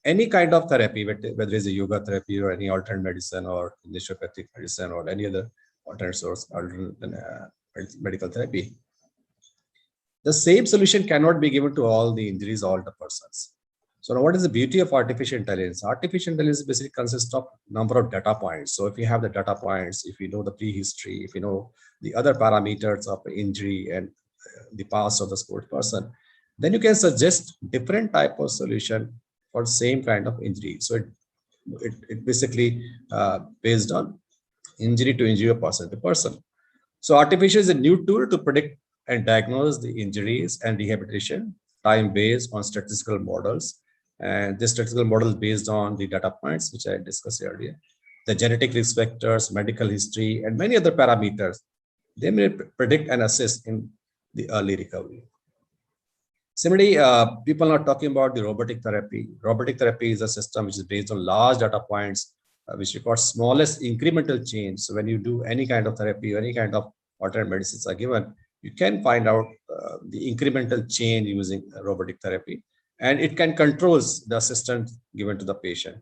any kind of therapy, whether it's a yoga therapy or any alternate medicine or naturopathic medicine or any other alternate source, medical therapy, the same solution cannot be given to all the injuries, all the persons. So now what is the beauty of artificial intelligence? Artificial intelligence basically consists of number of data points. So if you have the data points, if you know the prehistory, if you know the other parameters of injury and the past of the sports person, then you can suggest different type of solution for same kind of injury. So it basically based on injury to injury person to person. So artificial is a new tool to predict and diagnose the injuries and rehabilitation time based on statistical models. And this statistical model is based on the data points, which I discussed earlier, the genetic risk factors, medical history, and many other parameters. They may predict and assist in the early recovery. Similarly, people are talking about the robotic therapy. Robotic therapy is a system which is based on large data points, which requires smallest incremental change. So when you do any kind of therapy or any kind of alternate medicines are given, you can find out the incremental change using robotic therapy, and it can controls the assistance given to the patient.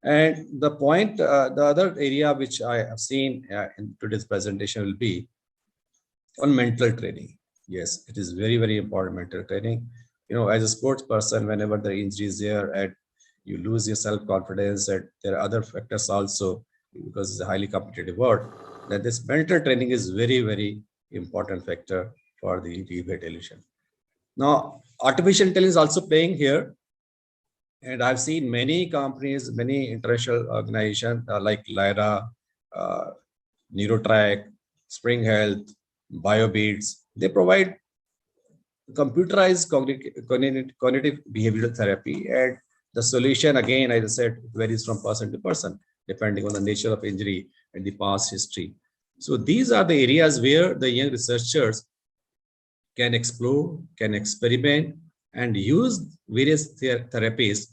And the point, the other area which I have seen in today's presentation will be on mental training. Yes, it is very, very important, mental training. As a sports person, whenever the injury is there and you lose your self-confidence, and there are other factors also, because it's a highly competitive world, that this mental training is very, very important factor for the rehabilitation. Now, artificial intelligence is also playing here. And I've seen many companies, many international organizations like Lyra, Neurotrack, Spring Health, BioBeats, they provide computerized cognitive behavioral therapy. And the solution, again, as I said, varies from person to person, depending on the nature of injury and the past history. So these are the areas where the young researchers can explore, can experiment, and use various therapies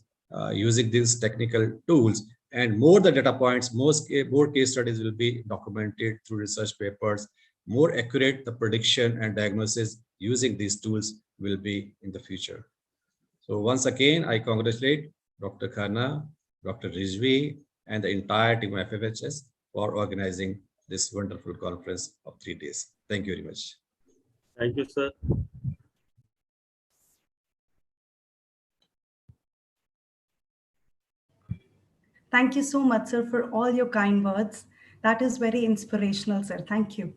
using these technical tools. And more the data points, more case studies will be documented through research papers. More accurate the prediction and diagnosis using these tools will be in the future. So once again, I congratulate Dr. Khanna, Dr. Rizvi, and the entire team of FFHS for organizing this wonderful conference of 3 days. Thank you very much. Thank you, sir. Thank you so much, sir, for all your kind words. That is very inspirational, sir. Thank you.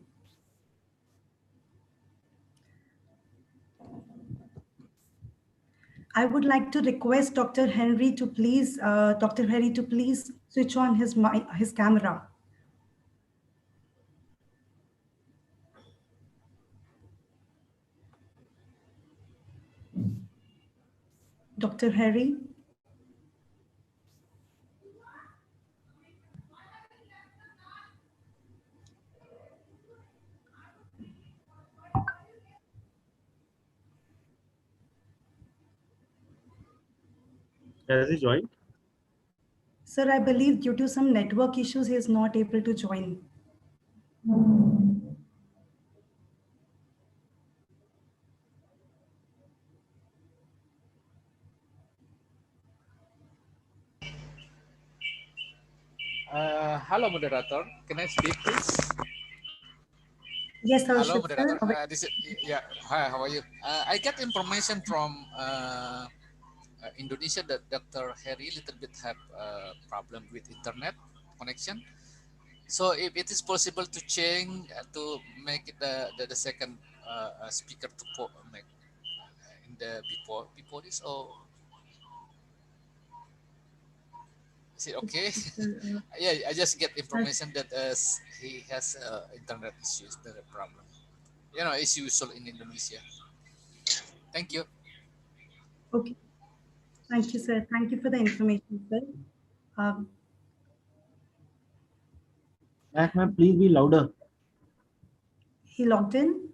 I would like to request Dr. Henry to please, switch on his camera. Dr. Harry. Has he joined? Sir, I believe due to some network issues, he is not able to join. Hello, moderator. Can I speak, please? Yes, sir. Hello, moderator. Hi, how are you? I get information from Indonesia that Dr. Harry little bit have a problem with internet connection. So if it is possible to change to make it the second speaker to make in the before this, or is it okay? Yeah, I just get information that he has internet issues, the problem. It's usual in Indonesia. Thank you. Okay. Thank you, sir. Thank you for the information, sir. Ma'am, please be louder. He logged in.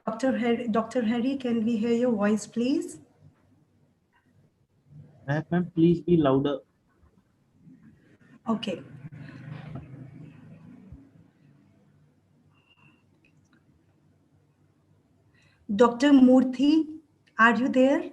Dr. Harry, can we hear your voice, please? Ma'am, please be louder. Okay. Dr. Murthy, are you there?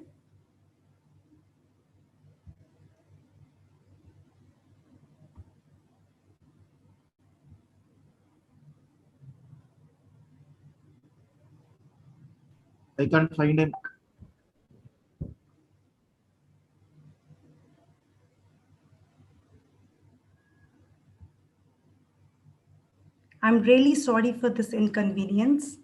I can't find him. I'm really sorry for this inconvenience.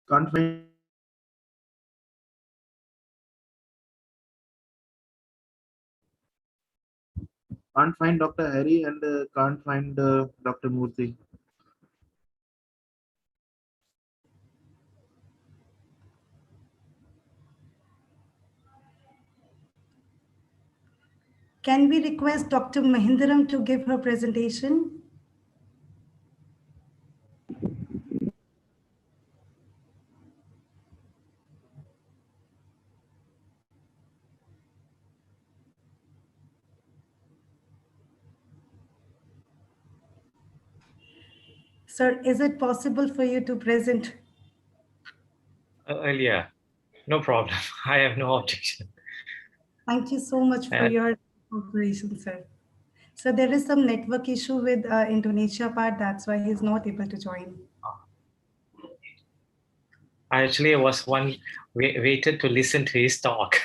Can't find. Can't find Dr. Harry and can't find Dr. Murthy. Can we request Dr. Mahindaram to give her presentation? Sir, is it possible for you to present? Earlier, no problem. I have no objection. Thank you so much for your cooperation, sir. So there is some network issue with Indonesia part. That's why he's not able to join. I actually was waited to listen to his talk.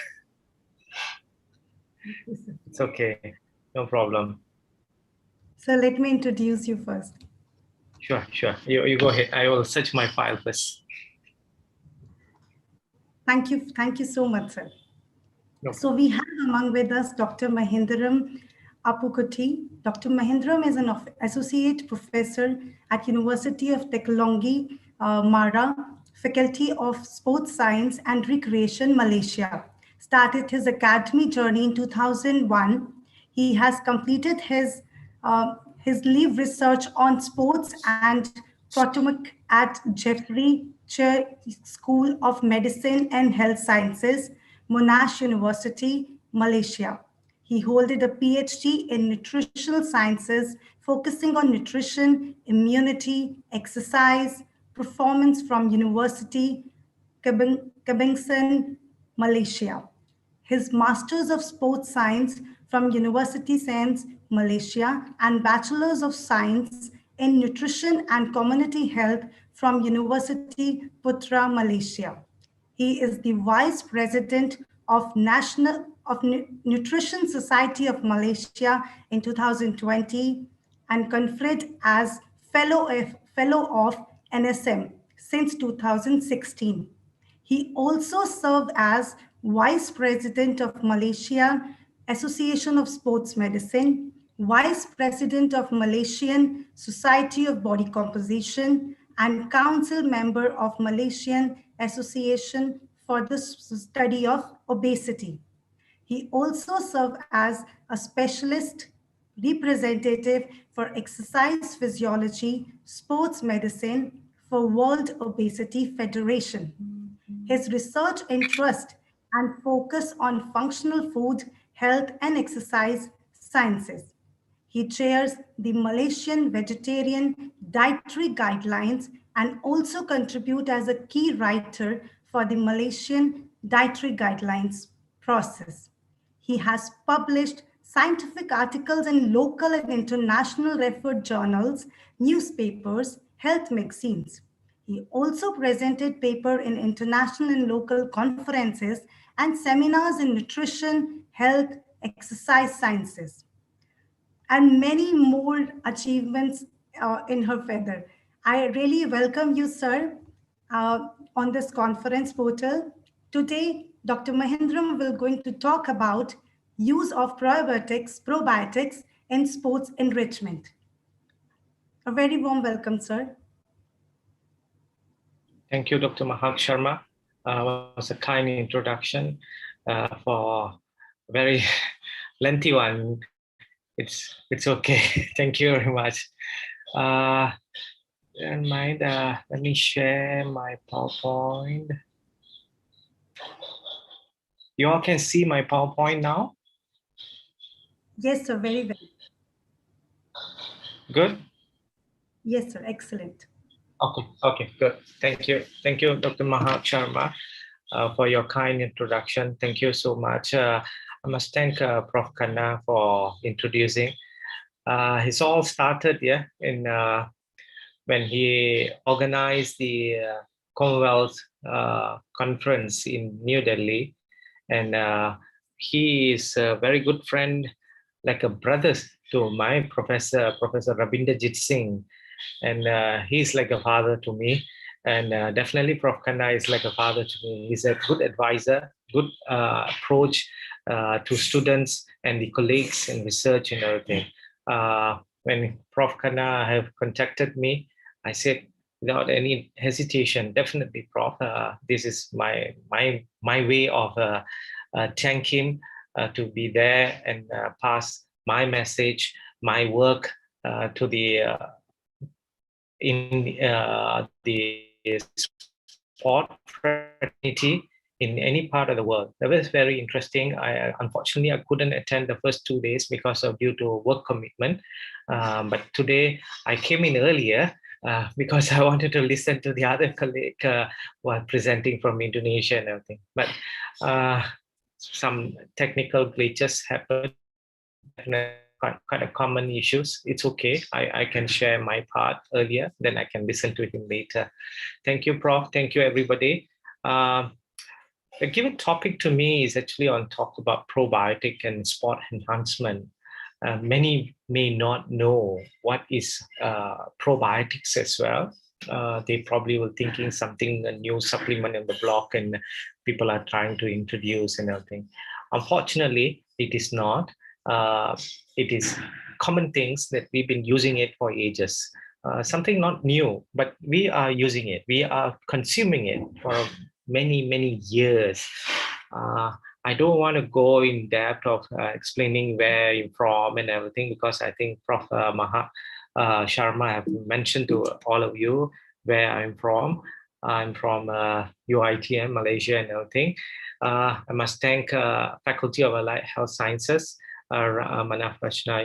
It's okay, no problem. So let me introduce you first. Sure. You go ahead. I will search my file first. Thank you so much, sir. No. So we have among with us Dr. Mahindaram Appukutti. Dr. Mahindaram is an associate professor at University of Teknologi Mara, Faculty of Sports Science and Recreation, Malaysia. Started his academy journey in 2001. He has completed his leave research on sports and protomic at Jeffrey Chair School of Medicine and Health Sciences, Monash University, Malaysia. He holded a PhD in nutritional sciences, focusing on nutrition, immunity, exercise, performance from University Kebangsaan, Malaysia. His Masters of Sports Science from University Sains, Malaysia, and Bachelors of Science in Nutrition and Community Health from University Putra, Malaysia. He is the Vice President of Nutrition Society of Malaysia in 2020 and conferred as Fellow of NSM since 2016. He also served as Vice President of Malaysia Association of Sports Medicine, Vice President of Malaysian Society of Body Composition, and Council Member of Malaysian Association for the Study of Obesity. He also served as a specialist representative for exercise physiology, sports medicine for World Obesity Federation. His research interest and focus on functional food, health, and exercise sciences. He chairs the Malaysian Vegetarian Dietary Guidelines and also contribute as a key writer for the Malaysian Dietary Guidelines process. He has published scientific articles in local and international referred journals, newspapers, health magazines. He also presented paper in international and local conferences and seminars in nutrition, health, exercise sciences, and many more achievements in her feather. I really welcome you, sir, on this conference portal. Today, Dr. Mahindaram will going to talk about use of probiotics in sports enrichment. A very warm welcome, sir. Thank you, Dr. Mahak Sharma. Was a kind introduction for very lengthy one. It's okay. Thank you very much. Don't mind. Let me share my PowerPoint. You all can see my PowerPoint now? Yes, sir. Very well. Good? Yes, sir. Excellent. Okay, good. Thank you. Thank you, Dr. Mahak Sharma, for your kind introduction. Thank you so much. I must thank Prof. Khanna for introducing. It's all started, in when he organized the Commonwealth conference in New Delhi. And he is a very good friend, like a brother to my professor, Professor Rabinderjit Singh. And he's like a father to me. And definitely Prof. Khanna is like a father to me. He's a good advisor, good approach to students and the colleagues in research and everything. When Prof. Khanna have contacted me, I said, without any hesitation, definitely, Prof. This is my way of thank him to be there and pass my message, my work to the the sport fraternity in any part of the world. That was very interesting. Unfortunately, I couldn't attend the first 2 days because of due to work commitment. But today I came in earlier because I wanted to listen to the other colleague while presenting from Indonesia and everything. But some technical glitches happened. Quite a common issues. It's okay. I can share my part earlier, then I can listen to it later. Thank you, Prof. Thank you, everybody. The given topic to me is actually on talk about probiotic and sport enhancement. Many may not know what is probiotics as well. They probably were thinking something, a new supplement in the block and people are trying to introduce and everything. Unfortunately, it is not. It is common things that we've been using it for ages. Something not new, but we are using it. We are consuming it for many years. I don't want to go in depth of explaining where you're from and everything, because I think Prof. Mahak Sharma have mentioned to all of you where I'm from. I'm from UITM, Malaysia and everything. I must thank Faculty of Allied Health Sciences, Manaf Rachna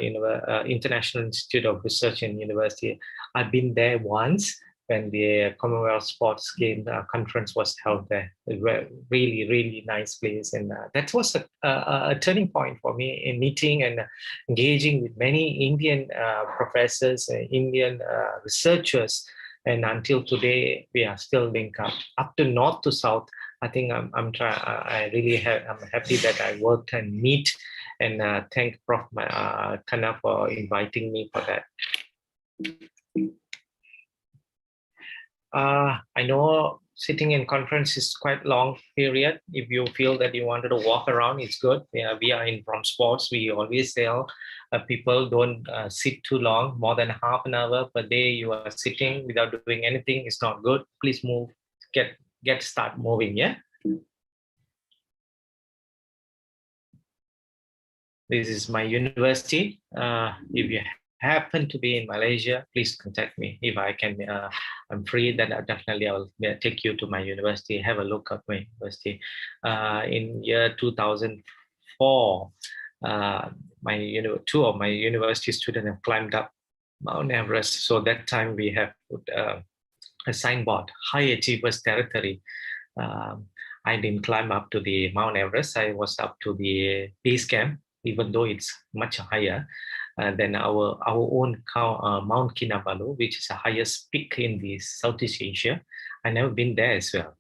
International Institute of Research and University. I've been there once when the Commonwealth Sports Game conference was held there. It was really nice place. And that was a turning point for me in meeting and engaging with many Indian professors, Indian researchers. And until today, we are still linked up to north to south. I think I'm happy that I worked and meet and thank Prof. Khanna for inviting me for that. I know sitting in conference is quite long period. If you feel that you wanted to walk around, it's good. Yeah, we are in from sports. We always tell people don't sit too long, more than half an hour per day. You are sitting without doing anything. It's not good. Please move. Start moving. Yeah. This is my university. If you happen to be in Malaysia, please contact me. If I can, I'm free, then definitely I will take you to my university, have a look at my university. In year 2004, two of my university students have climbed up Mount Everest. So that time we have put a signboard, High Achievers Territory. I didn't climb up to the Mount Everest. I was up to the base camp, even though it's much higher than our own Mount Kinabalu, which is the highest peak in the Southeast Asia. I never been there as well.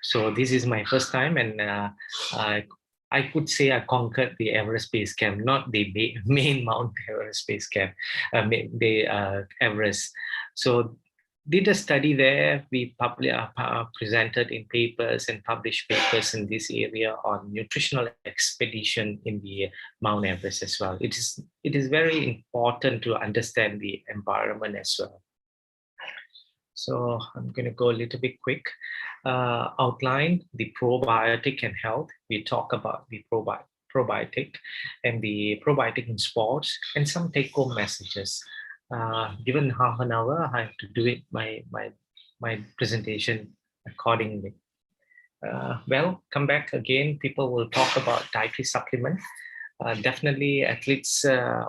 So this is my first time, and I could say I conquered the Everest Base Camp, not the main Mount Everest Base Camp, the Everest. So did a study there. We presented in papers and published papers in this area on nutritional expedition in the Mount Everest as well. It is very important to understand the environment as well. So I'm going to go a little bit quick. Outline the probiotic and health. We talk about the probiotic and the probiotic in sports and some take-home messages. Given half an hour, I have to do it my presentation accordingly. well, come back again, people will talk about dietary supplement. Definitely athletes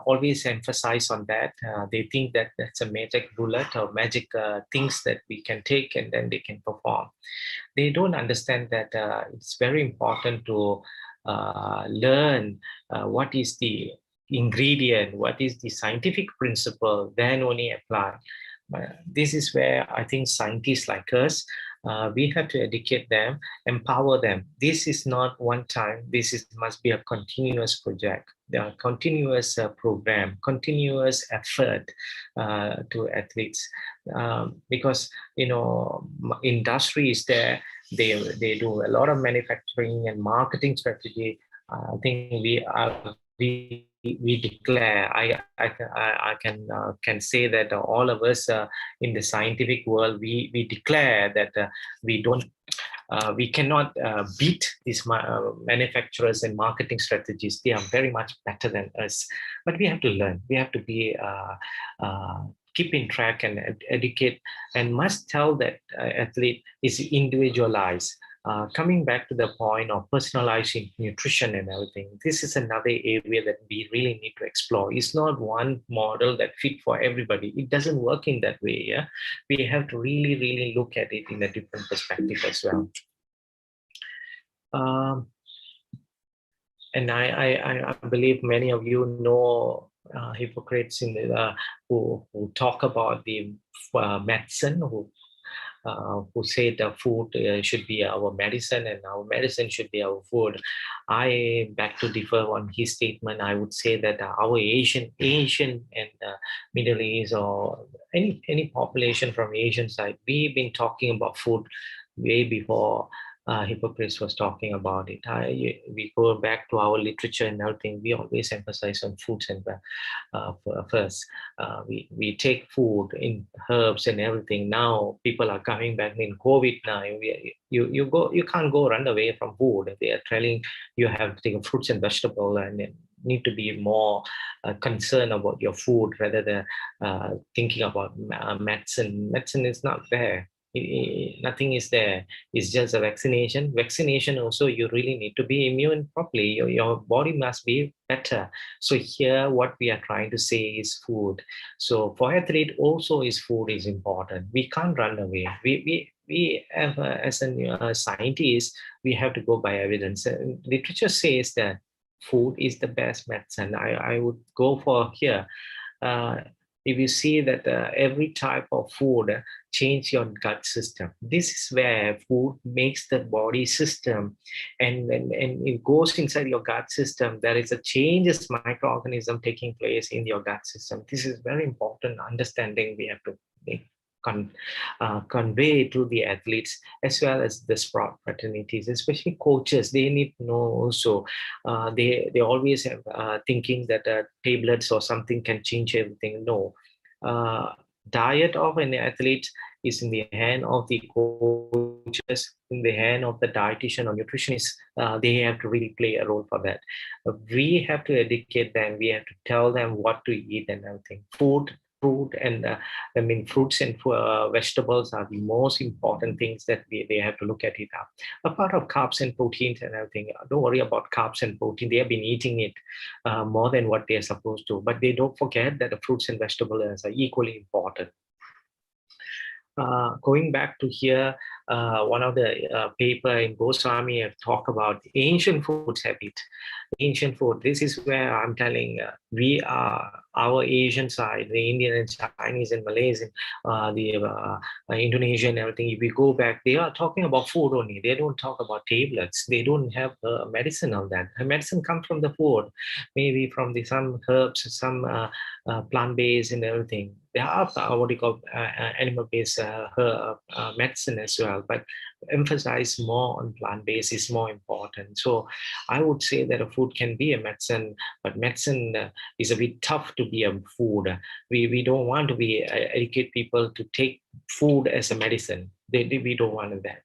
always emphasize on that. They think that that's a magic bullet or magic things that we can take and then they can perform. They don't understand that it's very important to learn what is the ingredient, what is the scientific principle, then only apply. This is where I think scientists like us, we have to educate them, empower them. This is not one time. This is must be a continuous project, a continuous program, continuous effort to athletes, because industry is there. They do a lot of manufacturing and marketing strategy. I think we declare. I can say that all of us in the scientific world, we declare that we cannot beat these manufacturers and marketing strategies. They are very much better than us, but we have to learn. We have to be keep in track and educate, and must tell that athlete is individualized. Coming back to the point of personalizing nutrition and everything, this is another area that we really need to explore. It's not one model that fit for everybody. It doesn't work in that way. Yeah, we have to really look at it in a different perspective as well. And I believe many of you know Hippocrates in the, who talk about the medicine, who say the food should be our medicine and our medicine should be our food. I beg to differ on his statement. I would say that our Asian and Middle East, or any population from Asian side, we've been talking about food way before Hippocrates was talking about it. We go back to our literature and everything. We always emphasize on foods and first. We take food in herbs and everything. Now people are coming back in COVID now. You can't go run away from food. They are telling you have to take fruits and vegetables and need to be more concerned about your food rather than thinking about medicine. Medicine is not there. Nothing is there. It's just a vaccination. Vaccination also, you really need to be immune properly. Your body must be better. So here what we are trying to say is food. So for athlete also is food is important. We can't run away. We have as a scientist, we have to go by evidence. Literature says that food is the best medicine. I would go for here. If you see that every type of food change your gut system. This is where food makes the body system, and it goes inside your gut system. There is a changes microorganism taking place in your gut system. This is very important understanding we have to make. Convey to the athletes as well as the sport fraternities, especially coaches. They need to know also. They always have thinking that tablets or something can change everything. No, diet of an athlete is in the hand of the coaches, in the hand of the dietitian or nutritionist. They have to really play a role for that. We have to educate them. We have to tell them what to eat and everything. Fruit and fruits and vegetables are the most important things that they have to look at it up. A part of carbs and proteins and everything. Don't worry about carbs and protein. They have been eating it more than what they are supposed to. But they don't forget that the fruits and vegetables are equally important. Going back to here, one of the paper in Goswami have talked about ancient foods habit. Ancient food. This is where I'm telling we are our Asian side, the Indian and Chinese and Malaysian, the Indonesian and everything. If we go back, they are talking about food only. They don't talk about tablets. They don't have medicine on that. Medicine comes from the food, maybe from some herbs, some plant-based and everything. There are what you call animal-based medicine as well, but emphasize more on plant-based is more important. So I would say that a food can be a medicine, but medicine is a bit tough to be a food. We don't want to be educate people to take food as a medicine. We don't want that.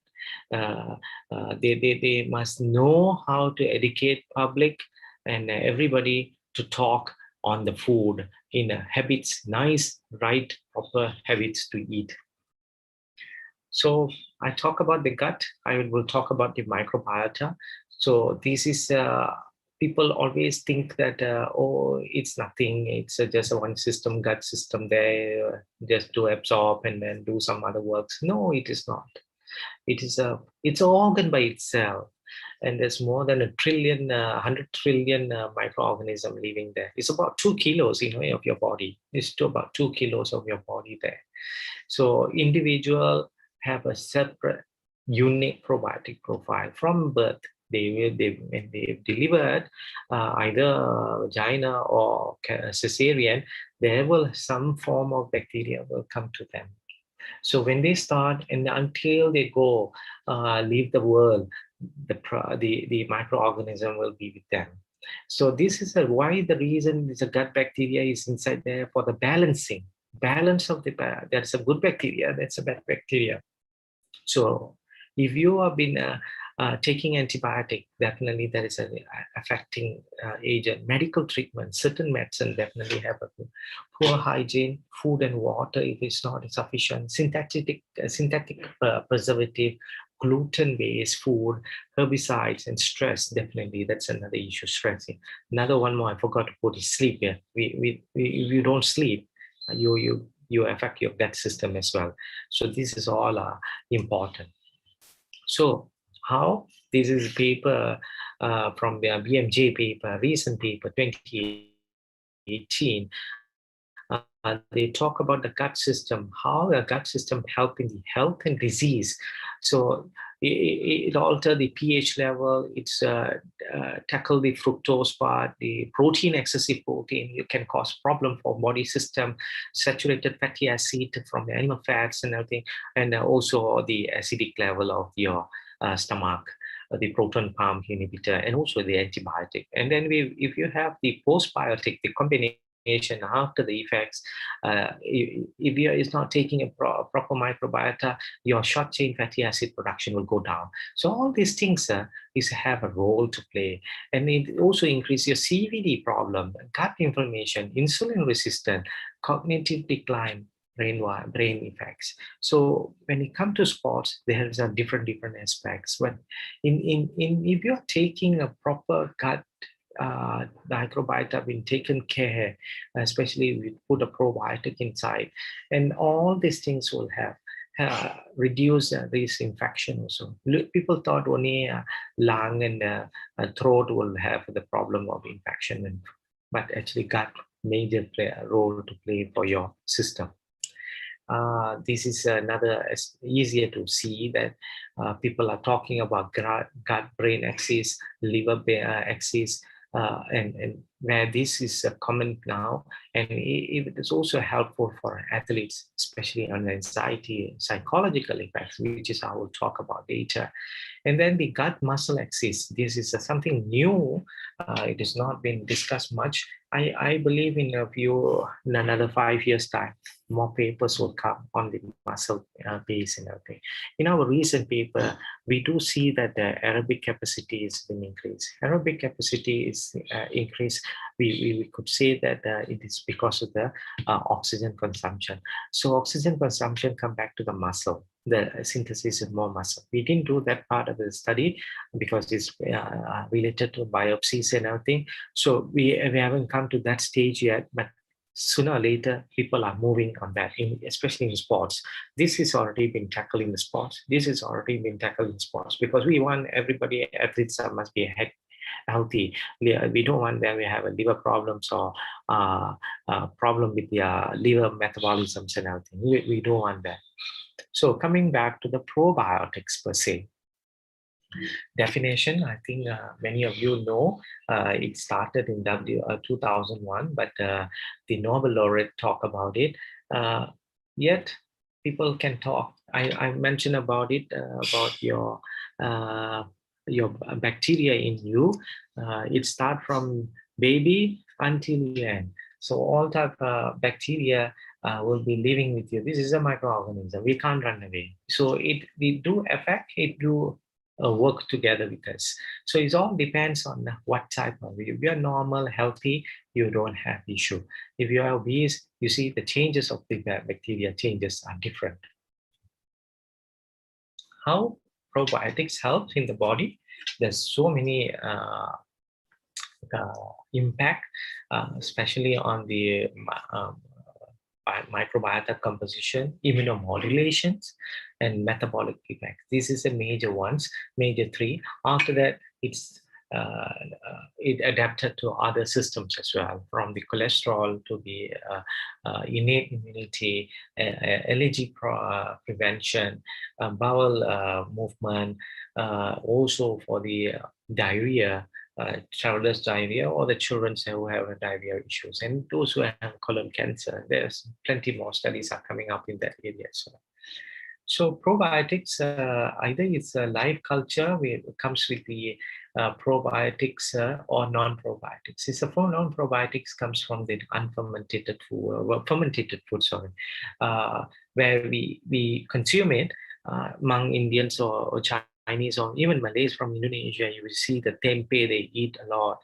They must know how to educate public and everybody to talk on the food in habits, nice, right, proper habits to eat. So I talk about the gut. I will talk about the microbiota. So this is people always think that oh, it's nothing. It's just a one system, gut system there, just to absorb and then do some other works. No, it is not. It's an organ by itself, and there's more than 100 trillion microorganism living there. It's about 2 kilos in a way of your body. It's to about 2 kilos of your body there. So individual have a separate unique probiotic profile from birth. When they delivered either vagina or cesarean, there will some form of bacteria will come to them. So when they start and until they go leave the world, the microorganism will be with them. So this is why the reason is a gut bacteria is inside there for the balance of the that's a good bacteria, that's a bad bacteria. So if you have been taking antibiotic, definitely that is an affecting agent. Medical treatment, certain medicine definitely have a poor hygiene, food and water if it's not sufficient, synthetic preservative, gluten-based food, herbicides, and stress. Definitely, that's another issue. Stressing. Another one more I forgot to put is sleep. Here, if you don't sleep, you affect your gut system as well. So this is all important. So how this is a paper from the BMJ paper, recent paper 2018. They talk about the gut system, how the gut system help in the health and disease. So it alter the pH level, it's tackle the fructose part, the protein, excessive protein, it can cause problem for body system, saturated fatty acid from the animal fats and everything, and also the acidic level of your stomach, the proton pump inhibitor, and also the antibiotic. And then if you have the postbiotic, the combination after the effects, if you is not taking a proper microbiota, your short chain fatty acid production will go down. So all these things is have a role to play, and it also increases your CVD problem, gut inflammation, insulin resistance, cognitive decline, brain effects. So when it comes to sports, there is a different aspects. But if you're taking a proper gut microbiota being taken care, especially we put a probiotic inside, and all these things will have reduce this infection also. People thought only lung and throat will have the problem of infection, but actually gut major role to play for your system. This is another easier to see that people are talking about gut-brain axis, liver axis, and where this is common now, and it is also helpful for athletes, especially on anxiety, psychological effects, which is I will talk about later. And then the gut muscle axis, this is something new. It has not been discussed much. I believe in another 5 years time, more papers will come on the muscle base and everything. In our recent paper, we do see that the aerobic capacity is being increased. Aerobic capacity is increased. We could say that it is because of the oxygen consumption. So oxygen consumption come back to the muscle. The synthesis is more muscle. We didn't do that part of the study because it's related to biopsies and everything. So we haven't come to that stage yet, but sooner or later, people are moving on that, especially in sports. This has already been tackled in the sports. This has already been tackled in sports because we want everybody, athletes must be healthy. We don't want them to have a liver problems or problem with their liver metabolisms and everything. We don't want that. So coming back to the probiotics per se. Definition, I think many of you know, it started in 2001, but the Nobel laureate talk about it. Yet people can talk. I mentioned about it, about your bacteria in you. It starts from baby until the end. So all type of bacteria will be living with you. This is a microorganism. We can't run away. So we do affect, it do work together with us. So it all depends on what type of you. If you're normal, healthy, you don't have issue. If you are obese, you see the changes of the bacteria changes are different. how probiotics help in the body. There's so many impact, especially on the microbiota composition, immunomodulations, and metabolic effects. This is the major ones, major three. After that, it adapted to other systems as well, from the cholesterol to the innate immunity, allergy prevention, bowel movement, also for the diarrhea, traveler's diarrhea, or the children who have diarrhea issues, and those who have colon cancer. There's plenty more studies are coming up in that area as well. So probiotics, either it's a live culture where it comes with the probiotics or non-probiotics. It's a non-probiotics comes from the unfermented food, fermented food, sorry, where we consume it among Indians or Chinese or even Malays from Indonesia. You will see the tempeh they eat a lot.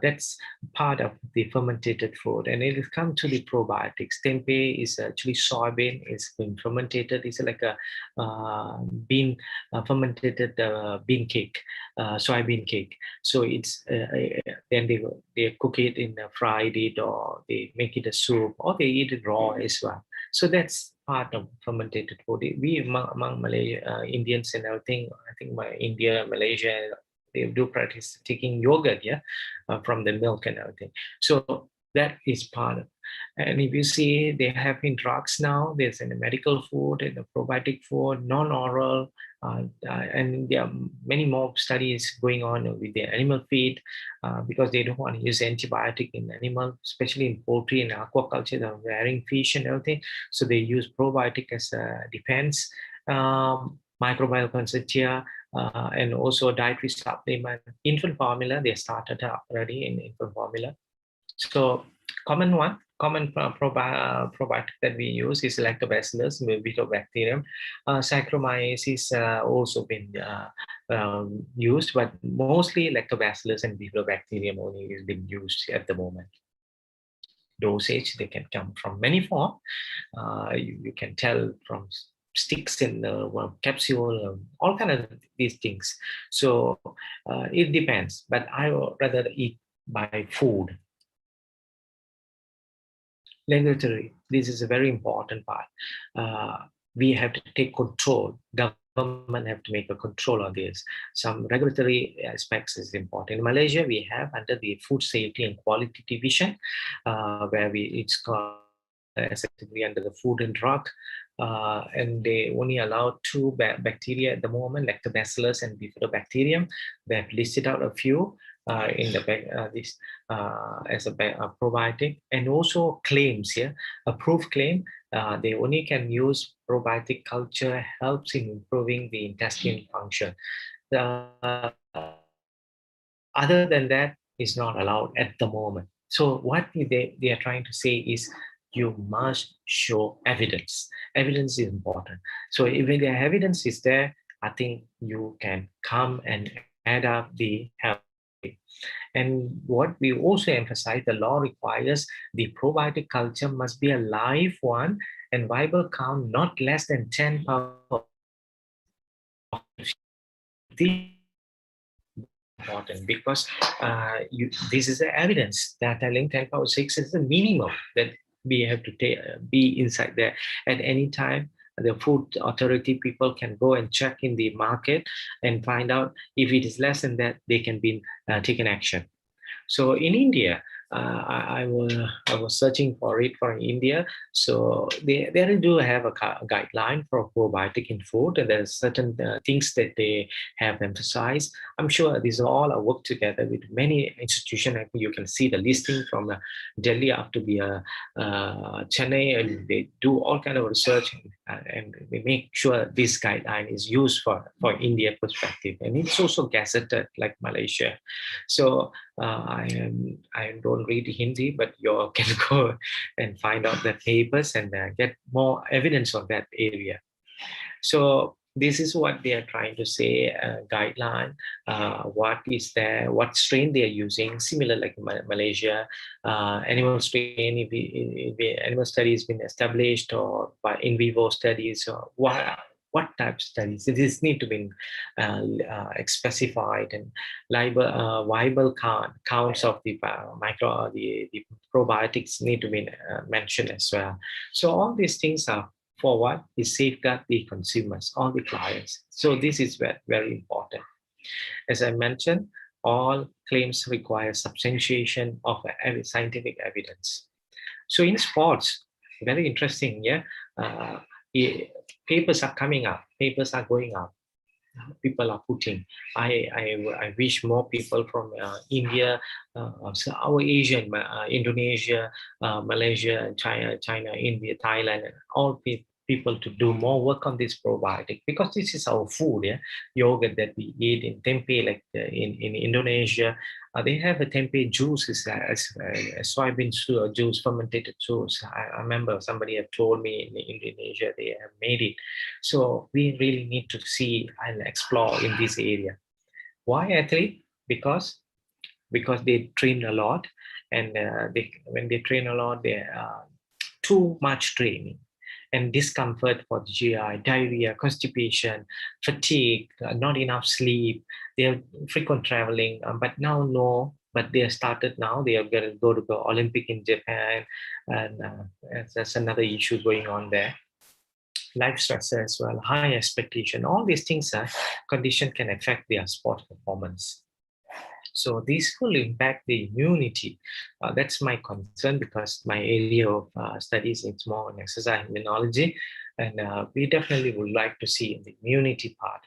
That's part of the fermented food. And it has come to the probiotics. Tempeh is actually soybean. It's been fermented. It's like a bean fermented bean cake, soybean cake. So it's then they cook it in a fried it, or they make it a soup, or they eat it raw as well. So that's part of fermented food. We among Malaysia, Indians and everything, I think India, Malaysia, they do practice taking yogurt, from the milk and everything. So that is part of. And if you see, they have in drugs now. There's in the medical food and the probiotic food, non-oral, and there are many more studies going on with the animal feed, because they don't want to use antibiotic in animal, especially in poultry and aquaculture. They're rearing fish and everything, so they use probiotic as a defense. Microbial consortia, and also dietary supplement. Infant formula, they started already in infant formula. So common probiotic that we use is Lactobacillus, Bifidobacterium. Saccharomyces also been used, but mostly Lactobacillus and Bifidobacterium only is being used at the moment. Dosage, they can come from many forms. You can tell from sticks in the capsule, all kind of these things. So it depends, but I would rather eat by food. Regulatory, this is a very important part. We have to take control. Government have to make a control on this. Some regulatory aspects is important. In Malaysia, we have under the Food Safety and Quality Division, where it's called effectively under the Food and Drug, and they only allow two bacteria at the moment, Lactobacillus and Bifidobacterium. They have listed out a few in the this as a probiotic, and also claims here, approved claim. They only can use probiotic culture helps in improving the intestine function. Other than that is not allowed at the moment. So what they are trying to say is you must show evidence. Evidence is important. So if the evidence is there, I think you can come and add up the health. And what we also emphasize, the law requires the probiotic culture must be a live one and viable count not less than 10 pounds. Important because this is the evidence that telling 10 power 6 is the minimum that we have to be inside there at any time. The food authority people can go and check in the market and find out if it is less than that, they can be taken action. So in India, I was searching for it for India. So they do have a guideline for probiotic in food, and there's certain things that they have emphasized. I'm sure these all are worked together with many institutions. You can see the listing from Delhi up to the Chennai, and they do all kind of research, and they make sure this guideline is used for India perspective, and it's also gazetted like Malaysia. So I don't read Hindi, but you can go and find out the papers and get more evidence on that area. So this is what they are trying to say, guideline, what is there, what strain they are using, similar like Malaysia, animal strain, if animal study has been established, or by in vivo studies, or what type of studies. This need to be specified, and viable counts of the the probiotics need to be mentioned as well. So all these things are for what is safeguard the consumers, all the clients. So this is very, very important. As I mentioned, all claims require substantiation of scientific evidence. So in sports, very interesting, yeah. Papers are coming up, papers are going up. People are putting. I wish more people from India, so our Asian, Indonesia, Malaysia, China, India, Thailand, and all people to do more work on this probiotic, because this is our food. Yeah, yogurt that we eat in tempeh, like in Indonesia, they have a tempeh juice, is a soybean juice, fermented juice. I remember somebody had told me in Indonesia they have made it. So we really need to see and explore in this area. Why athlete? Because they train a lot, and when they train a lot, they too much training and discomfort for the GI, diarrhea, constipation, fatigue, not enough sleep. They're frequent traveling, but now no. But they have started now. They are going to go to the Olympic in Japan, and that's another issue going on there. Life stress as well, high expectation. All these things, condition can affect their sport performance. So this will impact the immunity. That's my concern, because my area of studies is more on exercise immunology, and we definitely would like to see the immunity part.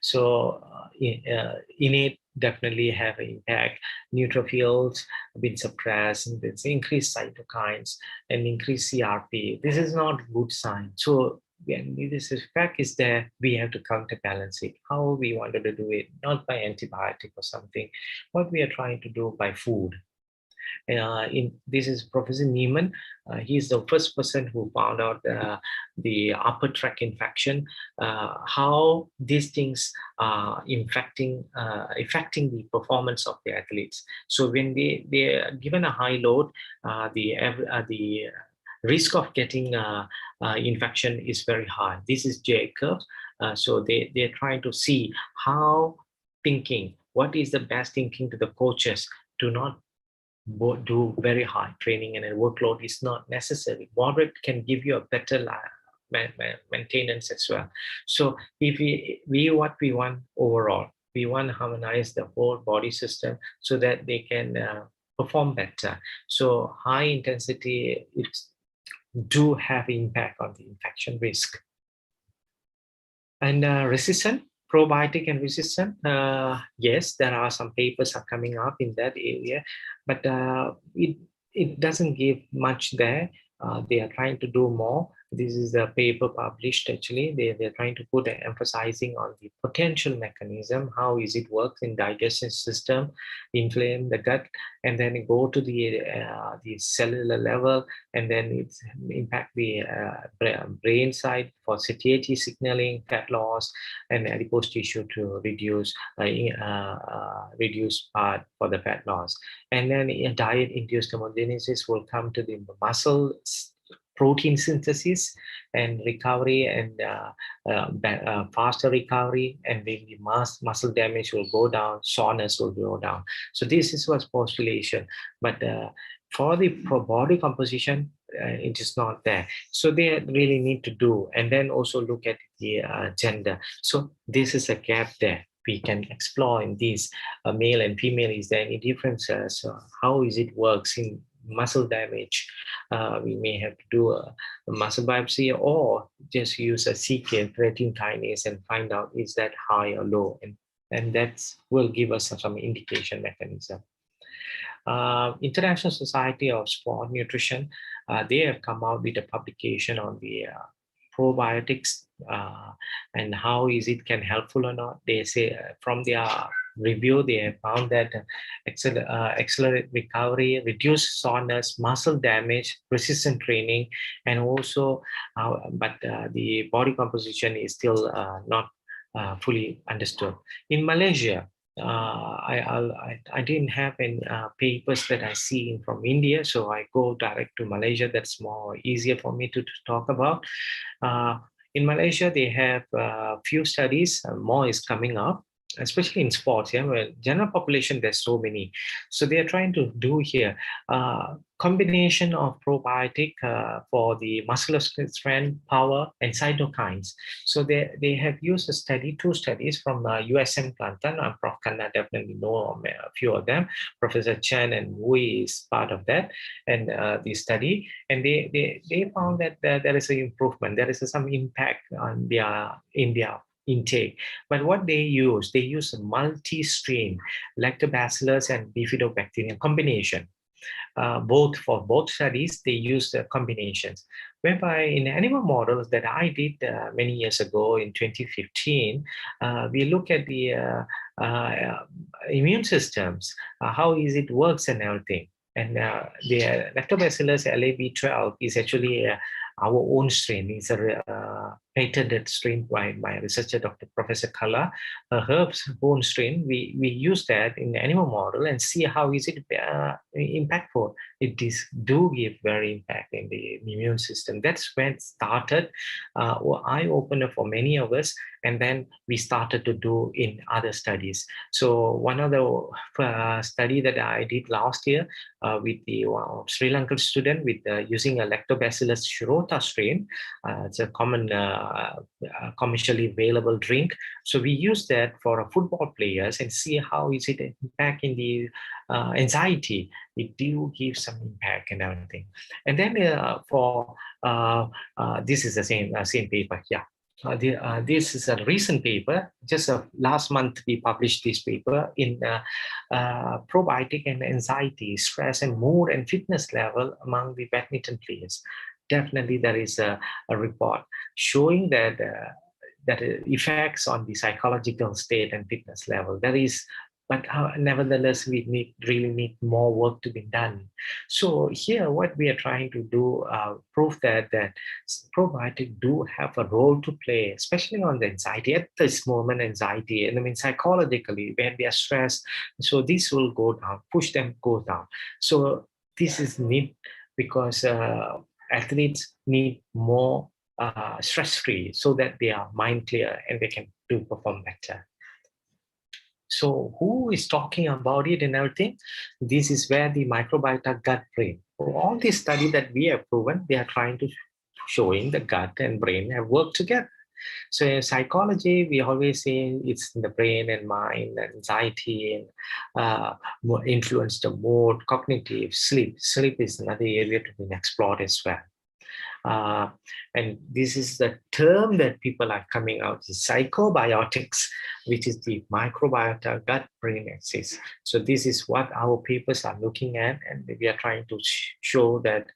So innate definitely have an impact. Neutrophils have been suppressed, and there's increased cytokines and increased CRP. This is not a good sign. So when this effect is there, we have to counterbalance it. How we wanted to do it, not by antibiotic or something, what we are trying to do by food. This is Professor Neiman. He's the first person who found out the upper tract infection, how these things are affecting the performance of the athletes. So when they are given a high load, the risk of getting infection is very high. This is J curve. So they're trying to see how thinking, what is the best thinking to the coaches to not do very high training, and a workload is not necessary. Moderate can give you a better maintenance as well. So if we what we want overall, we want to harmonize the whole body system so that they can perform better. So high intensity, it's do have impact on the infection risk. And resistant, probiotic and resistant, yes, there are some papers are coming up in that area, but it doesn't give much there. They are trying to do more. This is a paper published, actually. They're trying to put emphasizing on the potential mechanism, how is it works in digestion system, inflame the gut, and then go to the cellular level, and then it's impact the brain side for satiety signaling, fat loss, and adipose tissue to reduce part for the fat loss. And then diet-induced thermogenesis will come to the muscle protein synthesis and recovery, and faster recovery, and then the muscle damage will go down, soreness will go down. So this is what's postulation, but for the body composition, it is not there. So they really need to do, and then also look at the gender. So this is a gap there. We can explore in these male and female. Is there any differences? How is it works in muscle damage? We may have to do a muscle biopsy, or just use a CK, creatine kinase, and find out is that high or low, and that will give us some indication mechanism. International Society of Sport Nutrition, they have come out with a publication on the probiotics and how is it can helpful or not. They say from their review, they have found that accelerate recovery, reduce soreness, muscle damage, resistant training, and also, but the body composition is still not fully understood. In Malaysia, I didn't have any papers that I see from India, so I go direct to Malaysia. That's more easier for me to talk about. In Malaysia, they have a few studies, more is coming up, especially in sports. Yeah, well, general population, there's so many. So they are trying to do here combination of probiotic for the muscular strength, power, and cytokines. So they have used a study, 2 studies from USM Kelantan. Prof. Kanna definitely know a few of them. Professor Chen and Wui is part of that, and the study. And they found that there is an improvement. There is some impact on their intake. But what they use a multi-strain lactobacillus and bifidobacterium combination. For both studies, they used combinations, whereby in animal models that I did many years ago in 2015, we look at the immune systems, how is it works and everything. And the lactobacillus LAB12 is actually our own strain. It's a patented strain by my researcher, Dr. Professor Kala. Herb's own strain, we use that in the animal model and see how is it impactful. It do give very impact in the immune system. That's when it started, eye-opener for many of us, and then we started to do in other studies. So one of the study that I did last year with the Sri Lankan student with using a Lactobacillus shirota strain. It's a common commercially available drink. So we use that for football players and see how is it impacting the anxiety. It do give some impact and everything. And then this is the same paper. Yeah. This is a recent paper. Just last month, we published this paper in probiotic and anxiety, stress and mood and fitness level among the badminton players. Definitely, there is a report showing that effects on the psychological state and fitness level. There is, but nevertheless, we really need more work to be done. So here, what we are trying to do, prove that probiotic do have a role to play, especially on the anxiety at this moment. Anxiety, and I mean psychologically, when they are stressed, so this will go down, push them go down. So this is neat because athletes need more stress-free so that they are mind clear and they can perform better. So who is talking about it and everything? This is where the microbiota gut brain. All these studies that we have proven, they are trying to showing the gut and brain have worked together. So in psychology, we always say it's in the brain and mind, and anxiety, and influence the mood, cognitive, sleep. Sleep is another area to be explored as well. And this is the term that people are coming out, the psychobiotics, which is the microbiota gut-brain axis. So this is what our papers are looking at, and we are trying to show that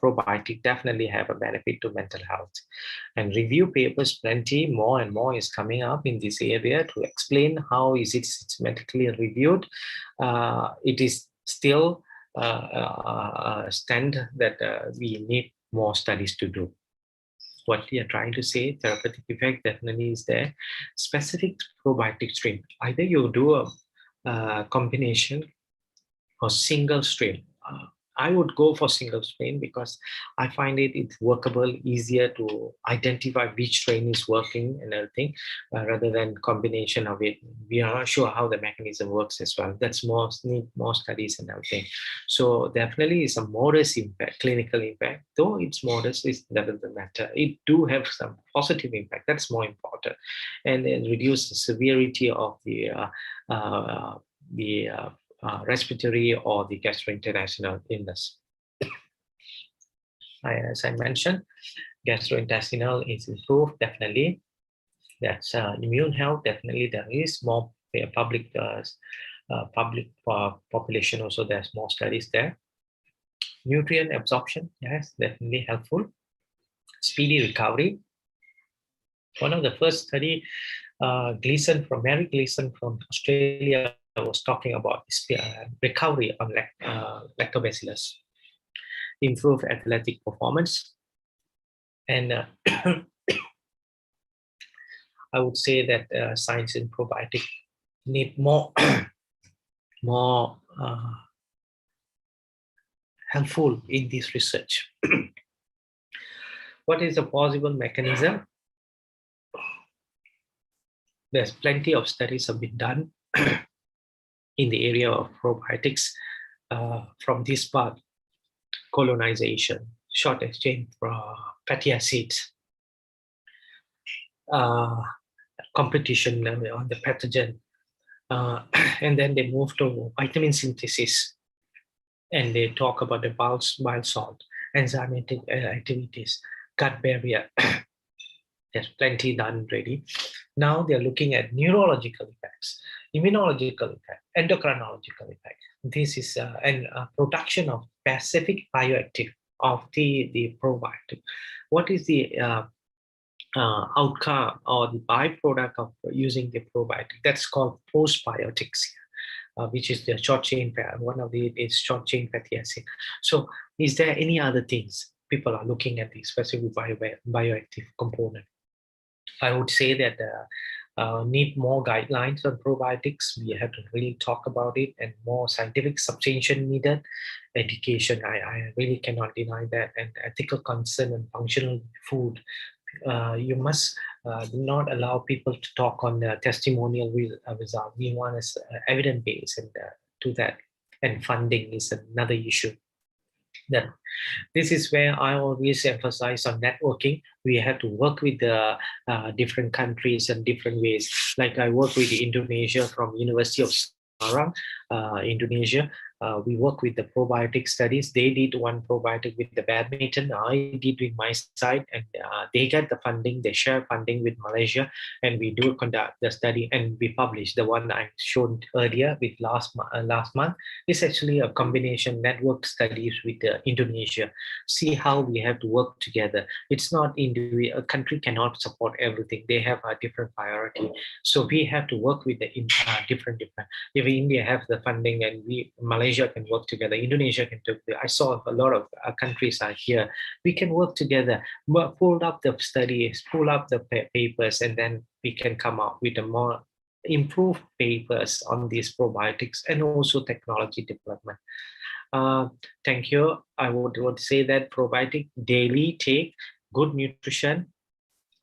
probiotic definitely have a benefit to mental health. And review papers, plenty, more and more is coming up in this area to explain how is it systematically reviewed. It is still a stand that we need more studies to do. What we are trying to say, therapeutic effect definitely is there. Specific probiotic strain, either you do a combination or single strain. I would go for single strain because I find it's workable, easier to identify which strain is working and everything, rather than combination of it. We are not sure how the mechanism works as well. That's need more studies and everything. So definitely is a modest impact, clinical impact. Though it's modest, it doesn't matter. It do have some positive impact. That's more important, and then reduce the severity of the respiratory or the gastrointestinal illness. As I mentioned, gastrointestinal is improved, definitely. That's immune health, definitely there is more public population also, there's more studies there. Nutrient absorption, yes, definitely helpful. Speedy recovery. One of the first study, Mary Gleason from Australia was talking about recovery on lactobacillus, improve athletic performance, and I would say that science in probiotic need more helpful in this research. What is a possible mechanism? there's plenty of studies have been done in the area of probiotics from this part: colonization, short exchange for fatty acids, competition on the pathogen, and then they move to vitamin synthesis, and they talk about the bile salt, enzymatic activities, gut barrier. There's plenty done already. Now they're looking at neurological effects, immunological effects, endocrinological effects. This is production of specific bioactive of the probiotic. What is the outcome or the byproduct of using the probiotic? That's called postbiotics, which is the short chain, one of the is short chain fatty acid. So is there any other things people are looking at the specific bioactive component? I would say that need more guidelines on probiotics. We have to really talk about it, and more scientific substantiation needed. Education, I really cannot deny that, and ethical concern and functional food. You must not allow people to talk on the testimonial result. We want evidence based, and to that, and funding is another issue. Then this is where I always emphasize on networking. We have to work with the different countries and different ways. Like I work with Indonesia from University of Semarang, Indonesia. We work with the probiotic studies. They did one probiotic with the badminton. I did with my side, and they get the funding. They share funding with Malaysia, and we do conduct the study, and we publish. The one I showed earlier with last month is actually a combination network studies with Indonesia. See how we have to work together. It's not a country cannot support everything. They have a different priority, so we have to work with the different. If India have the funding and Malaysia can work together, Indonesia can do it. I saw a lot of countries are here. We can work together, pull up the studies, pull up the papers, and then we can come out with a more improved papers on these probiotics and also technology development. Thank you. I would say that probiotic daily take, good nutrition,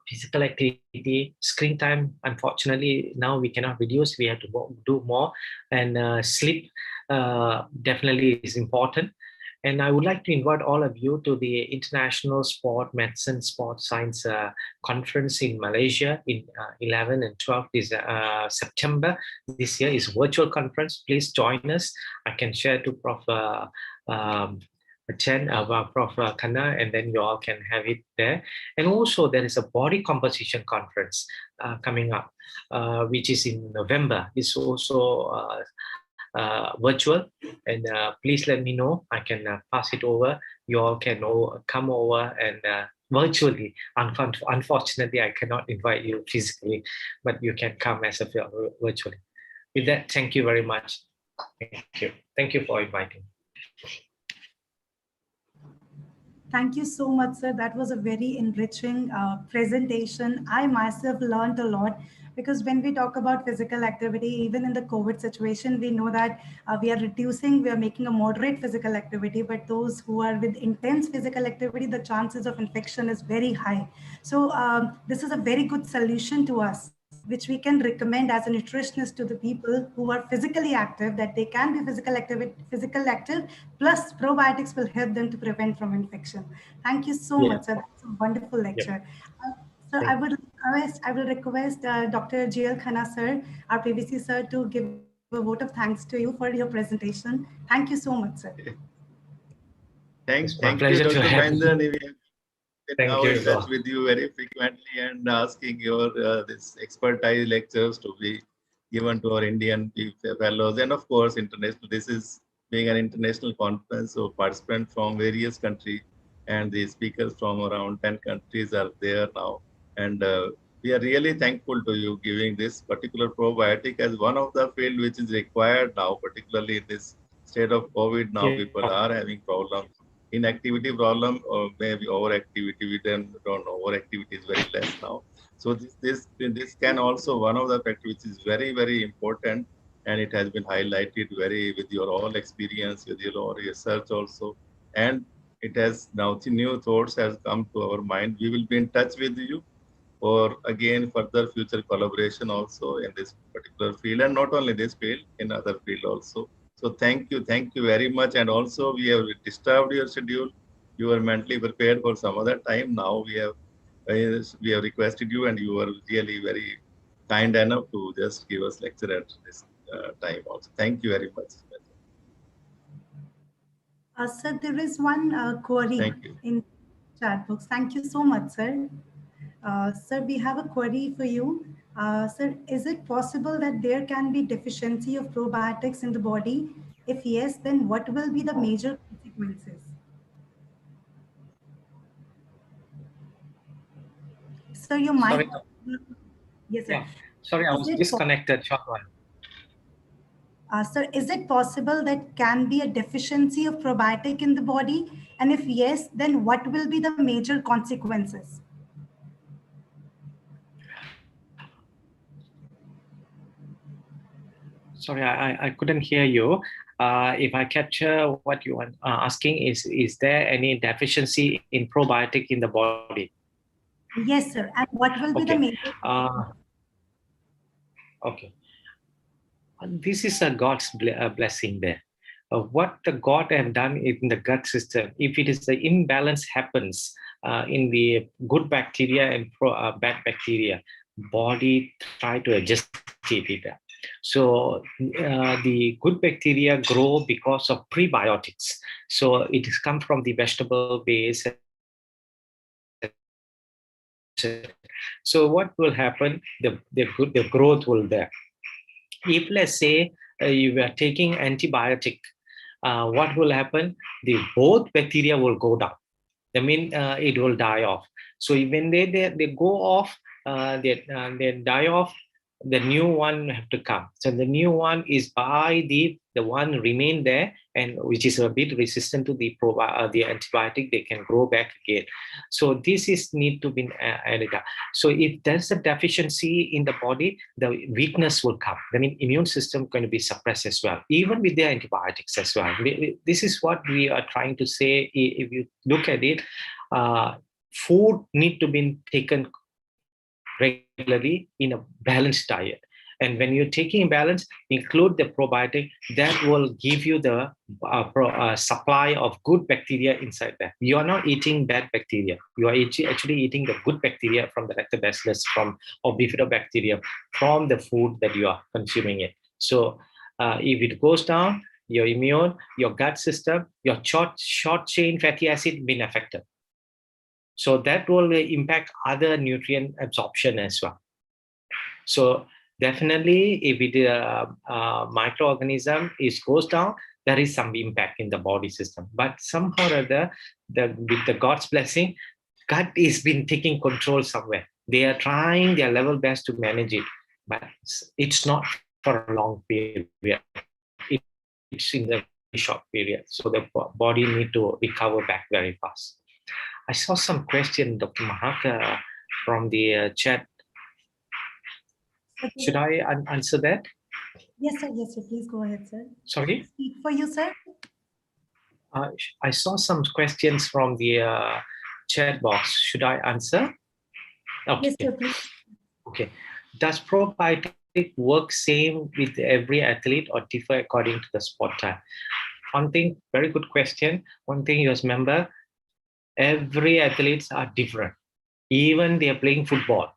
physical activity, screen time. Unfortunately, now we cannot reduce. We have to do more, and sleep definitely is important. And I would like to invite all of you to the International Sport Medicine Sport Science Conference in Malaysia in 11 and 12 September. This year is virtual conference. Please join us. I can share to Prof. Chen, Prof. Khanna, and then you all can have it there. And also there is a body composition conference coming up, which is in November. It's also virtual, and please let me know. I can pass it over. You all can come over and virtually. Unfortunately, I cannot invite you physically, but you can come as a virtually. With that, thank you very much. Thank you. Thank you for inviting. Thank you so much, sir. That was a very enriching presentation. I myself learned a lot, because when we talk about physical activity, even in the COVID situation, we know that we are making a moderate physical activity, but those who are with intense physical activity, the chances of infection is very high. So this is a very good solution to us, which we can recommend as a nutritionist to the people who are physically active, that they can be physical active, plus probiotics will help them to prevent from infection. Thank you so much, sir. That's a wonderful lecture. So I will request Dr. GL Khanna, sir, our PVC sir, to give a vote of thanks to you for your presentation. Thank you so much, sir. Thank you, pleasure Dr. to have you. Mahendran. We have been now in touch sir. with you very frequently and asking your this expertise lectures to be given to our Indian fellows, and of course international. This is being an international conference, so participants from various countries and the speakers from around 10 countries are there now. And we are really thankful to you giving this particular probiotic as one of the field which is required now, particularly in this state of COVID. Now people are having problems, inactivity problem, or maybe overactivity. We don't know. Overactivity is very less now. So this can also one of the factors which is very, very important, and it has been highlighted very with your all experience, with your all research also, and it has now new thoughts has come to our mind. We will be in touch with you for again further future collaboration also in this particular field, and not only this field, in other field also. So thank you very much. And also we have disturbed your schedule. You were mentally prepared for some other time. Now we have requested you, and you were really very kind enough to just give us lecture at this time also. Thank you very much. Sir, there is one query Thank you. in chat box. Thank you so much, sir. Sir, we have a query for you. Sir, is it possible that there can be deficiency of probiotics in the body? If yes, then what will be the major consequences? Sir, your mic. Sorry. Yes, sir. Yeah. Sorry, I Is was it disconnected. Short one. Sir, is it possible that can be a deficiency of probiotic in the body? And if yes, then what will be the major consequences? Sorry, I couldn't hear you. If I capture what you are asking is there any deficiency in probiotic in the body? Yes, sir. And what will be the Okay. major? Okay. This is a God's blessing there. What the God have done in the gut system, if it is the imbalance happens in the good bacteria and bad bacteria, body try to adjust it. So the good bacteria grow because of prebiotics. So it has come from the vegetable base. So what will happen? The growth will there. If let's say you are taking antibiotic, what will happen? The both bacteria will go down. I mean, it will die off. So when they go off, they die off. The new one have to come. So the new one is by the one remain there, and which is a bit resistant to the antibiotic, they can grow back again. So this is need to be added up. So if there's a deficiency in the body, the weakness will come. I mean, immune system going to be suppressed as well, even with the antibiotics as well. This is what we are trying to say. If you look at it, food need to be taken regularly in a balanced diet. And when you're taking balance, include the probiotic, that will give you the supply of good bacteria inside there. You are not eating bad bacteria. You are actually eating the good bacteria from the lactobacillus, or bifidobacteria from the food that you are consuming it. So if it goes down, your immune, your gut system, your short chain fatty acid been affected. So that will impact other nutrient absorption as well. So definitely, if it microorganism goes down, there is some impact in the body system. But somehow or other, with the God's blessing, gut is been taking control somewhere. They are trying their level best to manage it, but it's not for a long period. It's in a short period. So the body need to recover back very fast. I saw some question, Dr. Mahak, from the chat. Okay. Should I answer that? Yes, sir. Yes, sir. Please go ahead, sir. Sorry? Speak for you, sir. I saw some questions from the chat box. Should I answer? Okay. Yes, sir, please. Okay. Does probiotic work same with every athlete or differ according to the sport type? One thing, very good question. One thing you must remember, every athletes are different. Even they are playing football.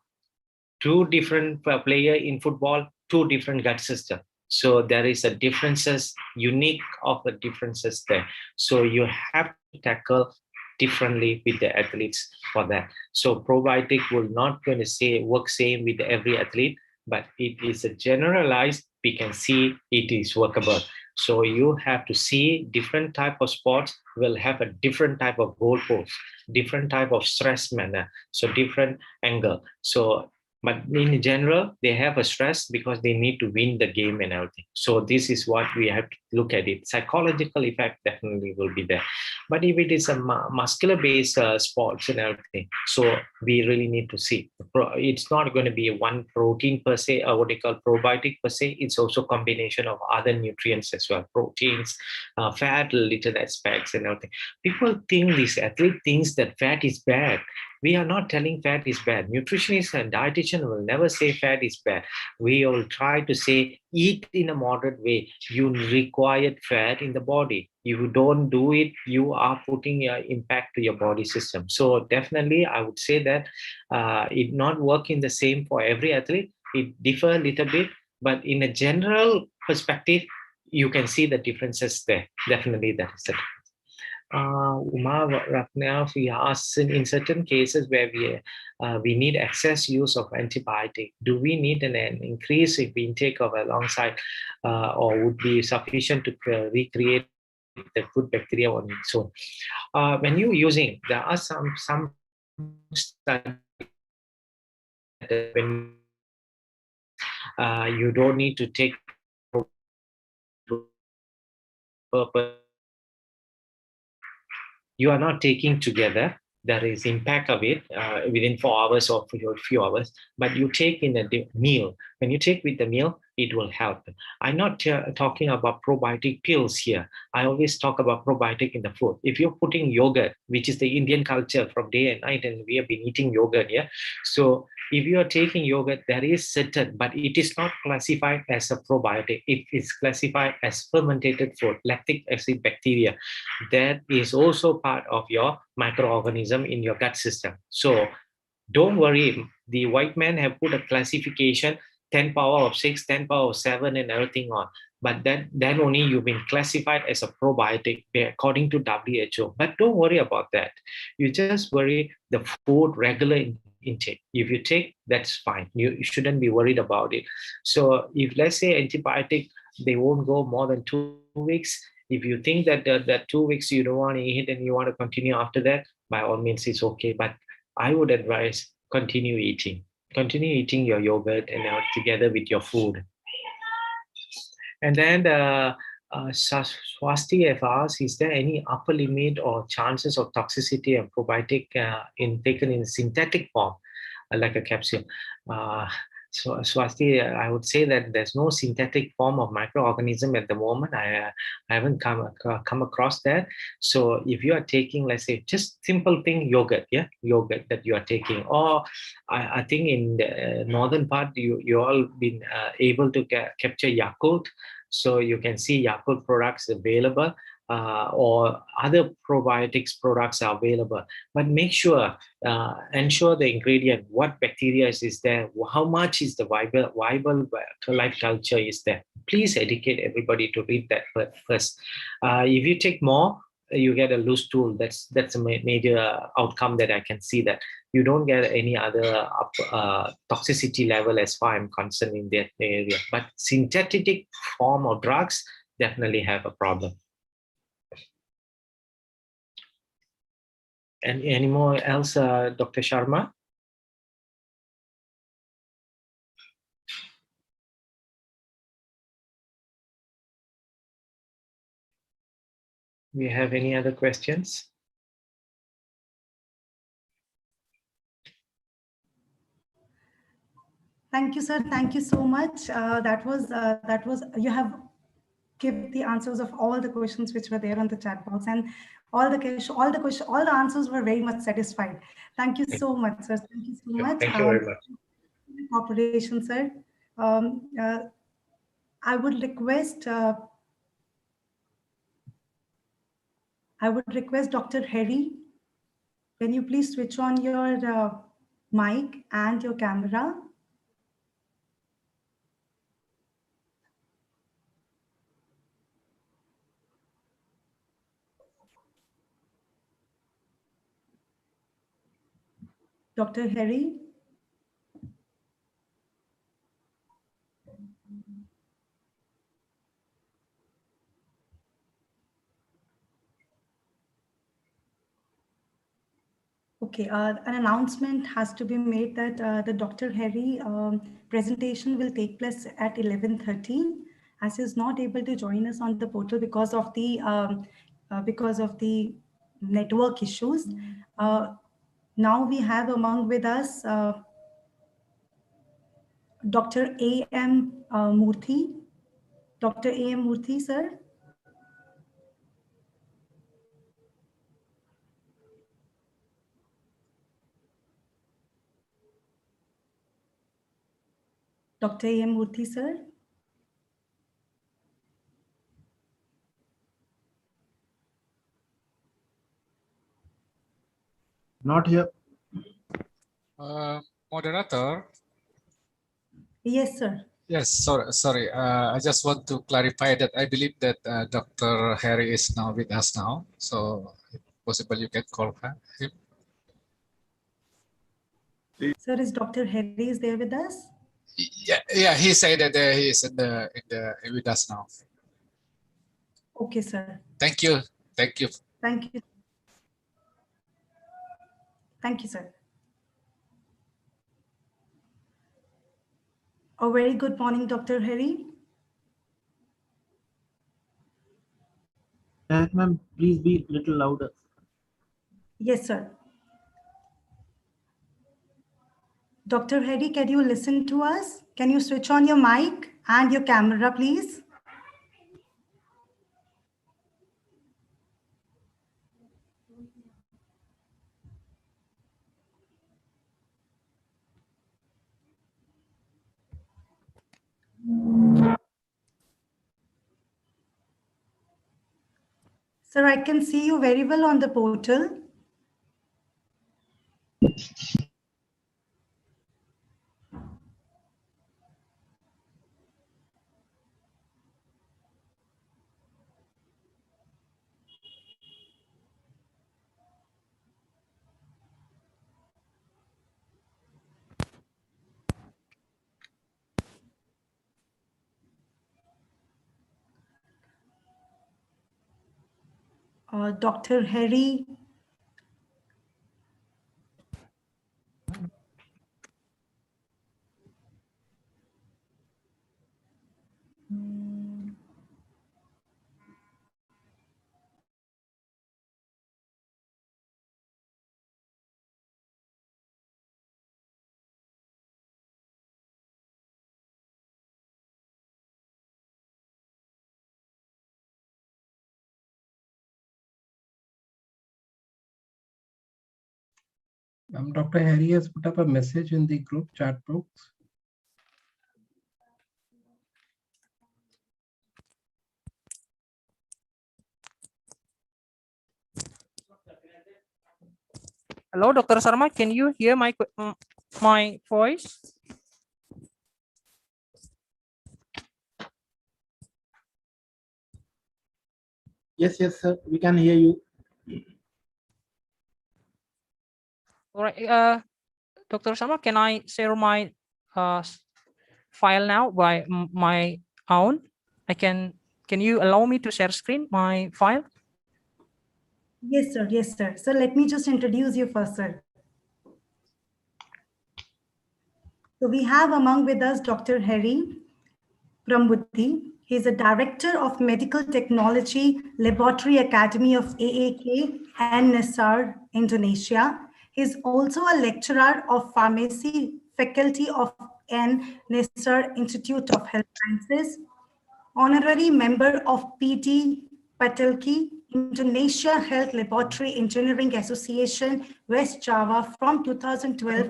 Two different player in football, two different gut system. So there is a differences, unique of the differences there. So you have to tackle differently with the athletes for that. So probiotic will not going to say work same with every athlete, but it is a generalized, we can see it is workable. So you have to see different type of sports will have a different type of goalpost, different type of stress manner, so different angle. So, but in general, they have a stress because they need to win the game and everything. So this is what we have to look at it. Psychological effect definitely will be there. But if it is a muscular based sports and everything, so we really need to see. It's not going to be one protein per se, or what they call probiotic per se. It's also combination of other nutrients as well, proteins, fat, little aspects and everything. People think, this athlete thinks that fat is bad. We are not telling fat is bad. Nutritionists and dietitian will never say fat is bad. We will try to say eat in a moderate way. You require fat in the body. If you don't do it, you are putting your impact to your body system. So definitely, I would say that it not working the same for every athlete. It differ a little bit, but in a general perspective, you can see the differences there. Definitely, that is the difference. Uma Ratna, we asked in certain cases where we need excess use of antibiotic, do we need an increase if we intake of alongside, or would be sufficient to recreate the good bacteria on its own? When you're using, there are some studies when you don't need to take purpose. You are not taking together, there is impact of it within 4 hours or a few hours, but you take in a meal. When you take with the meal, it will help. I'm not talking about probiotic pills here. I always talk about probiotic in the food. If you're putting yogurt, which is the Indian culture from day and night, and we have been eating yogurt, yeah. So if you are taking yogurt, there is certain, but it is not classified as a probiotic. It is classified as fermented food, lactic acid bacteria. That is also part of your microorganism in your gut system. So don't worry. The white man have put a classification 10 power of 6, 10 power of 7 and everything on. But then only you've been classified as a probiotic according to WHO. But don't worry about that. You just worry the food regular intake. If you take, that's fine. You shouldn't be worried about it. So if let's say antibiotic, they won't go more than 2 weeks. If you think that that 2 weeks you don't want to eat and you want to continue after that, by all means, it's okay. But I would advise continue eating your yogurt and together with your food. And then Swasti have asked, is there any upper limit or chances of toxicity of probiotic taken in synthetic form, like a capsule? So Swasti, I would say that there's no synthetic form of microorganism at the moment. I haven't come across that. So if you are taking, let's say, just simple thing, yogurt that you are taking, or I think in the northern part, you all been able to capture Yakult. So you can see Yakult products available, or other probiotics products are available. But make sure, ensure the ingredient, what bacteria is there, how much is the viable life culture is there. Please educate everybody to read that first. If you take more, you get a loose stool. That's a major outcome that I can see, that you don't get any other toxicity level as far as I'm concerned in that area. But synthetic form of drugs definitely have a problem. And any more else, Dr. Sharma? Do you have any other questions? Thank you, sir. Thank you so much. That was you have given the answers of all the questions which were there on the chat box, and all the answers were very much satisfied. Thank you so much, sir. Thank you so much. Thank you very much. Cooperation, sir. I would request Dr. Harry. Can you please switch on your mic and your camera? Dr. Harry? Okay, an announcement has to be made that the Dr. Harry presentation will take place at 11:30. As he is not able to join us on the portal because of the network issues. Now we have among with us Dr. A.M. Murthy. Dr. A.M. Murthy, sir. Dr. A.M. Murthy, sir. Not here. Moderator. Yes, sir. Yes, sorry. I just want to clarify that I believe that Dr. Harry is now with us now. So if possible, you can call him. Sir, is Dr. Harry is there with us? Yeah. He said that he is with us now. Okay, sir. Thank you. Thank you. Thank you, sir. A very good morning, Dr. Harry. Yes, ma'am, please be a little louder. Yes, sir. Dr. Harry, can you listen to us? Can you switch on your mic and your camera, please? Sir, I can see you very well on the portal. Dr. Harry. Dr. Harry has put up a message in the group chat box. Hello, Dr. Sharma. Can you hear my voice? Yes, sir. We can hear you. All right. Dr. Sharma, can I share my file now by my own? Can you allow me to share screen my file? Yes, sir. Yes, sir. So let me just introduce you first, sir. So we have among with us Dr. Harry Prambuddhi. He is a director of Medical Technology Laboratory Academy of AAK and Nisar, Indonesia. He is also a lecturer of pharmacy faculty of N. Nisar Institute of Health Sciences, honorary member of PT Patelki Indonesia Health Laboratory Engineering Association, West Java from 2012.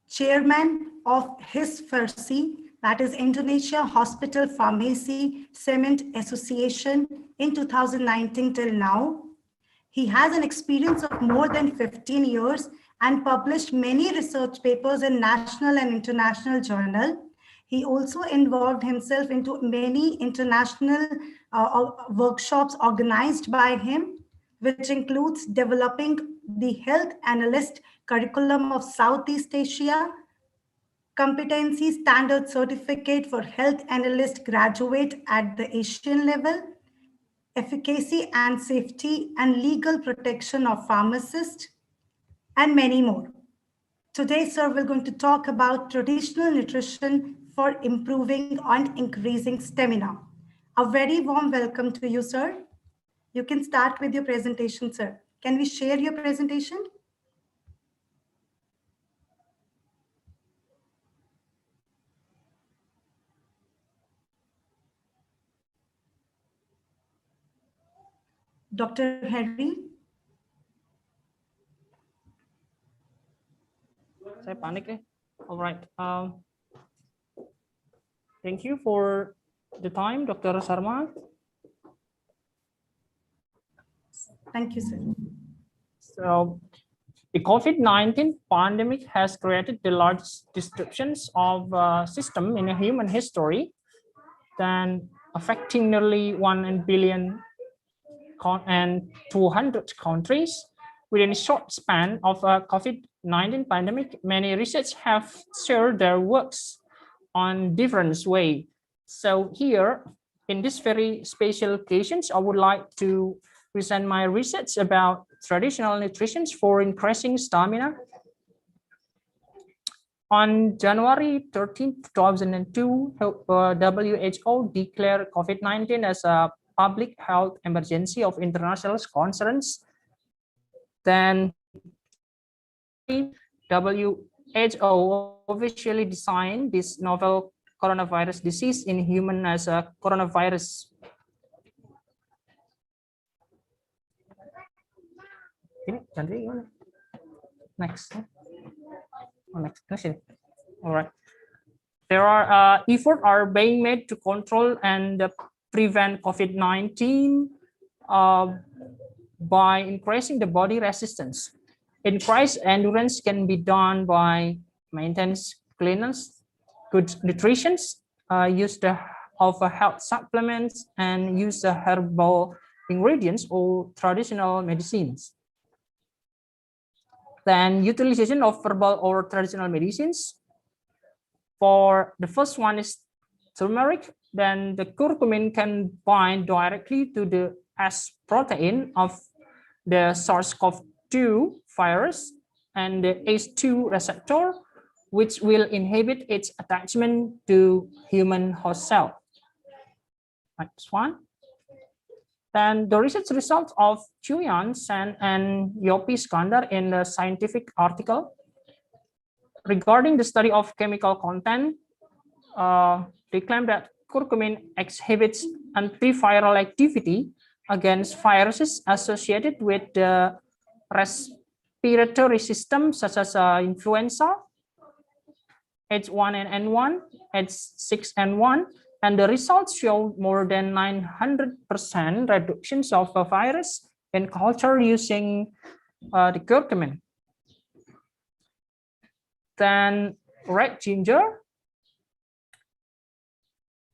Chairman of HISPHARSI, that is Indonesia Hospital Pharmacy Cement Association in 2019 till now. He has an experience of more than 15 years and published many research papers in national and international journals. He also involved himself into many international workshops organized by him, which includes developing the health analyst curriculum of Southeast Asia, competency standard certificate for health analyst graduate at the Asian level, efficacy and safety and legal protection of pharmacists, and many more. Today, sir, we're going to talk about traditional nutrition for improving and increasing stamina. A very warm welcome to you, sir. You can start with your presentation, sir. Can we share your presentation? Dr. Harry? Saya panik eh. All right. Thank you for the time, Dr. Sharma. Thank you, sir. So the COVID-19 pandemic has created the largest disruptions of system in human history, then affecting nearly 1 billion and 200 countries. Within a short span of a COVID-19 pandemic, many researchers have shared their works on different ways. So here, in this very special occasions, I would like to present my research about traditional nutrition for increasing stamina. On January 13, 2002, WHO declared COVID-19 as a public health emergency of international concerns. Then WHO officially designed this novel coronavirus disease in human as a coronavirus. Next. Next question. All right. There are efforts are being made to control and prevent COVID-19 by increasing the body resistance. Increased endurance can be done by maintenance cleanliness, good nutrition, use of health supplements, and use the herbal ingredients or traditional medicines. Then utilization of herbal or traditional medicines. For the first one is turmeric. Then the curcumin can bind directly to the S protein of the SARS-CoV-2 virus and the ACE2 receptor, which will inhibit its attachment to human host cell. Next one. Then the research results of Chuyan Sen and Yopi Skandar in the scientific article regarding the study of chemical content, they claim that curcumin exhibits antiviral activity against viruses associated with the respiratory system, such as influenza, H1N1, H6N1, and the results show more than 900% reductions of the virus in culture using the curcumin. Then red ginger.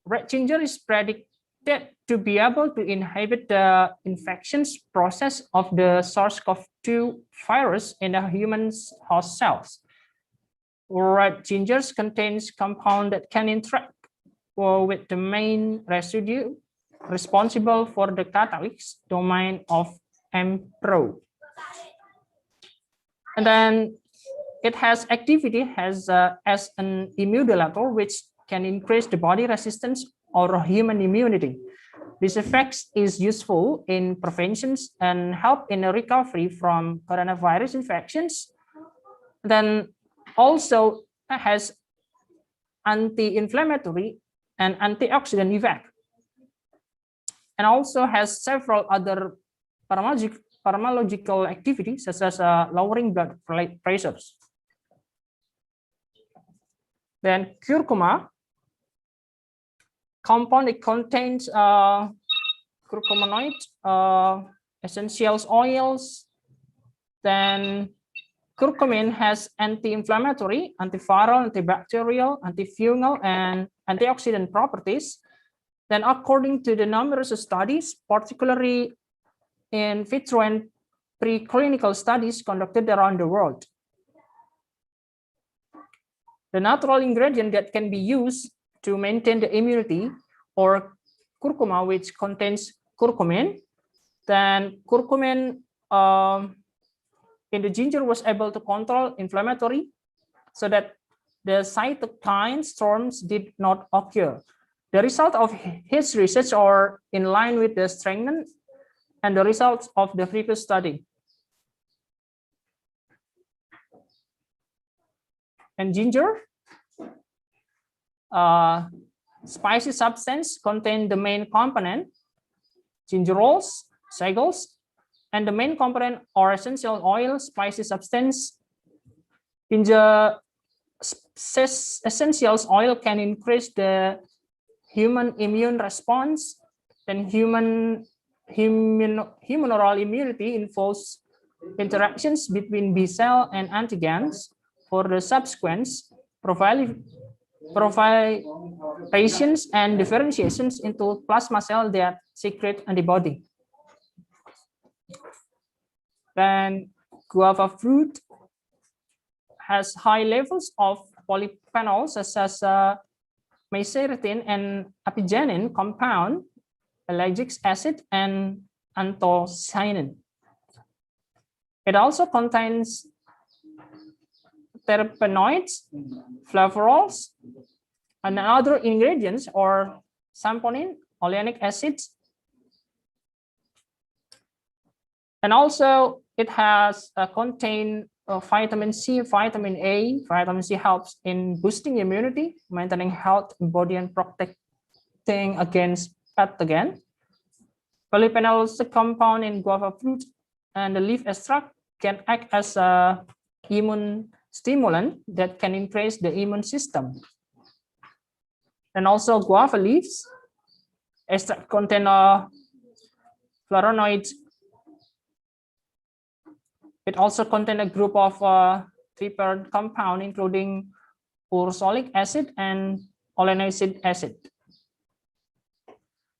Red ginger is predicted to be able to inhibit the infections process of the SARS-CoV-2 virus in the human host cells. Red ginger contains compound that can interact with the main residue responsible for the catalytic domain of MPRO. And then it has activity as an immunomodulator, which can increase the body resistance or human immunity. This effect is useful in prevention and help in the recovery from coronavirus infections. Then also has anti-inflammatory and antioxidant effect, and also has several other pharmacological activities such as lowering blood pressures. Then curcuma compound, it contains curcuminoid essential oils. Then curcumin has anti-inflammatory, antiviral, antibacterial, antifungal, and antioxidant properties. Then according to the numerous studies, particularly in vitro and preclinical studies conducted around the world, the natural ingredient that can be used to maintain the immunity or curcuma, which contains curcumin. Then curcumin in the ginger was able to control inflammatory so that the cytokine storms did not occur. The result of his research are in line with the strengthened and the results of the previous study. And ginger, spicy substance contain the main component, gingerols, sagols, and the main component or essential oil, spicy substance. Ginger essentials oil can increase the human immune response. Then humoral immunity involves interactions between B cell and antigens for the subsequent proliferations and differentiations into plasma cell that secrete antibody. Then guava fruit has high levels of polyphenols such as myceritin and apigenin compound, ellagic acid, and anthocyanin. It also contains terpenoids, flavonols, and other ingredients or saponin, oleanic acids. And also it has contain vitamin C, vitamin A. Vitamin C helps in boosting immunity, maintaining health in body, and protecting against pathogen. Polyphenols, the compound in guava fruit and the leaf extract, can act as a immune stimulant that can increase the immune system. And also guava leaves extract contain flavonoids. It also contains a group of triple compound, including ursolic acid and oleanic acid.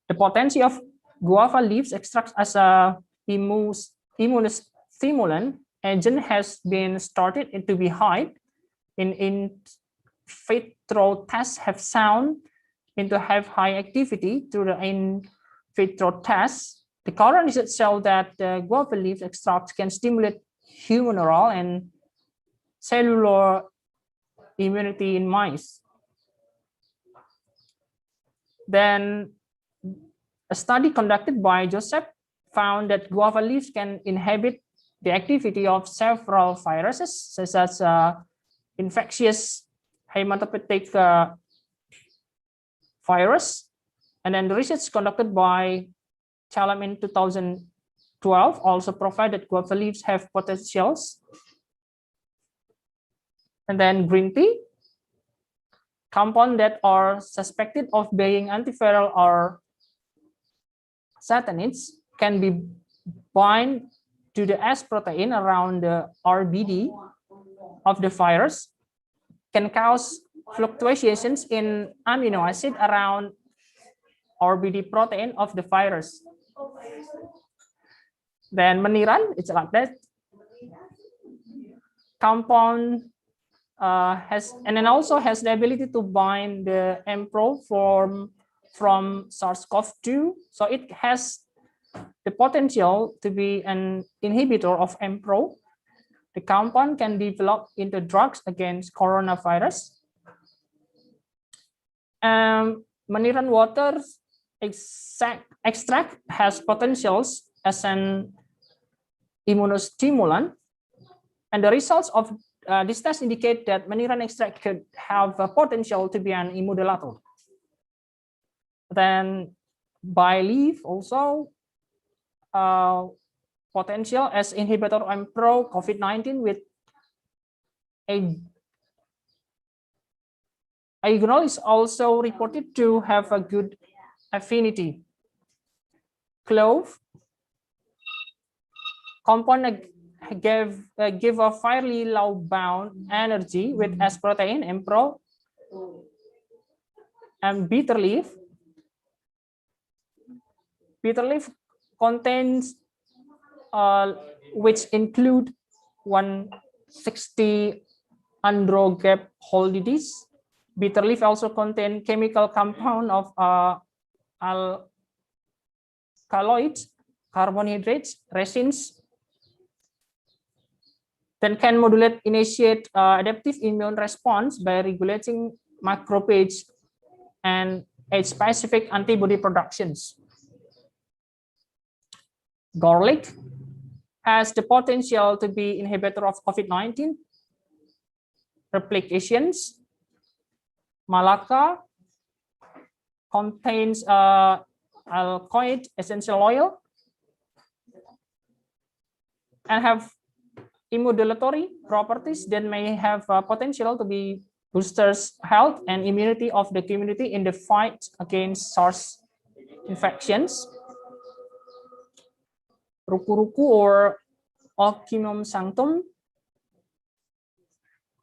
The potency of guava leaves extract as a immunostimulant agent has been started to be high. In vitro tests have shown to have high activity through the in vitro tests. The current research shows that the guava leaf extracts can stimulate humoral and cellular immunity in mice. Then a study conducted by Joseph found that guava leaves can inhibit the activity of several viruses, such as infectious hematopoietic virus. And then the research conducted by Chalam in 2012 also provided guava leaves have potentials. And then green tea, compounds that are suspected of being antiviral or satanids can be bind to the S protein around the RBD of the virus, can cause fluctuations in amino acid around RBD protein of the virus. Then meniran, it's like that. Compound has, and then also has the ability to bind the MPRO from SARS-CoV-2. So it has the potential to be an inhibitor of MPRO. The compound can develop into drugs against coronavirus. Meniran water extract has potentials as an immunostimulant, and the results of this test indicate that meniran extract could have a potential to be an immunomodulator. Then bay leaf also potential as inhibitor of MPRO COVID-19 with Agonal is also reported to have a good affinity. Clove compound give a fairly low bound energy with S protein, MPRO, and bitter leaf. Bitter leaf contains which include 160 androgapholidis. Bitter leaf also contain chemical compound of alkaloids, carbohydrates, resins, then can modulate, initiate adaptive immune response by regulating macrophage and age-specific antibody productions. garlic has the potential to be inhibitor of COVID-19. Replications. Malacca contains alkoid essential oil and have immunomodulatory properties that may have potential to be boosters health and immunity of the community in the fight against SARS infections. Ruku-ruku or Ocinum sanctum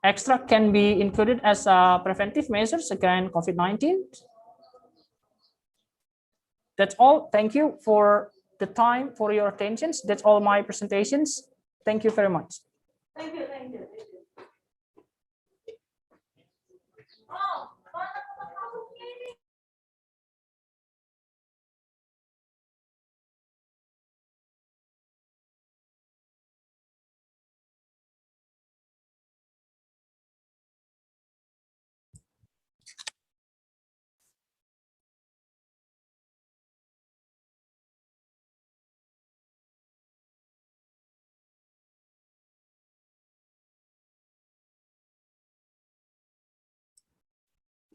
extract can be included as preventive measures against COVID-19. That's all. Thank you for the time, for your attention. That's all my presentations. Thank you very much. Thank you. Thank you.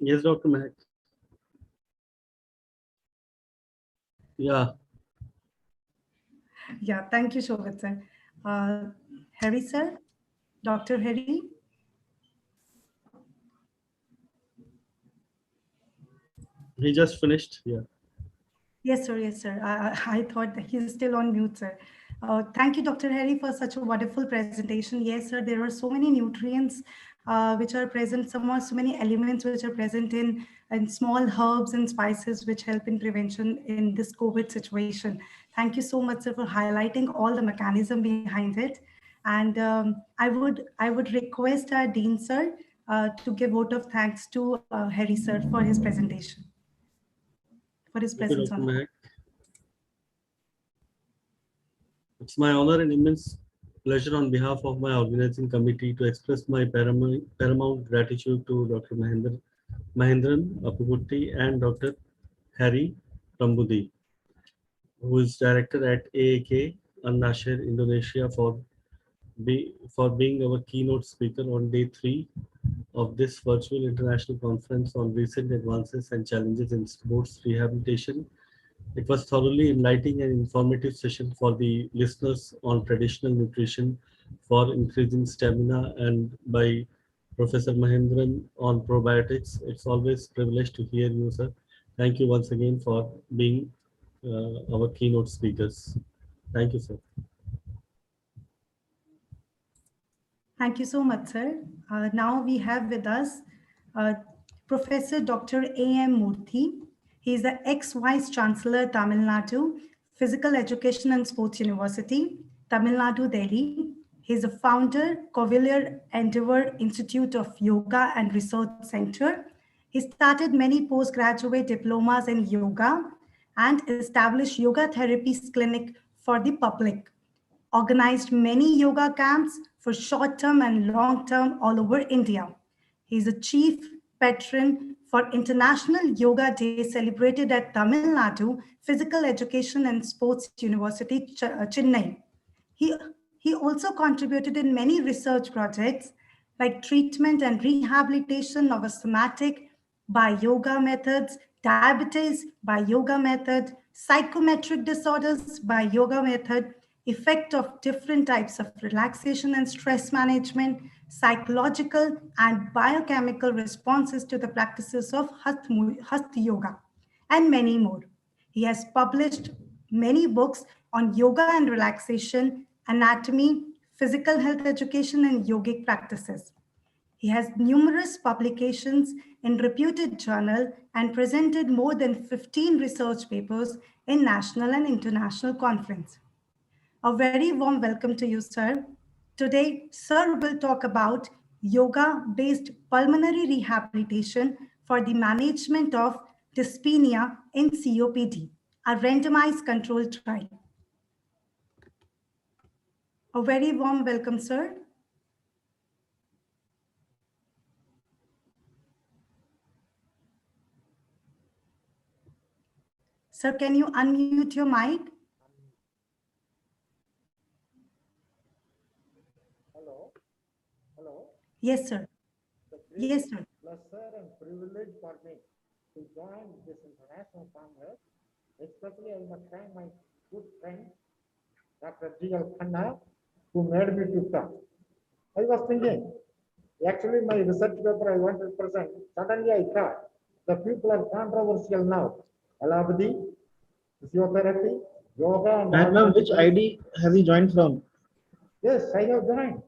Yes, Dr. Mahek. Yeah. Yeah, thank you, Shobhit sir. Harry sir, Dr. Harry. He just finished. Yeah. Yes, sir. Yes, sir. I thought that he's still on mute, sir. Thank you, Dr. Harry, for such a wonderful presentation. Yes, sir. There are so many nutrients which are present. So many elements which are present in small herbs and spices which help in prevention in this COVID situation. Thank you so much, sir, for highlighting all the mechanism behind it. And I would request our Dean, sir, to give vote of thanks to Harry, sir, for his presentation, for his Thank you, presence Dr. on the call. Mahek. It's my honor and immense pleasure on behalf of my organizing committee to express my paramount gratitude to Dr. Mahendran Appukutti and Dr. Harry Rambudi, who is director at AAK An-Nasir Indonesia for being our keynote speaker on day 3 of this virtual international conference on recent advances and challenges in sports rehabilitation. It was thoroughly enlightening and informative session for the listeners on traditional nutrition for increasing stamina, and by Professor Mahendran on probiotics. It's always a privilege to hear you, sir. Thank you once again for being our keynote speakers. Thank you, sir. Thank you so much, sir. Now we have with us Professor Dr. A.M. Murthy. He is the ex-Vice Chancellor, Tamil Nadu Physical Education and Sports University, Tamil Nadu, Delhi. He is a founder, Cavalier Endeavor Institute of Yoga and Research Center. He started many postgraduate diplomas in yoga and established yoga therapies clinic for the public. Organized many yoga camps for short-term and long-term all over India. He is a chief patron for International Yoga Day celebrated at Tamil Nadu Physical Education and Sports University, Chennai. He also contributed in many research projects like treatment and rehabilitation of a somatic by yoga methods, diabetes by yoga method, psychometric disorders by yoga method, effect of different types of relaxation and stress management, psychological and biochemical responses to the practices of Hatha Yoga, and many more. He has published many books on yoga and relaxation, anatomy, physical health education, and yogic practices. He has numerous publications in reputed journal and presented more than 15 research papers in national and international conference. A very warm welcome to you, sir. Today, sir will talk about yoga-based pulmonary rehabilitation for the management of dyspnea in COPD, a randomized controlled trial. A very warm welcome, sir. Sir, can you unmute your mic? Yes, sir. Yes, sir. Pleasure and privilege for me to join this international congress. Especially I must thank my good friend, Dr. G.L. Khanna, who made me to come. I was thinking, actually my research paper I want to present, suddenly I thought, the people are controversial now. Allopathy, physiotherapy, yoga and Madam, which ID has he joined from? Yes, I have joined.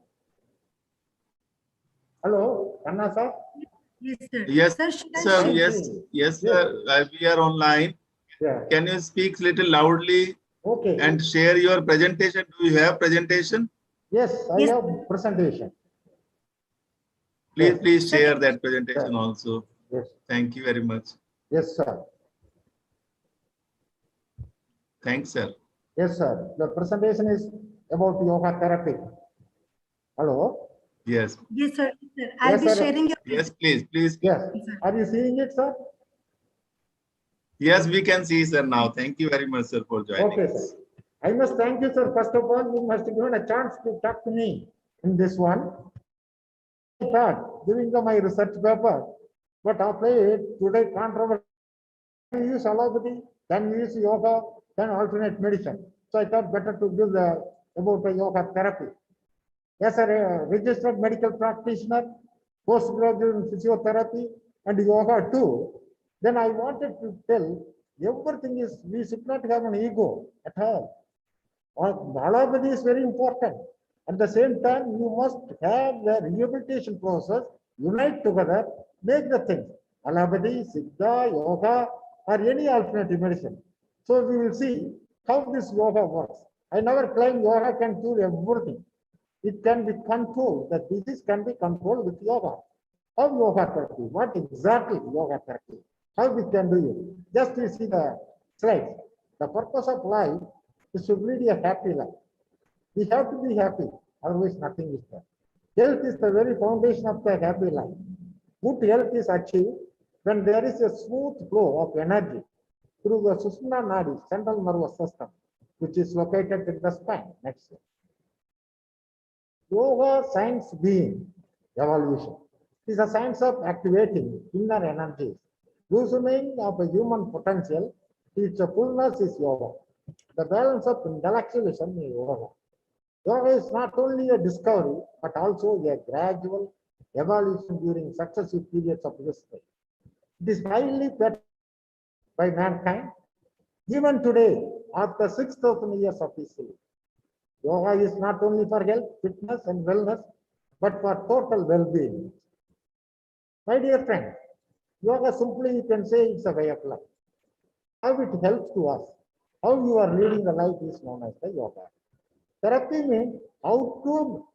Hello, Khanna sir? Yes, sir. Yes, Sir, should I sir. share? Yes, yes, sir. We are online. Yeah. Can you speak little loudly Okay. and share your presentation? Do you have presentation? Yes, I Yes. have presentation. Please, Yes. please Sir, share can- that presentation also. Yes. Thank you very much. Yes, sir. Thanks, sir. Yes, sir. The presentation is about yoga therapy. Hello? Yes, Yes, sir. Yes, sir. I'll Yes, be sir. sharing your yes, please, please. Yes. sir. Are you seeing it, sir? Yes, we can see, sir, now. Thank you very much, sir, for joining Okay, us. sir. I must thank you, sir. First of all, you must have given a chance to talk to me in this one. I thought during my research paper, but after it, today controversy. Can you use allopathy? Can you use yoga? Can alternate medicine? So I thought better to give the about the yoga therapy. As a registered medical practitioner, postgraduate in physiotherapy and yoga too, then I wanted to tell everything is, we should not have an ego at all. Allopathy is very important. At the same time, you must have the rehabilitation process, unite together, make the things. Allopathy, Siddha, yoga, or any alternative medicine. So we will see how this yoga works. I never claim yoga can cure everything. It can be controlled. The disease can be controlled with yoga. How yoga therapy? What exactly yoga therapy? How we can do it? Just you see the slides. The purpose of life is to lead a happy life. We have to be happy, otherwise nothing is there. Health is the very foundation of the happy life. Good health is achieved when there is a smooth flow of energy through the Sushumna Nadi, central nervous system, which is located in the spine. Next slide. Yoga science being evolution is a science of activating inner energies. Loosening of a human potential, its fullness is yoga. The balance of intellectualism is yoga. Yoga is not only a discovery, but also a gradual evolution during successive periods of history. It is highly patterned by mankind. Even today, after 6,000 years of history, yoga is not only for health, fitness, and wellness, but for total well-being. My dear friend, yoga simply you can say it's a way of life. How it helps to us, how you are leading the life is known as the yoga. Therapy means how to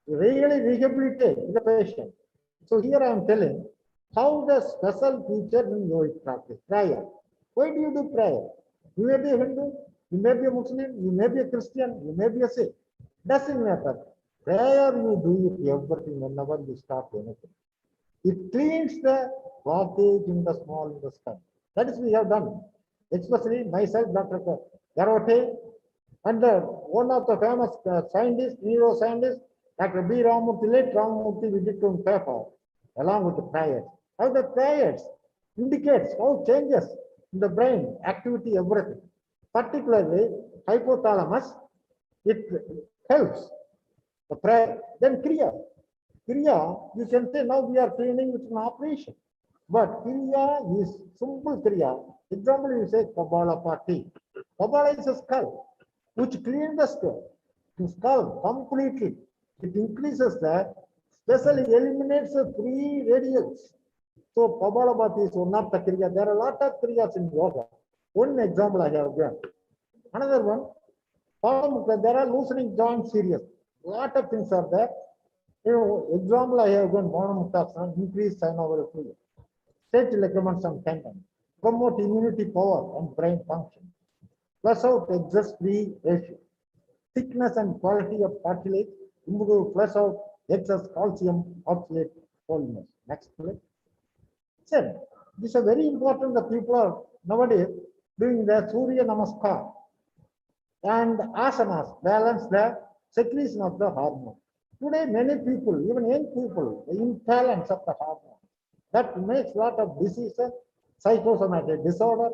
really rehabilitate the patient. So here I am telling how the special feature in yogic practice, prayer. Why do you do prayer? You may be a Hindu, you may be a Muslim, you may be a Christian, you may be a Sikh. Doesn't matter. Prayer you do it everything whenever you start anything. It cleans the blockage in the small intestine. That is we have done. Especially myself, Dr. Garote, and one of the famous scientists, neuroscientists, Dr. B. Ramamurthy, late Ramamurthy, we did on paper, along with the prayers. How the prayers indicates how changes in the brain, activity, everything. Particularly hypothalamus, it helps the prayer. Then Kriya. Kriya, you can say now we are training with an operation. But Kriya is simple Kriya. Example, you say Kapalabhati. Kapala is a skull, which cleans the skull completely. It increases the, especially eliminates the free radicals. So Kapalabhati is one of the Kriya. There are a lot of Kriyas in yoga. One example I have given. Another one, there are loosening joint series. A lot of things are there. You know, example I have given, Monamuktasana, increase synovial fluid, stretch ligaments and tendons, promote immunity power and brain function, flush out excess-free ratio, thickness and quality of cartilage, improve flush out excess calcium oxalate holiness. Next slide. Sir, this is very important. The people are nowadays doing the Surya Namaskar and asanas, balance the secretion of the hormone. Today, many people, even young people, the imbalance of the hormone, that makes lot of diseases, psychosomatic disorder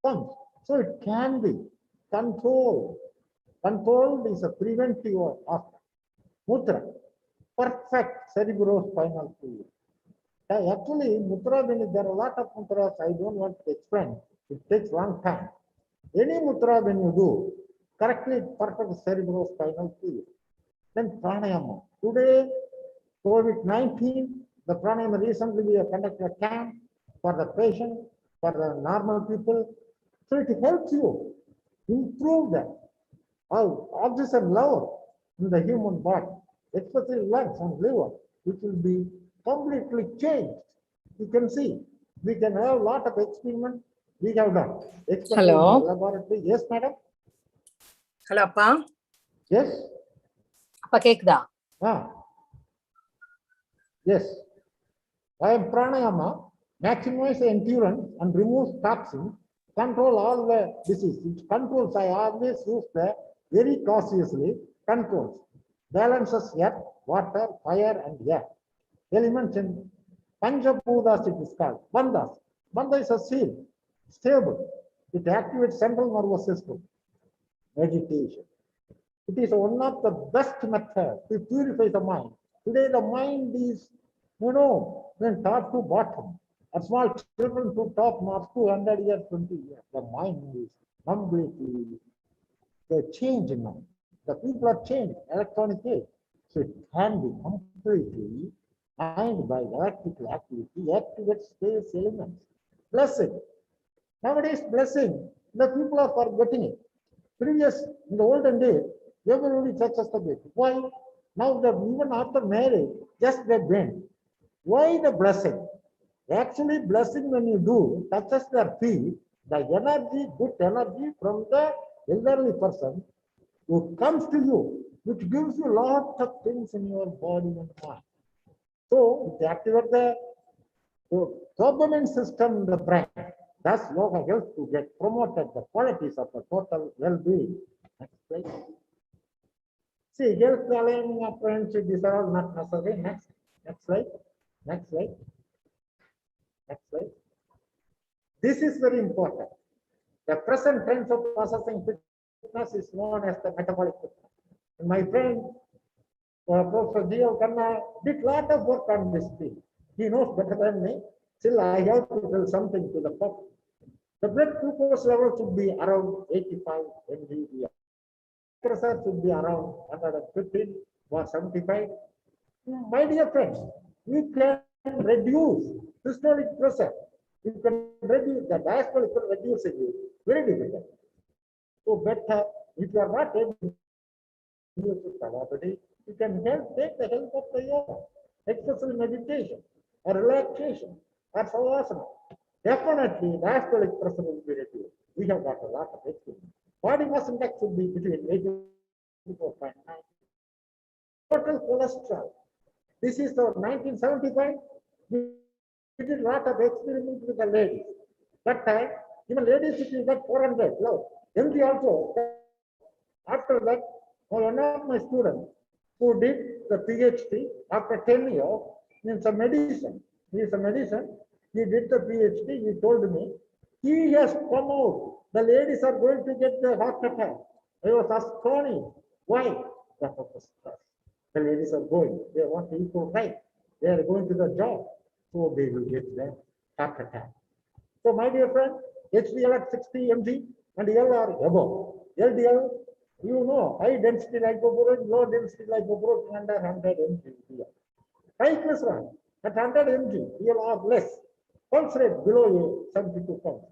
comes. So it can be controlled. Controlled is a preventive of Mudra, perfect cerebrospinal fluid. Actually, Mudra, there are a lot of mudras, I don't want to explain. It takes long time. Any mudra when you do, correctly perfect cerebrospinal fluid. Then pranayama. Today, COVID-19, the pranayama recently we have conducted a camp for the patient, for the normal people. So it helps you improve the oxygen level in the human body, especially lungs and liver, which will be completely changed. You can see, we can have a lot of experiments we have done. Especially Hello. in the laboratory. Yes, madam? Hello அப்பா Yes? அப்பா கேக்குதா? Ah. Yes. I am pranayama, maximize endurance and remove toxins, control all the disease. It controls, I always use the very cautiously, controls, balances earth, water, fire and air. Elements in Panchapudas it is called. Bandhas. Bandha is a seal, stable. It activates central nervous system. Meditation. It is one of the best methods to purify the mind. Today the mind is, when top to bottom. A small children to top marks 200 years, 20 years. The mind is completely change now. The people are changed, electronic age. So it can be completely mined by electrical activity, activates space elements. Blessing. Nowadays, blessing, the people are forgetting it. Previous, in the olden days, everybody touches the bed. Why? Now, even after marriage, just they bend. Why the blessing? Actually, blessing when you do, touches their feet, the energy, good energy from the elderly person who comes to you, which gives you lots of things in your body and mind. So, it activates the dopamine system in the brain. Thus, yoga helps to get promoted the qualities of the total well-being. Next slide. See, health, aligning of friendship, these are all not necessary. Next slide. Next slide. Next slide. This is very important. The present trends of processing fitness is known as the metabolic fitness. And my friend, Professor Gio Khanna, did a lot of work on this field. He knows better than me. Still, I have to tell something to the public. The blood glucose level should be around 85 mg/dl. Pressure should be around 115 or 75. My dear friends, you can reduce systolic pressure. You can reduce the diastolic pressure, reducing it. Very difficult. So better, if you are not able to use it already, you can take the help of the yoga, especially meditation or relaxation or savasana. Definitely, diastolic pressure will be reduced. We have got a lot of experience. Body mass index should be between 84.9. Total cholesterol. This is the 1975. We did a lot of experiments with the ladies. That time, even ladies, it is like 400 low. MG also. After that, one of my students who did the PhD after 10 years in some medicine. He is a medicine. He did the PhD. He told me he has come out. The ladies are going to get the heart attack. I was astonished. Why? Because of the stress. The ladies are going. They want to equal right. They are going to the job. So they will get the heart attack. So my dear friend, HDL at 60 mg and L are above. LDL, you know, high density lipoprotein, low density lipoprotein under 100 mg. Triglyceride at 100 mg, L are less. Pulse rate below 72 pulse.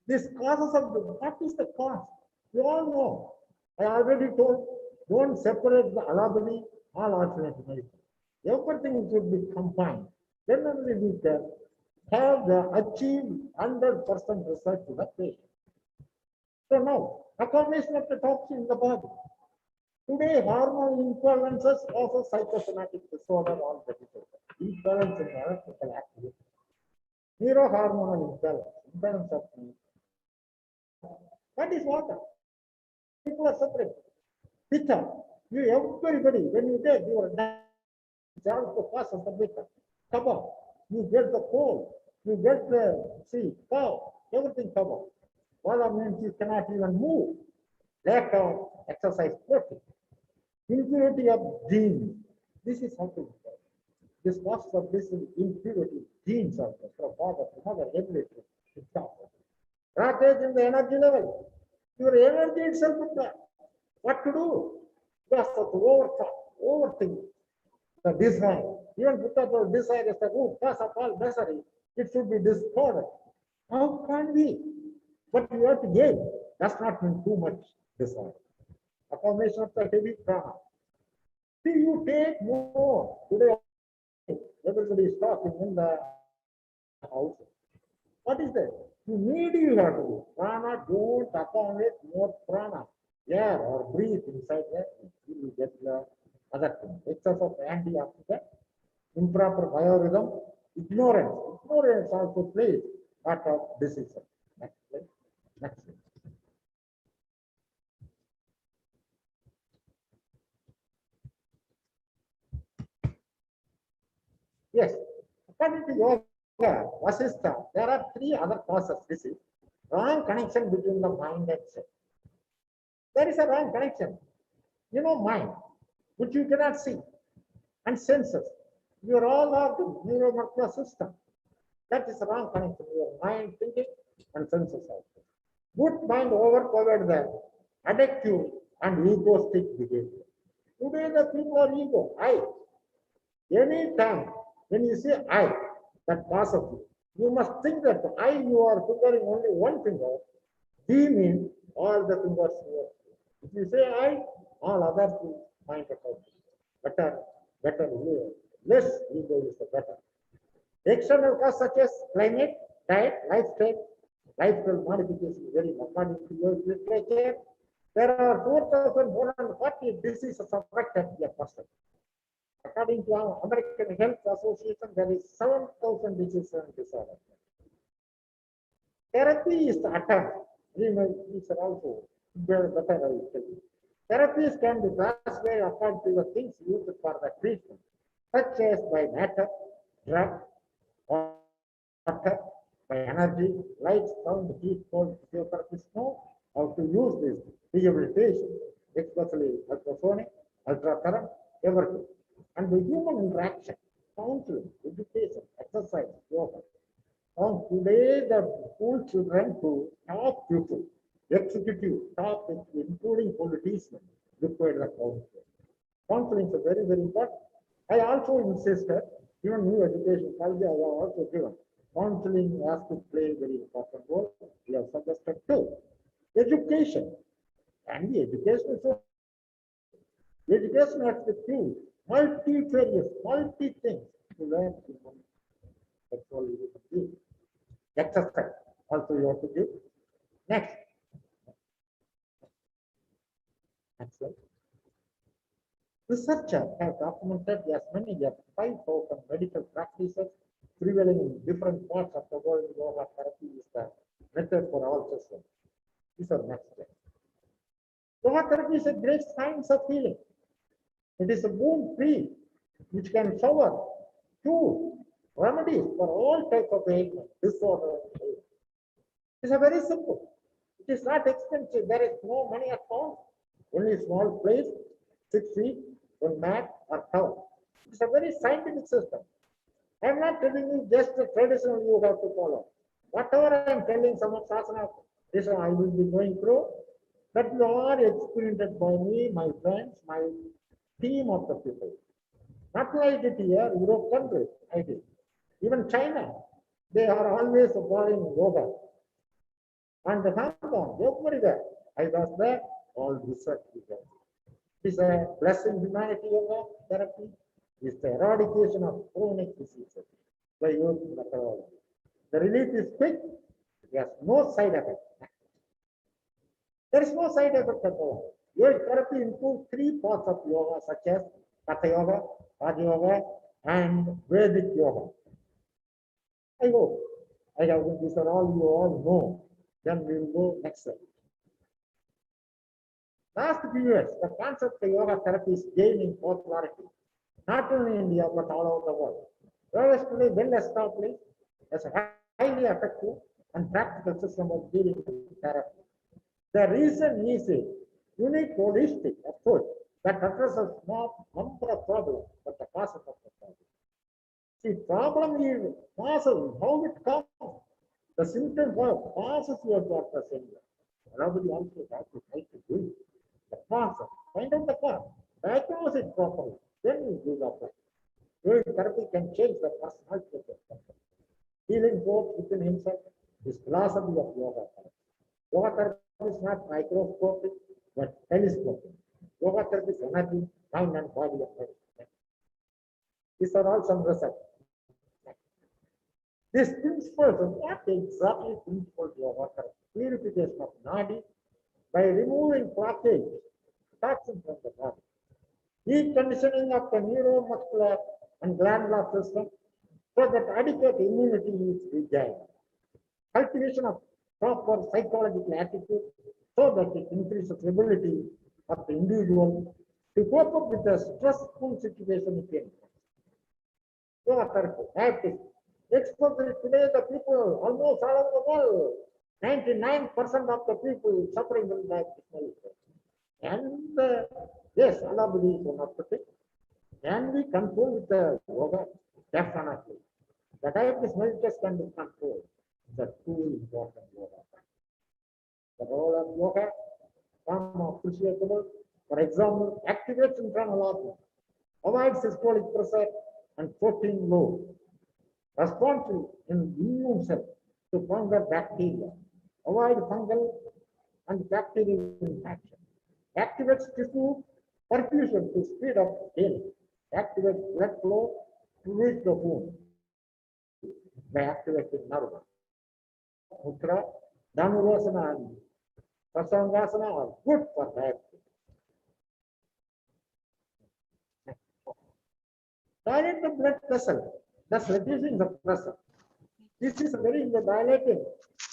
This causes of what is the cause? You all know. I already told, don't separate the allopathy or alternative medicine. Everything should be combined. Then only we can have the achieved 100% result to the patient. So now, accumulation of the toxin in the body. Today, hormonal imbalances causes psychosomatic disorder or the disorder. Imbalance in electrical activity. Neurohormonal imbalance of the. What is water? People are separate. Pitta, You everybody, when you take your chance to pass the bit, cover. You get the coal, you get the sea, cow, everything cover. All means you cannot even move. Lack of exercise protein. Impurity of genes. This is how to do that. This cause of this impurity, genes of the father to mother, everything. Ratage in the energy level. Your energy itself is there. What to do? Just to overthought, overthink. The desire. Even Buddha desire is the root cause of all misery. It should be disordered. How can we? But you have to gain. That's not mean too much desire. A formation of the heavy prana. See, you take more. Today, everybody is talking in the house. What is that? You need you have to do. Prana, don't accommodate more prana. Air or breathe inside there. You will get the other thing. Excess of antioxidant, improper biorhythm, ignorance. Ignorance also plays part of disease. Next slide. Next slide. Yes, according to yoga, Vasistha, there are three other causes. This is wrong connection between the mind and self. There is a wrong connection. You know, mind, which you cannot see, and senses. You are all of the neuromuscular system. That is a wrong connection. Your mind thinking and senses also. Good mind overpowered the addictive and egoistic behavior. Today the people are ego. I. Any time when you say I, that pass of you must think that I, you are fingering only one finger. D means all the fingers. If you say I, all others will find it out. Better, less ego is the better. External causes such as climate, diet, lifestyle modification, very according to your literature. There are 4,440 diseases affected a person. According to our American Health Association, there is 7,000 diseases and disorders. Therapy is the attempt. These are also better, I will tell you. Therapies can be classified according to the things used for the treatment, such as by matter, drug, water, by energy, light, sound, heat, cold. Physiotherapists know how to use this rehabilitation, especially ultrasonic, ultracurrent, everything. And the human interaction, counseling, education, exercise, yoga. From today, the school children to top people, executive, top, including politicians, require the counseling. Counseling is very, very important. I also insisted, even new education policy, I have also given. Counseling has to play a very important role. We have suggested too. Education, and the education is education has to do multifarious, multi things to learn. That's all you can do. Exercise also you have to do. Next. Next slide. Researchers have documented as many as 5,000 medical practices prevailing in different parts of the world. Yoga therapy is the method for all systems. These are next steps. Yoga therapy is a great science of healing. It is a boon tree which can shower cure remedies for all types of ailments, disorders. It's a very simple. It is not expensive. There is no money at all. Only small place, 6 feet, one mat or towel. It's a very scientific system. I am not telling you just the traditional you have to follow. Whatever I am telling some of Sasana, this I will be going through, that you are experienced by me, my friends, my team of the people. Not like it here, Europe countries, I did. Even China, they are always following yoga. And the Hong Kong, everywhere. I was there, all research began. It is a blessing humanity yoga therapy. It is the eradication of chronic diseases by using methodology. The relief is quick, it has no side effect. There is no side effect at all. Your therapy includes 3 parts of yoga, such as Hatha Yoga, Raja Yoga, and Vedic Yoga. I hope I have these are all you all know. Then we will go next slide. Last few years, the concept of yoga therapy is gaining popularity, not only in India but all over the world. Yoga is today well established as a highly effective and practical system of dealing with therapy. The reason is a unique holistic approach that addresses not number of problems but the causes of the problem. See, problem is causes, how it comes. The symptoms are causes you have to address anyway. Nobody also has to try to do it. The cause, find out the cause, diagnose it properly, then you do the plan. Yoga therapy can change the personality of the person. Healing both within himself is philosophy of yoga therapy. Yoga therapy is not microscopic but telescopic. Yoga therapy is energy, mind and body of life. These are all some results. These principles are not exactly principles of yoga therapy. Purification of nadi by removing blockage, toxins from the body. Reconditioning of the neuromuscular and glandular system so that adequate immunity is regained. Cultivation of proper psychological attitude so that it increases the ability of the individual to cope up with the stressful situation it encounters. Yoga therapy, practice. Exposure today, the people almost all over the world, 99% of the people suffering from diabetes mellitus. And yes, Allah is one of the things. Can we control with the yoga? Definitely. The diabetes mellitus can be controlled. The two important yoga. The role of yoga, some appreciable. For example, activates internal organs, avoids systolic pressure and protein load, responsive in immune cell to fungal bacteria, avoid fungal and bacterial infection, activates tissue perfusion to speed up healing, activates blood flow to reach the wound by activating nerve. Mudra, Dhanurasana and Prasangasana are good for diabetes. Dilate the blood vessel, thus reducing the pressure. This is very dilating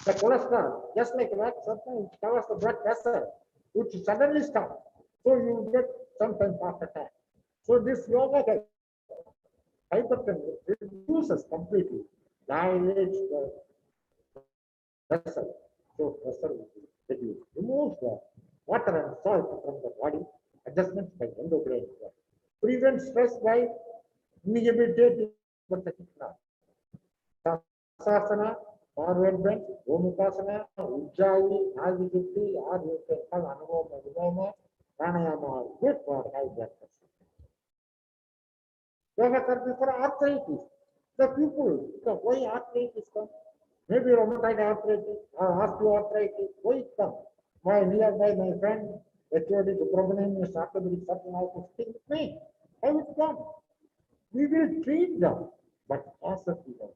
the cholesterol, just like that, sometimes it covers the blood vessel, which suddenly stops. So you get sometimes heart attack. So this yoga hypertension reduces completely, dilates the vessel. So pressure will be reduced. Removes the water and salt from the body, adjustments by endocrine. Prevents stress by inhibiting the technique. Asasana, forward bend, Gomukasana, Ujjayi, Nagikiti, or you can call Anuvama, Vivama, Pranayama are good for high blood pressure. Yoga therapy for arthritis. The people, why arthritis comes? Maybe rheumatoid arthritis or osteoarthritis. Why it comes? My nearby, my friend, HOD Subrahmanyam is orthopedic surgeon also speaking with me. How it comes? We will treat them, but also people.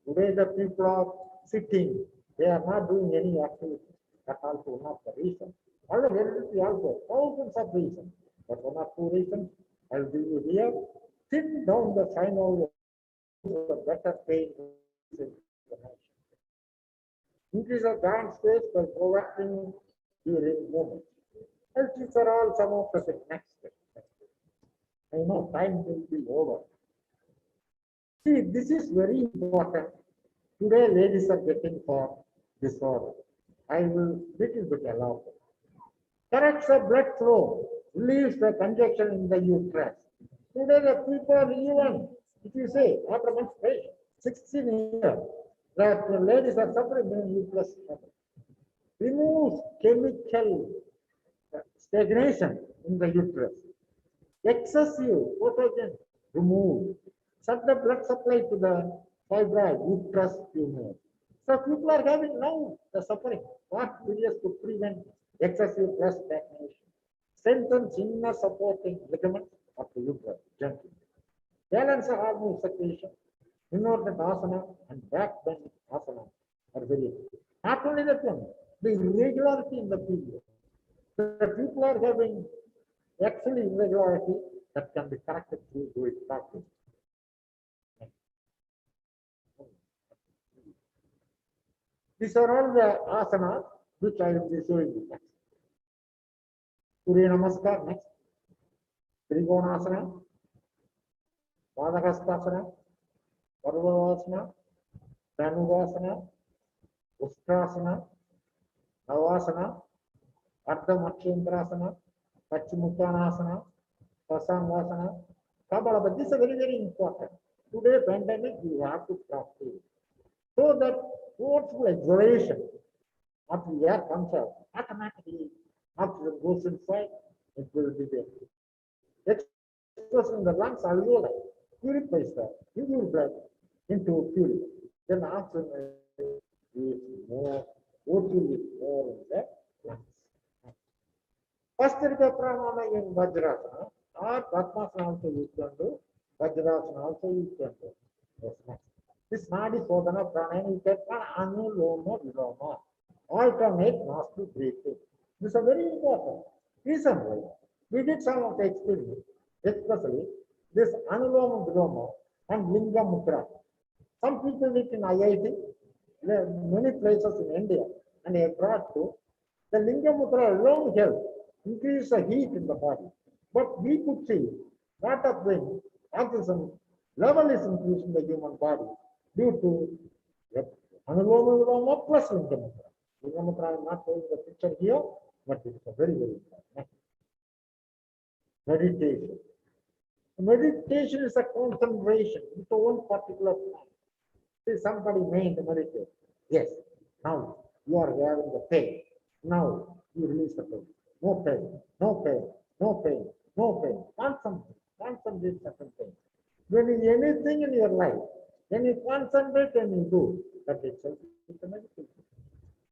Today the people are sitting, they are not doing any activity. That's also one of the reasons. Other heredity also, thousands of reasons. But one or two reasons I'll give you here. Thin down the spinal the better pain information. Increase of joint space by proacting during movement. And these are all some of the next steps. I know time will be over. See, this is very important. Today, ladies are getting for disorder. I will little bit elaborate. Corrects the blood flow, relieves the congestion in the uterus. Today, the people even, if you say, after menstruation, 16 years, that the ladies are suffering from uterus trouble. Removes chemical stagnation in the uterus. Excessive photogen removed. Shut the blood supply to the fibroid uterus tumor. So people are having now the suffering. What videos to prevent excessive breast stagnation? Strengthens inner supporting ligaments of the uterus gently. Balance the hormone secretion. Inordinate asana and back bend asana are very important. Not only that one, the irregularity in the period. The people are having actually irregularity that can be corrected through doing practice. These are all the asanas which I will be showing you next. Surya Namaskar. Next. Trikonasana. Padahastasana. Parvasana. Dhanurasana. Ustrasana. Navasana. Ardha Matsyendrasana. Pachimuttanasana. Pasangasana. Kabbalah. This is very, very important. Today, pandemic, we have to practice. So that forceful exhalation of the air comes out automatically after it goes inside, it will be there. Expressing the lungs alveoli purifies the pure blood into pure. Then oxygen is more, O2 is more in the lungs. Pastrika pranayama in Vajrasana or Padmasana also you can do, Vajrasana also you can do. Yes, next. This Nadi Sodhana Pranayama, you can Anuloma Viloma, alternate nostril breathing. This is very important. Recently, we did some of the experiments, especially this Anuloma Viloma and Linga Mudra. Some people live in IIT, many places in India, and abroad too. The Linga Mudra alone helps increase the heat in the body. But we could see lot of when oxygen level is increased in the human body due to Anuloma Viloma plus Linga Mudra. Linga Mudra, I am not showing the picture here, but it is a very, very important. Meditation. Meditation is a concentration into one particular point. See, somebody made the meditation. Yes, now you are having the pain. Now you release the pain. No pain, no pain, no pain, no pain. Concentrate certain things. When anything in your life, when you concentrate and you do, that itself is a meditation.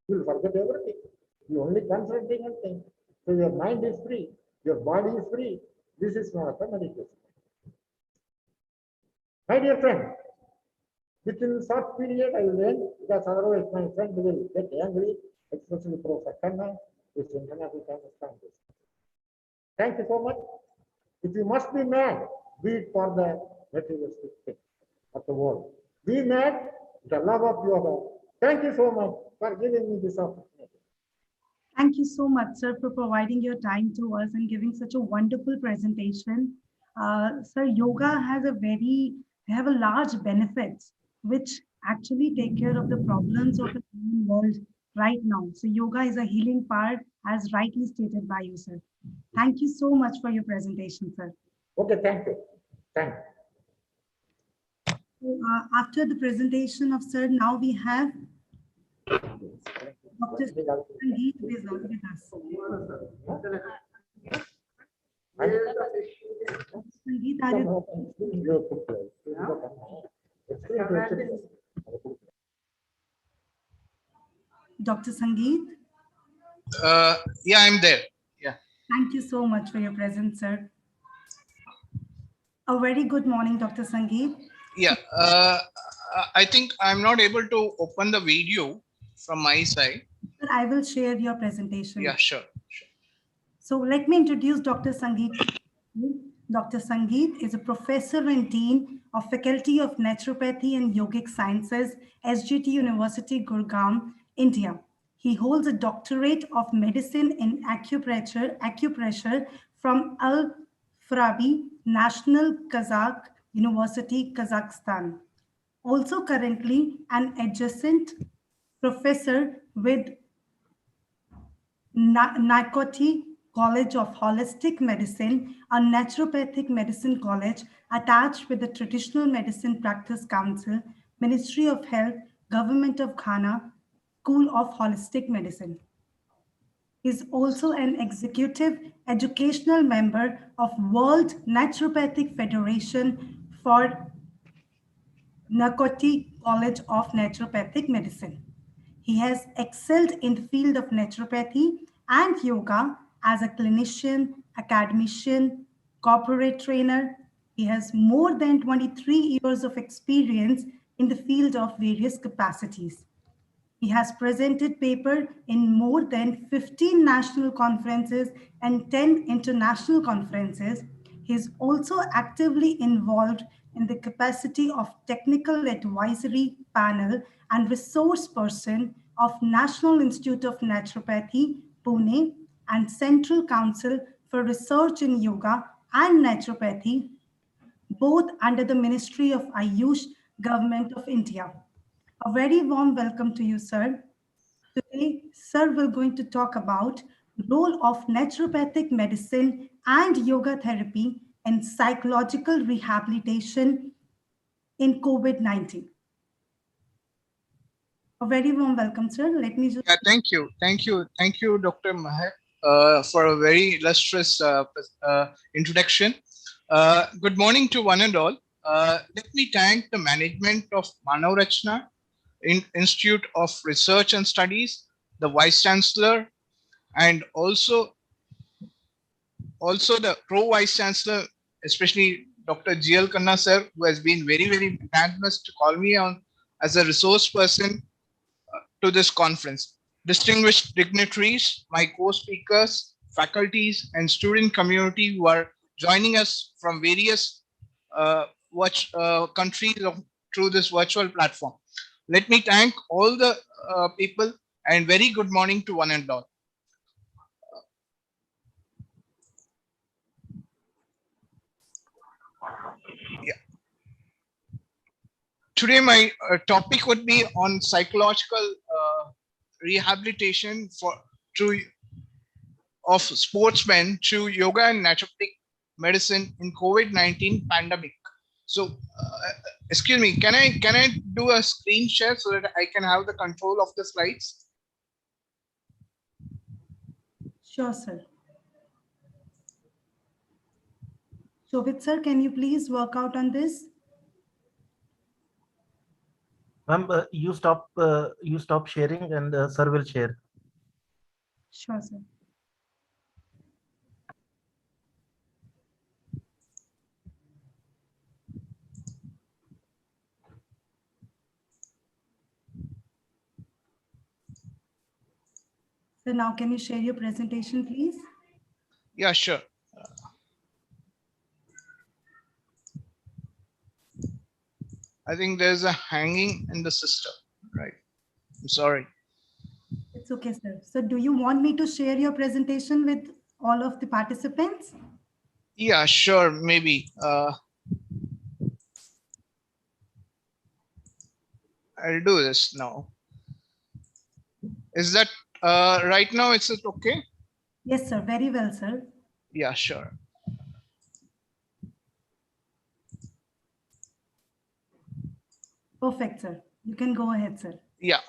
You will forget everything. You only concentrating on things. So your mind is free, your body is free. This is not a meditation. My dear friend, within short period I will end because otherwise my friend will get angry, especially Professor Khanna, which international can understand this. Thank you so much. If you must be mad, be it for the materialistic thing of the world. Be mad, the love of your God. Thank you so much for giving me this opportunity. Thank you so much, sir, for providing your time to us and giving such a wonderful presentation. Sir, yoga has have a large benefits which actually take care of the problems of the human world right now. So yoga is a healing part, as rightly stated by you, sir. Thank you so much for your presentation, sir. Okay, thank you. Thank you. After the presentation of sir, now we have Dr. Sangeet with us. Sangeet, are you? Dr. Sangeet? Yeah, I'm there. Yeah. Thank you so much for your presence, sir. A very good morning, Dr. Sangeet. Yeah, I think I'm not able to open the video from my side. But I will share your presentation. Yeah, sure. So let me introduce Dr. Sangeet. Dr. Sangeet is a professor and dean of Faculty of Naturopathy and Yogic Sciences, SGT University, Gurgaon, India. He holds a doctorate of medicine in acupressure from Al-Farabi National Kazakh University, Kazakhstan. Also currently an adjunct professor with Narcotic College of Holistic Medicine, a naturopathic medicine college attached with the Traditional Medicine Practice Council, Ministry of Health, Government of Ghana, School of Holistic Medicine. He is also an executive educational member of World Naturopathic Federation for Narcotic College of Naturopathic Medicine. He has excelled in the field of naturopathy and yoga as a clinician, academician, corporate trainer. He has more than 23 years of experience in the field of various capacities. He has presented paper in more than 15 national conferences and 10 international conferences. He is also actively involved in the capacity of technical advisory panel and resource person of National Institute of Naturopathy, Pune, and Central Council for Research in Yoga and Naturopathy, both under the Ministry of Ayush, Government of India. A very warm welcome to you, sir. Today, sir, we're going to talk about the role of naturopathic medicine and yoga therapy in psychological rehabilitation in COVID-19. A very warm welcome, sir. Let me just... Yeah, thank you. Thank you, Dr. Mahek, for a very illustrious introduction. Good morning to one and all. Let me thank the management of Manav Rachna Institute of Research and Studies, the Vice Chancellor, and also the Pro Vice Chancellor, especially Dr. GL Khanna sir, who has been very, very magnanimous to call me on as a resource person to this conference. Distinguished dignitaries, my co-speakers, faculties, and student community who are joining us from various countries through this virtual platform. Let me thank all the people and very good morning to one and all. Yeah. Today, my topic would be on psychological rehabilitation of sportsmen through yoga and naturopathic medicine in COVID-19 pandemic. So, excuse me, can I do a screen share so that I can have the control of the slides? Sure, sir. Shobit sir, can you please work out on this? Ma'am, you stop sharing and sir will share. Sure, sir. So now can you share your presentation, please? Yeah, sure. I think there's a hanging in the system, right? I'm sorry. It's okay, sir. So do you want me to share your presentation with all of the participants? Yeah, sure, maybe. I'll do this now. Is that right now? Is it okay? Yes, sir. Very well, sir. Yeah, sure. Perfect, sir. You can go ahead, sir. Yeah,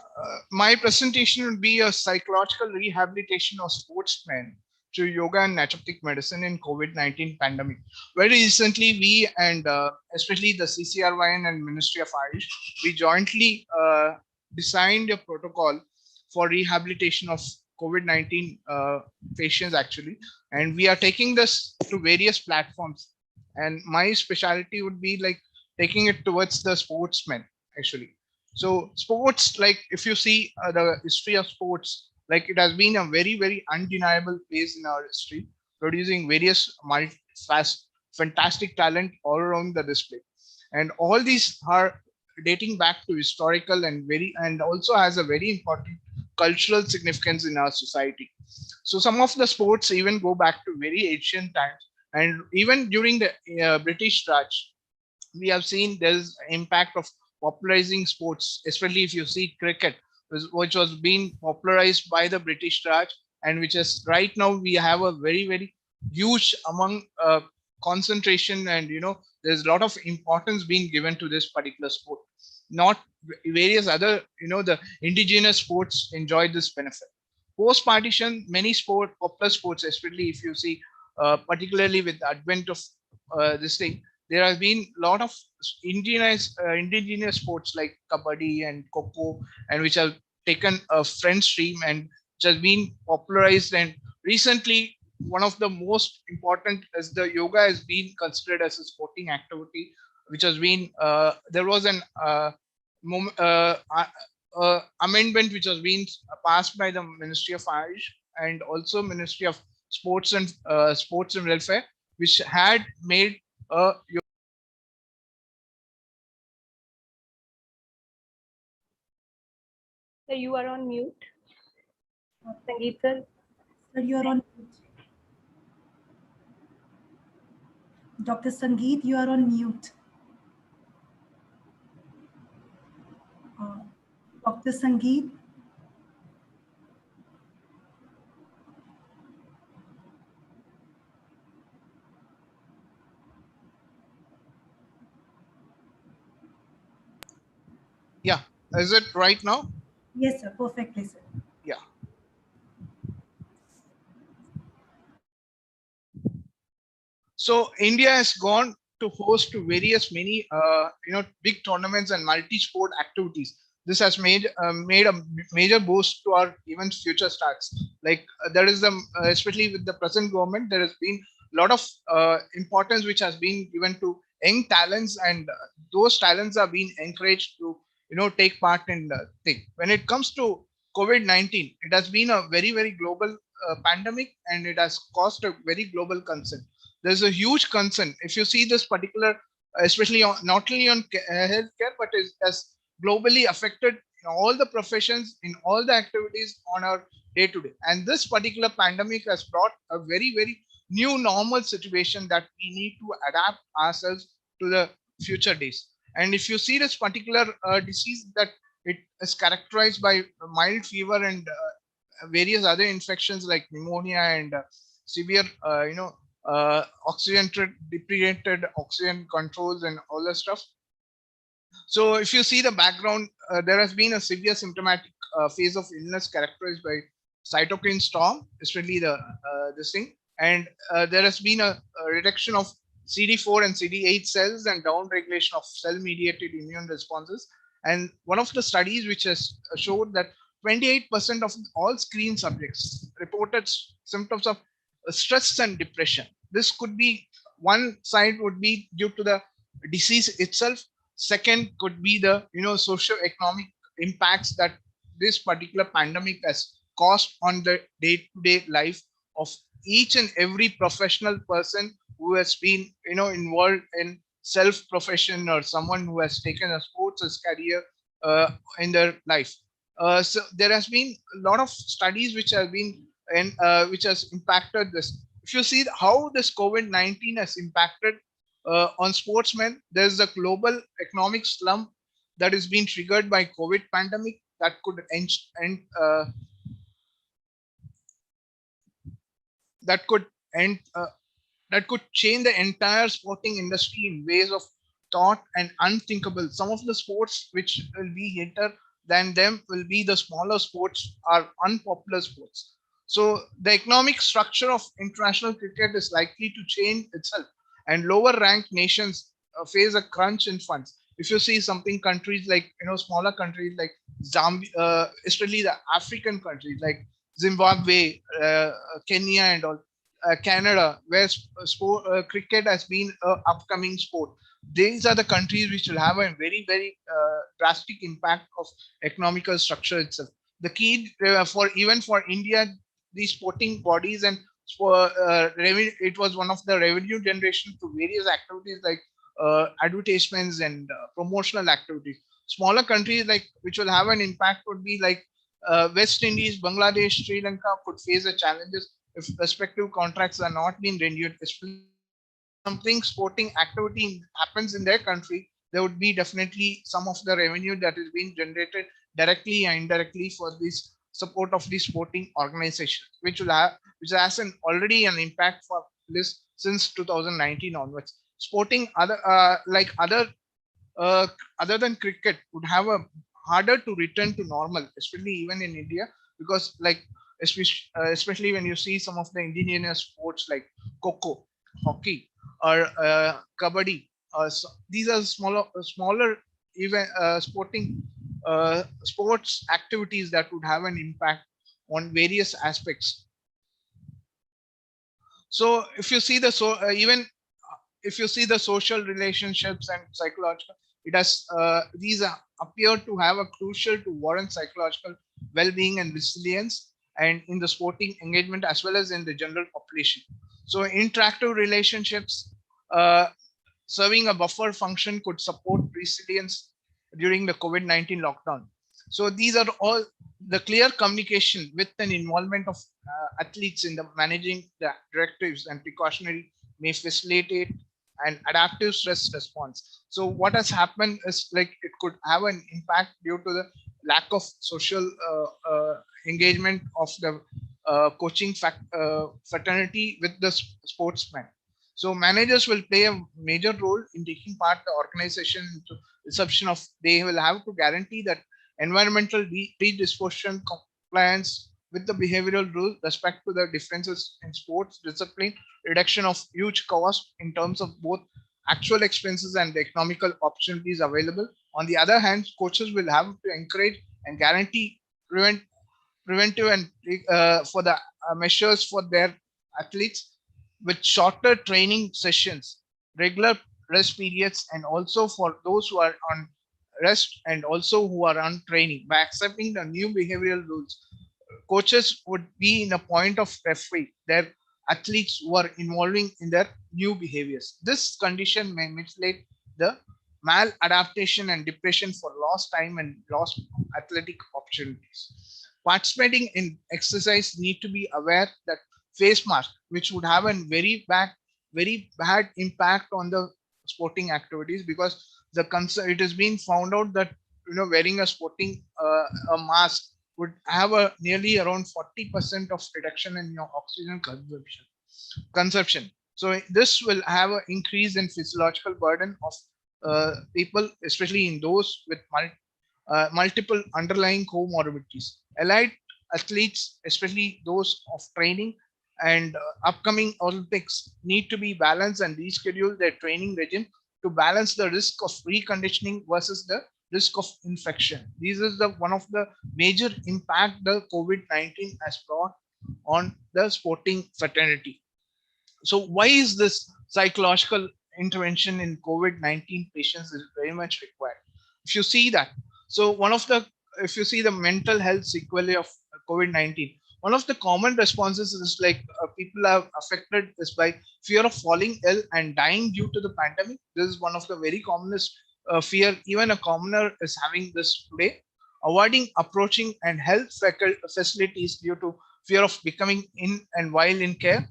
my presentation would be a psychological rehabilitation of sportsmen through yoga and naturopathic medicine in COVID-19 pandemic. Very recently, we and especially the CCRYN and Ministry of Ayush, we jointly designed a protocol for rehabilitation of COVID-19 patients actually, and we are taking this to various platforms. And my specialty would be like taking it towards the sportsmen actually. So sports, like if you see the history of sports, like it has been a very, very undeniable place in our history, producing various fantastic talent all around the display. And all these are dating back to historical and also has a very important cultural significance in our society. So some of the sports even go back to very ancient times. And even during the British Raj, we have seen there's impact of popularizing sports, especially if you see cricket, which was being popularized by the British Raj, and which is right now we have a very, very huge among concentration, and there's a lot of importance being given to this particular sport. Not various other, the indigenous sports enjoyed this benefit. Post partition, many popular sports, especially if you see, particularly with the advent of this thing, there has been a lot of indigenous sports like kabaddi and kho, and which have taken a French stream and which has been popularized. And recently, one of the most important is the yoga has been considered as a sporting activity, which has been there was an amendment which has been passed by the Ministry of Ayush and also Ministry of Sports and Welfare, which had made a So you are on mute. Sangeet sir. Sir, you're on mute. Dr. Sangeet, you are on mute. Dr. Sangeet. Yeah, is it right now? Yes, sir. Perfectly, sir. Yeah. So India has gone to host to various many big tournaments and multi-sport activities. This has made a major boost to our even future starts. Like there is especially with the present government, there has been a lot of importance which has been given to young talents, and those talents are being encouraged to take part in the thing. When it comes to COVID-19, it has been a very global pandemic, and it has caused a very global concern. There's a huge concern if you see this particular, especially not only on healthcare, but it has globally affected all the professions, in all the activities on our day to day. And this particular pandemic has brought a very new normal situation that we need to adapt ourselves to the future days. And if you see this particular disease, that it is characterized by mild fever and various other infections like pneumonia and severe oxygen depleted oxygen controls and all that stuff. So if you see the background, there has been a severe symptomatic phase of illness characterized by cytokine storm, especially this thing, and there has been a reduction of CD4 and CD8 cells and down regulation of cell mediated immune responses. And one of the studies which has showed that 28% of all screen subjects reported symptoms of stress and depression. This could be, one side would be due to the disease itself. Second could be the socio-economic impacts that this particular pandemic has caused on the day-to-day life of each and every professional person who has been involved in self-profession, or someone who has taken a sports as career in their life. So there has been a lot of studies which have been which has impacted this. If you see how this COVID-19 has impacted on sportsmen, there's a global economic slump that is being triggered by COVID pandemic that could that could change the entire sporting industry in ways of thought and unthinkable. Some of the sports which will be hitter than them will be the smaller sports or unpopular sports. So the economic structure of international cricket is likely to change itself, and lower ranked nations face a crunch in funds. If you see something, countries like smaller countries like Zambia, especially the African countries like Zimbabwe, Kenya, and all, Canada, where cricket has been an upcoming sport. These are the countries which will have a very drastic impact of economical structure itself. The key for India, these sporting bodies and for revenue, it was one of the revenue generation to various activities like advertisements and promotional activities. Smaller countries like which will have an impact would be like West Indies, Bangladesh, Sri Lanka could face the challenges if respective contracts are not being renewed. Something sporting activity happens in their country, there would be definitely some of the revenue that is being generated directly and indirectly for this support of the sporting organization, which has already an impact for this since 2019 onwards. Sporting other than cricket would have a harder to return to normal, especially even in India, because especially when you see some of the indigenous sports like Kho-Kho, hockey, or kabaddi. So these are smaller even sports activities that would have an impact on various aspects. So if you see if you see the social relationships and psychological, it has these appear to have a crucial to warrant psychological well-being and resilience, and in the sporting engagement as well as in the general population. So interactive relationships serving a buffer function could support resilience during the COVID-19 lockdown. So these are all the clear communication with an involvement of athletes in the managing the directives and precautionary may facilitate an adaptive stress response. So what has happened is like it could have an impact due to the lack of social engagement of the coaching fraternity with the sportsmen. So managers will play a major role in taking part the organization into reception of. They will have to guarantee that environmental predisposition compliance with the behavioral rules, respect to the differences in sports discipline, reduction of huge cost in terms of both actual expenses and the economical opportunities available. On the other hand, coaches will have to encourage and guarantee preventive and for the measures for their athletes with shorter training sessions, regular rest periods, and also for those who are on rest and also who are on training. By accepting the new behavioral rules, coaches would be in a point of referee their athletes who are involving in their new behaviors. This condition may mitigate the maladaptation and depression for lost time and lost athletic opportunities. Participating in exercise need to be aware that face mask, which would have a very bad impact on the sporting activities, because the concern it has been found out that wearing a sporting a mask would have a nearly around 40% of reduction in your oxygen consumption. So this will have an increase in physiological burden of people, especially in those with multiple underlying comorbidities. Allied athletes, especially those of training and upcoming Olympics, need to be balanced and reschedule their training regime to balance the risk of reconditioning versus the risk of infection. This is one of the major impact the COVID-19 has brought on the sporting fraternity. So why is this psychological intervention in COVID-19 patients is very much required? If you see that, so if you see the mental health sequelae of COVID-19, one of the common responses is like people are affected is by fear of falling ill and dying due to the pandemic. This is one of the very commonest fear. Even a commoner is having this today. Avoiding approaching and health facilities due to fear of becoming in and while in care.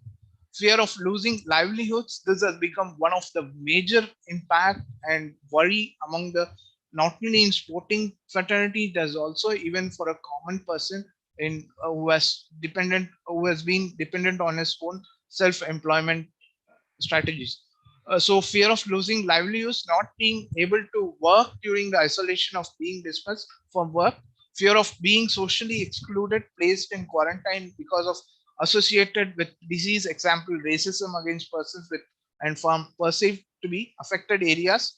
Fear of losing livelihoods. This has become one of the major impact and worry among the not only in sporting fraternity, there's also even for a common person in who has been dependent on his own self-employment strategies. So fear of losing livelihoods, not being able to work during the isolation of being dismissed from work, fear of being socially excluded, placed in quarantine because of associated with disease, example racism against persons with and from perceived to be affected areas,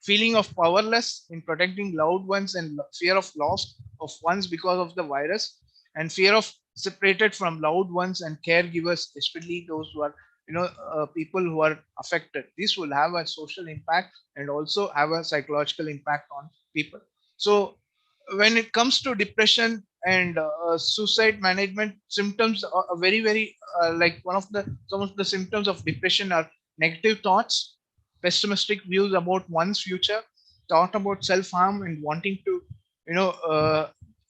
feeling of powerless in protecting loved ones and fear of loss of ones because of the virus, and fear of separated from loved ones and caregivers, especially those who are people who are affected. This will have a social impact and also have a psychological impact on people. So when it comes to depression and suicide management symptoms are very like some of the symptoms of depression are negative thoughts, pessimistic views about one's future, thought about self-harm and wanting to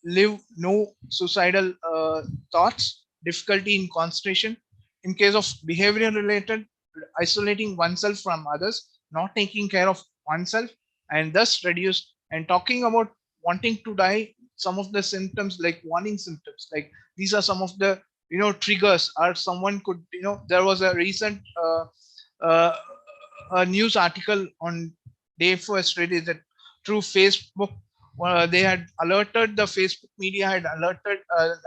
live, no suicidal thoughts, difficulty in concentration. In case of behavior related, isolating oneself from others, not taking care of oneself, and thus reduced. And talking about wanting to die, some of the symptoms like warning symptoms, like these are some of the triggers, or someone could there was a recent a news article on day first really that through Facebook they had alerted, the Facebook media had alerted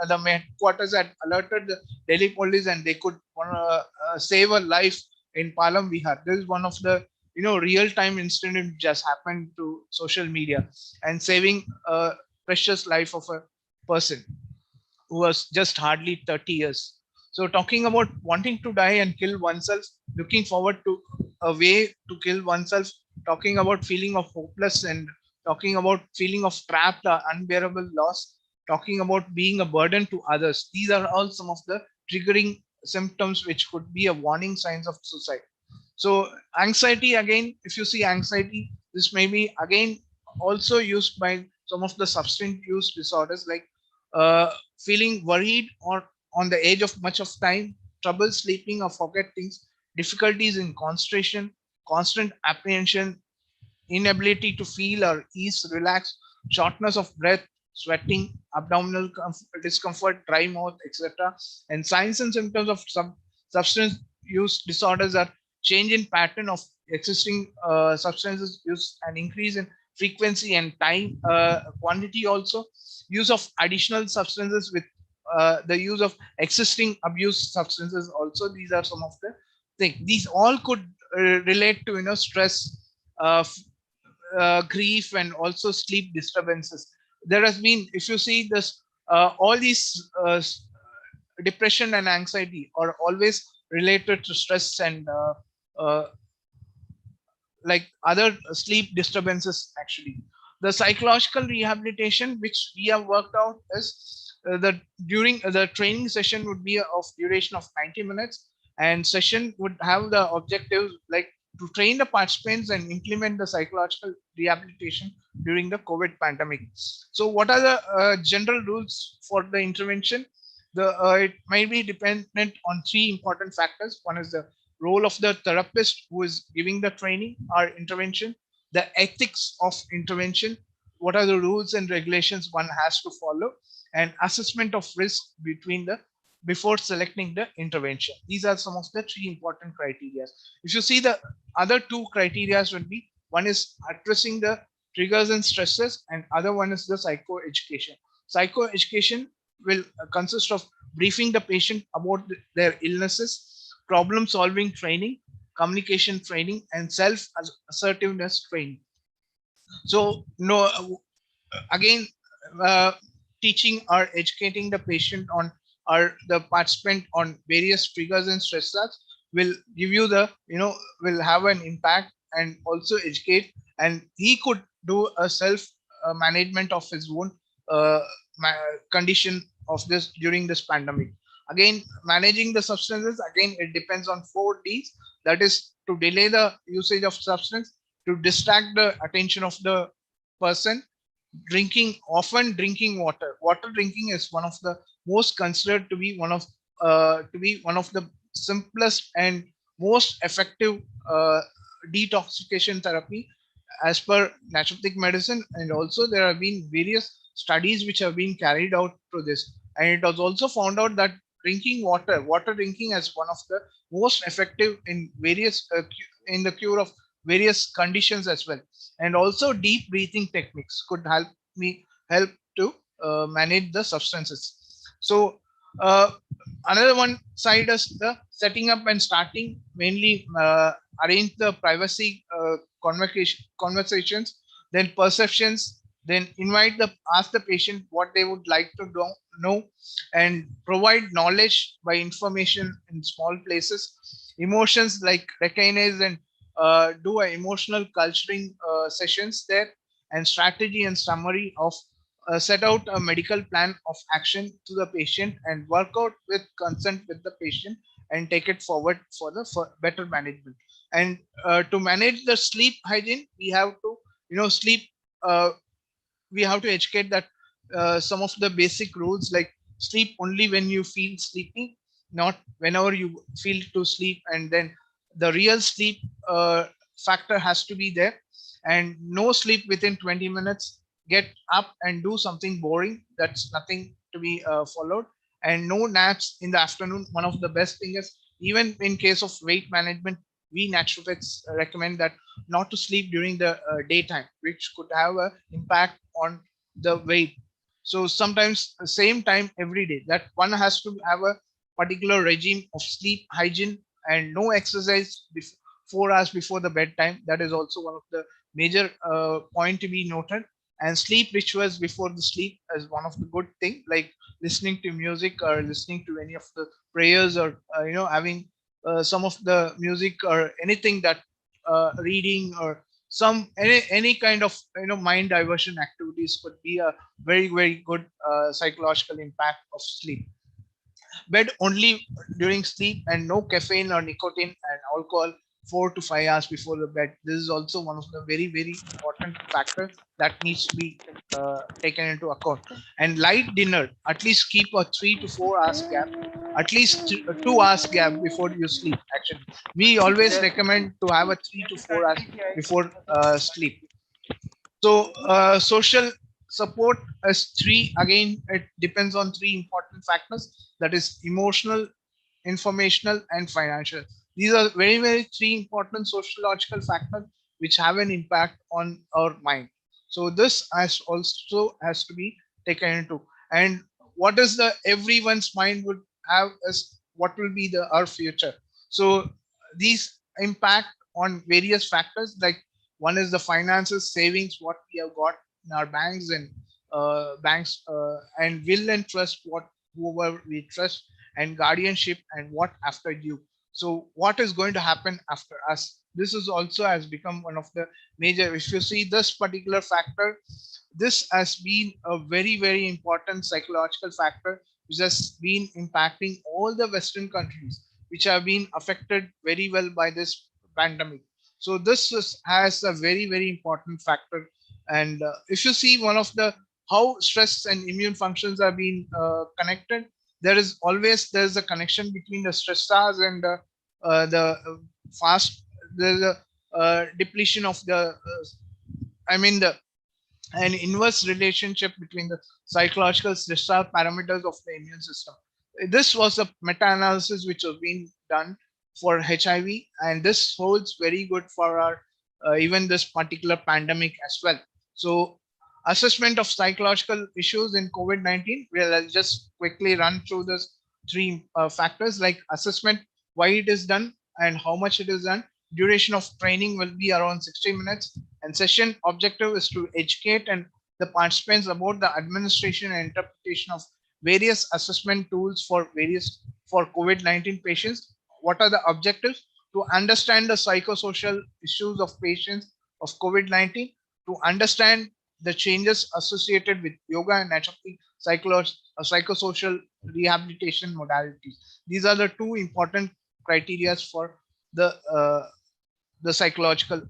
the headquarters had alerted the Delhi police, and they could save a life in Palam Vihar. This is one of the real-time incident just happened to social media and saving a precious life of a person who was just hardly 30 years. So talking about wanting to die and kill oneself, looking forward to a way to kill oneself, talking about feeling of hopeless and talking about feeling of trapped or unbearable loss, talking about being a burden to others. These are all some of the triggering symptoms which could be a warning signs of suicide. So anxiety, again, if you see anxiety, this may be again also used by some of the substance use disorders like feeling worried or on the edge of much of time, trouble sleeping or forget things, difficulties in concentration, constant apprehension, inability to feel or ease, relax, shortness of breath, sweating, abdominal discomfort, dry mouth, etc. And signs and symptoms of some substance use disorders are change in pattern of existing substances use, and increase in frequency and time, quantity also, use of additional substances with the use of existing abuse substances also. These are some of the things. These all could relate to stress, grief, and also sleep disturbances. There has been, if you see this, all these depression and anxiety are always related to stress and like other sleep disturbances. Actually, the psychological rehabilitation which we have worked out is that during the training session would be of duration of 90 minutes, and session would have the objective like to train the participants and implement the psychological rehabilitation during the COVID pandemic. So what are the general rules for the intervention? It might be dependent on three important factors. One is the role of the therapist who is giving the training or intervention, the ethics of intervention, what are the rules and regulations one has to follow, and assessment of risk before selecting the intervention. These are some of the three important criteria. If you see, the other two criteria would be, one is addressing the triggers and stresses, and other one is the psychoeducation. Psychoeducation will consist of briefing the patient about their illnesses, problem solving training, communication training, and self assertiveness training. So again, teaching or educating the patient on or the participant on various triggers and stressors will give you the will have an impact and also educate, and he could do a self management of his own condition of this during this pandemic. Again, managing the substances, again it depends on 4 Ds, that is to delay the usage of substance, to distract the attention of the person, drinking water drinking is one of the most considered to be one of the simplest and most effective detoxification therapy as per naturopathic medicine. And also there have been various studies which have been carried out to this, and it was also found out that drinking water drinking is one of the most effective in various in the cure of various conditions as well. And also deep breathing techniques could help to manage the substances. So another one side is the setting up and starting, mainly arrange the privacy conversations, then perceptions, then ask the patient what they would like to know, and provide knowledge by information in small places, emotions like recognize and do a emotional culturing sessions there, and strategy and summary of set out a medical plan of action to the patient and work out with consent with the patient and take it forward for better management. And to manage the sleep hygiene, we have to sleep we have to educate that some of the basic rules like sleep only when you feel sleepy, not whenever you feel to sleep, and then the real sleep factor has to be there, and no sleep within 20 minutes, get up and do something boring, that's nothing to be followed, and no naps in the afternoon. One of the best thing is, even in case of weight management, we naturopaths recommend that not to sleep during the daytime, which could have an impact on the weight. So sometimes the same time every day, that one has to have a particular regime of sleep hygiene, and no exercise 4 hours before the bedtime. That is also one of the major point to be noted. And sleep rituals before the sleep is one of the good thing, like listening to music or listening to any of the prayers, or having some of the music or anything that reading or any kind of mind diversion activities could be a very, very good psychological impact of sleep. Bed only during sleep, and no caffeine or nicotine and alcohol 4 to 5 hours before the bed. This is also one of the very, very important factors that needs to be taken into account. And light dinner, at least keep a 3 to 4 hours gap, at least 2 hours gap before you sleep. Actually, we always recommend to have a 3 to 4 hours before sleep. So social support is 3. Again, it depends on 3 important factors, that is emotional, informational, and financial. These are very, very 3 important sociological factors which have an impact on our mind. So this also has to be taken into. And what is the everyone's mind would have is what will be our future. So these impact on various factors, like one is the finances, savings, what we have got in our banks, and and will and trust, what whoever we trust, and guardianship, and what after you. So what is going to happen after us? This is also has become one of the major. If you see this particular factor, this has been a very, very important psychological factor which has been impacting all the Western countries, which have been affected very well by this pandemic. So this has a very, very important factor. And if you see one of the how stress and immune functions are being connected, there's a connection between the stress stars and the fast there's a depletion of the an inverse relationship between the psychological stress star parameters of the immune system. This was a meta-analysis which was being done for HIV, and this holds very good for our even this particular pandemic as well. So assessment of psychological issues in COVID-19, we'll just quickly run through this 3 factors, like assessment, why it is done and how much it is done. Duration of training will be around 60 minutes, and session objective is to educate and the participants about the administration and interpretation of various assessment tools for COVID-19 patients. What are the objectives? To understand the psychosocial issues of patients of COVID-19, to understand the changes associated with yoga and naturopathy psychosocial rehabilitation modalities. These are the 2 important criteria for the psychological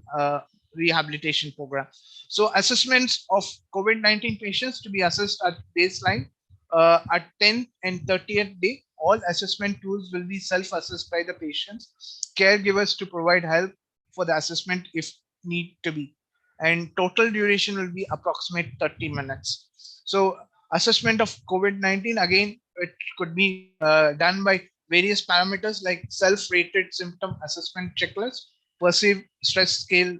rehabilitation program. So assessments of COVID-19 patients to be assessed at baseline, at 10th and 30th day. All assessment tools will be self-assessed by the patients, caregivers to provide help for the assessment if need to be. And total duration will be approximate 30 minutes. So assessment of COVID-19, again, it could be done by various parameters like self-rated symptom assessment checklist, perceived stress scale,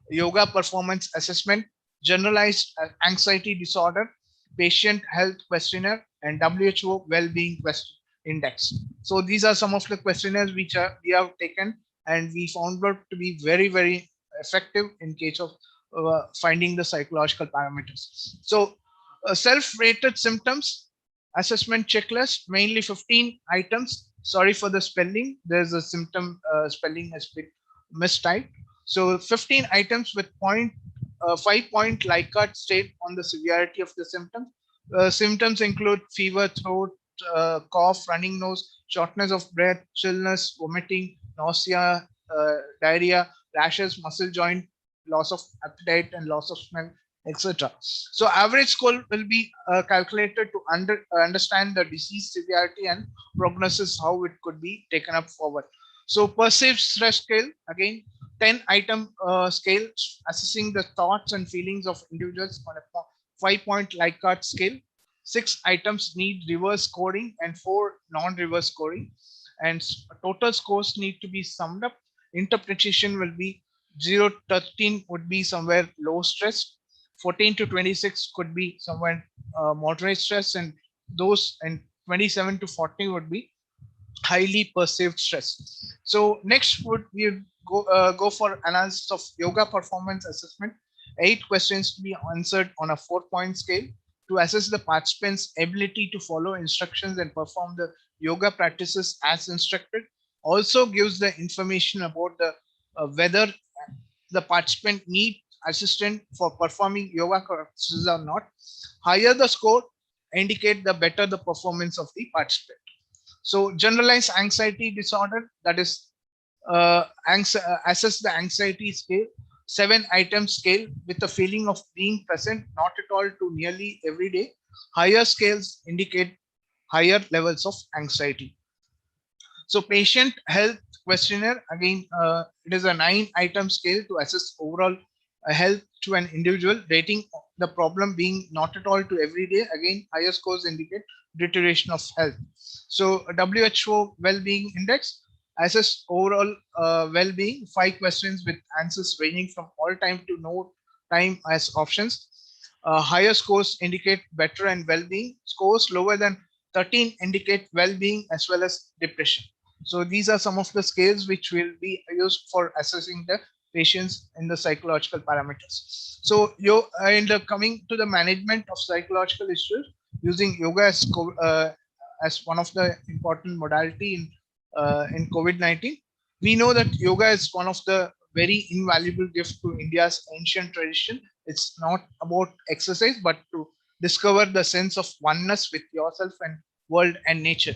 yoga performance assessment, generalized anxiety disorder, patient health questionnaire, and WHO well-being question index. So these are some of the questionnaires which we have taken, and we found out to be very, very effective in case of finding the psychological parameters. So self-rated symptoms assessment checklist, mainly 15 items. Sorry for the spelling. There's a symptom spelling has been mistyped. So 15 items with 5-point Likert scale on the severity of the symptoms. Symptoms include fever, throat, cough, running nose, shortness of breath, chillness, vomiting, nausea, diarrhea, rashes, muscle joint, loss of appetite, and loss of smell, etc. So average score will be calculated to understand the disease severity and prognosis, how it could be taken up forward. So perceived stress scale, again, 10-item scale assessing the thoughts and feelings of individuals on a 5-point Likert scale. 6 items need reverse scoring and 4 non-reverse scoring, and total scores need to be summed up. Interpretation will be 0 to 13 would be somewhere low stress, 14 to 26 could be somewhere moderate stress, and those and 27 to 40 would be highly perceived stress. So next would we go for analysis of yoga performance assessment. 8 questions to be answered on a 4-point scale to assess the participants' ability to follow instructions and perform the yoga practices as instructed. Also gives the information about the whether the participant need assistant for performing yoga practices or not. Higher the score indicate the better the performance of the participant. So generalized anxiety disorder, that is assess the anxiety scale, 7-item scale with a feeling of being present, not at all to nearly every day. Higher scales indicate higher levels of anxiety. So patient health questionnaire, again, it is a 9-item scale to assess overall health to an individual, rating the problem being not at all to every day. Again, higher scores indicate deterioration of health. So WHO well-being index assess overall well-being, 5 questions with answers ranging from all time to no time as options. Higher scores indicate better and well-being. Scores lower than 13 indicate well-being as well as depression. So these are some of the scales which will be used for assessing the patients in the psychological parameters. So you in the coming to the management of psychological issues using yoga as one of the important modality in COVID-19. We know that yoga is one of the very invaluable gift to India's ancient tradition. It's not about exercise, but to discover the sense of oneness with yourself and world and nature.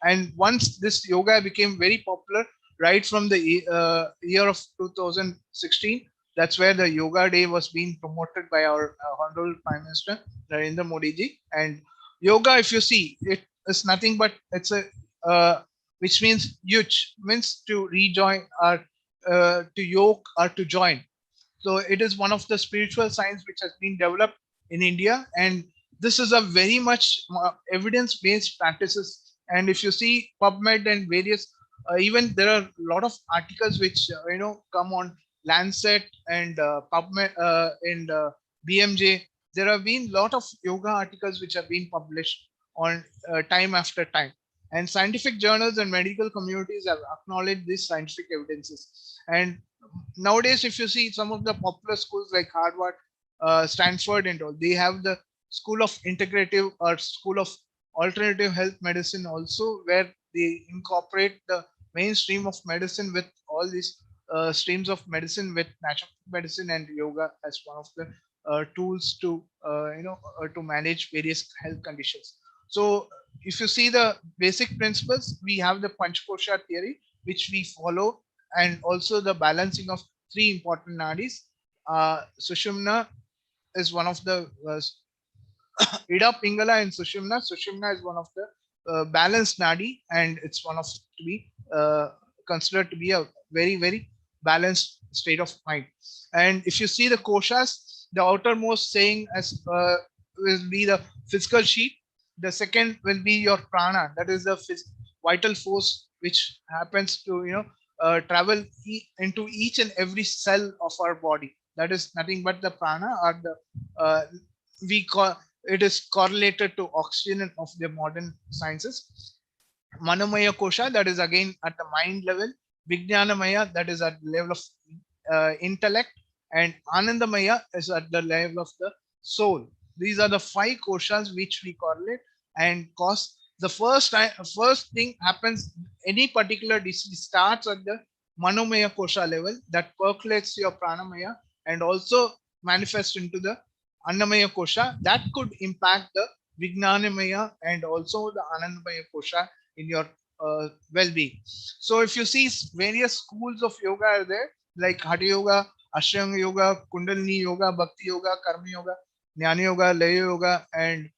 And once this yoga became very popular, right from the year of 2016, that's where the Yoga Day was being promoted by our Honorable Prime Minister Narendra Modi ji. And yoga, if you see, it is nothing but it's a which means huge, means to rejoin or to yoke or to join. So it is one of the spiritual science which has been developed in India, and this is a very much evidence-based practices. And if you see PubMed and various, even there are a lot of articles which come on Lancet and PubMed and BMJ. There have been a lot of yoga articles which have been published on time after time, and scientific journals and medical communities have acknowledged these scientific evidences. And nowadays, if you see some of the popular schools like Harvard, Stanford and all, they have the School of Integrative or School of Alternative Health Medicine also, where they incorporate the mainstream of medicine with all these streams of medicine with natural medicine and yoga as one of the tools to to manage various health conditions. So if you see the basic principles, we have the Panchkosha theory which we follow, and also the balancing of 3 important nadis. Sushumna is one of the Ida, Pingala, and Sushumna. Sushumna is one of the balanced nadi, and it's one of to be considered to be a very, very balanced state of mind. And if you see the koshas, the outermost saying as will be the physical sheet. The second will be your prana, that is the vital force which happens to travel into each and every cell of our body. That is nothing but the prana, or the we call it is correlated to oxygen of the modern sciences. Manomaya kosha, that is again at the mind level. Vijnanamaya, that is at the level of intellect, and Anandamaya is at the level of the soul. These are the 5 koshas which we correlate, and cause the first thing happens. Any particular disease starts at the Manomaya kosha level, that percolates your pranamaya and also manifests into the Annamaya kosha. That could impact the Vijnanamaya and also the Anandamaya kosha in your well-being. So if you see, various schools of yoga are there, like Hatha Yoga, Ashtanga Yoga, Kundalini Yoga, Bhakti Yoga, Karma Yoga, Jnana Yoga, Laya Yoga, and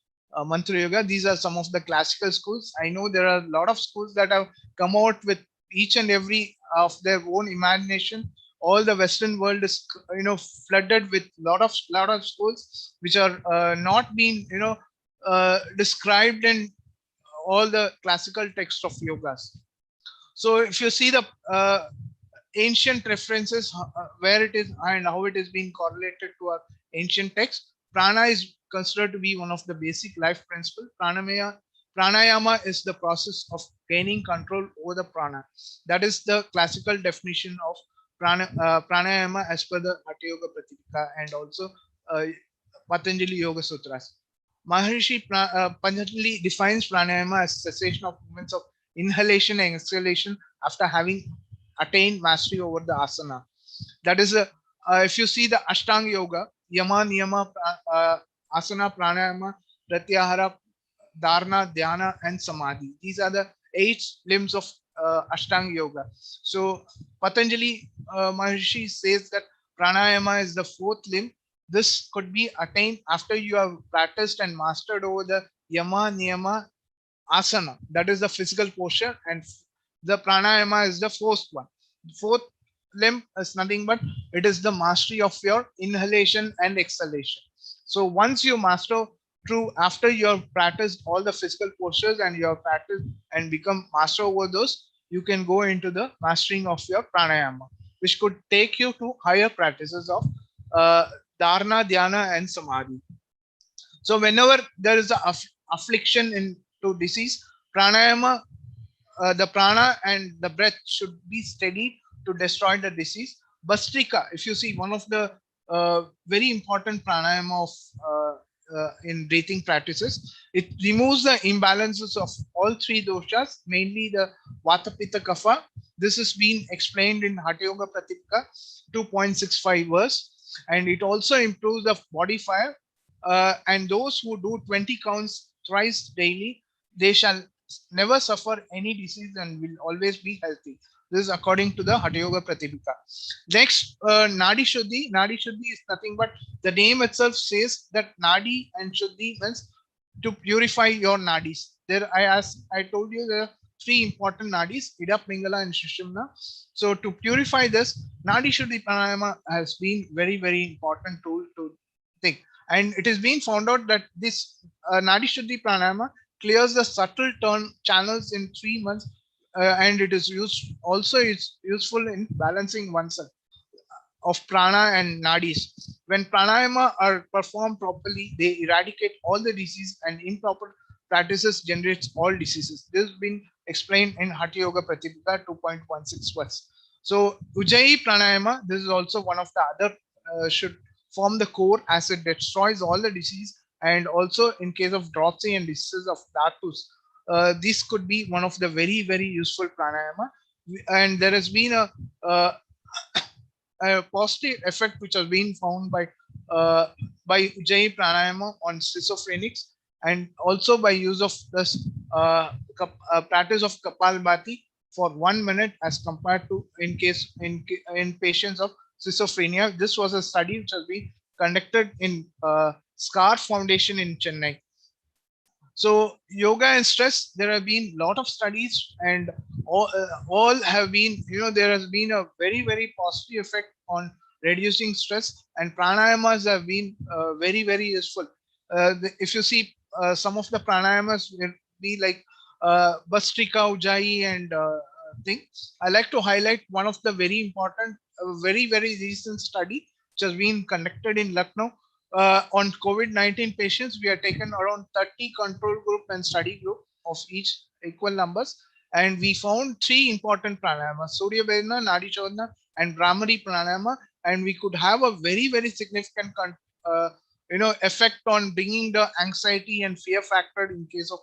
Mantra Yoga. These are some of the classical schools. I know there are a lot of schools that have come out with each and every of their own imagination. All the Western world is flooded with lot of schools which are not being described in all the classical texts of yogas. So if you see the ancient references, where it is and how it is being correlated to our ancient text, prana is considered to be one of the basic life principles. Pranayama is the process of gaining control over the prana. That is the classical definition of pranayama as per the Hatha Yoga Pratipika and also Patanjali Yoga Sutras. Maharishi Patanjali defines pranayama as cessation of movements of inhalation and exhalation after having attained mastery over the asana. That is if you see the Ashtanga Yoga, Yama, Niyama, Asana, Pranayama, Pratyahara, Dharana, Dhyana, and Samadhi. These are the 8 limbs of Ashtanga Yoga. So Patanjali Maharishi says that pranayama is the fourth limb. This could be attained after you have practiced and mastered over the yama, niyama, asana. That is the physical posture, and the pranayama is the fourth one. Fourth limb is nothing but it is the mastery of your inhalation and exhalation. So once you master through, after you have practiced all the physical postures and you have practiced and become master over those, you can go into the mastering of your pranayama, which could take you to higher practices of dharana, dhyana, and samadhi. So whenever there is a affliction into disease, pranayama, the prana and the breath should be steady to destroy the disease. Bastrika, if you see, one of the very important pranayama of in breathing practices, it removes the imbalances of all three doshas, mainly the Vata, Pitta, Kapha. This has been explained in Hatha Yoga Pratipika 2.65 verse, and it also improves the body fire. And those who do 20 counts thrice daily, they shall never suffer any disease and will always be healthy. This is according to the Hatha Yoga Pratipika. Next, Nadi Shuddhi. Nadi Shuddhi is nothing but the name itself says that Nadi and Shuddhi means to purify your nadis. There, I told you there are three important nadis: Ida, Pingala, and Sushumna. So to purify this, Nadi Shuddhi Pranayama has been very, very important tool to think. And it is being found out that this Nadi Shuddhi Pranayama clears the subtle channels in 3 months, and it is used also. It's useful in balancing oneself of prana and nadis. When pranayama are performed properly, they eradicate all the disease, and improper practices generates all diseases. This has been explained in Hatha Yoga Pratipika 2.16 verse. So Ujjayi Pranayama, this is also one of the other should form the core as it destroys all the disease, and also in case of dropsy and diseases of dhatus, this could be one of the very, very useful pranayama. And there has been a positive effect which has been found by Ujjayi Pranayama on schizophrenics, and also by use of this practice of Kapalbhati for 1 minute as compared to in patients of schizophrenia. This was a study which has been conducted in SCAR Foundation in Chennai. So yoga and stress, there have been a lot of studies, and all have been, there has been a very, very positive effect on reducing stress, and pranayamas have been very, very useful. If you see some of the pranayamas will be like Bastrika, Ujjayi, and things. I like to highlight one of the very important, very, very recent study which has been conducted in Lucknow. On COVID-19 patients, we have taken around 30 control group and study group of each equal numbers, and we found 3 important pranayamas: Surya Vedana, Nadi Shodhana, and Brahmari Pranayama, and we could have a very, very significant effect on bringing the anxiety and fear factor in case of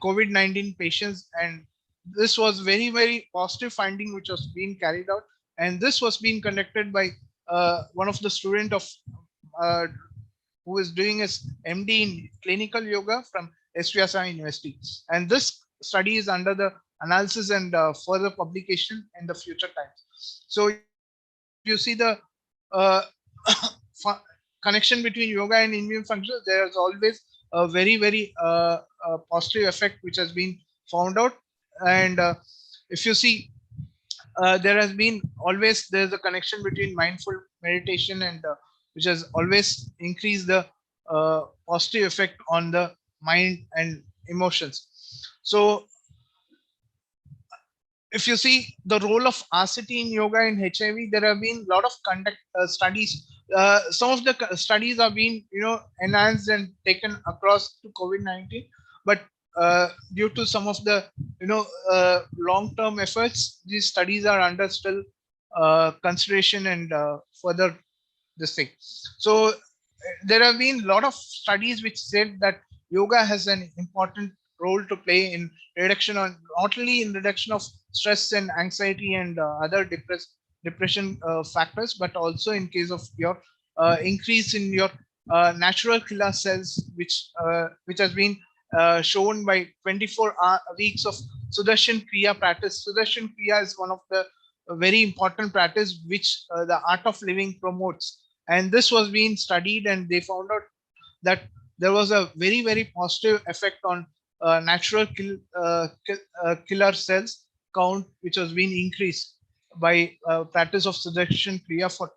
COVID-19 patients. And this was very, very positive finding which was being carried out, and this was being conducted by one of the student of who is doing his MD in clinical yoga from SVSI University. And this study is under the analysis and further publication in the future times. So you see the connection between yoga and immune function. There is always a very, very positive effect which has been found out. And if you see, there's a connection between mindful meditation and which has always increased the positive effect on the mind and emotions. So if you see the role of asceti in yoga in HIV, there have been a lot of studies. Some of the studies have been, enhanced and taken across to COVID-19, but due to some of the, long-term efforts, these studies are under still consideration and further this thing. So there have been a lot of studies which said that yoga has an important role to play in reduction on, not only in reduction of stress and anxiety and other depression factors, but also in case of your increase in your natural killer cells, which has been shown by 24 weeks of Sudarshan Kriya practice. Sudarshan Kriya is one of the very important practice which the art of living promotes. And this was being studied, and they found out that there was a very, very positive effect on natural killer cells count, which was being increased by practice of Sudarshan Kriya for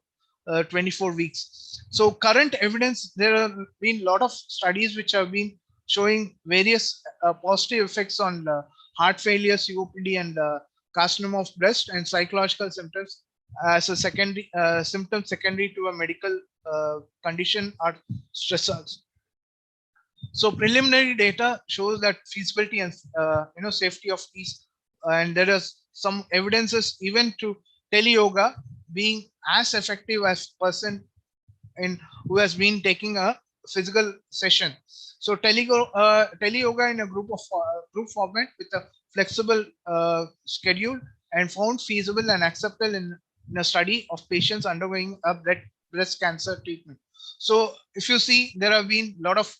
24 weeks. So current evidence, there have been a lot of studies which have been showing various positive effects on heart failure, COPD, and carcinoma of breast, and psychological symptoms as a secondary symptom secondary to a medical condition are stressors. So preliminary data shows that feasibility and safety of these, and there is some evidences even to teleyoga being as effective as person in who has been taking a physical session. So teleyoga in a group format with a flexible schedule and found feasible and acceptable in a study of patients undergoing a breast cancer treatment. So if you see, there have been a lot of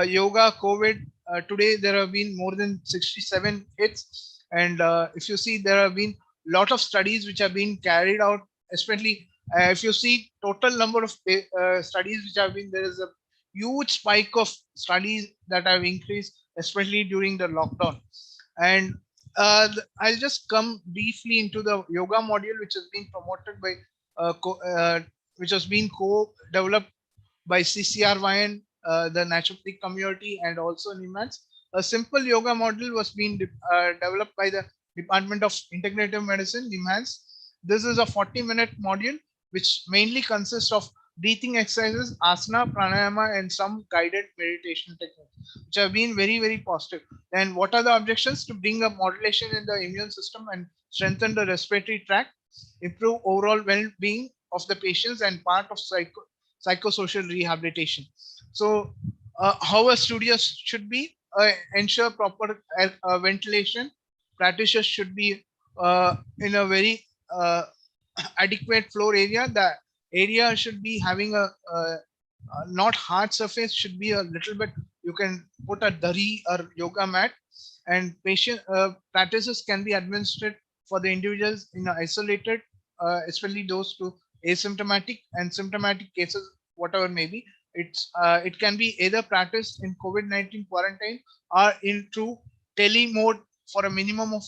yoga COVID. Today there have been more than 67 hits, and if you see, there have been a lot of studies which have been carried out, especially if you see total number of studies which have been, there is a huge spike of studies that have increased, especially during the lockdown. And I'll just come briefly into the yoga module, which has been promoted by which has been co-developed by CCRYN, the naturopathic community, and also NIMHANS. A simple yoga module was being developed by the Department of Integrative Medicine, NIMHANS. This is a 40-minute module which mainly consists of breathing exercises, asana, pranayama, and some guided meditation techniques, which have been very, very positive. And what are the objections? To bring a modulation in the immune system and strengthen the respiratory tract, improve overall well-being of the patients, and part of psychosocial rehabilitation. So how a studio should be, ensure proper ventilation. Practitioners should be in a very adequate floor area. The area should be having a not hard surface, should be a little bit, you can put a dari or yoga mat, and patient practices can be administered for the individuals in isolated, especially those to asymptomatic and symptomatic cases, whatever may be. It can be either practiced in COVID-19 quarantine or in true tele mode for a minimum of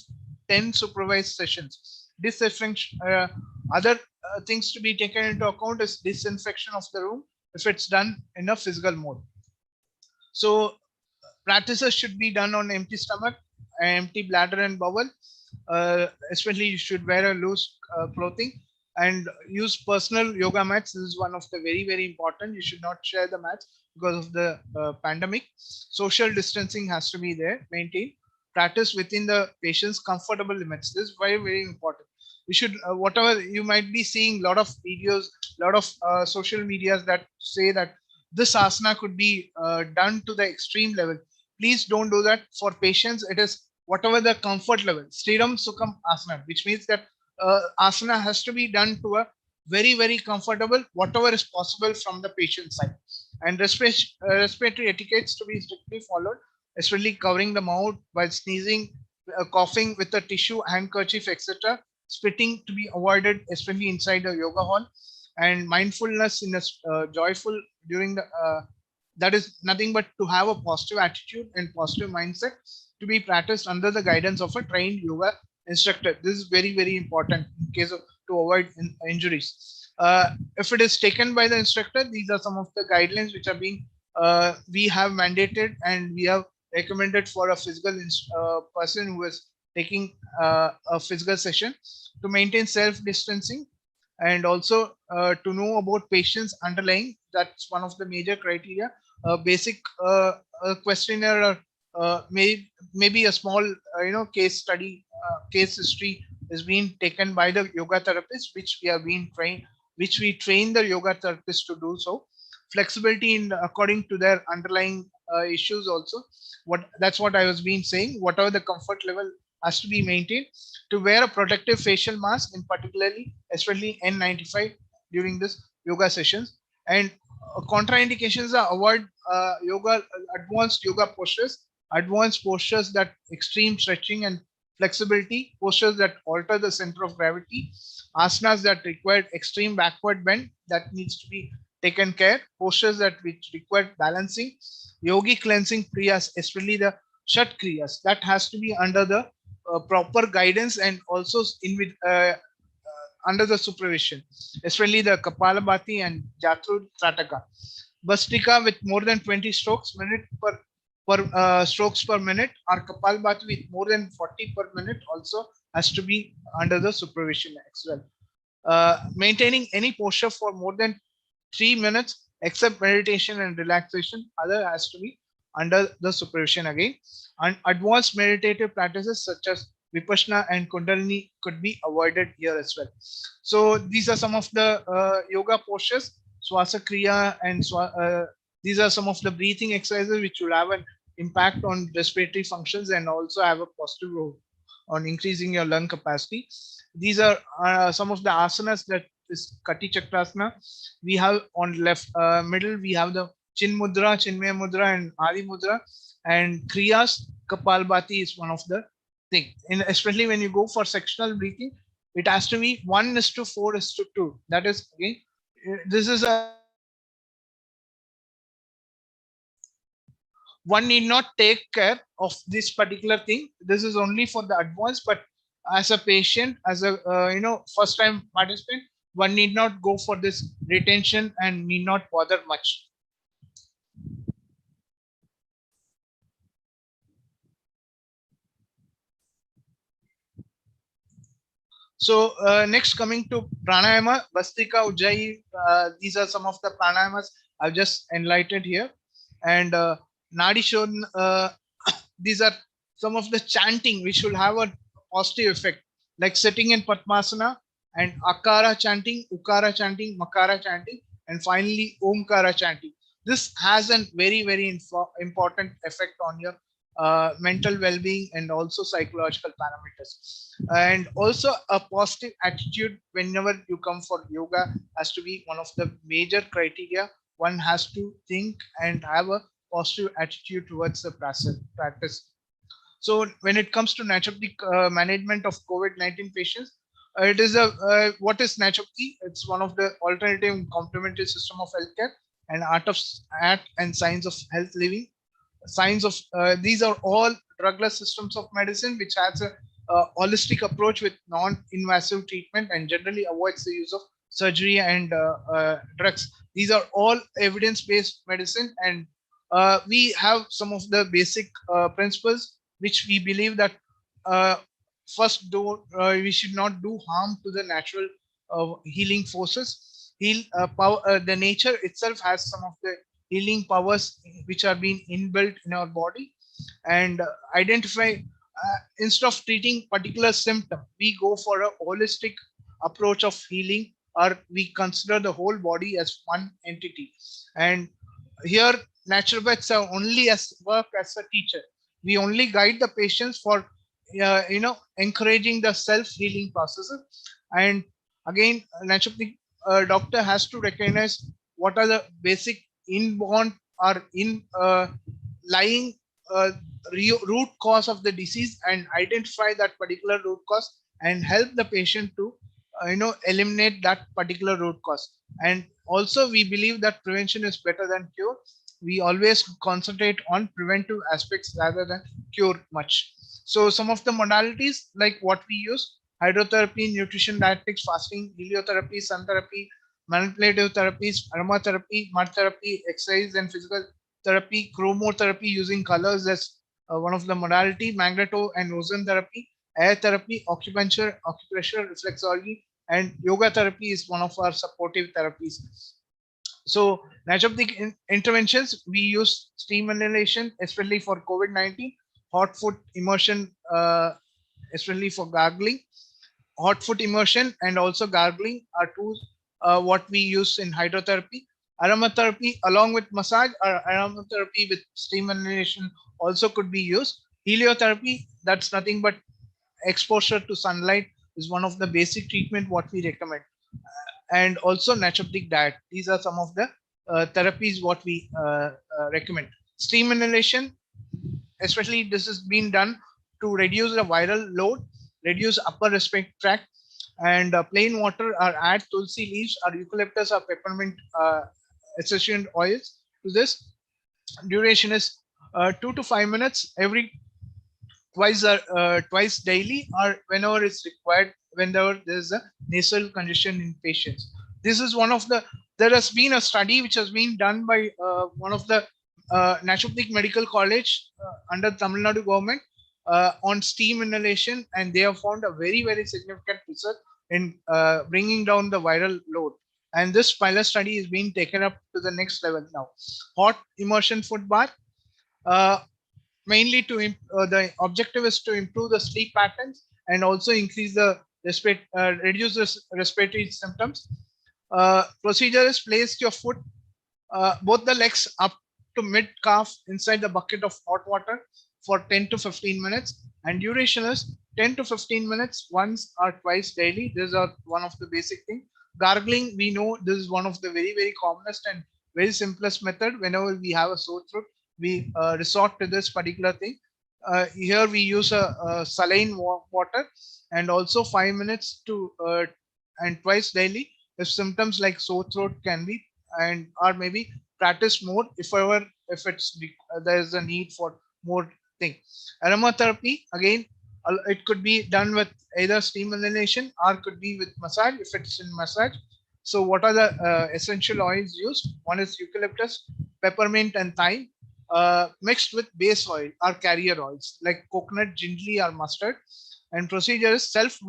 10 supervised sessions. Other things to be taken into account is disinfection of the room if it's done in a physical mode. So practices should be done on empty stomach, empty bladder and bowel. Especially you should wear a loose clothing and use personal yoga mats. This is one of the very, very important. You should not share the mats because of the pandemic. Social distancing has to be there, maintained. Practice within the patient's comfortable limits. This is very, very important. You should, whatever you might be seeing, a lot of videos, a lot of social medias that say that this asana could be done to the extreme level. Please don't do that. For patients, it is whatever the comfort level. Sthiram Sukham asana, which means that asana has to be done to a very, very comfortable, whatever is possible from the patient side. And respiratory etiquettes to be strictly followed, especially covering the mouth while sneezing, coughing with a tissue, handkerchief, etc. Spitting to be avoided, especially inside the yoga hall, and mindfulness in a joyful during the that is nothing but to have a positive attitude and positive mindset to be practiced under the guidance of a trained yoga instructor. This is very, very important in case of to avoid injuries. If it is taken by the instructor, these are some of the guidelines which are being we have mandated and we have recommended for a physical person who is taking a physical session to maintain self-distancing, and also to know about patients underlying. That's one of the major criteria. Basic questionnaire or maybe a small case study, case history is being taken by the yoga therapist, which we have been trained, which we train the yoga therapist to do so. Flexibility in according to their underlying issues also. That's what I was being saying. Whatever the comfort level has to be maintained. To wear a protective facial mask, in particularly, especially N95 during this yoga sessions. And contraindications are avoid advanced yoga postures that extreme stretching and flexibility, postures that alter the center of gravity, asanas that require extreme backward bend that needs to be taken care, postures that which require balancing, yogic cleansing kriyas, especially the shat kriyas, that has to be under the proper guidance and also in with under the supervision, especially the Kapalabhati and Jatru Trataka. Bhastrika with more than 20 strokes strokes per minute, or Kapalabhati with more than 40 per minute also has to be under the supervision as well. Maintaining any posture for more than 3 minutes except meditation and relaxation, other has to be under the supervision again. And advanced meditative practices such as Vipassana and Kundalini could be avoided here as well. So these are some of the yoga postures, Swasa Kriya, and these are some of the breathing exercises which will have an impact on respiratory functions and also have a positive role on increasing your lung capacity. These are some of the asanas that is Kati Chakrasana. We have on left middle, we have the Chin Mudra, Chinmaya Mudra, and Adi Mudra. And Kriyas, Kapalbhati is one of the thing. And especially when you go for sectional breathing, it has to be 1:4:2. That is, again, this is a one need not take care of this particular thing. This is only for the advanced, but as a patient, as a first time participant, one need not go for this retention and need not bother much. So next, coming to pranayama, Bhastrika, Ujjayi, these are some of the pranayamas I've just enlightened here. And Nadi Shodhana, these are some of the chanting which will have a positive effect, like sitting in Padmasana and Akara chanting, Ukara chanting, Makara chanting, and finally Omkara chanting. This has a very, very important effect on your mental well-being and also psychological parameters. And also a positive attitude whenever you come for yoga has to be one of the major criteria. One has to think and have a positive attitude towards the practice. So when it comes to naturopathic management of COVID-19 patients, it is what is naturopathy? It's one of the alternative and complementary system of healthcare and art and science of health living. Science of these are all drugless systems of medicine which has a holistic approach with non-invasive treatment and generally avoids the use of surgery and drugs. These are all evidence-based medicine, and we have some of the basic principles which we believe that first, we should not do harm to the natural healing forces. The nature itself has some of the healing powers which are being inbuilt in our body, and identify instead of treating particular symptom, we go for a holistic approach of healing, or we consider the whole body as one entity. And here naturopaths are only work as a teacher. We only guide the patients for encouraging the self-healing processes. And again, naturopathic doctor has to recognize what are the basic inborn or lying root cause of the disease and identify that particular root cause and help the patient to eliminate that particular root cause. And also we believe that prevention is better than cure. We always concentrate on preventive aspects rather than cure much. So some of the modalities like what we use: hydrotherapy, nutrition, dietetics, fasting, heliotherapy, sun therapy, manipulative therapies, aromatherapy, mud therapy, exercise and physical therapy, chromotherapy using colors as one of the modality, magneto and ozone therapy, air therapy, acupuncture, acupressure, reflexology, and yoga therapy is one of our supportive therapies. So naturopathic interventions, we use steam inhalation, especially for COVID-19, hot foot immersion, especially for gargling. Hot foot immersion and also gargling are two what we use in hydrotherapy. Aromatherapy along with massage, or aromatherapy with steam inhalation also could be used. Heliotherapy, that's nothing but exposure to sunlight, is one of the basic treatment what we recommend. And also naturopathic diet. These are some of the therapies what we recommend. Steam inhalation, especially this has been done to reduce the viral load, reduce upper respiratory tract, and plain water or add tulsi leaves or eucalyptus or peppermint essential oils to this. Duration is 2 to 5 minutes every twice daily or whenever it's required, whenever there's a nasal congestion in patients. This is one of the, there has been a study which has been done by one of the Naturopathic Medical College under Tamil Nadu government on steam inhalation, and they have found a very, very significant result in bringing down the viral load. And this pilot study is being taken up to the next level now. Hot immersion foot bath, mainly to the objective is to improve the sleep patterns and also increase the reduce the respiratory symptoms. Procedure is place your foot, both the legs up to mid calf inside the bucket of hot water for 10 to 15 minutes, and duration is 10 to 15 minutes once or twice daily. These are one of the basic things. Gargling, we know this is one of the very, very commonest and very simplest method. Whenever we have a sore throat, we resort to this particular thing. Here we use a saline water, and also 5 minutes to and twice daily if symptoms like sore throat can be, and or maybe practice more if ever, if it's there is a need for more thing. Aromatherapy, again, it could be done with either steam inhalation or could be with massage if it's in massage. So what are the essential oils used? One is eucalyptus, peppermint, and thyme, mixed with base oil or carrier oils like coconut, gingerly, or mustard. And procedure is self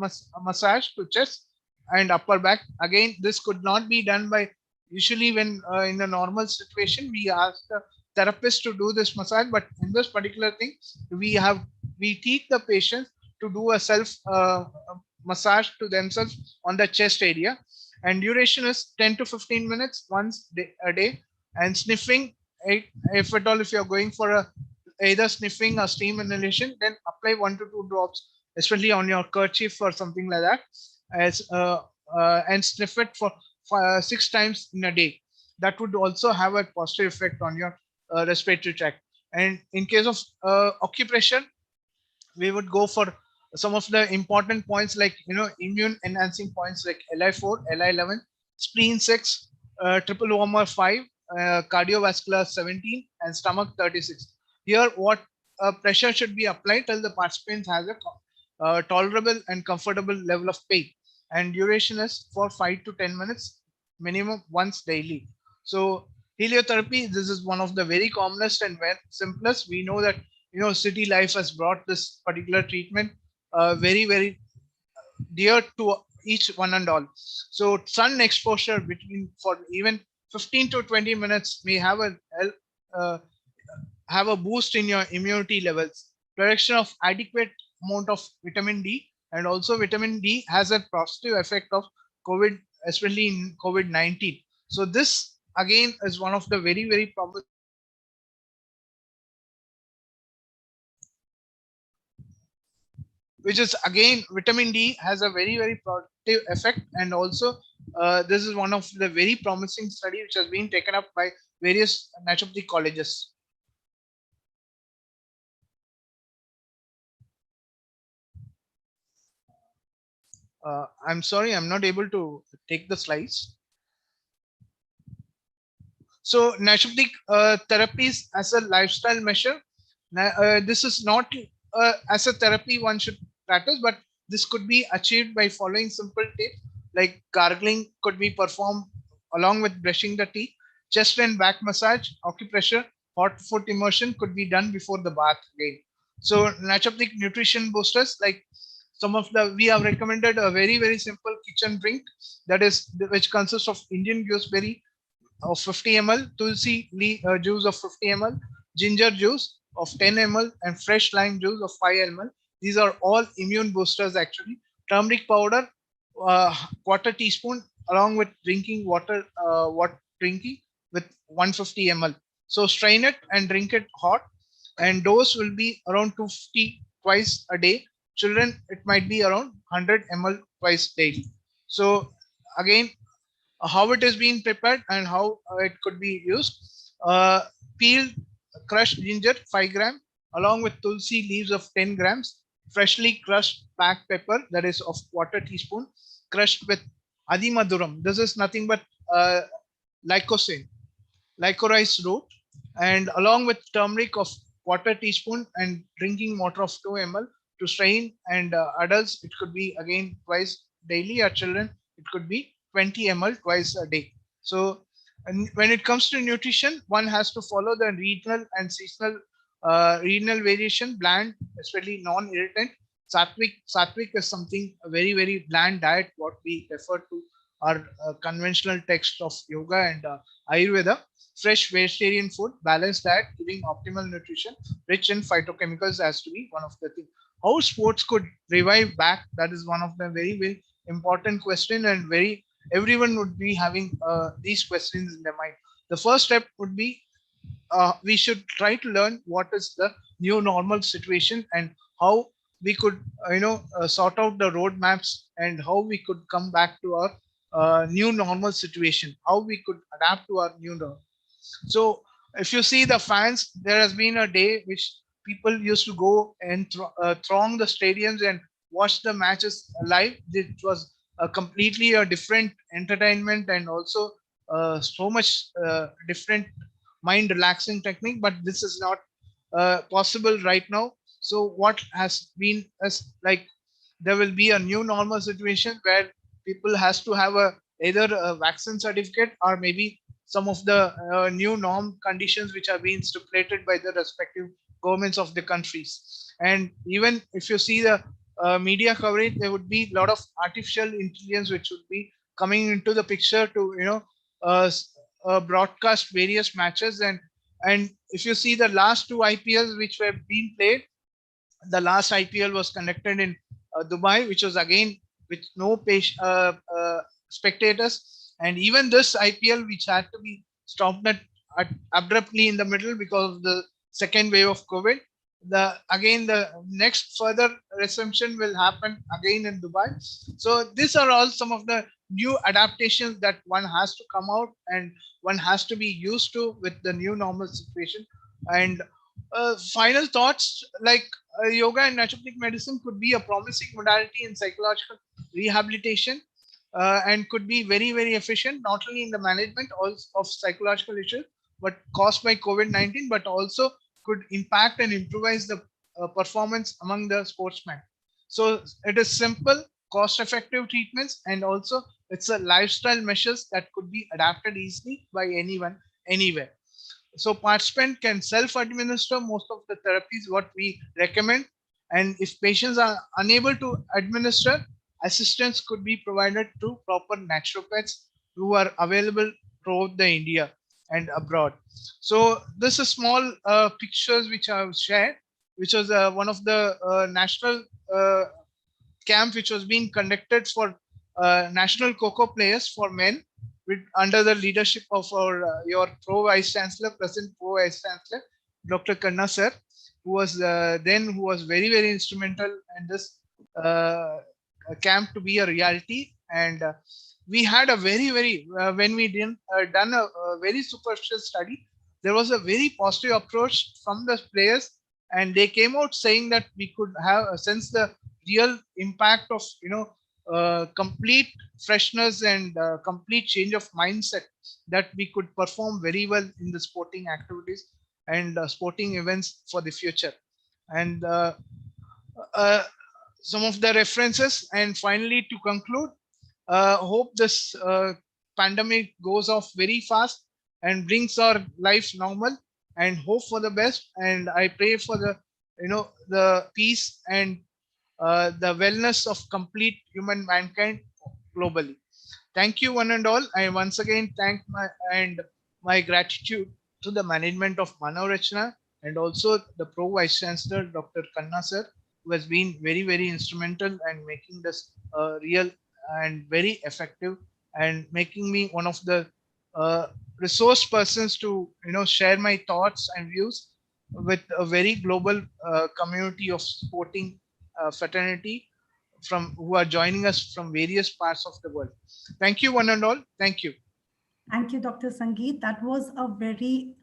massage to chest and upper back. Again, this could not be done by, usually when in a normal situation we ask the therapist to do this massage, but in this particular thing we teach the patient to do a self massage to themselves on the chest area, and duration is 10 to 15 minutes once a day. And sniffing, if at all, if you're going for either sniffing or steam inhalation, then apply 1 to 2 drops, especially on your kerchief or something like that, as and sniff it for 6 times in a day. That would also have a positive effect on your respiratory tract. And in case of acupressure, we would go for some of the important points like, immune enhancing points like Li4, Li11, spleen 6, triple warmer 5, cardiovascular 17, and stomach 36. Here, what pressure should be applied till the participant has a tolerable and comfortable level of pain, and duration is for 5 to 10 minutes minimum once daily. So heliotherapy, this is one of the very commonest and very simplest. We know that city life has brought this particular treatment very, very dear to each one and all. So sun exposure between for even 15 to 20 minutes may have a boost in your immunity levels. Production of adequate amount of vitamin D, and also vitamin D has a positive effect of COVID, especially in COVID-19. So this again is one of the very, very promising. Which is again, vitamin D has a very, very positive effect, and also this is one of the very promising study which has been taken up by various naturopathic colleges. I'm sorry, I'm not able to take the slides. So naturopathic therapies as a lifestyle measure. This is not as a therapy one should practice, but this could be achieved by following simple tips like gargling could be performed along with brushing the teeth, chest and back massage, acupressure, hot foot immersion could be done before the bath again. So naturopathic nutrition boosters, like some of the, we have recommended a very, very simple kitchen drink, that is, which consists of Indian gooseberry of 50 ml, tulsi juice of 50 ml, ginger juice of 10 ml, and fresh lime juice of 5 ml. These are all immune boosters actually. Turmeric powder, quarter teaspoon, along with drinking water, drinking with 150 ml. So strain it and drink it hot, and dose will be around 250 twice a day. Children, it might be around 100 ml twice daily. So again, how it is being prepared and how it could be used. Peeled crushed ginger 5 grams along with tulsi leaves of 10 grams, freshly crushed black pepper, that is of quarter teaspoon, crushed with adimaduram. This is nothing but lycosane, lycoriced root, and along with turmeric of quarter teaspoon and drinking water of 2 ml to strain. And adults, it could be again twice daily, or children, it could be 20 ml twice a day. So and when it comes to nutrition, one has to follow the regional and seasonal variation, bland, especially non-irritant. Sattvic is something a very, very bland diet, what we refer to our conventional text of yoga and Ayurveda. Fresh vegetarian food, balanced diet, giving optimal nutrition, rich in phytochemicals has to be one of the things. How sports could revive back? That is one of the very, very important question, and very everyone would be having these questions in their mind. The first step would be we should try to learn what is the new normal situation and how we could sort out the roadmaps and how we could come back to our new normal situation, how we could adapt to our new normal. So if you see the fans, there has been a day which people used to go and throng the stadiums and watch the matches live. It was completely a different entertainment and also so much different mind relaxing technique, but this is not possible right now. So what has been as like, there will be a new normal situation where people has to have either a vaccine certificate or maybe some of the new norm conditions which are being stipulated by the respective governments of the countries. And even if you see the media coverage, there would be a lot of artificial intelligence which would be coming into the picture to broadcast various matches. And if you see the last 2 IPLs which were being played, the last IPL was conducted in Dubai, which was again with no spectators. And even this IPL, which had to be stopped abruptly in the middle because of the second wave of COVID. The next further resumption will happen again in Dubai. So these are all some of the new adaptations that one has to come out and one has to be used to with the new normal situation. And final thoughts, like yoga and naturopathic medicine could be a promising modality in psychological rehabilitation and could be very, very efficient, not only in the management of psychological issues, but caused by COVID-19, but also could impact and improvise the performance among the sportsmen. So it is simple, cost-effective treatments, and also it's a lifestyle measures that could be adapted easily by anyone, anywhere. So participant can self-administer most of the therapies what we recommend. And if patients are unable to administer, assistance could be provided to proper naturopaths who are available throughout the India and abroad. So this is small pictures which I have shared, which was one of the national camp which was being conducted for national Kho players for men, under the leadership of our your Pro Vice Chancellor, present Pro Vice Chancellor, Dr. Khanna sir, who was who was very, very instrumental in this camp to be a reality. And we had a very, very when we done a very superficial study, there was a very positive approach from the players, and they came out saying that we could have sense the real impact of complete freshness and complete change of mindset, that we could perform very well in the sporting activities and sporting events for the future. And some of the references, and finally to conclude, hope this pandemic goes off very fast and brings our life normal, and hope for the best. And I pray for the peace and the wellness of complete human mankind globally. Thank you, one and all. I once again thank my gratitude to the management of Manorachna and also the Pro Vice Chancellor, Dr. Khanna sir, who has been very, very instrumental in making this real and very effective, and making me one of the resource persons to share my thoughts and views with a very global community of sporting fraternity who are joining us from various parts of the world. Thank you, one and all. Thank you. Thank you, Dr. Sangeet. That was a very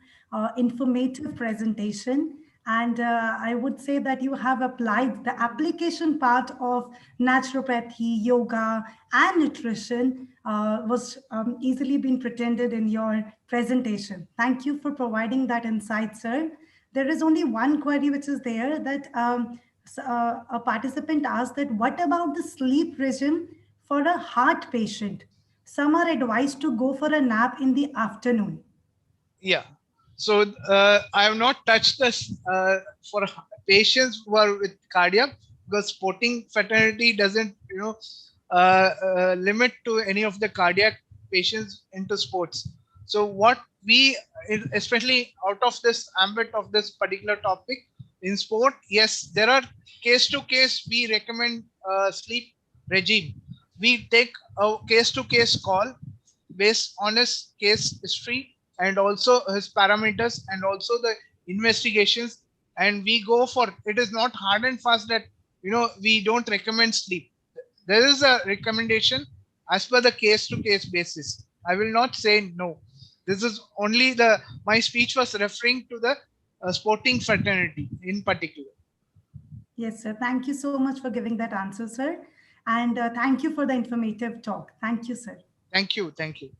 informative presentation. And I would say that you have applied the application part of naturopathy, yoga, and nutrition was easily been pretended in your presentation. Thank you for providing that insight, sir. There is only one query which is there, that a participant asked that what about the sleep regime for a heart patient? Some are advised to go for a nap in the afternoon. Yeah. So I have not touched this for patients who are with cardiac, because sporting fraternity doesn't, limit to any of the cardiac patients into sports. So what we, especially out of this ambit of this particular topic in sport, yes, there are case to case. We recommend sleep regime. We take a case to case call based on his case history and also his parameters and also the investigations, and we go for it. Is not hard and fast that we don't recommend sleep. There is a recommendation as per the case to case basis. I will not say no. This is only my speech was referring to the sporting fraternity in particular. Yes, sir. Thank you so much for giving that answer, sir. And thank you for the informative talk. Thank you, sir. Thank you. Thank you.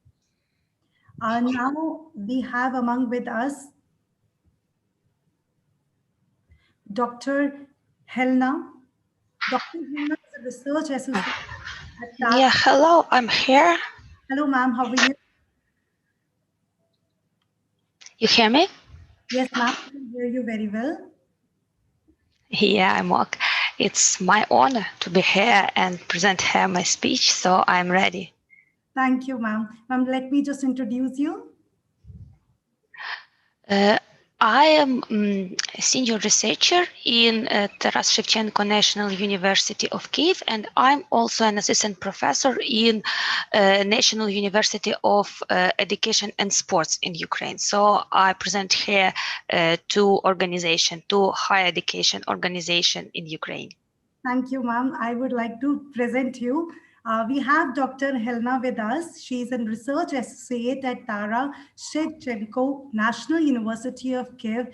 Now we have among with us Dr. Helena. Dr. Helena is a research associate at TARA. Yeah, hello, I'm here. Hello, ma'am. How are you? You hear me? Yes, ma'am. I can hear you very well. Yeah, I'm okay. It's my honor to be here and present here my speech, so I'm ready. Thank you, ma'am. Ma'am, let me just introduce you. I am a senior researcher in Taras Shevchenko National University of Kyiv, and I'm also an assistant professor in National University of Education and Sports in Ukraine. So I present here two higher education organization in Ukraine. Thank you, ma'am. I would like to present you. We have Dr. Helena with us. She is a research associate at Taras Shevchenko National University of Kyiv,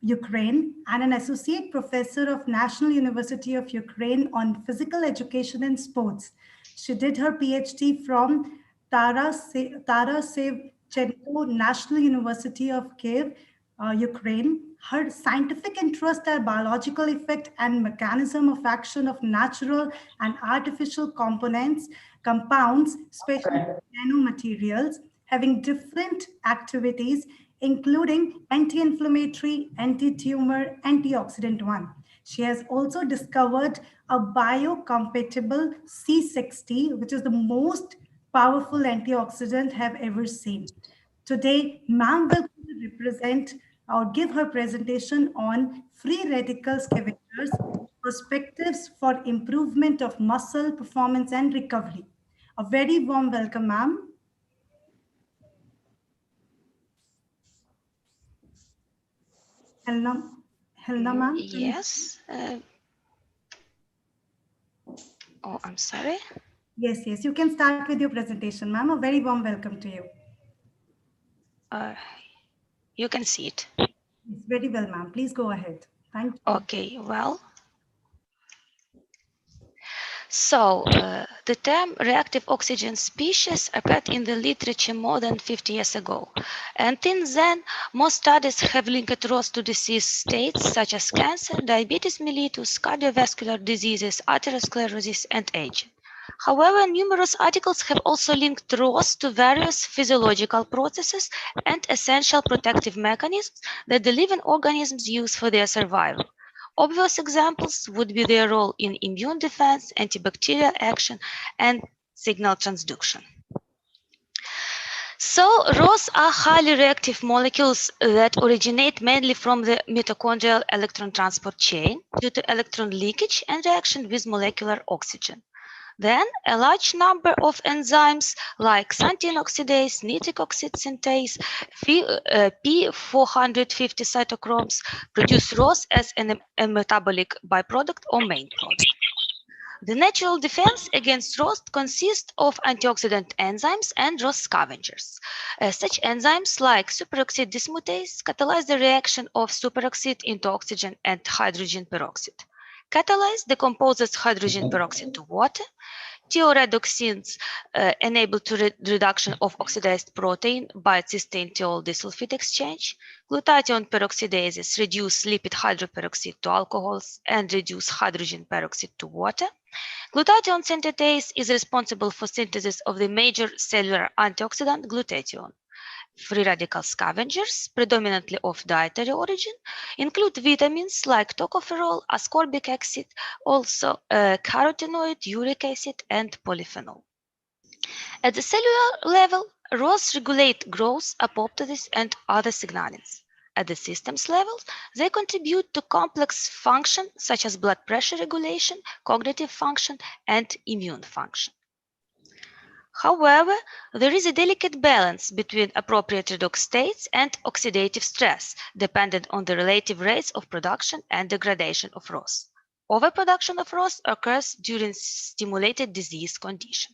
Ukraine, and an associate professor of National University of Ukraine on physical education and sports. She did her PhD from Taras Shevchenko National University of Kyiv, Ukraine. Her scientific interests are biological effect and mechanism of action of natural and artificial compounds, especially nanomaterials, having different activities, including anti-inflammatory, anti-tumor, antioxidant one. She has also discovered a biocompatible C60, which is the most powerful antioxidant I've ever seen. Today, ma'am will represent or give her presentation on free radical scavengers, perspectives for improvement of muscle performance and recovery. A very warm welcome, ma'am. Helena, ma'am? Yes. Oh, I'm sorry. Yes, you can start with your presentation, ma'am. A very warm welcome to you. You can see it. Yes, very well, ma'am. Please go ahead. Thank you. Okay, well. So, the term reactive oxygen species appeared in the literature more than 50 years ago. And since then, most studies have linked ROS to disease states such as cancer, diabetes mellitus, cardiovascular diseases, atherosclerosis, and aging. However, numerous articles have also linked ROS to various physiological processes and essential protective mechanisms that the living organisms use for their survival. Obvious examples would be their role in immune defense, antibacterial action, and signal transduction. So, ROS are highly reactive molecules that originate mainly from the mitochondrial electron transport chain due to electron leakage and reaction with molecular oxygen. Then, a large number of enzymes like xanthine oxidase, nitric oxide synthase, P450 cytochromes produce ROS as a metabolic byproduct or main product. The natural defense against ROS consists of antioxidant enzymes and ROS scavengers. Such enzymes like superoxide dismutase catalyze the reaction of superoxide into oxygen and hydrogen peroxide. Catalyze decomposes hydrogen peroxide to water. Thioredoxins enable reduction of oxidized protein by cysteine thiol disulfide exchange. Glutathione peroxidases reduce lipid hydroperoxide to alcohols and reduce hydrogen peroxide to water. Glutathione synthetase is responsible for synthesis of the major cellular antioxidant glutathione. Free radical scavengers, predominantly of dietary origin, include vitamins like tocopherol, ascorbic acid, also carotenoid, uric acid, and polyphenol. At the cellular level, ROS regulate growth, apoptosis, and other signalings. At the systems level, they contribute to complex function such as blood pressure regulation, cognitive function, and immune function. However, there is a delicate balance between appropriate redox states and oxidative stress, dependent on the relative rates of production and degradation of ROS. Overproduction of ROS occurs during stimulated disease condition.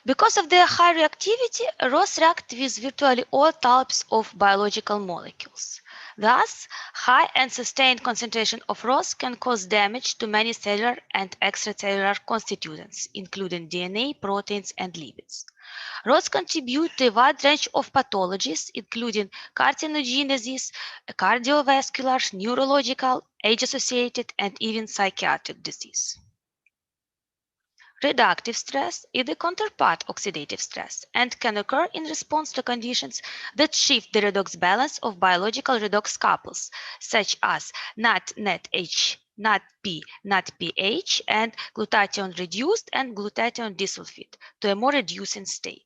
Because of their high reactivity, ROS react with virtually all types of biological molecules. Thus, high and sustained concentration of ROS can cause damage to many cellular and extracellular constituents, including DNA, proteins, and lipids. ROS contribute to a wide range of pathologies, including carcinogenesis, cardiovascular, neurological, age-associated, and even psychiatric disease. Reductive stress is the counterpart oxidative stress and can occur in response to conditions that shift the redox balance of biological redox couples, such as NADH, NADP, NADPH, and glutathione reduced and glutathione disulfide to a more reducing state.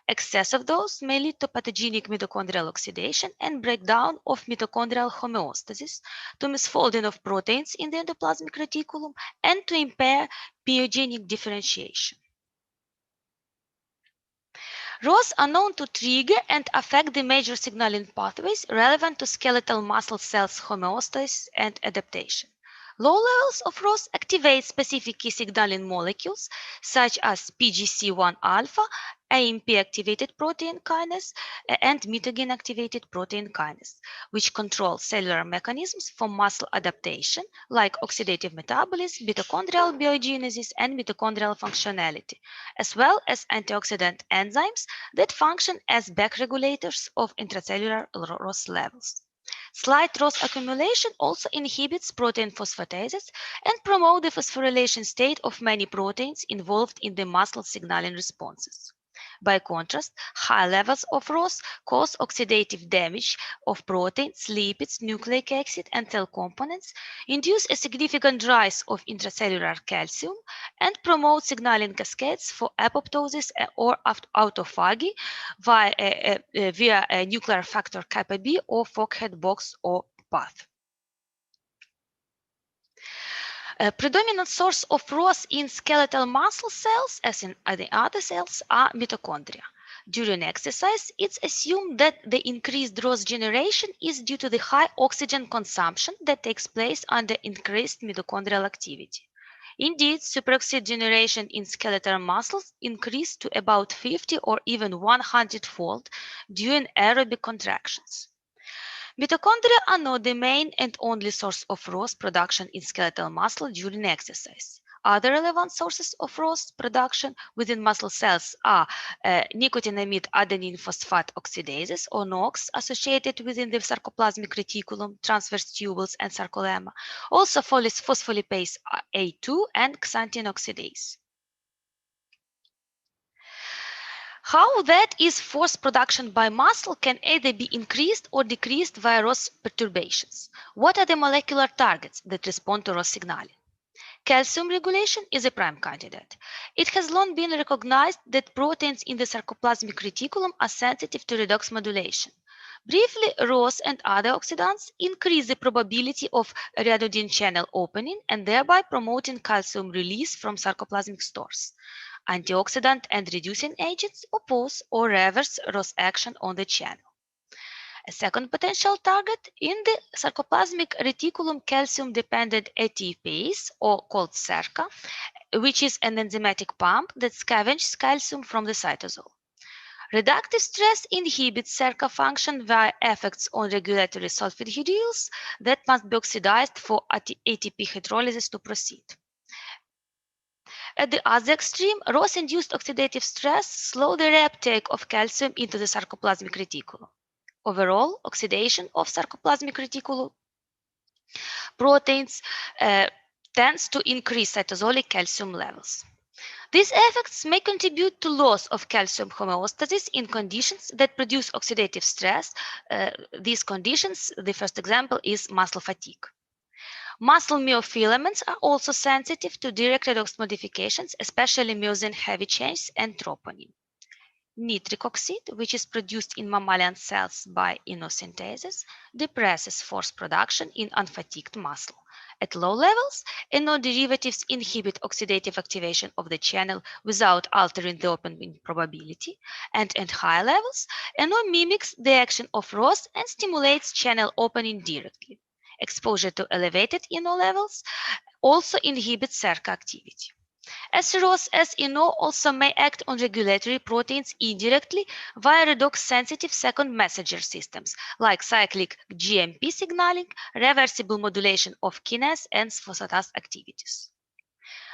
Excess of those may lead to pathogenic mitochondrial oxidation and breakdown of mitochondrial homeostasis, to misfolding of proteins in the endoplasmic reticulum, and to impair pyogenic differentiation. ROS are known to trigger and affect the major signaling pathways relevant to skeletal muscle cells homeostasis and adaptation. Low levels of ROS activate specific key signaling molecules such as PGC1 alpha, AMP-activated protein kinase, and mitogen-activated protein kinase, which control cellular mechanisms for muscle adaptation like oxidative metabolism, mitochondrial biogenesis, and mitochondrial functionality, as well as antioxidant enzymes that function as back-regulators of intracellular ROS levels. Slight ROS accumulation also inhibits protein phosphatases and promotes the phosphorylation state of many proteins involved in the muscle signaling responses. By contrast, high levels of ROS cause oxidative damage of proteins, lipids, nucleic acid, and cell components, induce a significant rise of intracellular calcium, and promote signaling cascades for apoptosis or autophagy via a nuclear factor kappa B or Fockhead box or path. A predominant source of ROS in skeletal muscle cells, as in the other cells, are mitochondria. During exercise, it's assumed that the increased ROS generation is due to the high oxygen consumption that takes place under increased mitochondrial activity. Indeed, superoxide generation in skeletal muscles increased to about 50 or even 100-fold during aerobic contractions. Mitochondria are not the main and only source of ROS production in skeletal muscle during exercise. Other relevant sources of ROS production within muscle cells are nicotinamide adenine phosphate oxidases, or NOx, associated within the sarcoplasmic reticulum, transverse tubules, and sarcolemma. Also phospholipase A2 and xanthine oxidase. How that is force production by muscle can either be increased or decreased via ROS perturbations. What are the molecular targets that respond to ROS signaling? Calcium regulation is a prime candidate. It has long been recognized that proteins in the sarcoplasmic reticulum are sensitive to redox modulation. Briefly, ROS and other oxidants increase the probability of ryanodine channel opening and thereby promoting calcium release from sarcoplasmic stores. Antioxidant and reducing agents oppose or reverse ROS action on the channel. A second potential target in the sarcoplasmic reticulum calcium-dependent ATPase, or called SERCA, which is an enzymatic pump that scavenges calcium from the cytosol. Reductive stress inhibits SERCA function via effects on regulatory sulfidhydrales that must be oxidized for ATP hydrolysis to proceed. At the other extreme, ROS-induced oxidative stress slows the reuptake of calcium into the sarcoplasmic reticulum. Overall, oxidation of sarcoplasmic reticulum proteins tends to increase cytosolic calcium levels. These effects may contribute to loss of calcium homeostasis in conditions that produce oxidative stress. These conditions, the first example is muscle fatigue. Muscle myofilaments are also sensitive to direct redox modifications, especially myosin heavy chains and troponin. Nitric oxide, which is produced in mammalian cells by inosynthesis, depresses force production in unfatigued muscle. At low levels, NO derivatives inhibit oxidative activation of the channel without altering the opening probability, and at high levels, NO mimics the action of ROS and stimulates channel opening directly. Exposure to elevated NO levels also inhibits SERCA activity. As ROS as NO also may act on regulatory proteins indirectly via redox-sensitive second messenger systems like cyclic GMP signaling, reversible modulation of kinase and phosphatase activities.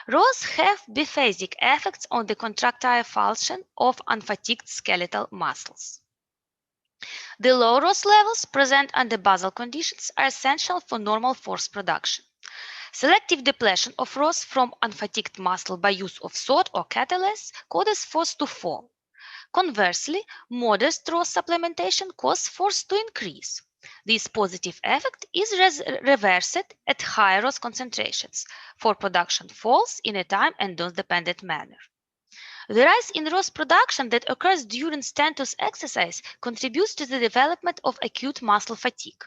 ROS have biphasic effects on the contractile function of unfatigued skeletal muscles. The low ROS levels present under basal conditions are essential for normal force production. Selective depletion of ROS from unfatigued muscle by use of SOD or catalase causes force to fall. Conversely, modest ROS supplementation causes force to increase. This positive effect is reversed at higher ROS concentrations, for production falls in a time and dose-dependent manner. The rise in ROS production that occurs during stentus exercise contributes to the development of acute muscle fatigue.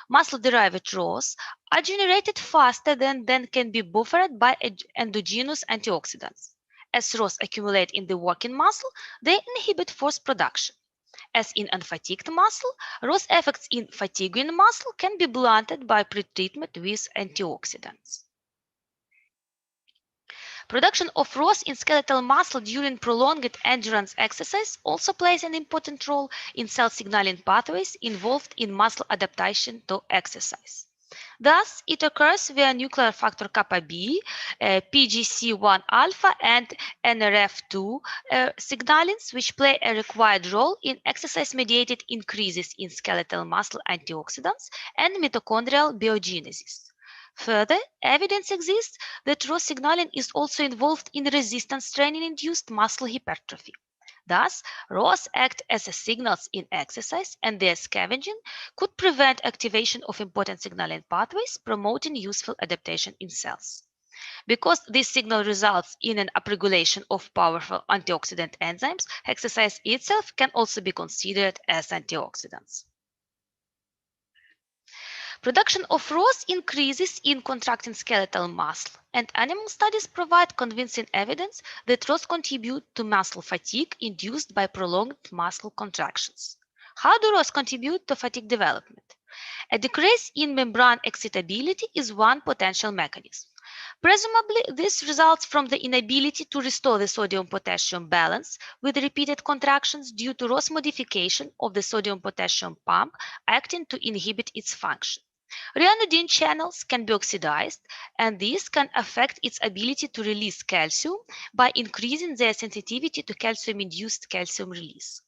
Muscle-derived ROS are generated faster than can be buffered by endogenous antioxidants. As ROS accumulate in the working muscle, they inhibit force production. As in unfatigued muscle, ROS effects in fatiguing muscle can be blunted by pretreatment with antioxidants. Production of ROS in skeletal muscle during prolonged endurance exercise also plays an important role in cell signaling pathways involved in muscle adaptation to exercise. Thus, it occurs via nuclear factor kappa B, PGC1 alpha, and NRF2 signalings, which play a required role in exercise-mediated increases in skeletal muscle antioxidants and mitochondrial biogenesis. Further, evidence exists that ROS signaling is also involved in resistance training-induced muscle hypertrophy. Thus, ROS act as signals in exercise, and their scavenging could prevent activation of important signaling pathways, promoting useful adaptation in cells. Because this signal results in an upregulation of powerful antioxidant enzymes, exercise itself can also be considered as antioxidants. Production of ROS increases in contracting skeletal muscle, and animal studies provide convincing evidence that ROS contribute to muscle fatigue induced by prolonged muscle contractions. How do ROS contribute to fatigue development? A decrease in membrane excitability is one potential mechanism. Presumably, this results from the inability to restore the sodium-potassium balance with repeated contractions due to ROS modification of the sodium-potassium pump acting to inhibit its function. Ryanodine channels can be oxidized, and this can affect its ability to release calcium by increasing their sensitivity to calcium-induced calcium release.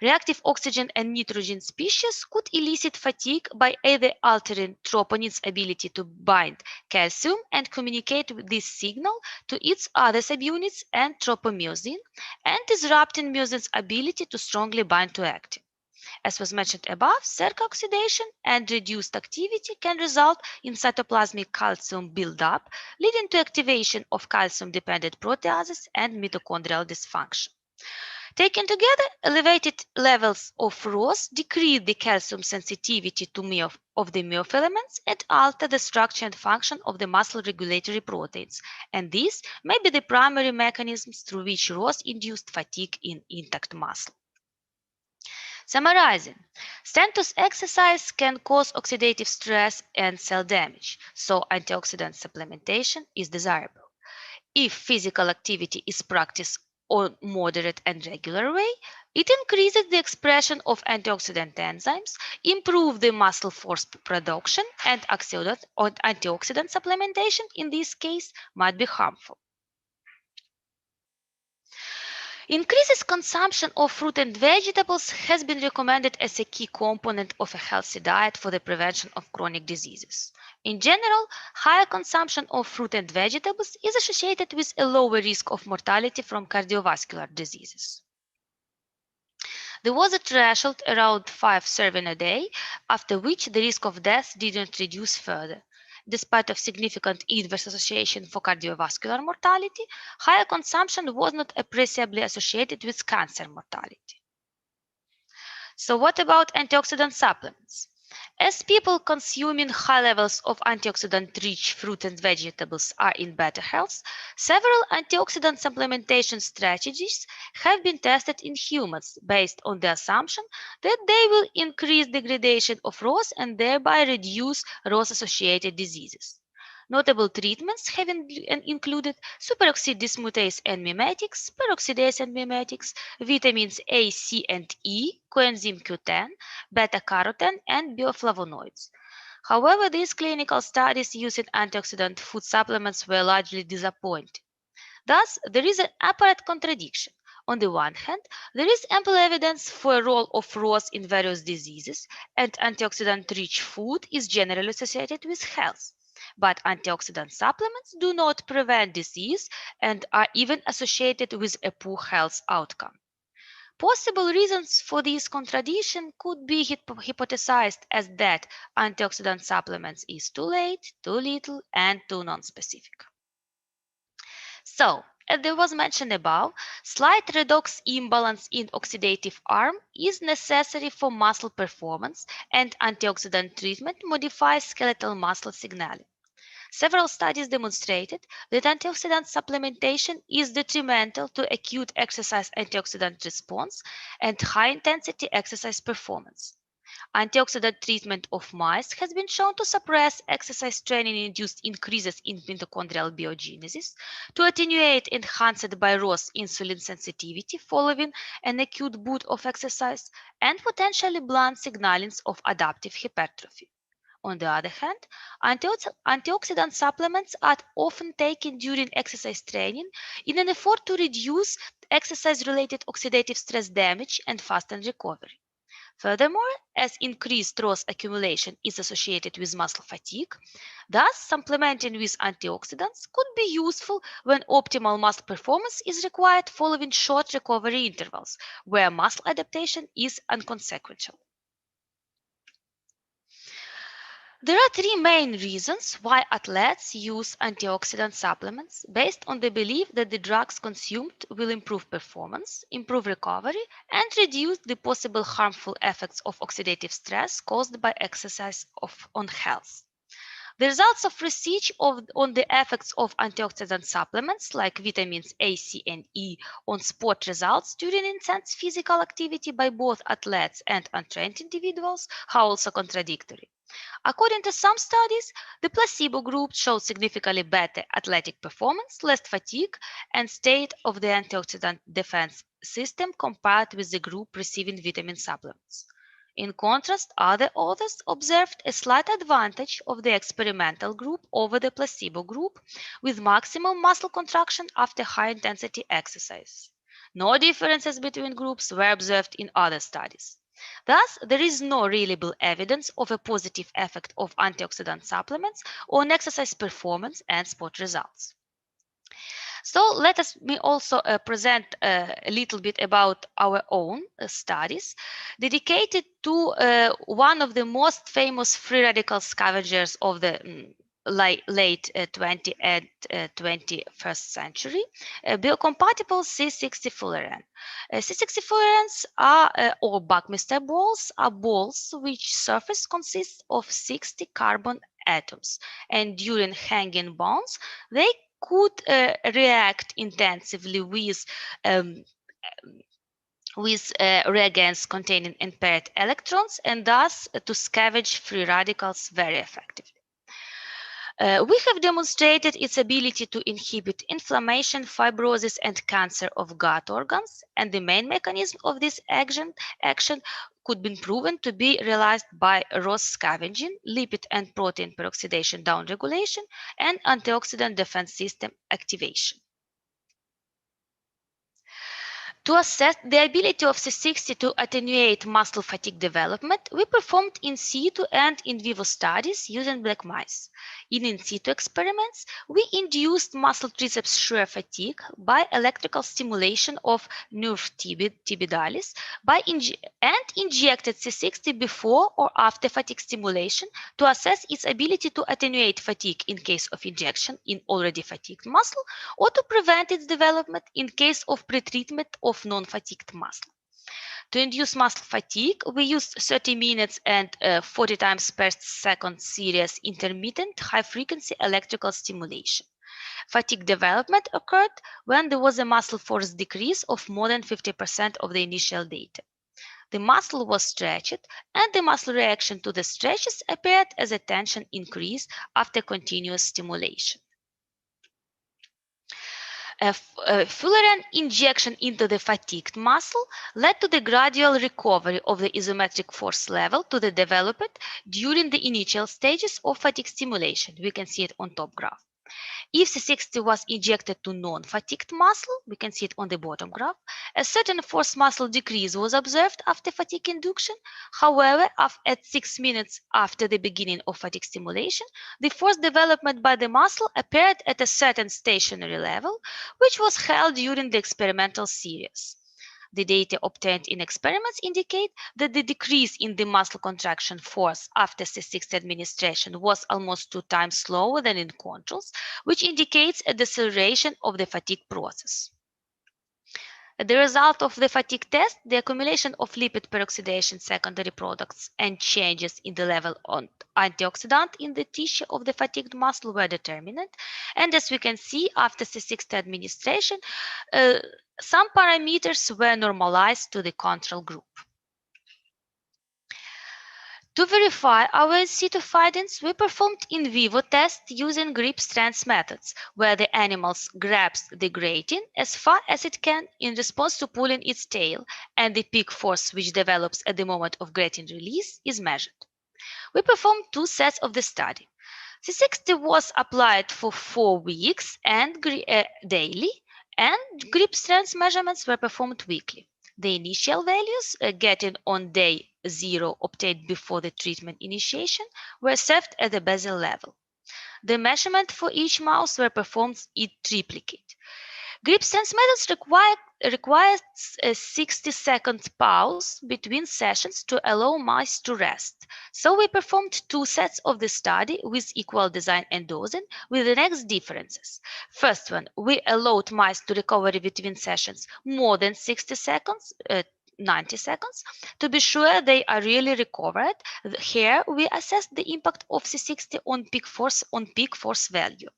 Reactive oxygen and nitrogen species could elicit fatigue by either altering troponin's ability to bind calcium and communicate with this signal to its other subunits and tropomyosin, and disrupting myosin's ability to strongly bind to actin. As was mentioned above, SERCA oxidation and reduced activity can result in cytoplasmic calcium buildup, leading to activation of calcium-dependent proteases and mitochondrial dysfunction. Taken together, elevated levels of ROS decrease the calcium sensitivity to of the myofilaments and alter the structure and function of the muscle regulatory proteins, and these may be the primary mechanisms through which ROS induced fatigue in intact muscle. Summarizing, Strenuous exercise can cause oxidative stress and cell damage, so antioxidant supplementation is desirable. If physical activity is practiced on moderate and regular way, it increases the expression of antioxidant enzymes, improve the muscle force production, and antioxidant supplementation in this case might be harmful. Increased consumption of fruit and vegetables has been recommended as a key component of a healthy diet for the prevention of chronic diseases. In general, higher consumption of fruit and vegetables is associated with a lower risk of mortality from cardiovascular diseases. There was a threshold around 5 servings a day, after which the risk of death didn't reduce further. Despite of significant inverse association for cardiovascular mortality, higher consumption was not appreciably associated with cancer mortality. So what about antioxidant supplements? As people consuming high levels of antioxidant-rich fruit and vegetables are in better health, several antioxidant supplementation strategies have been tested in humans based on the assumption that they will increase degradation of ROS and thereby reduce ROS-associated diseases. Notable treatments have included superoxide dismutase and mimetics, peroxidase and mimetics, vitamins A, C, and E, coenzyme Q10, beta-carotene, and bioflavonoids. However, these clinical studies using antioxidant food supplements were largely disappointing. Thus, there is an apparent contradiction. On the one hand, there is ample evidence for a role of ROS in various diseases, and antioxidant-rich food is generally associated with health. But antioxidant supplements do not prevent disease and are even associated with a poor health outcome. Possible reasons for this contradiction could be hypothesized as that antioxidant supplements is too late, too little, and too non-specific. So, as there was mentioned above, slight redox imbalance in oxidative arm is necessary for muscle performance, and antioxidant treatment modifies skeletal muscle signaling. Several studies demonstrated that antioxidant supplementation is detrimental to acute exercise antioxidant response and high-intensity exercise performance. Antioxidant treatment of mice has been shown to suppress exercise training-induced increases in mitochondrial biogenesis, to attenuate enhanced by ROS insulin sensitivity following an acute bout of exercise, and potentially blunt signalings of adaptive hypertrophy. On the other hand, antioxidant supplements are often taken during exercise training in an effort to reduce exercise-related oxidative stress damage and fasten recovery. Furthermore, as increased ROS accumulation is associated with muscle fatigue, thus supplementing with antioxidants could be useful when optimal muscle performance is required following short recovery intervals, where muscle adaptation is inconsequential. There are three main reasons why athletes use antioxidant supplements based on the belief that the drugs consumed will improve performance, improve recovery, and reduce the possible harmful effects of oxidative stress caused by exercise on health. The results of research on the effects of antioxidant supplements like vitamins A, C, and E on sport results during intense physical activity by both athletes and untrained individuals are also contradictory. According to some studies, the placebo group showed significantly better athletic performance, less fatigue, and state of the antioxidant defense system compared with the group receiving vitamin supplements. In contrast, other authors observed a slight advantage of the experimental group over the placebo group, with maximum muscle contraction after high-intensity exercise. No differences between groups were observed in other studies. Thus, there is no reliable evidence of a positive effect of antioxidant supplements on exercise performance and sport results. So let me also present a little bit about our own studies dedicated to one of the most famous free radical scavengers of the late 20th and 21st century, biocompatible C60 fullerene. C60 fullerenes are, or Buckminster balls, are balls which surface consists of 60 carbon atoms, and during hanging bonds, they could react intensively with with reagents containing unpaired electrons and thus to scavenge free radicals very effectively. We have demonstrated its ability to inhibit inflammation, fibrosis, and cancer of gut organs, and the main mechanism of this action could be proven to be realized by ROS scavenging, lipid and protein peroxidation downregulation, and antioxidant defense system activation. To assess the ability of C60 to attenuate muscle fatigue development, we performed in situ and in vivo studies using black mice. In situ experiments, we induced muscle triceps shear fatigue by electrical stimulation of nerve tibialis and injected C60 before or after fatigue stimulation to assess its ability to attenuate fatigue in case of injection in already fatigued muscle or to prevent its development in case of pretreatment of non-fatigued muscle. To induce muscle fatigue, we used 30 minutes and 40 times per second series intermittent high-frequency electrical stimulation. Fatigue development occurred when there was a muscle force decrease of more than 50% of the initial data. The muscle was stretched, and the muscle reaction to the stretches appeared as a tension increase after continuous stimulation. A Fullerene injection into the fatigued muscle led to the gradual recovery of the isometric force level to the developed during the initial stages of fatigue stimulation. We can see it on top graph. If C60 was injected to non-fatigued muscle, we can see it on the bottom graph, a certain force muscle decrease was observed after fatigue induction. However, at 6 minutes after the beginning of fatigue stimulation, the force development by the muscle appeared at a certain stationary level, which was held during the experimental series. The data obtained in experiments indicate that the decrease in the muscle contraction force after C60 administration was almost 2 times slower than in controls, which indicates a deceleration of the fatigue process. As the result of the fatigue test, the accumulation of lipid peroxidation secondary products and changes in the level of antioxidant in the tissue of the fatigued muscle were determined. And as we can see, after C60 administration, some parameters were normalized to the control group. To verify our in situ findings, we performed in vivo tests using grip strands methods, where the animal grabs the grating as far as it can in response to pulling its tail, and the peak force which develops at the moment of grating release is measured. We performed 2 sets of the study. C60 was applied for 4 weeks and daily, and grip strength measurements were performed weekly. The initial values getting on day 0 obtained before the treatment initiation were served at the basal level. The measurement for each mouse were performed in triplicate. Grip strength methods requires a 60-second pause between sessions to allow mice to rest. So we performed 2 sets of the study with equal design and dosing with the next differences. First one, we allowed mice to recover between sessions more than 60 seconds, 90 seconds, to be sure they are really recovered. Here we assessed the impact of C60 on peak force value.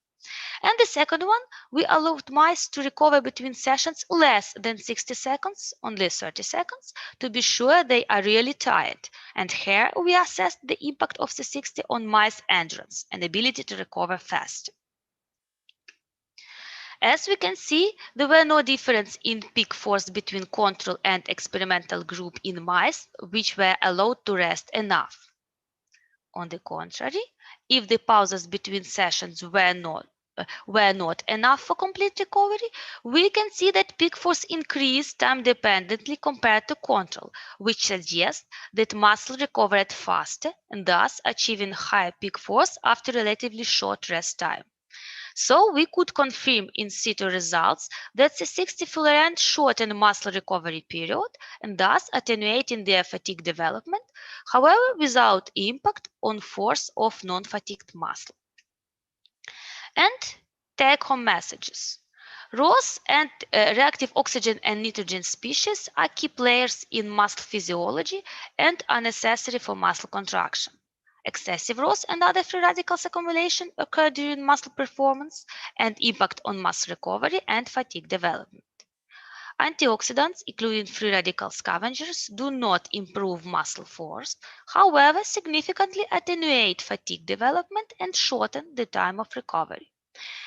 And the second one, we allowed mice to recover between sessions less than 60 seconds, only 30 seconds, to be sure they are really tired. And here we assessed the impact of C60 on mice endurance and ability to recover fast. As we can see, there were no difference in peak force between control and experimental group in mice, which were allowed to rest enough. On the contrary, if the pauses between sessions were not enough for complete recovery, we can see that peak force increased time-dependently compared to control, which suggests that muscle recovered faster and thus achieving higher peak force after relatively short rest time. So we could confirm in situ results that C60 Fullerene shortened muscle recovery period and thus attenuating their fatigue development, however, without impact on force of non-fatigued muscle. And take-home messages. ROS and reactive oxygen and nitrogen species are key players in muscle physiology and are necessary for muscle contraction. Excessive ROS and other free radicals accumulation occur during muscle performance and impact on muscle recovery and fatigue development. Antioxidants, including free radical scavengers, do not improve muscle force, however, significantly attenuate fatigue development and shorten the time of recovery.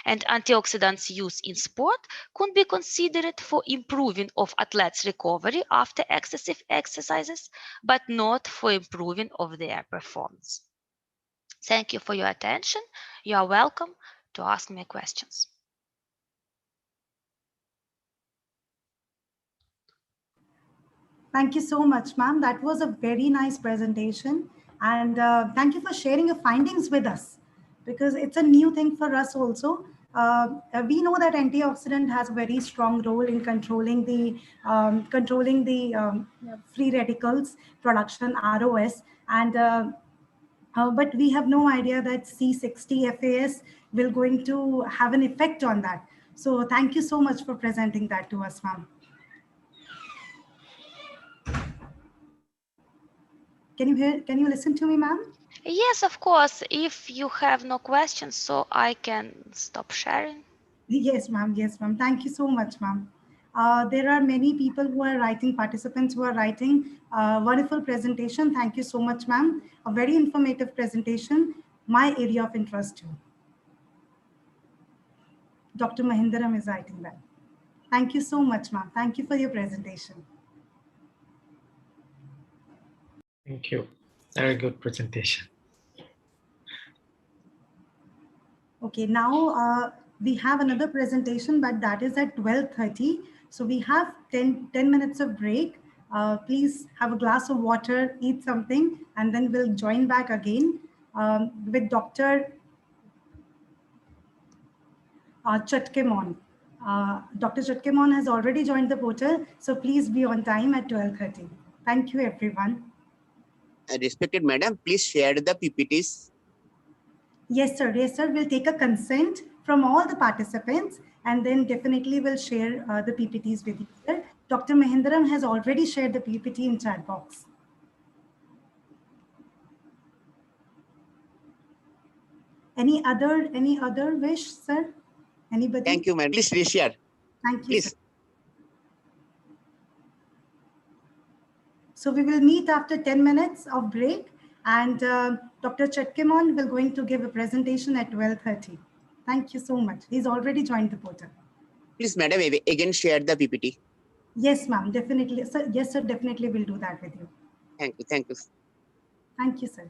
And antioxidants used in sport could be considered for improving of athletes' recovery after excessive exercises, but not for improving of their performance. Thank you for your attention. You are welcome to ask me questions. Thank you so much, ma'am. That was a very nice presentation. And thank you for sharing your findings with us, because it's a new thing for us also. We know that antioxidant has a very strong role in controlling the free radicals production, ROS, and but we have no idea that C60 FAS will going to have an effect on that. So thank you so much for presenting that to us, ma'am. Can you listen to me, ma'am? Yes, of course. If you have no questions, so I can stop sharing. Yes, ma'am. Yes, ma'am. Thank you so much, ma'am. There are many people who are writing, participants who are writing. Wonderful presentation. Thank you so much, ma'am. A very informative presentation. My area of interest too. Dr. Mahindaram is writing that. Thank you so much, ma'am. Thank you for your presentation. Thank you. Very good presentation. Okay, now we have another presentation, but that is at 12:30. So we have 10 minutes of break. Please have a glass of water, eat something, and then we'll join back again with Dr. Chatkemon. Dr. Chatkemon has already joined the portal, so please be on time at 12:30. Thank you, everyone. Respected madam, please share the PPTs. Yes, sir. Yes, sir. We'll take a consent from all the participants, and then definitely we'll share the PPTs with you, sir. Dr. Mahindaram has already shared the PPT in chat box. Any other wish, sir? Anybody? Thank you, madam. Please reshare. Thank you, Please. sir. So we will meet after 10 minutes of break, and Dr. Chatkemon will going to give a presentation at 12:30. Thank you so much. He's already joined the portal. Please, madam, again share the PPT. Yes, ma'am. Definitely. Sir, yes, sir. Definitely will do that with you. Thank you. Thank you. Thank you, sir.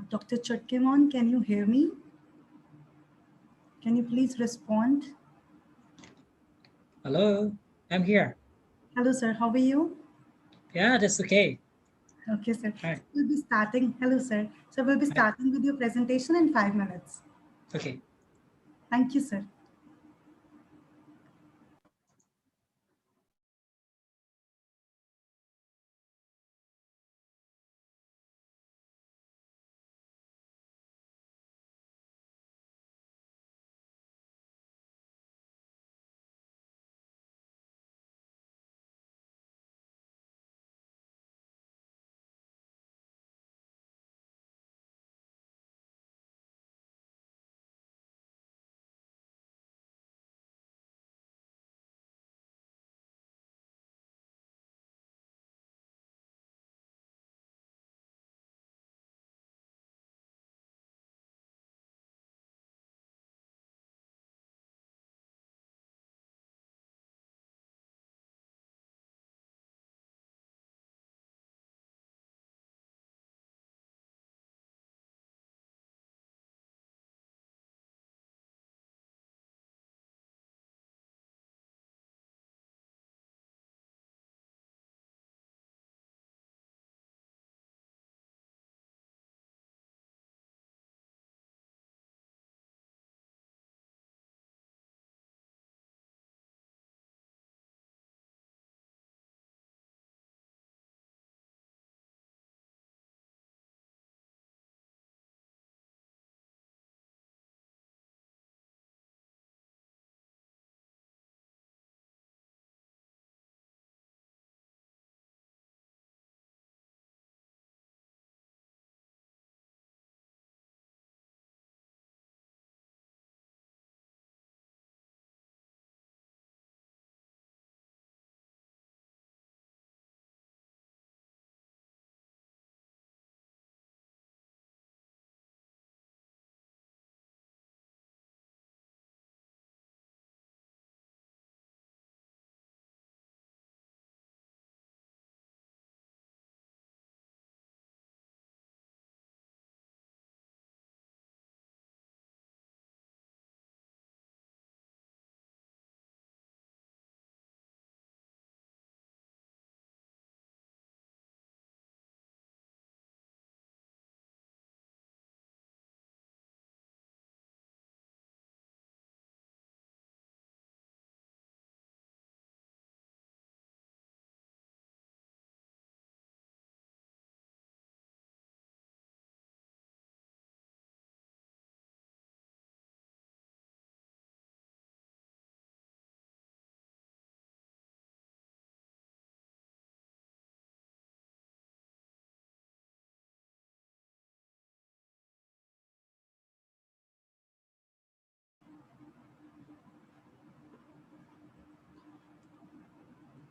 Dr. Chatkimon, can you hear me? Can you please respond? Hello, I'm here. Hello, sir. How are you? Yeah, that's okay. Okay, sir. Hi. We'll be starting. Hello, sir. So we'll be starting with your presentation in 5 minutes. Okay. Thank you, sir.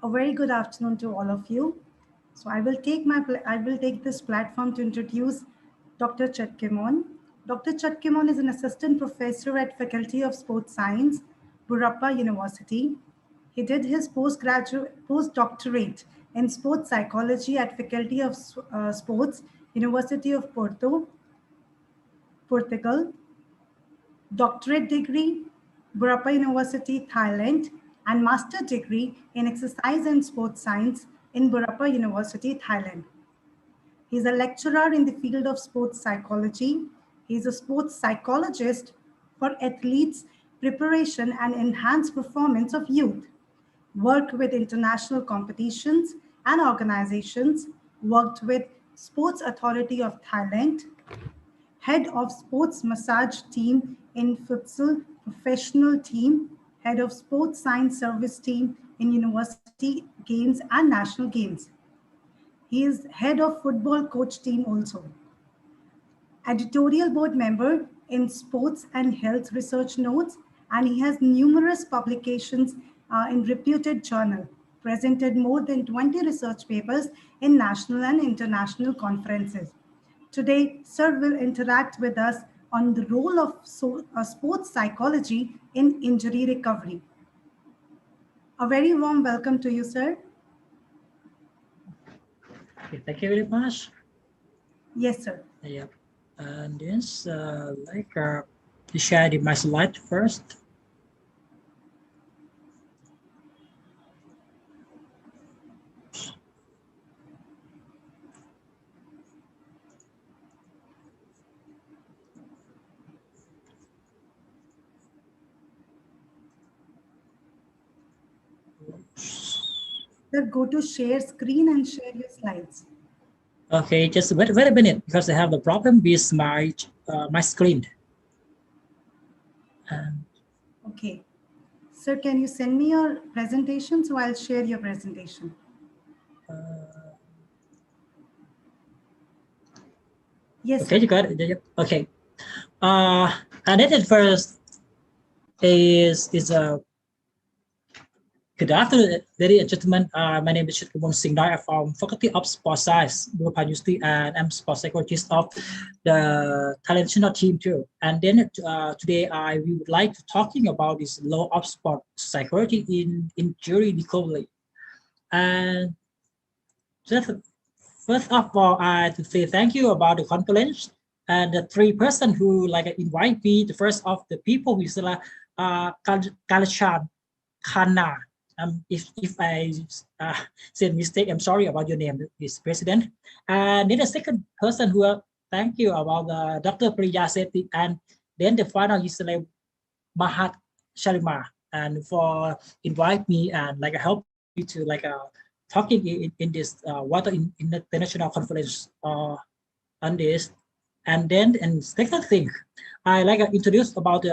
A very good afternoon to all of you. So I will take this platform to introduce Dr. Chatkimon. Dr. Chatkimon is an assistant professor at Faculty of Sports Science, Burappa University. He did his postdoctorate in sports psychology at Faculty of Sports, University of Porto, Portugal. Doctorate degree, Burapha University, Thailand, and master degree in exercise and sports science in Burapha University, Thailand. He's a lecturer in the field of sports psychology. He's a sports psychologist for athletes' preparation and enhanced performance of youth. Worked with international competitions and organizations, worked with Sports Authority of Thailand, head of sports massage team in futsal professional team, head of sports science service team in university games and national games. He is head of football coach team also. Editorial board member in sports and health research notes, and he has numerous publications in reputed journal, presented more than 20 research papers in national and international conferences. Today, Sir will interact with us on the role of sports psychology in injury recovery. A very warm welcome to you, sir. Okay, thank you very much. Yes, sir. Yeah. And this to share my slide first. Sir, go to share screen and share your slides. Okay, just wait a minute because I have a problem with my my screen. Okay. Sir, can you send me your presentation so I'll share your presentation? Yes. Okay, you got it. Yeah, yeah. Okay. And then first is good afternoon, ladies and gentlemen. My name is Shitkumon Singnoi from Faculty of Sports Science, Bureau University, and I'm sports psychologist of the Thailand national team too. And then today we would like to talking about this law of sport psychology in injury recovery. And just first of all, I to say thank you about the conference and the three person who invite me. The first of the people is Kalachan Khanna. If I said mistake, I'm sorry about your name, this president. And then the second person who thank you about Dr. Priya Sethi, and then the final is Mahat Sharma, and for invite me and help me to talking in this water in international conference on this. And then second thing, I introduce about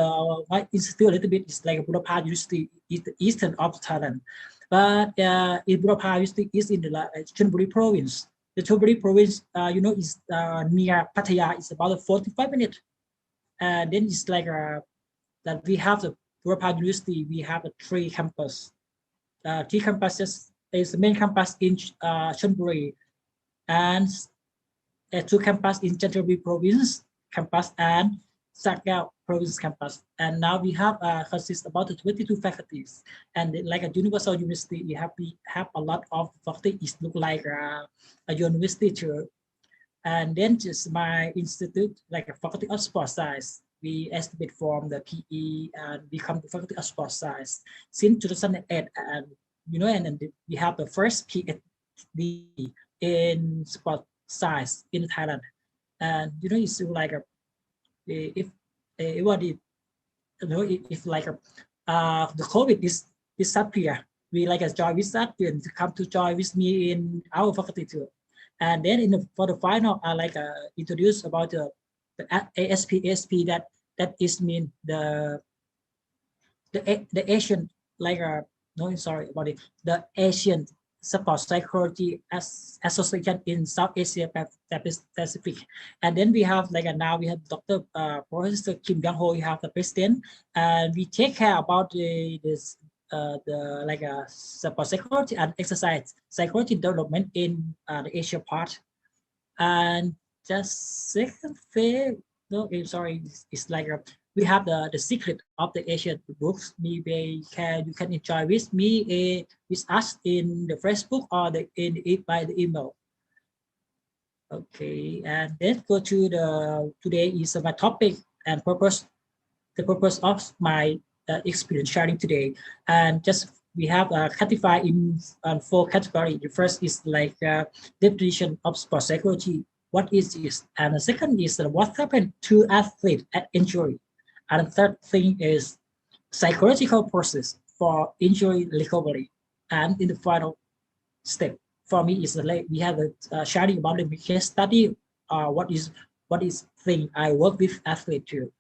my institute a little bit. It's Burapha University is the eastern of Thailand, but in Burapha University is in the Chonburi province. The Chonburi province, is near Pattaya. It's about 45 minutes. And then it's that we have the Burapha University. We have three campus. Three campuses is the main campus in Chonburi, and two campus in Chonburi province campus and Sakya province campus. And now we have consists about 22 faculties, and like a universal university, we have a lot of faculty. It look like a university too. And then just my institute, like a faculty of sports science, we estimate from the PE and become the faculty of sports science since 2008. And and we have the first PhD in sport science in Thailand. And it's like if the COVID is disappear, we join with that and come to join with me in our faculty too. And then for the final, I introduce about the ASP that is mean the Asian no, sorry about it, the Asian Sport Psychology Association in South Asia Pacific. And then we have now we have Dr. Professor Kim Young Ho, we have the president, and we take care about this sport psychology and exercise psychology development in the Asia part. And just second thing, no, I'm sorry, it's we have the secret of the Asian books. Maybe you can enjoy with me with us in the Facebook or by the email. Okay, and let's go to today is my topic and purpose. The purpose of my experience sharing today, and just we have categorized in 4 categories. The first is definition of sport psychology. What is this? And the second is what happened to athletes at injury. And the third thing is psychological process for injury recovery. And in the final step for me is we have a sharing about the case study. What is thing I work with athlete too.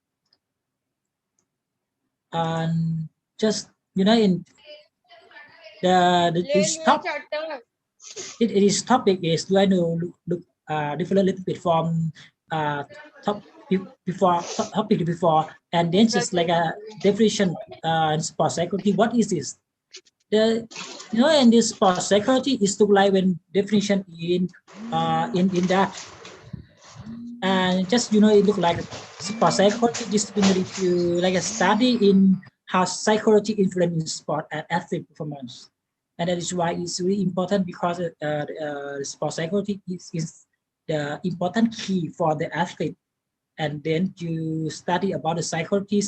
And just in this topic is do I know look different a little bit from topic before, and then just a definition in sport psychology. What is this? In this sport psychology is to when definition in that, and just it look like sport psychology disciplinary to a study in how psychology influences sport and athlete performance. And that is why it's really important, because sport psychology is the important key for the athlete and then you study about the psychology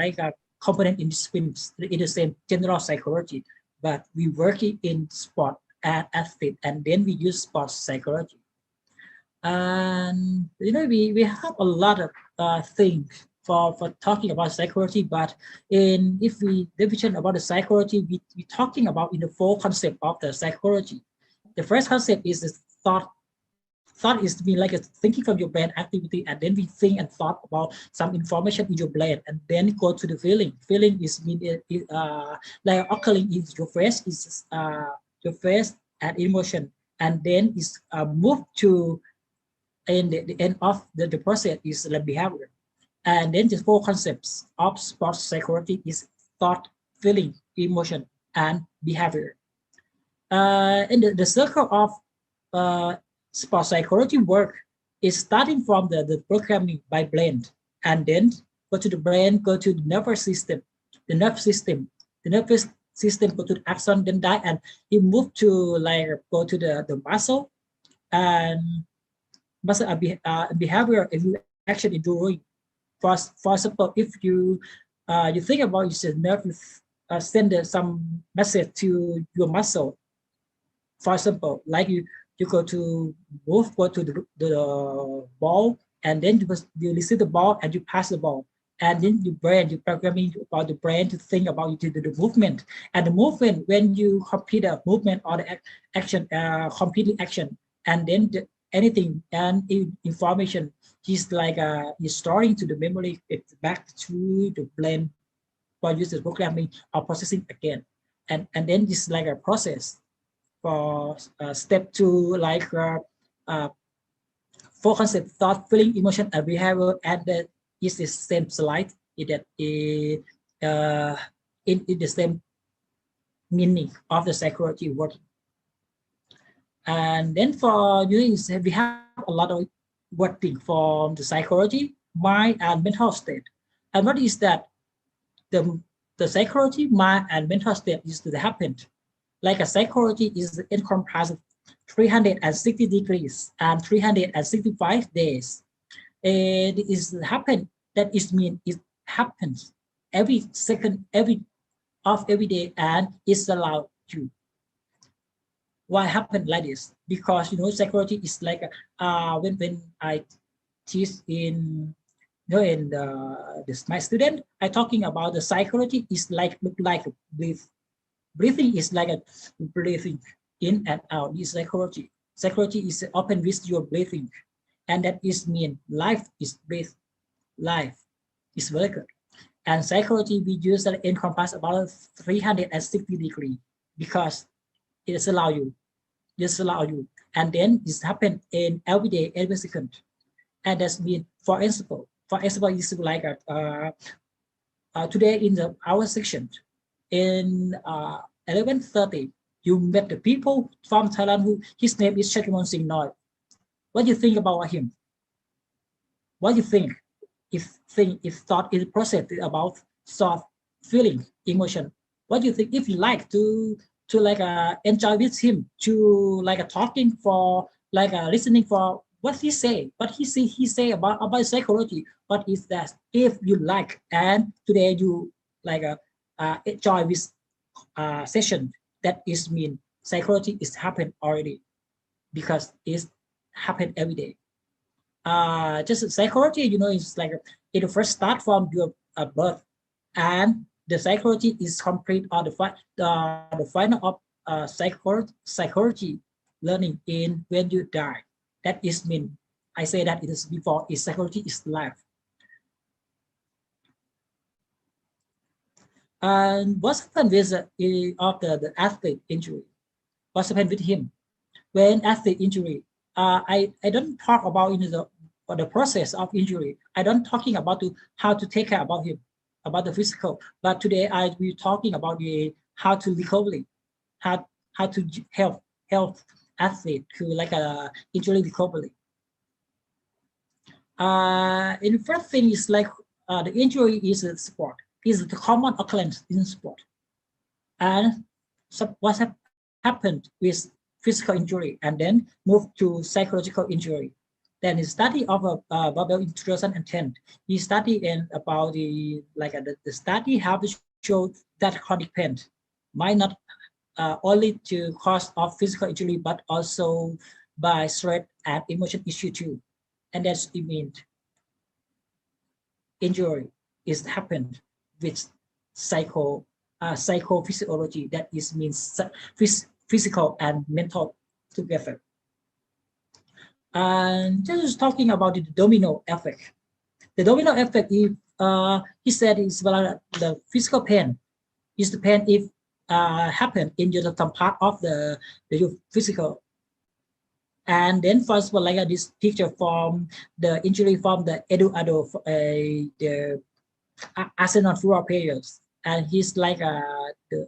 like a component in disciplines in the same general psychology, but we working in sport and athlete, and then we use sports psychology. And we have a lot of things for talking about psychology, but if we define about the psychology, we talking about in the 4 concepts of the psychology. The first concept is the thought. Thought is to be like a thinking from your brain activity, and then we think and thought about some information in your brain, and then go to the feeling. Feeling is like occurring in your face, is your face and emotion, and then is moved to, and the end of the process is the behavior. And then the 4 concepts of sports psychology is thought, feeling, emotion, and behavior. And the circle of sports psychology work is starting from the programming by brain, and then go to the brain, go to the nervous system, the nervous system go to the axon, then die, and it move to like go to the muscle, and muscle behavior action in doing. For example, if you think about your nerve, send some message to your muscle. For example, like you go to the ball, and then you receive the ball and you pass the ball, and then your brain, you programming about the brain to think about the movement, and the movement when you complete a movement or the action, complete action, and then anything and information is like is storing to the memory, it's back to the brain for user programming or processing again, and then it's like a process for step 2, like 4 concepts: thought, feeling, emotion, and behavior. And that is the same slide. That is in the same meaning of the psychology working. And then for you, we have a lot of working from the psychology, mind, and mental state. And what is that? The psychology, mind, and mental state is to happen. Like a psychology is encompassed 360 degrees and 365 days. It is happen. That is mean it happens every second, every day, and it's allowed to. Why happen like this? Because psychology is like when I teach in my student, I talking about the psychology is like look like breathing is like a breathing in and out. This psychology. Psychology is open with your breathing, and that is mean life is breath. Life is very good. And psychology we usually encompass about 360 degrees because it is allow you. And then it's happen in every day, every second. And that's mean, for example, is like today in our section in 11:30, you met the people from Thailand who his name is Chakimon Singh Noi. What do you think about him? What do you think? If thought is process about thought, feeling, emotion, what do you think? If you like to like enjoy with him, to like talking for like listening for what he say about psychology. What is that? If you like, and today you like enjoy with session, that is mean psychology is happened already because it's happened every day. Just psychology, it's like it first start from your birth, and the psychology is complete on the final of psychology learning in when you die. That is mean I say that it is before is psychology is life. And what's happened with the athlete injury? What's happened with him when athlete injury? I don't talk about the process of injury. I don't talking about how to take care about him, about the physical. But today I will be talking about how to recovery, how to help athlete to like a injury recovery. And the first thing is like the injury is a sport. Is the common occurrence in sport, and what happened with physical injury, and then move to psychological injury. Then the study of Babel in 2010, he studied about the study have to show that chronic pain might not only to cause of physical injury, but also by stress and emotion issue too. And that's it means injury is happened with psychophysiology, that is means physical and mental together. And just talking about the domino effect. The domino effect, if he said, is the physical pain is the pain if happen in some part of the physical. And then first of all, like this picture from the injury from the Eduardo, the Arsenal football players, and he's like the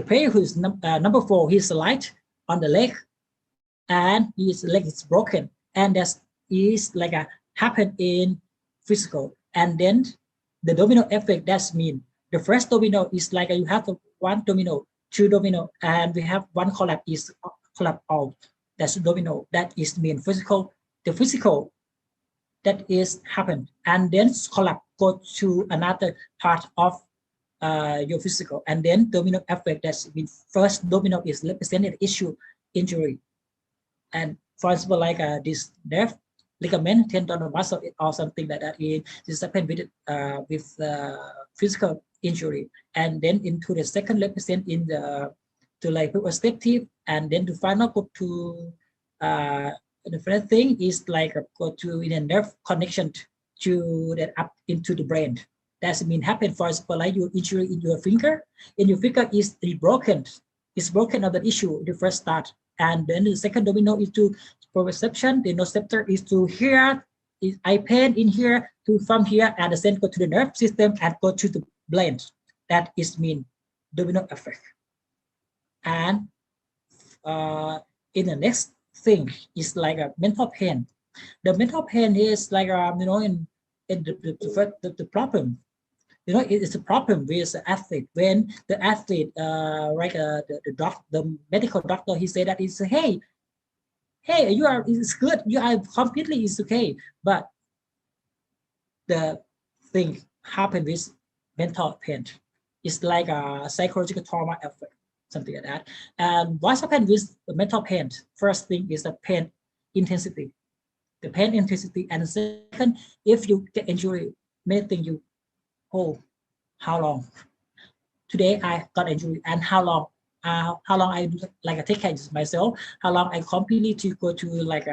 player who's number 4. He's light on the leg, and his leg is broken, and that is like a happen in physical. And then the domino effect, that's mean the first domino is like you have one domino, 2 domino, and we have one collapse is collapse out. That's domino. That is mean physical. The physical that is happened, and then collapse go to another part of your physical, and then domino effect. That's means first domino is represented issue injury, and for example like this nerve ligament tendon or muscle or something like that. This happen with physical injury, and then into the second represent in the to like perspective, and then to final go to the first thing is like go to in a nerve connection to that up into the brain. That's mean happen for example like your injury in your finger. In your finger is broken. It's broken of the issue. The first start, and then the second domino is to perception. The nociceptor is to here. Is eye pain in here to from here, and then go to the nerve system and go to the brain. That is mean domino effect. And in the next thing is like a mental pain. The mental pain is like in the problem. It's a problem with the athlete. When the athlete, the medical doctor, he said that it's hey, you are, it's good, you are completely, it's okay, but the thing happened with mental pain. It's like a psychological trauma effect, something like that. And what's happened with the mental pain? First thing is the pain intensity. The pain intensity, and second, if you get injury, main thing you how long? Today I got injury, and how long I like I take care of myself, how long I completely to go to like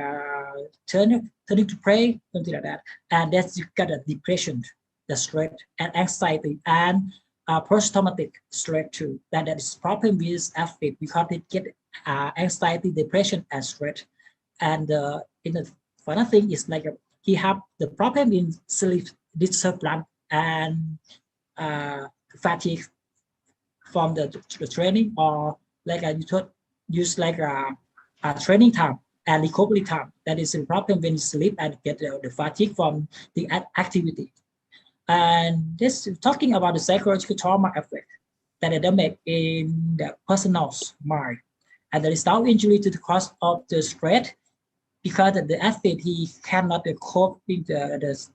turning to pray, something like that. And that's you got a depression, the stress and anxiety, and post-traumatic stress too. That is problem with athlete because they get anxiety, depression, and stress. And in the final thing is like he have the problem in sleep discipline and fatigue from the training, or like you use like a training time and recovery time. That is a problem when you sleep and get the fatigue from the activity. And this talking about the psychological trauma effect that it make in the person's mind, and the result injury to the cause of the stress, because the athlete he cannot cope with the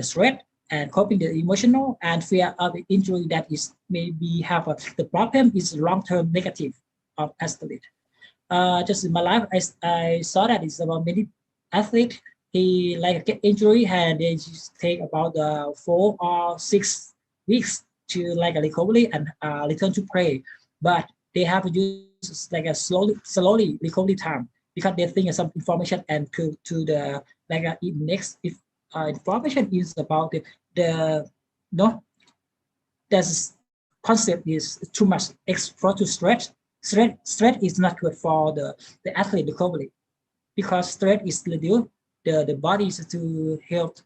stress and coping the emotional and fear of the injury that is maybe have the problem is long-term negative of athlete. Just in my life, I saw that it's about many athletes. He like get injury and they just take about 4 or 6 weeks to like a recovery and return to play. But they have to use like a slowly recovery time because they think of some information and to the like next if information is about the this concept is too much exposed to stress. Stress is not good for the athlete recovery because stress is reduced the body is to help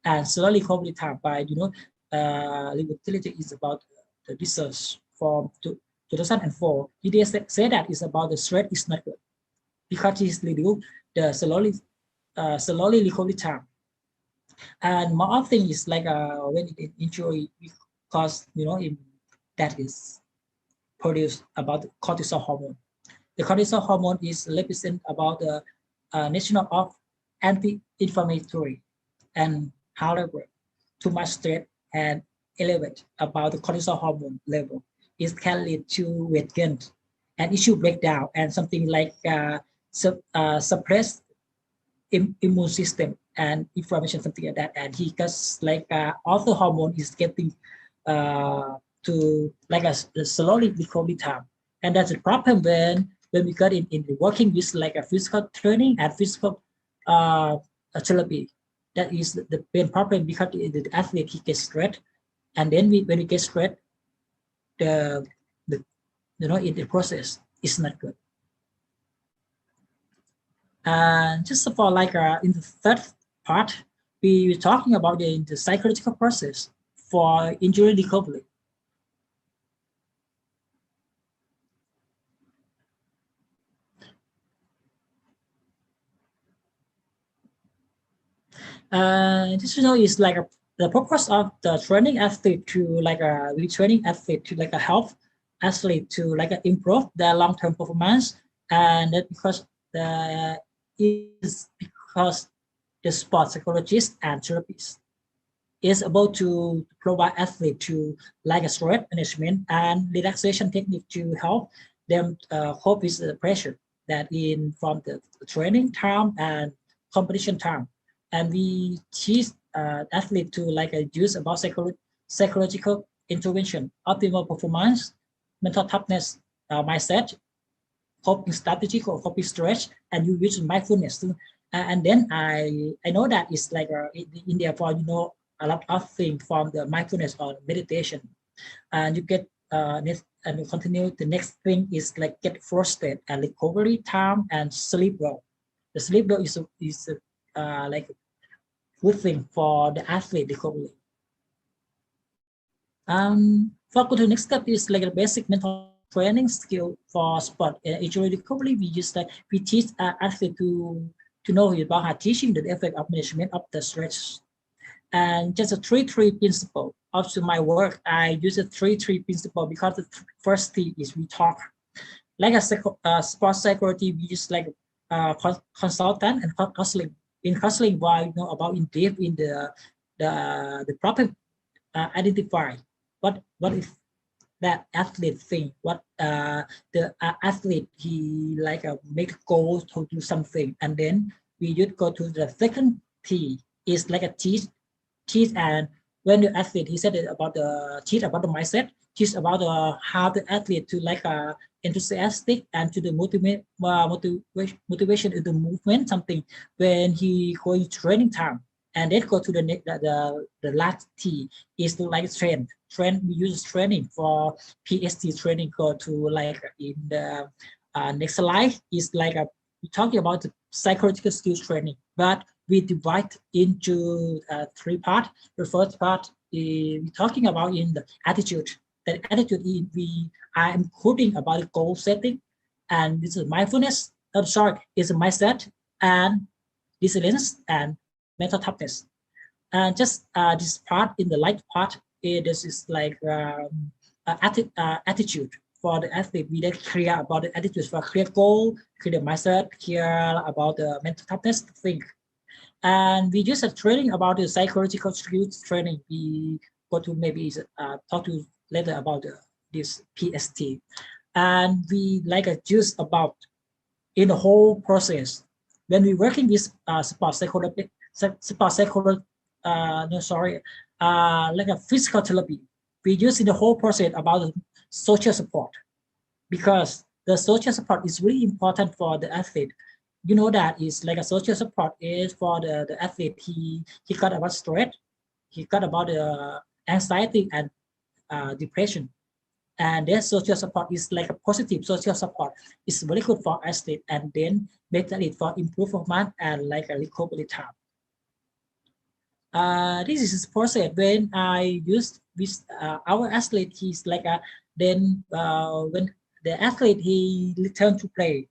and slowly recovery time by Liberty is about the research from 2004. He did say that is about the stress is not good because it's reduced the slowly recovery time. And more often is like when it injury because that is produced about the cortisol hormone. The cortisol hormone is represent about national of anti-inflammatory, and however, too much stress and elevate about the cortisol hormone level is can lead to weight gain and issue breakdown and something like suppressed immune system and inflammation, something like that. And he gets like all the hormone is getting to like a slowly recovery time. And that's a problem when we got in working with like a physical training and physical therapy. That is the main problem because the athlete he gets stressed, and then when he gets stressed, the in the process is not good. And just for like in the third part, we were talking about the psychological process for injury recovery. This is like the purpose of the training athlete to like retraining athlete to like a health athlete to like improve their long-term performance, and that because the sport psychologists and therapists is able to provide athlete to like a stress management and relaxation technique to help them cope with the pressure that in from the training time and competition time. And we teach athlete to like use about psychological intervention, optimal performance, mental toughness, mindset, coping strategy or coping stress, and you use mindfulness. And then I know that it's like in India for a lot of things from the mindfulness or meditation, and you get and you continue. The next thing is like get frustrated and recovery time and sleep well. The sleep well is like good thing for the athlete recovery. For go to the next step is like a basic mental training skill for sport injury recovery. We use like we teach athlete to know about how teaching the effect of management of the stress. And just a 3-3 principle. Also my work, I use a 3-3 principle because the first thing is we talk. Like a sports psychology, we use like consultant and counseling. In counseling, why about in depth in the problem, identify what if that athlete think, what the athlete he like make a goal to do something, and then we would go to the second T is like a teach, and when the athlete he said about the teach about the mindset, teach about how the athlete to like enthusiastic and to the motivation in the movement, something when he going training time. And then go to the next the last T is to like train. We use training for PST training. Go to like in the next slide is like we're talking about the psychological skills training, but we divide into 3 parts. The first part is we're talking about in the attitude. The attitude I am quoting about the goal setting, and this is mindfulness. I'm sorry, is a mindset and resilience and mental toughness. And just this part in the light part, this is like attitude for the athlete. We get clear about the attitude for clear goal, clear mindset, clear about the mental toughness to think. And we use a training about the psychological skills training. We go to maybe talk to later about this PST. And we like use about in the whole process when we working with sport psychology, like a physical therapy. We use in the whole process about social support, because the social support is really important for the athlete. You know that is like a social support is for the athlete. He got about stress, he got about anxiety and depression, and their social support is like a positive social support. It's very good for athlete, and then make it for improvement and like a recovery time. This is the process when I used with our athlete. He's like then when the athlete he returned to play,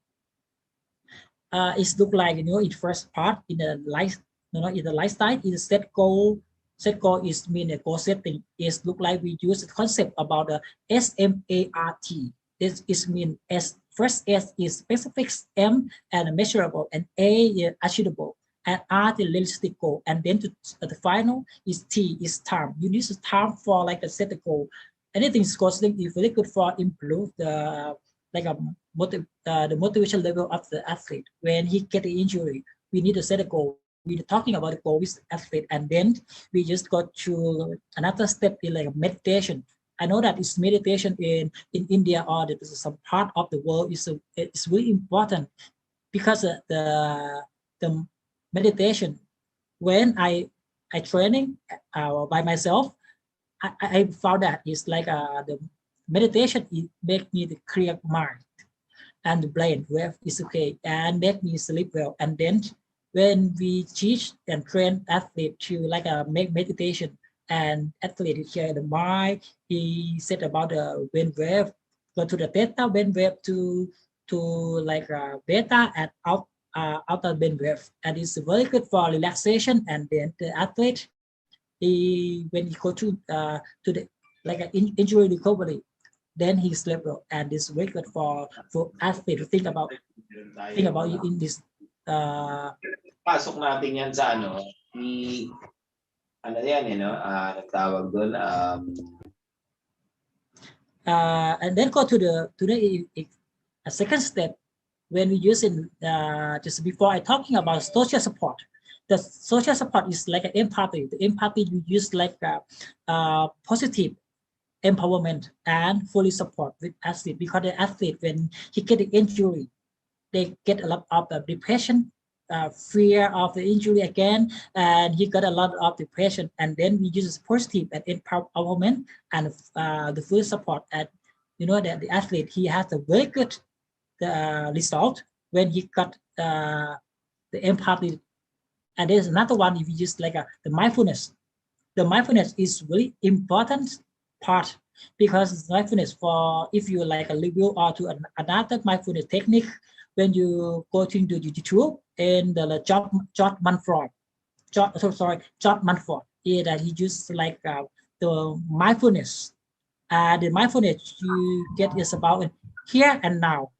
it's look like in first part in the life, in the lifestyle is set goal. Set goal is mean a goal setting. Is look like we use the concept about the SMART. This is mean S First S is specific, M and measurable, and A is achievable, and R the realistic goal. And then the final is T is time. You need time for like a set a goal. Anything is costing is very good for improve the like a the motivation level of the athlete. When he get the injury, we need to set a goal. We're talking about the goal with athlete, and then we just go to another step in like meditation. I know that it's meditation in India or some part of the world is it's really important because the meditation when I training by myself, I found that it's like the meditation it make me the clear mind and the brain wave is okay and make me sleep well. And then when we teach and train athlete to like make meditation and athlete share the mind, he said about the brain wave, go to the theta brain wave to like beta and outer brain wave, and it's very good for relaxation. And then the athlete, when he go to the like an injury recovery, then he sleep well, and it's very good for athlete to think about in this. Pasok natin yan sa ano, ano yan no, nagtawag doon. And then go to the a second step when we use in just before I talking about social support. The social support is like an empathy. The empathy we use like positive empowerment and fully support with athlete, because the athlete when he get the injury, they get a lot of depression, fear of the injury again, and he got a lot of depression. And then we use positive and empowerment and the full support. And you know that the athlete, he has a very good result when he got the empathy. And there's another one, if you use like the mindfulness. The mindfulness is really important part, because mindfulness for if you like a review or to another mindfulness technique, when you go to the YouTube and the George Manford, that he used like the mindfulness. The mindfulness you get is about here and now.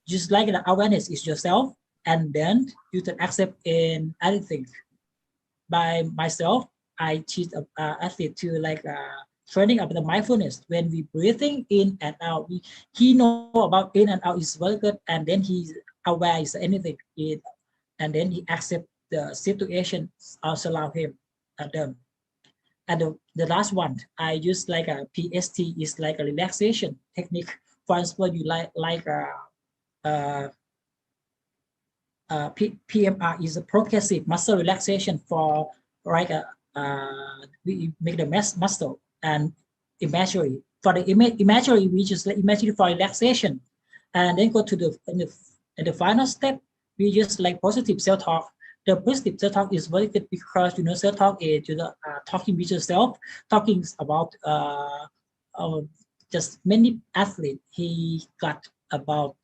Just like the awareness is yourself, and then you can accept in anything. By myself, I teach athlete to like training about the mindfulness. When we breathing in and out, he know about in and out is very good, and then he's aware is anything, and then he accept the situation also allow him them. And the last one I use like a PST is like a relaxation technique. For example, you like PMR is a progressive muscle relaxation for like we make the muscle and imagery. For the imagery, we just like imagery for relaxation, and then go to the final step. We use like positive self-talk. The positive self-talk is very good because you know self-talk is talking with yourself, talking about just many athletes he got about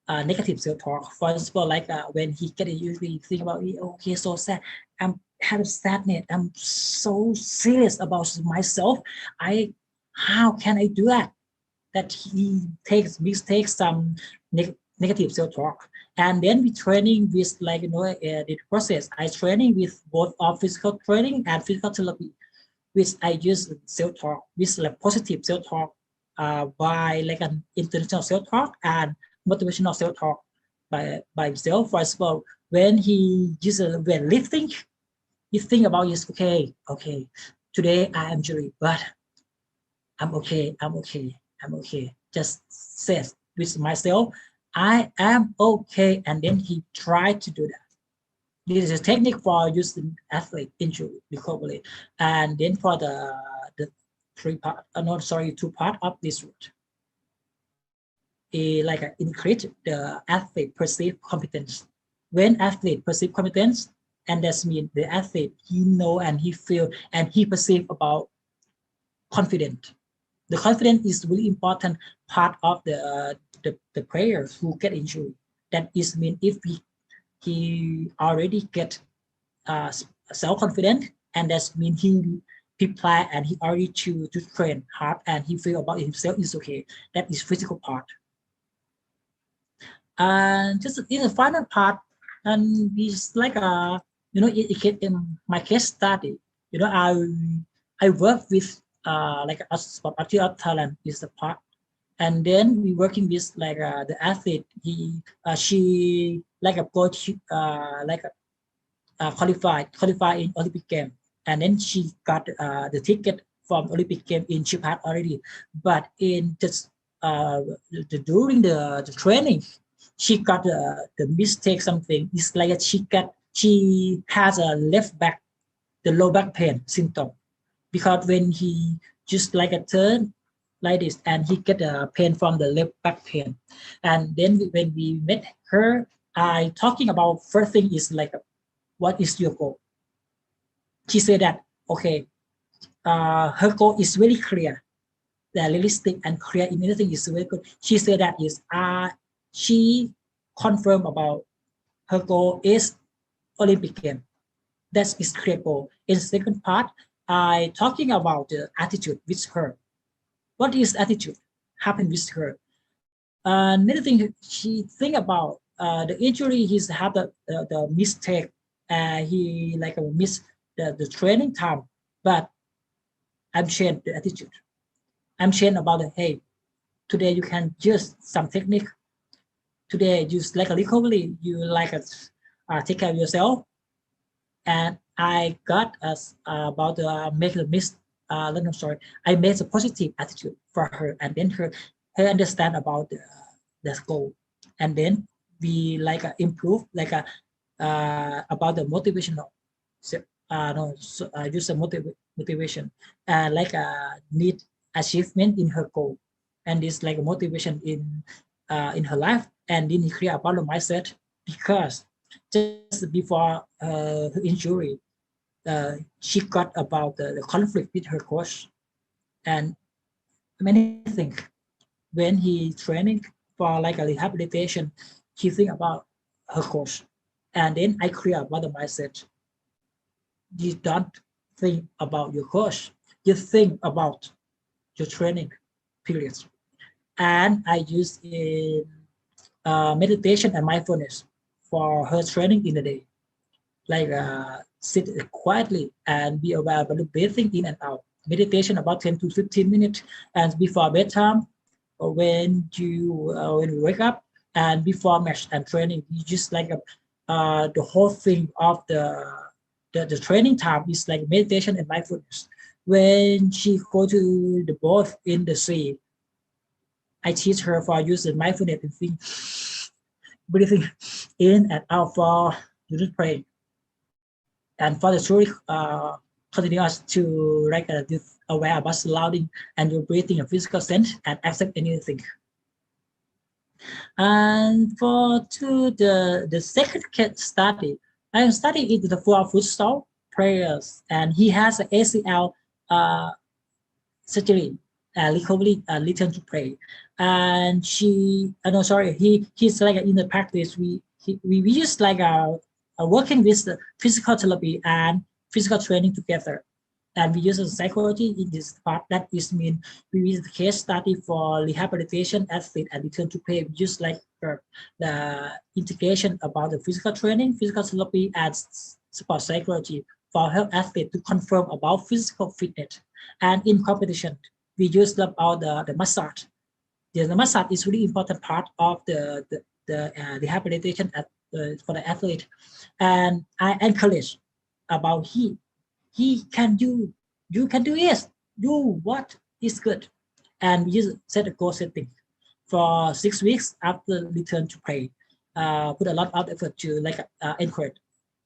negative self-talk. For example, like when he get usually think about okay, so sad, I'm having sadness, I'm so serious about myself. How can I do that? That he mistakes some negative self-talk. And then we training with like the process. I training with both physical training and physical therapy, which I use self-talk with like positive self-talk by like an international self-talk and motivational self-talk by himself. For example, when he uses when lifting, he think about is okay, today I am injured, but I'm okay. Just says with myself, I am okay, and then he tried to do that. This is a technique for using athlete injury recovery, and then for the two part of this route. Like increase the athlete perceived competence. When athlete perceive competence, and that means the athlete he know and he feel and he perceive about confident. The confidence is really important part of the players who get injured. That is mean if he already get self-confident, and that means he play and he already choose to train hard and he feel about himself is okay. That is physical part. And just in the final part, and it's like in my case study, I work with like a sport of talent is the part, and then we working with like the athlete. She like a coach like qualify in Olympic game, and then she got the ticket from Olympic game in Japan already. But in just during the training, she got the mistake something. It's like she has a the low back pain symptom, because when he just like a turn like this, and he get a pain from the left back pain. And then when we met her, I talking about first thing is like, what is your goal? She said that, okay, her goal is very clear, realistic and clear in anything is very good. She said that is she confirmed about her goal is Olympic game. That's is clear goal. In the second part, I talking about the attitude with her. What is attitude happen with her? Another thing she think about the injury he's had the mistake. He like miss the training time, but I'm changed the attitude. I'm changed about the, hey, today you can use some technique. Today you like a recovery, you like take care of yourself. And I got us about make the miss. Sorry, I made a positive attitude for her, and then her understand about the goal, and then we like improve like about the motivational. So, use the motivation like need achievement in her goal, and this like a motivation in her life, and then he create about the mindset, because just before her injury, she got about the conflict with her coach, and many things. When he training for like a rehabilitation, he think about her coach, and then I clear about the mindset. You don't think about your coach, you think about your training periods. And I use in meditation and mindfulness for her training in the day, like sit quietly and be aware of the breathing in and out. Meditation about 10 to 15 minutes, and before bedtime, or when you wake up, and before match and training, you just like the whole thing of the training time is like meditation and mindfulness. When she go to the boat in the sea, I teach her for using mindfulness and think, breathing in and out for unit praying. And for the story, continue us to like aware about surrounding and your breathing and physical sense and accept anything. And for the second case study, I am studying into the full futsal players, and he has an ACL surgery, recovery, return to play. And he's like in the practice. We just like working with the physical therapy and physical training together. And we use psychology in this part. That is mean we use the case study for rehabilitation athlete and return to play. Just like the integration about the physical training, physical therapy, and sport psychology for help athlete to confirm about physical fitness. And in competition, we use about the massage. The massage is really important part of the rehabilitation for the athlete. And I encourage about he can do, you can do yes, do what is good. And we set a goal setting for 6 weeks after return to play. Put a lot of effort to like encourage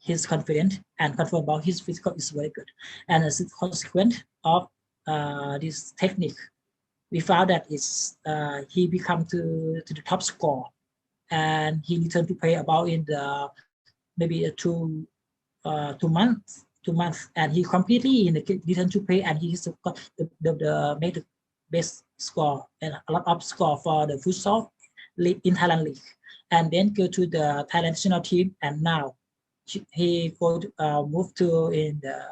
his confidence and confirm about his physical is very good. And as a consequence of this technique, we found that he become to the top score, and he returned to play about in the maybe 2 months, and he completely in the return to play, and he made the best score and a lot of score for the futsal league in Thailand league, and then go to the Thailand national team, and now he go move to in the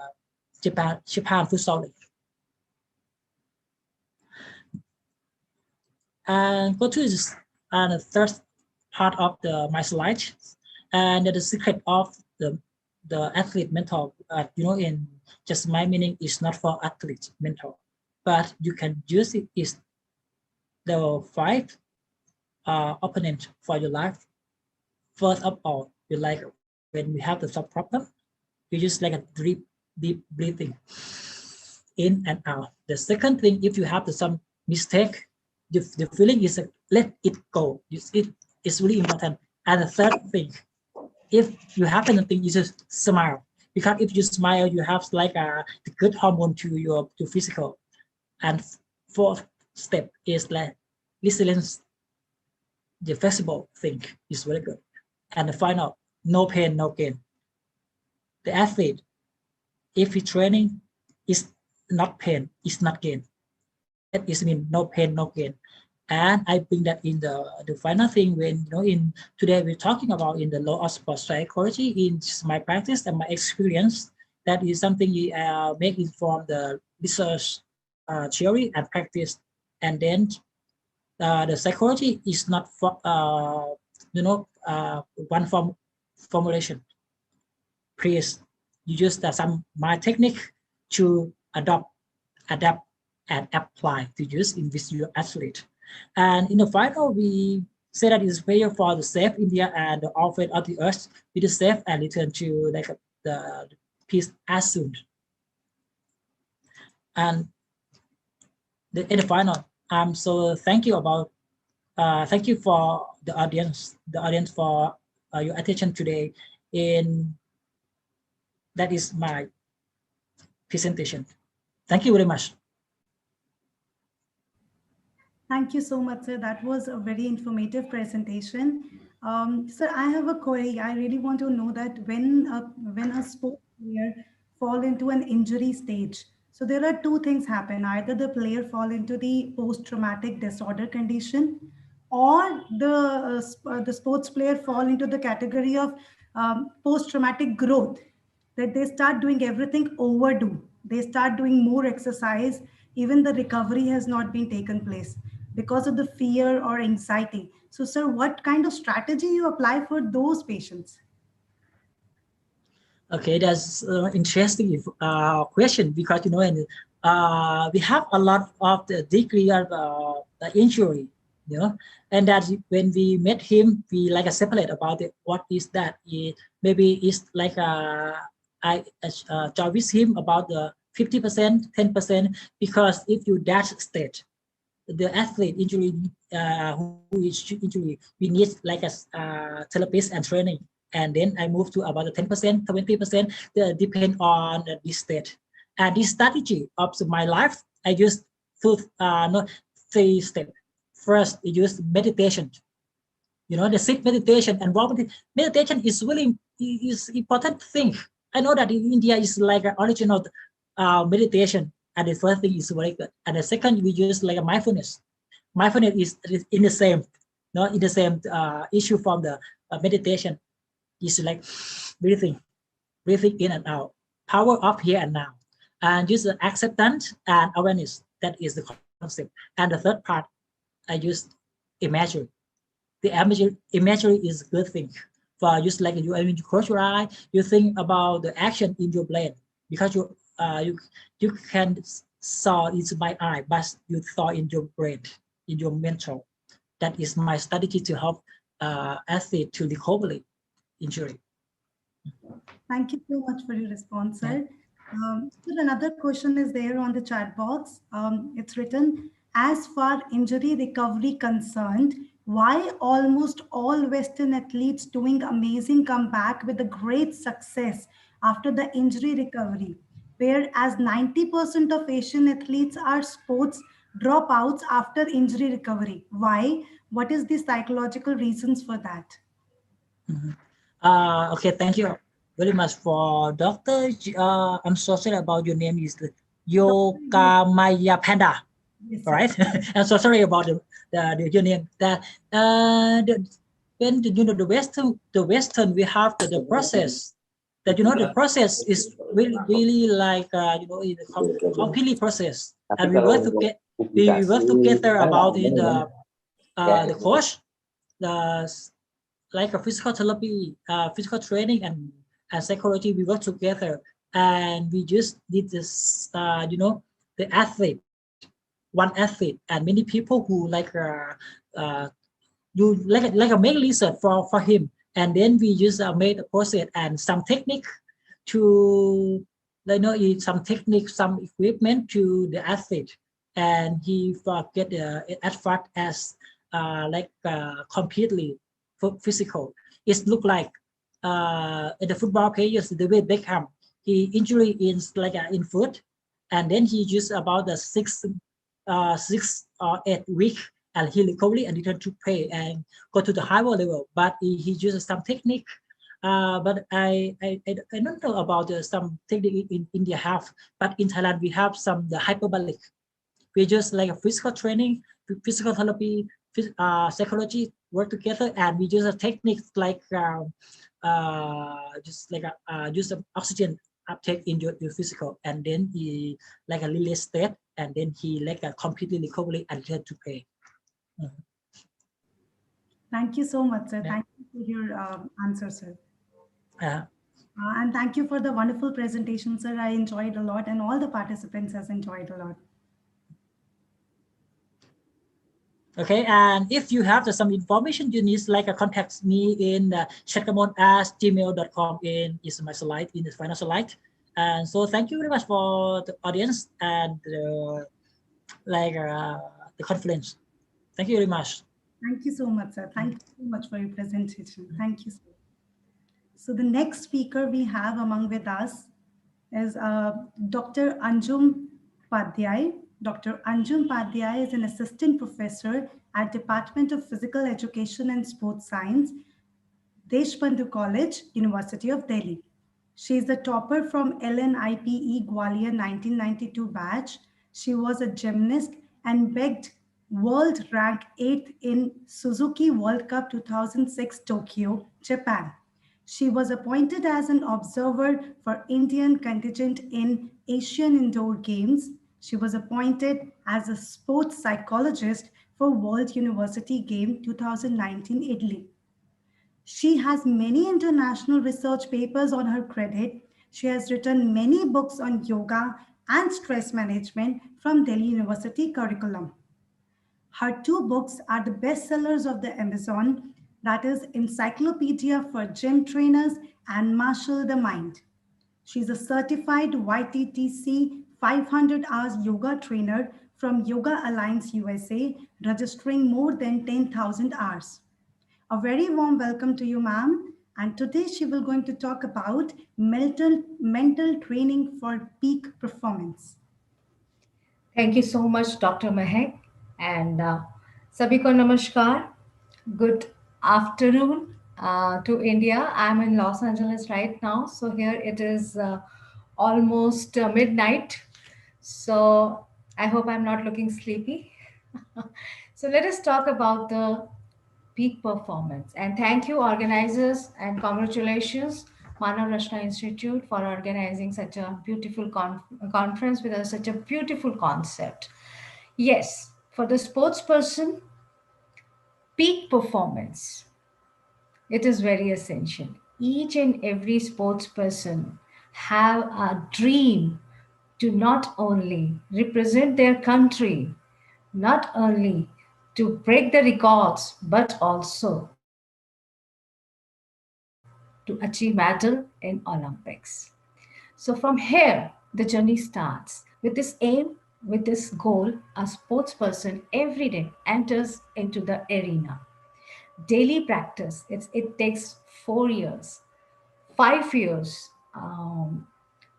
Japan futsal league. And go to this, and the third part of my slides, and the secret of the athlete mentor. In just my meaning is not for athlete mentor, but you can use it is the 5 opponent for your life. First of all, you like when we have the sub problem, you use like a deep breathing in and out. The second thing, if you have some mistake, the feeling is let it go. It's really important. And the third thing, if you have anything, you just smile, because if you smile, you have like the good hormone to your physical. And fourth step is like resilience. The flexible thing is very good. And the final, no pain, no gain. The athlete, if he training, is not pain, is not gain. That is mean no pain, no gain. And I bring that in the final thing when in today we're talking about in the law of sports psychology in my practice and my experience. That is something you make it from the research theory and practice, and then the psychology is not for one formulation. Please, you use some my technique to adapt, and apply to use in this your athlete. And in the final, we say that it's prayer for the safe India and the orphan of the earth, with the safe and return to like the peace as soon. And in the final, so thank you for the audience for your attention today. That is my presentation. Thank you very much. Thank you so much, sir. That was a very informative presentation. Sir, I have a query. I really want to know that when a sports player fall into an injury stage, so there are two things happen. Either the player fall into the post-traumatic disorder condition, or the sports player fall into the category of post-traumatic growth, that they start doing everything overdue. They start doing more exercise, even the recovery has not been taken place because of the fear or anxiety. So, sir, what kind of strategy you apply for those patients? Okay, that's interesting question, because we have a lot of the degree of the injury, and that when we met him, we like a separate about it. What is that? Maybe it's like I talk with him about the 50%, 10%, because if you that state, the athlete injury who is injury, we need like a therapist and training. And then I move to about the 10%, 20%, depend on this state. And this strategy of my life, I use 3 steps. First, I use meditation. The sit meditation and walk meditation is really is important thing. I know that in India is like an original meditation, and the first thing is very good. And the second, we use like a mindfulness. Mindfulness is in the same, issue from the meditation. Is like breathing in and out, power of here and now, and use acceptance and awareness. That is the concept. And the third part, I use imagery. The imagery is a good thing for just like when you close your eye, you think about the action in your brain, because you can saw it by eye, but you saw in your brain, in your mental. That is my strategy to help athlete to recover injury. Thank you so much for your response, sir. Still another question is there on the chat box. It's written, as far injury recovery concerned, why almost all Western athletes doing amazing comeback with a great success after the injury recovery, whereas 90% of Asian athletes are sports dropouts after injury recovery? Why? What is the psychological reasons for that? Okay, thank you very much for Dr. I'm so sorry about your name is Yogamaya Panda. Yes, all right. I'm so sorry about your name. That when the Western we have the process. That the process is really like completely process, and we work together about the coach, like a physical therapy, physical training and psychology, we work together, and we just did this, the athlete, one athlete, and many people who do like a make research for him, and then we just made a process and some technique to some technique, some equipment to the athlete, and he get as fast as completely physical. It look like the football players, David Beckham, he injury in foot, and then he just about the 6 or 8 week, and he recovered and returned to play and go to the higher level. But he uses some technique. But I don't know about some technique in India have, but in Thailand we have some the hyperbolic. We just like a physical training, physical therapy, psychology work together, and we use a technique like just like use some oxygen uptake in your physical, and then he like a release state, and then he like a completely recovery and return to play. Thank you so much, sir. Yeah. Thank you for your answer, sir. Uh, And thank you for the wonderful presentation, sir. I enjoyed a lot, and all the participants has enjoyed a lot. Okay, and if you have some information you need, like contact me in chatkamon@gmail.com is my slide in the final slide. And so thank you very much for the audience and the conference. Thank you very much. Thank you so much, sir. Thank you so much for your presentation. Thank you, sir. So the next speaker we have among with us is Dr. Anjum Padhyay. Dr. Anjum Padhyay is an assistant professor at Department of Physical Education and Sports Science, Deshbandhu College, University of Delhi. She is the topper from LNIPE Gwalior 1992 batch. She was a gymnast and bagged world rank 8th in Suzuki World Cup 2006 Tokyo, Japan. She was appointed as an observer for Indian contingent in Asian Indoor Games. She was appointed as a sports psychologist for World University Game 2019 Italy. She has many international research papers on her credit. She has written many books on yoga and stress management from Delhi University curriculum. Her 2 books are the bestsellers of the Amazon, that is Encyclopedia for Gym Trainers and Marshall the Mind. She's a certified YTTC 500 hours yoga trainer from Yoga Alliance USA, registering more than 10,000 hours. A very warm welcome to you, ma'am. And today she will going to talk about mental training for peak performance. Thank you so much, Dr. Mahek. And Sabhi ko namaskar. Good afternoon to India. I'm in Los Angeles right now. So here it is almost midnight. So I hope I'm not looking sleepy. So let us talk about the peak performance. And thank you, organizers, and congratulations, Manav Rashna Institute, for organizing such a beautiful conference with such a beautiful concept. Yes, for the sports person, peak performance, it is very essential. Each and every sports person have a dream to not only represent their country, not only to break the records, but also to achieve medal in Olympics. So from here, the journey starts. With this aim, with this goal, a sports person every day enters into the arena. Daily practice, it takes 4 years, 5 years,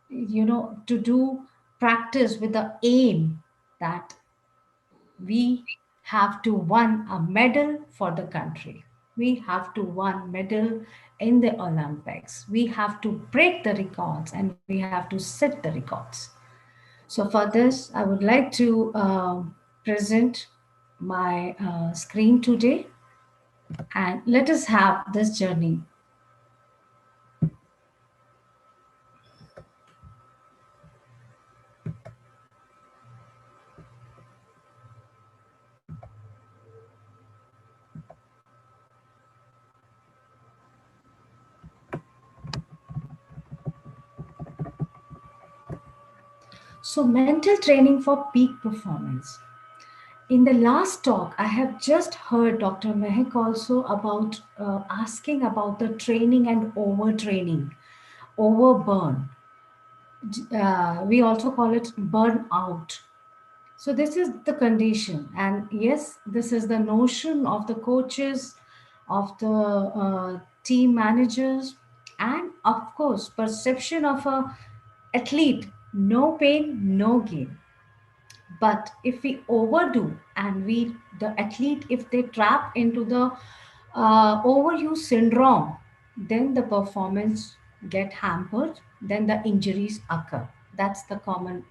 to do practice with the aim that we have to win a medal for the country. We have to win medal in the Olympics. We have to break the records and we have to set the records. So for this, I would like to present my screen today, and let us have this journey. So mental training for peak performance. In the last talk, I have just heard Dr. Mehak also about asking about the training and overtraining, overburn. We also call it burnout. So this is the condition. And yes, this is the notion of the coaches, of the team managers, and of course, perception of a athlete, no pain, no gain. But if we overdo and the athlete, if they trap into the overuse syndrome, then the performance get hampered, then the injuries occur. That's the common,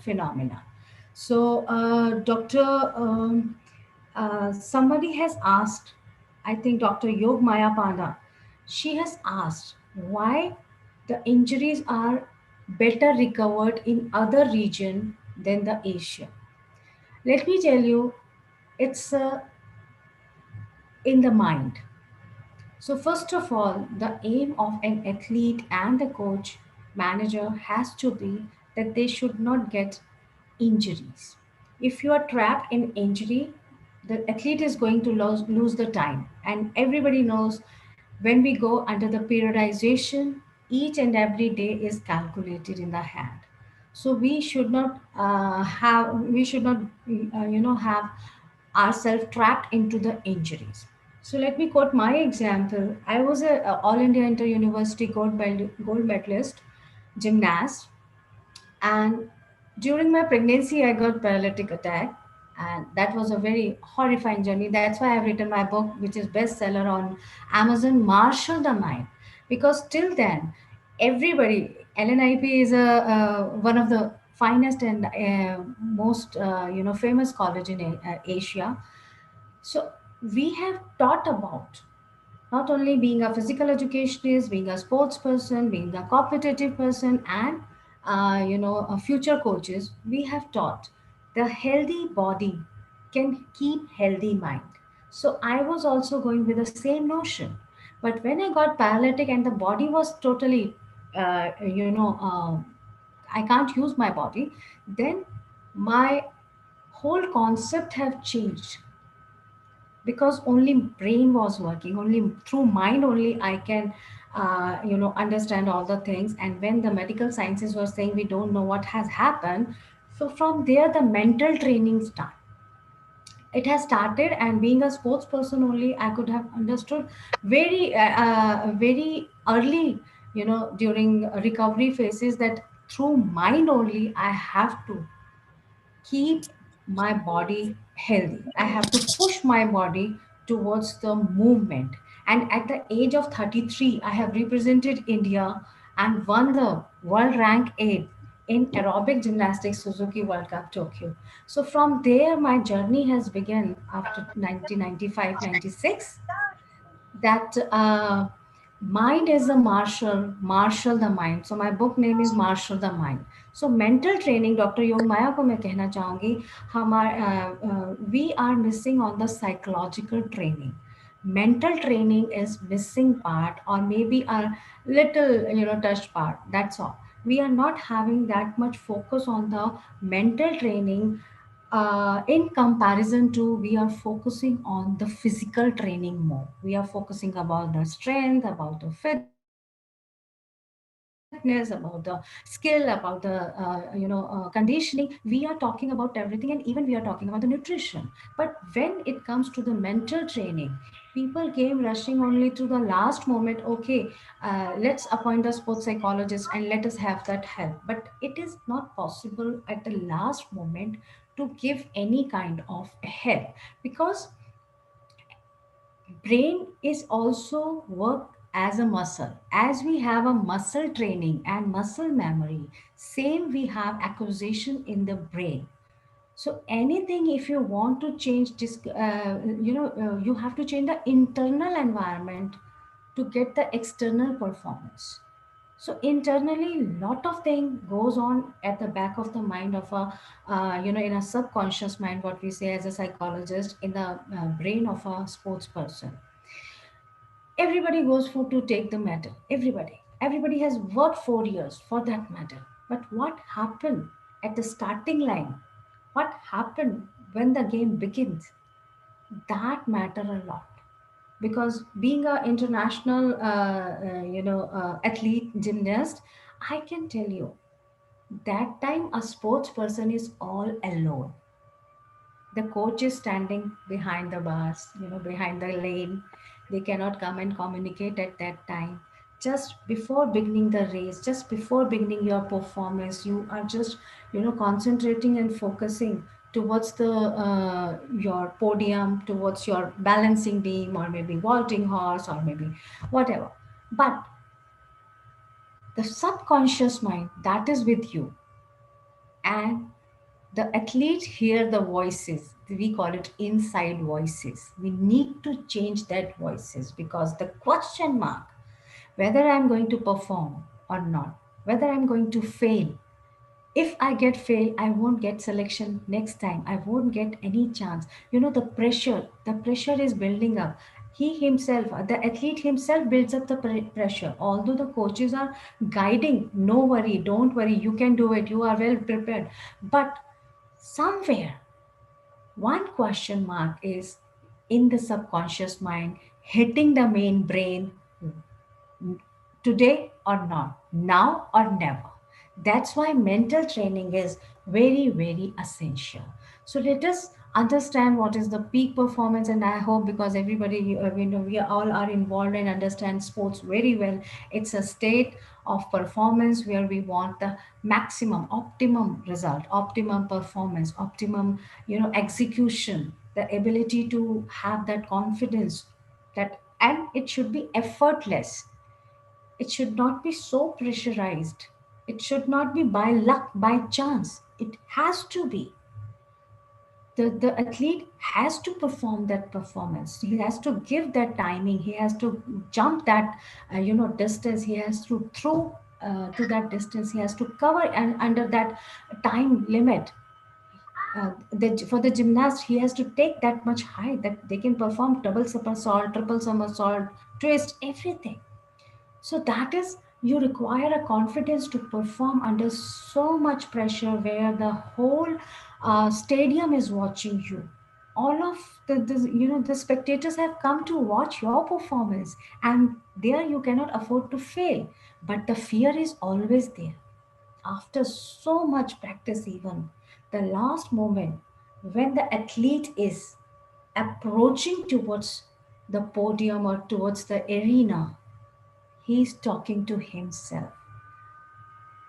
phenomena. So, Doctor, somebody has asked, I think Dr. Yog Maya Panda, she has asked why the injuries are better recovered in other region than the Asia. Let me tell you, it's in the mind. So first of all, the aim of an athlete and the coach manager has to be that they should not get injuries. If you are trapped in injury, the athlete is going to lose the time. And everybody knows when we go under the periodization, each and every day is calculated in the hand. So we should not have ourselves trapped into the injuries. So let me quote my example. I was a All India Inter University gold medalist gymnast, and during my pregnancy, I got paralytic attack, and that was a very horrifying journey. That's why I've written my book, which is bestseller on Amazon, Marshal the Mind, because till then, everybody, LNIP is one of the finest and most famous college in Asia. So we have taught about not only being a physical educationist, being a sports person, being a competitive person, and a future coaches, we have taught the healthy body can keep healthy mind. So I was also going with the same notion. But when I got paralytic and the body was totally, I can't use my body, then my whole concept have changed, because only brain was working, only through mind only I can understand all the things. And when the medical sciences were saying we don't know what has happened, so from there the mental training start. It has started, and being a sports person only, I could have understood very early, during recovery phases, that through mind only I have to keep my body healthy. I have to push my body towards the movement. And at the age of 33, I have represented India and won the world rank 8 in aerobic gymnastics Suzuki World Cup Tokyo. So from there, my journey has begun after 1995-96. That mind is a marshal the mind. So my book name is Marshal the Mind. So mental training, Dr. Yog Maya को मैं कहना चाहूँगी, we are missing on the psychological training. Mental training is missing part, or maybe a little touched part. That's all. We are not having that much focus on the mental training. In comparison to, we are focusing on the physical training more. We are focusing about the strength, about the fitness, about the skill, about the conditioning. We are talking about everything, and even we are talking about the nutrition. But when it comes to the mental training, people came rushing only to the last moment. Okay, let's appoint a sports psychologist and let us have that help. But it is not possible at the last moment to give any kind of help, because brain is also work as a muscle. As we have a muscle training and muscle memory, same we have acquisition in the brain. So anything, if you want to change this, you have to change the internal environment to get the external performance. So internally, lot of thing goes on at the back of the mind of a, in a subconscious mind, what we say as a psychologist, in the brain of a sports person. Everybody goes for to take the medal. Everybody has worked 4 years for that medal. But what happened at the starting line? What happened when the game begins? That matter a lot. Because being an international, athlete, gymnast, I can tell you, that time a sports person is all alone. The coach is standing behind the bars, behind the lane. They cannot come and communicate at that time. Just before beginning the race, just before beginning your performance, you are just, concentrating and focusing towards the your podium, towards your balancing beam, or maybe vaulting horse, or maybe whatever. But the subconscious mind that is with you, and the athlete hear the voices, we call it inside voices. We need to change that voices, because the question mark, whether I'm going to perform or not, whether I'm going to fail, if I get fail, I won't get selection next time, I won't get any chance. The pressure is building up. He himself, the athlete himself, builds up the pressure, although the coaches are guiding, no worry, don't worry, you can do it, you are well prepared. But somewhere one question mark is in the subconscious mind, hitting the main brain, today or not, now or never. That's why mental training is very, very essential. So let us understand what is the peak performance, and I hope, because everybody, we all are involved and understand sports very well. It's a state of performance where we want the maximum, optimum result, optimum performance, optimum, execution, the ability to have that confidence, that, and it should be effortless. It should not be so pressurized. It should not be by luck, by chance. It has to be. The athlete has to perform that performance. He has to give that timing. He has to jump that, distance. He has to throw to that distance. He has to cover and under that time limit. For the gymnast, he has to take that much height that they can perform double somersault, triple somersault, twist, everything. So that is, you require a confidence to perform under so much pressure, where the whole stadium is watching you. All of the spectators have come to watch your performance, and there you cannot afford to fail. But the fear is always there. After so much practice, even the last moment when the athlete is approaching towards the podium or towards the arena, he's talking to himself.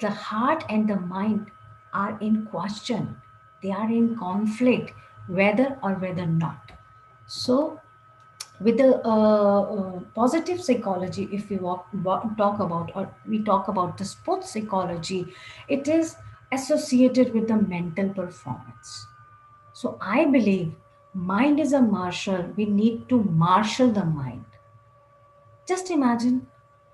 The heart and the mind are in question. They are in conflict, whether or whether not. So, with the positive psychology, if we talk about, or we talk about the sports psychology, it is associated with the mental performance. So, I believe mind is a marshal. We need to marshal the mind. Just imagine,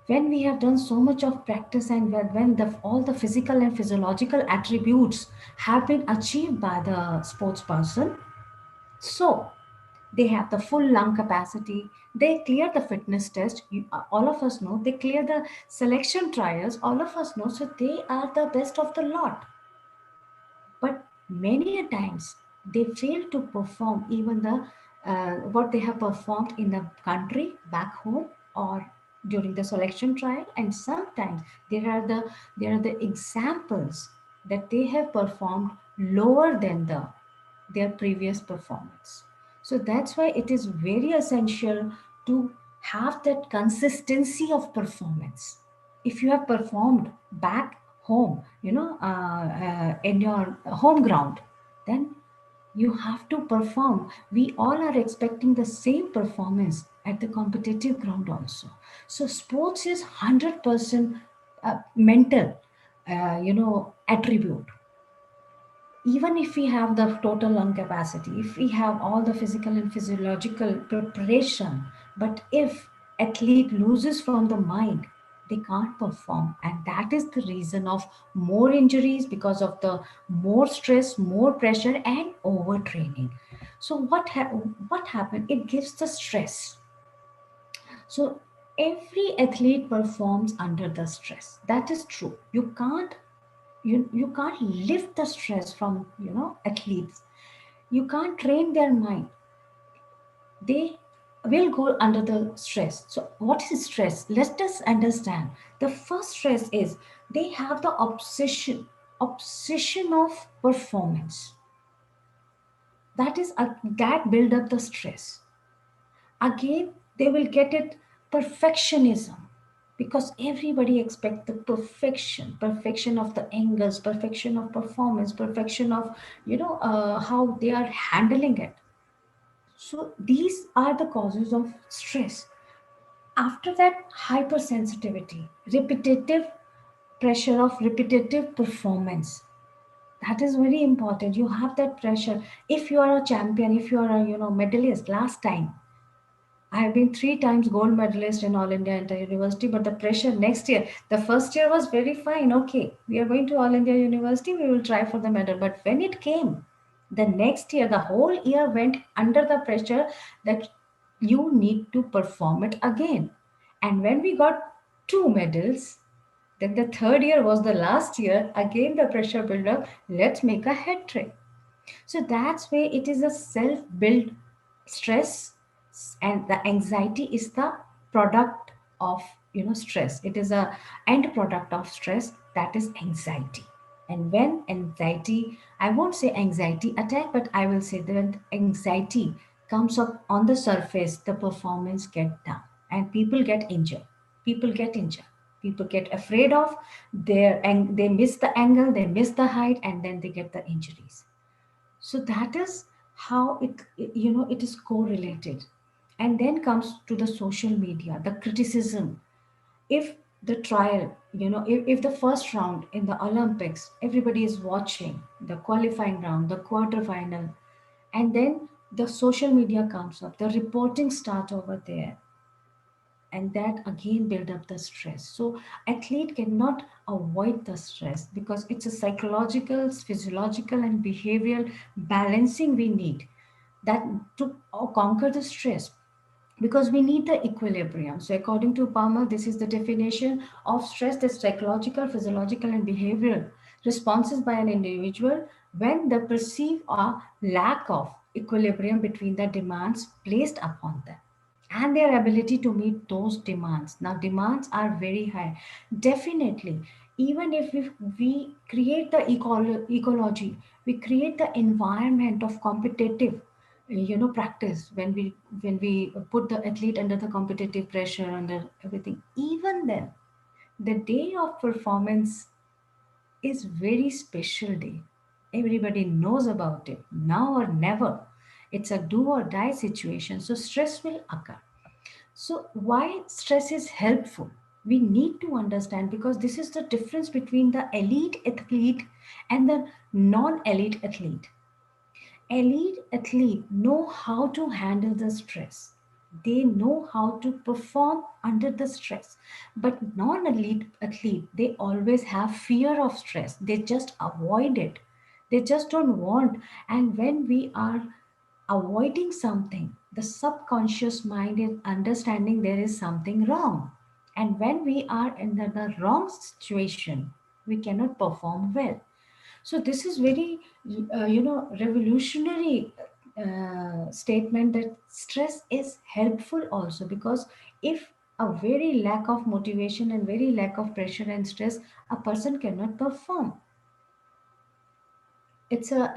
when we have done so much of practice, and when all the physical and physiological attributes have been achieved by the sports person, so they have the full lung capacity, they clear the fitness test, all of us know, they clear the selection trials, all of us know, so they are the best of the lot. But many a times they fail to perform even the what they have performed in the country back home, or during the selection trial. And sometimes there are the examples that they have performed lower than their previous performance. So that's why it is very essential to have that consistency of performance. If you have performed back home, in your home ground, then you have to perform. We all are expecting the same performance at the competitive ground also. So sports is 100% mental, attribute. Even if we have the total lung capacity, if we have all the physical and physiological preparation, but if athlete loses from the mind, they can't perform. And that is the reason of more injuries, because of the more stress, more pressure, and overtraining. So what happened? It gives the stress. So every athlete performs under the stress. That is true. You you can't lift the stress from, athletes. You can't train their mind. They will go under the stress. So what is stress? Let us understand. The first stress is they have the obsession of performance. That is that build up the stress. Again, they will get it perfectionism, because everybody expects the perfection of the angles, perfection of performance, perfection of how they are handling it. So these are the causes of stress. After that, hypersensitivity, repetitive pressure of repetitive performance. That is very important. You have that pressure. If you are a champion, if you are a medalist, last time I have been 3 times gold medalist in All India Inter-University, but the pressure next year, the first year was very fine. Okay, we are going to All India University, we will try for the medal. But when it came, the next year, the whole year went under the pressure that you need to perform it again. And when we got 2 medals, then the third year was the last year, again the pressure build up, let's make a hat trick. So that's why it is a self-built stress, and the anxiety is the product of stress. It is a end product of stress, that is anxiety. And when anxiety, I won't say anxiety attack, but I will say that anxiety comes up on the surface, the performance get down and people get injured. People get afraid of their, and they miss the angle, they miss the height, and then they get the injuries. So that is how it is correlated. And then comes to the social media, the criticism. If the trial, if the first round in the Olympics, everybody is watching the qualifying round, the quarterfinal, and then the social media comes up, the reporting start over there, and that again build up the stress. So athlete cannot avoid the stress, because it's a psychological, physiological, and behavioral balancing we need that to conquer the stress, because we need the equilibrium. So according to Palmer, this is the definition of stress: the psychological, physiological, and behavioral responses by an individual when they perceive a lack of equilibrium between the demands placed upon them and their ability to meet those demands. Now, demands are very high. Definitely, even if we create the ecology, we create the environment of competitive, practice, when we put the athlete under the competitive pressure, under everything. Even then, the day of performance is very special day. Everybody knows about it, now or never. It's a do or die situation, so stress will occur. So why stress is helpful? We need to understand, because this is the difference between the elite athlete and the non-elite athlete. Elite athlete know how to handle the stress. They know how to perform under the stress. But non-elite athlete, they always have fear of stress. They just avoid it. They just don't want. And when we are avoiding something, the subconscious mind is understanding there is something wrong. And when we are in the wrong situation, we cannot perform well. So this is very, revolutionary statement, that stress is helpful also, because if a very lack of motivation and very lack of pressure and stress, a person cannot perform. It's a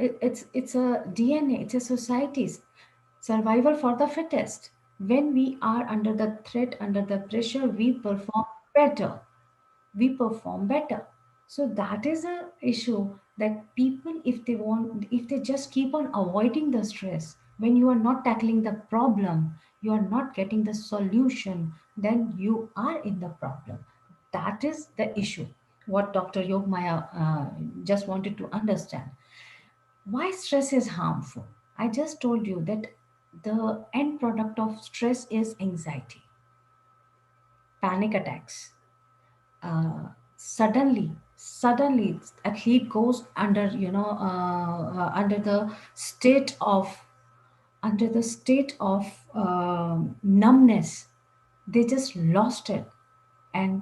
DNA, it's a society's survival for the fittest. When we are under the threat, under the pressure, we perform better. So that is a issue, that people, if they just keep on avoiding the stress, when you are not tackling the problem, you are not getting the solution, then you are in the problem. That is the issue, what Dr. Yogmaya just wanted to understand. Why stress is harmful? I just told you that the end product of stress is anxiety, panic attacks. Suddenly athlete goes under under the state of numbness. They just lost it, and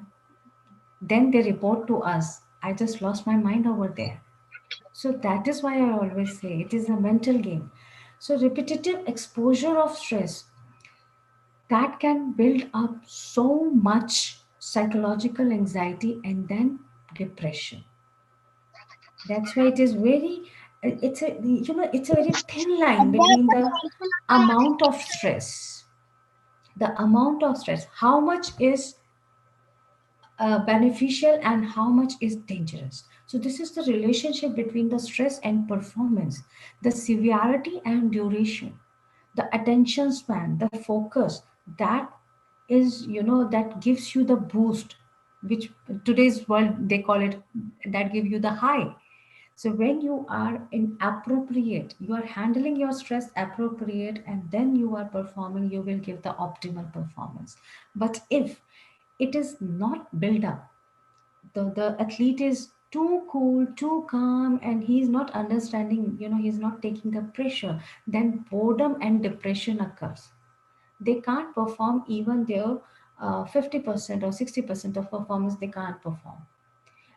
then they report to us I just lost my mind over there. So that is why I always say it is a mental game. So repetitive exposure of stress that can build up so much psychological anxiety and then depression. That's why it is very, it's a, it's a very thin line between the amount of stress, how much is beneficial and how much is dangerous. So this is the relationship between the stress and performance, the severity and duration, the attention span, the focus. That is, that gives you the boost, which today's world they call it, that give you the high. So when you are inappropriate, you are handling your stress appropriate, and then you are performing, you will give the optimal performance. But if it is not built up, the athlete is too cool, too calm, and he's not understanding, he's not taking the pressure, then boredom and depression occurs. They can't perform even their 50% or 60% of performance, they can't perform.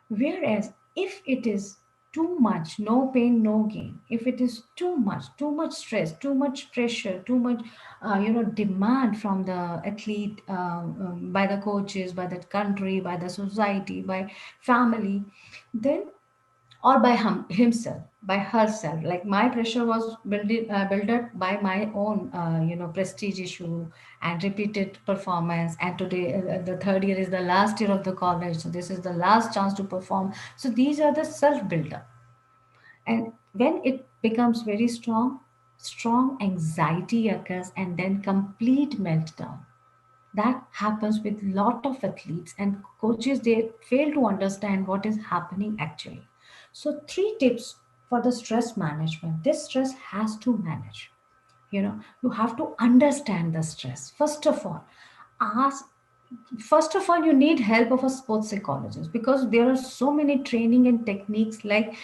Whereas if it is too much, no pain, no gain. If it is too much stress, too much pressure, too much, demand from the athlete, by the coaches, by the country, by the society, by family, then or by himself, by herself. Like my pressure was built up by my own, prestige issue and repeated performance. And today, the third year is the last year of the college, so this is the last chance to perform. So these are the self buildup, and when it becomes very strong anxiety occurs, and then complete meltdown. That happens with lot of athletes, and coaches, they fail to understand what is happening actually. So 3 tips for the stress management. This stress has to manage. You have to understand the stress. Ask First of all, you need help of a sports psychologist, because there are so many training and techniques. Like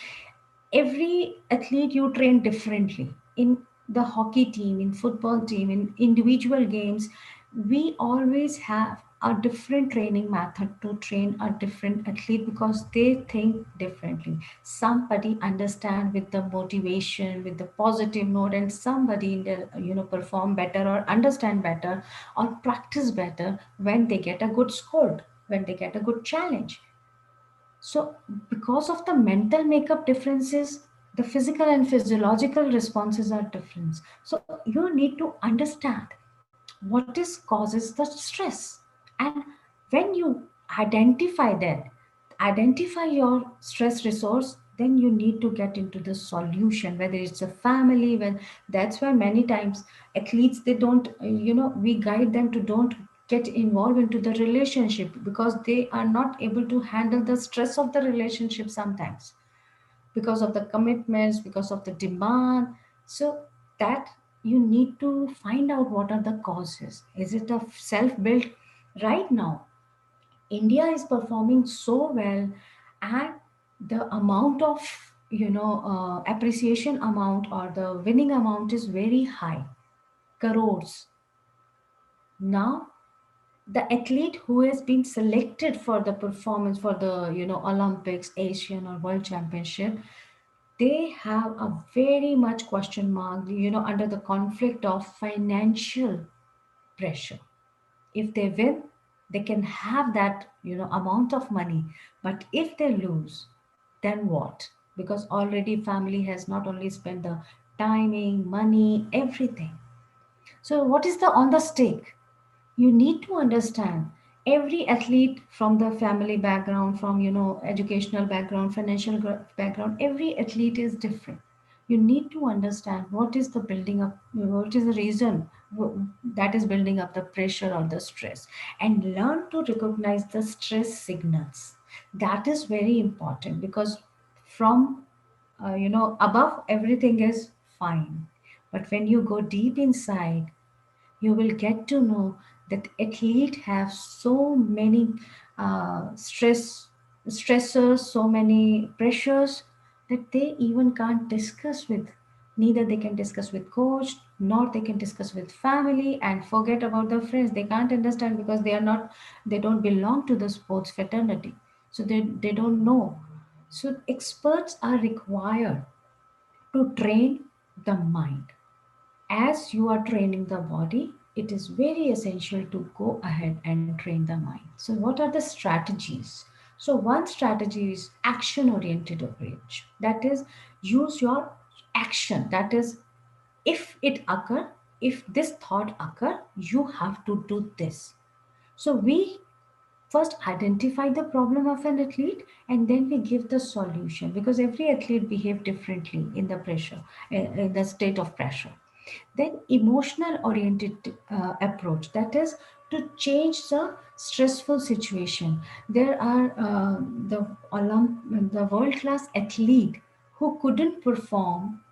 every athlete you train differently. In the hockey team, in football team, in individual games, we always have a different training method to train a different athlete, because they think differently. Somebody understand with the motivation, with the positive note, and somebody in the, perform better or understand better or practice better when they get a good score, when they get a good challenge. So, because of the mental makeup differences, the physical and physiological responses are different. So, you need to understand what is causes the stress. And when you identify your stress resource, then you need to get into the solution, whether it's a family. When that's why many times athletes, they don't, we guide them to don't get involved into the relationship, because they are not able to handle the stress of the relationship sometimes, because of the commitments, because of the demand. So that you need to find out what are the causes. Is it a self-built? Right now, India is performing so well, and the amount of, appreciation amount or the winning amount is very high, crores. Now the athlete who has been selected for the performance for the, Olympics, Asian or World Championship, they have a very much question mark, under the conflict of financial pressure. If they win, they can have that, amount of money. But if they lose, then what? Because already family has not only spent the timing, money, everything. So what is the on the stake? You need to understand every athlete, from the family background, from, educational background, financial background, every athlete is different. You need to understand what is the building up, what is the reason that is building up the pressure or the stress, and learn to recognize the stress signals. That is very important, because from, above, everything is fine, but when you go deep inside, you will get to know that athlete have so many stressors, so many pressures, that they even can't discuss with, neither they can discuss with coach, nor they can discuss with family, and forget about their friends. They can't understand, because they don't belong to the sports fraternity. So they don't know So experts are required to train the mind. As you are training the body, it is very essential to go ahead and train the mind. So what are the strategies? So one strategy is action oriented approach. That is, use your action. That is, if it occur, if this thought occur, you have to do this. So we first identify the problem of an athlete and then we give the solution, because every athlete behave differently in the pressure, in the state of pressure. Then emotional oriented approach, that is to change the stressful situation. There are the world class athlete who couldn't perform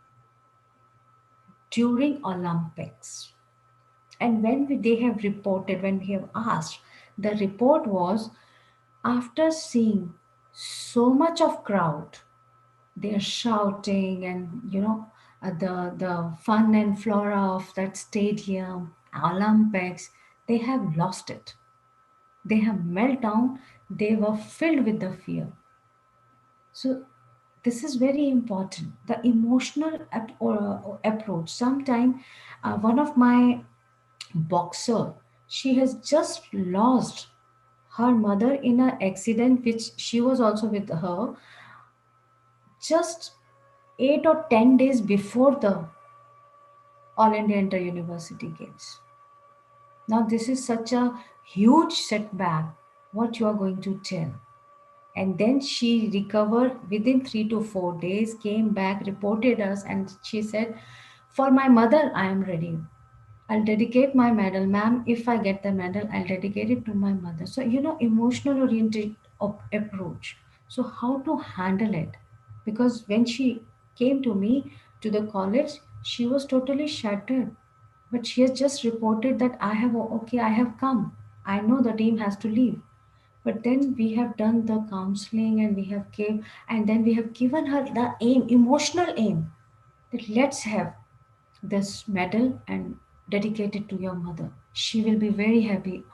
during Olympics, and when they have reported, when we have asked, the report was, after seeing so much of crowd, they're shouting, and the fun and flora of that stadium, Olympics, they have lost it. They have meltdown. They were filled with the fear. So this is very important, the emotional approach. Sometime one of my boxer, she has just lost her mother in an accident which she was also with her, just 8 or 10 days before the All India Inter University Games. Now this is such a huge setback, what you are going to tell. And then she recovered within 3 to 4 days, came back, reported us, and she said, for my mother, I am ready. I'll dedicate my medal, ma'am. If I get the medal, I'll dedicate it to my mother. So, emotional oriented approach. So how to handle it? Because when she came to me to the college, she was totally shattered. But she has just reported that I have come. I know the team has to leave. But then we have done the counseling and then we have given her the aim, emotional aim, that let's have this medal and dedicate it to your mother. She will be very happy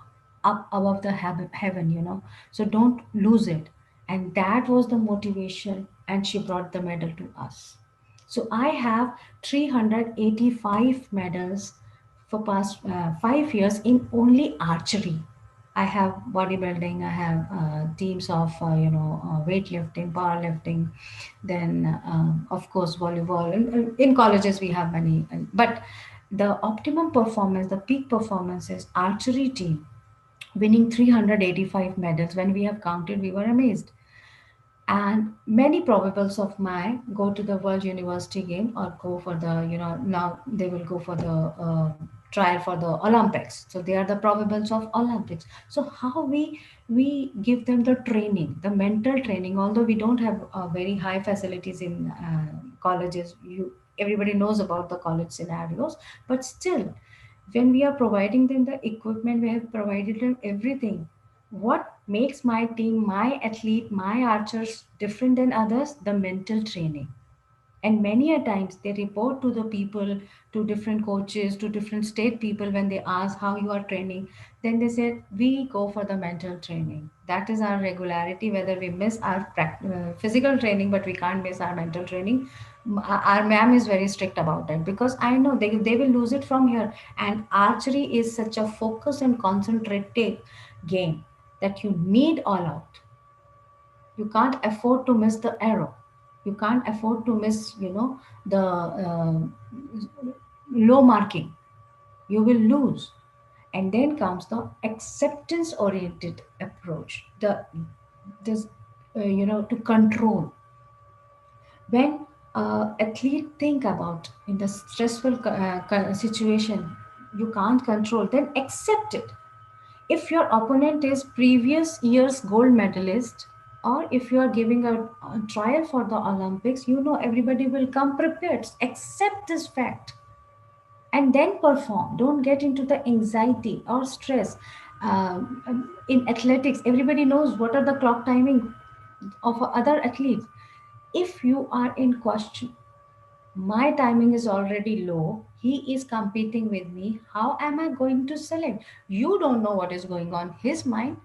up above the heaven. So don't lose it. And that was the motivation, and she brought the medal to us. So I have 385 medals for past 5 years in only archery. I have bodybuilding, I have teams of weightlifting, powerlifting, then of course volleyball. In colleges we have many, but the optimum performance, the peak performance is archery team, winning 385 medals. When we have counted, we were amazed. And many probables of mine go to the World University Game or go for the, now they will go for the trial for the Olympics. So they are the probables of Olympics. So how we give them the training, the mental training, although we don't have very high facilities in colleges. Everybody knows about the college scenarios, but still, when we are providing them the equipment, we have provided them everything. What makes my team, my athlete, my archers different than others? The mental training. And many a times they report to the people, to different coaches, to different state people when they ask how you are training. Then they say, we go for the mental training. That is our regularity, whether we miss our physical training, but we can't miss our mental training. Our ma'am is very strict about that, because I know they will lose it from here. And archery is such a focus and concentrated game that you need all out. You can't afford to miss the arrow. You can't afford to miss, the low marking. You will lose. And then comes the acceptance oriented approach, to control. When athlete think about in the stressful situation, you can't control, then accept it. If your opponent is previous year's gold medalist, or if you are giving a trial for the Olympics, everybody will come prepared. Accept this fact and then perform. Don't get into the anxiety or stress. In athletics, everybody knows what are the clock timing of other athletes. If you are in question, my timing is already low, he is competing with me, how am I going to select? You don't know what is going on his mind.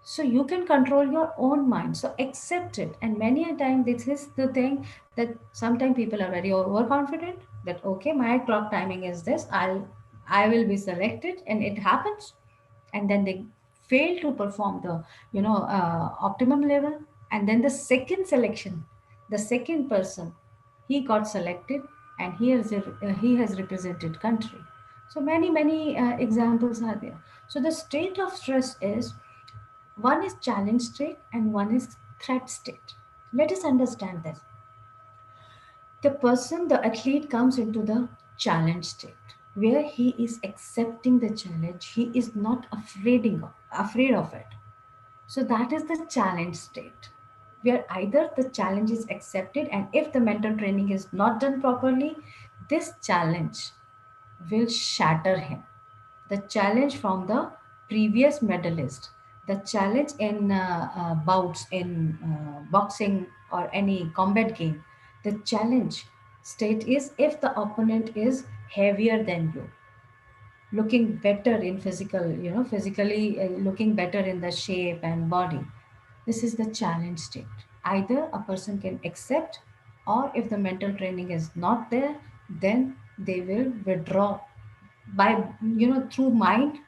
So you can control your own mind. So accept it. And many a time, this is the thing that sometimes people are very overconfident that, okay, my clock timing is this, I will be selected, and it happens. And then they fail to perform the, optimum level. And then the second selection, the second person, he got selected, and he has represented country. So many examples are there. So the state of stress is, one is challenge state and one is threat state. Let us understand this. The person, the athlete, comes into the challenge state where he is accepting the challenge. He is not afraid of it. So that is the challenge state, where either the challenge is accepted, and if the mental training is not done properly, this challenge will shatter him. The challenge from the previous medalist, the challenge in bouts in boxing or any combat game, the challenge state is if the opponent is heavier than you, looking better in physically looking better in the shape and body. This is the challenge state. Either a person can accept, or if the mental training is not there, then they will withdraw by, through mind,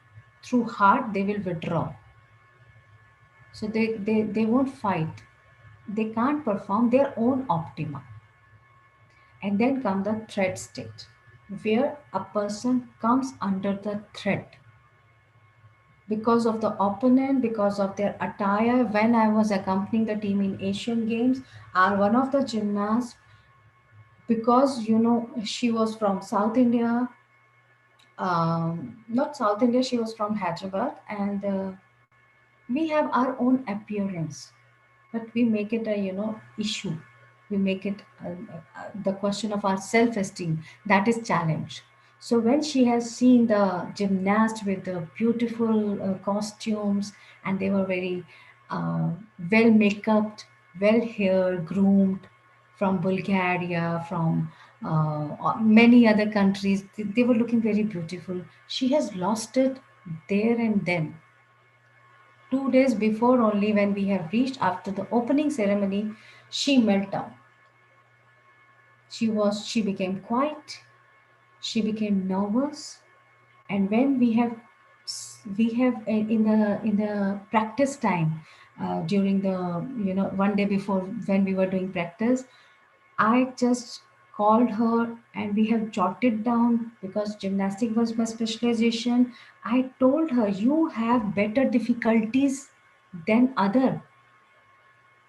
through heart, they will withdraw. So they won't fight. They can't perform their own optima. And then come the threat state, where a person comes under the threat because of the opponent, because of their attire. When I was accompanying the team in Asian Games, one of the gymnasts, because she was from South India, not South India, she was from Hyderabad, and we have our own appearance, but we make it a issue. We make it the question of our self-esteem. That is challenge. So when she has seen the gymnast with the beautiful costumes, and they were very well make-upped, well hair groomed, from Bulgaria, from many other countries, they were looking very beautiful. She has lost it there and then. 2 days before only, when we have reached after the opening ceremony, she melted down. She became quiet. She became nervous. And when we have in the practice time, during the one day before, when we were doing practice, I just called her, and we have jotted down, because gymnastics was my specialization. I told her, you have better difficulties than other.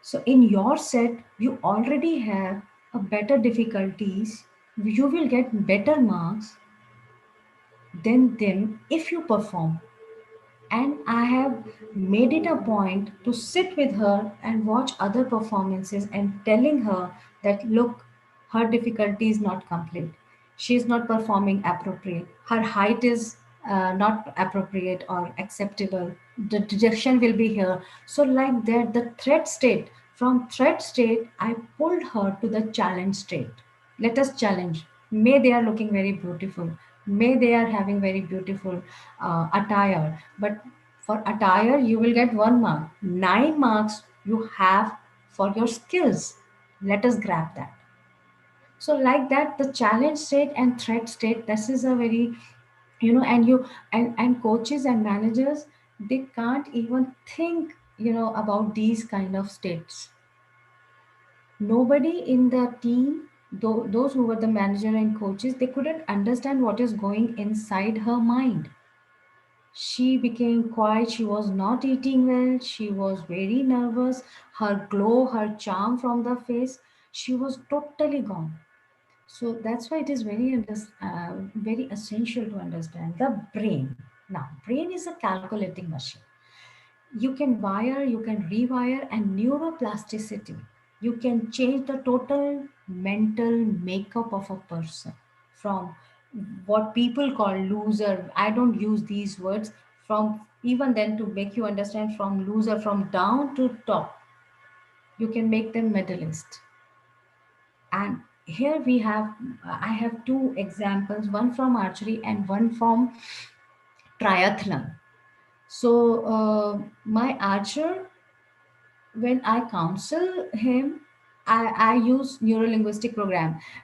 So in your set, you already have a better difficulties. You will get better marks than them if you perform. And I have made it a point to sit with her and watch other performances, and telling her that, look, her difficulty is not complete. She is not performing appropriate. Her height is not appropriate or acceptable. The dejection will be here. So like that, the threat state, from threat state, I pulled her to the challenge state. Let us challenge. May they are looking very beautiful. May they are having very beautiful attire. But for attire, you will get 1 mark. 9 marks you have for your skills. Let us grab that. So like that, the challenge state and threat state, this is a very, and coaches and managers, they can't even think, about these kind of states. Nobody in the team, those who were the manager and coaches, they couldn't understand what is going inside her mind. She became quiet. She was not eating well. She was very nervous. Her glow, her charm from the face, she was totally gone. So that's why it is very essential to understand the brain. Now, brain is a calculating machine. You can wire, you can rewire, and neuroplasticity. You can change the total mental makeup of a person from what people call loser. I don't use these words, from even then, to make you understand, from loser, from down to top. You can make them medalist. And here I have 2 examples, one from archery and one from triathlon. So my archer, when I counsel him, I use neurolinguistic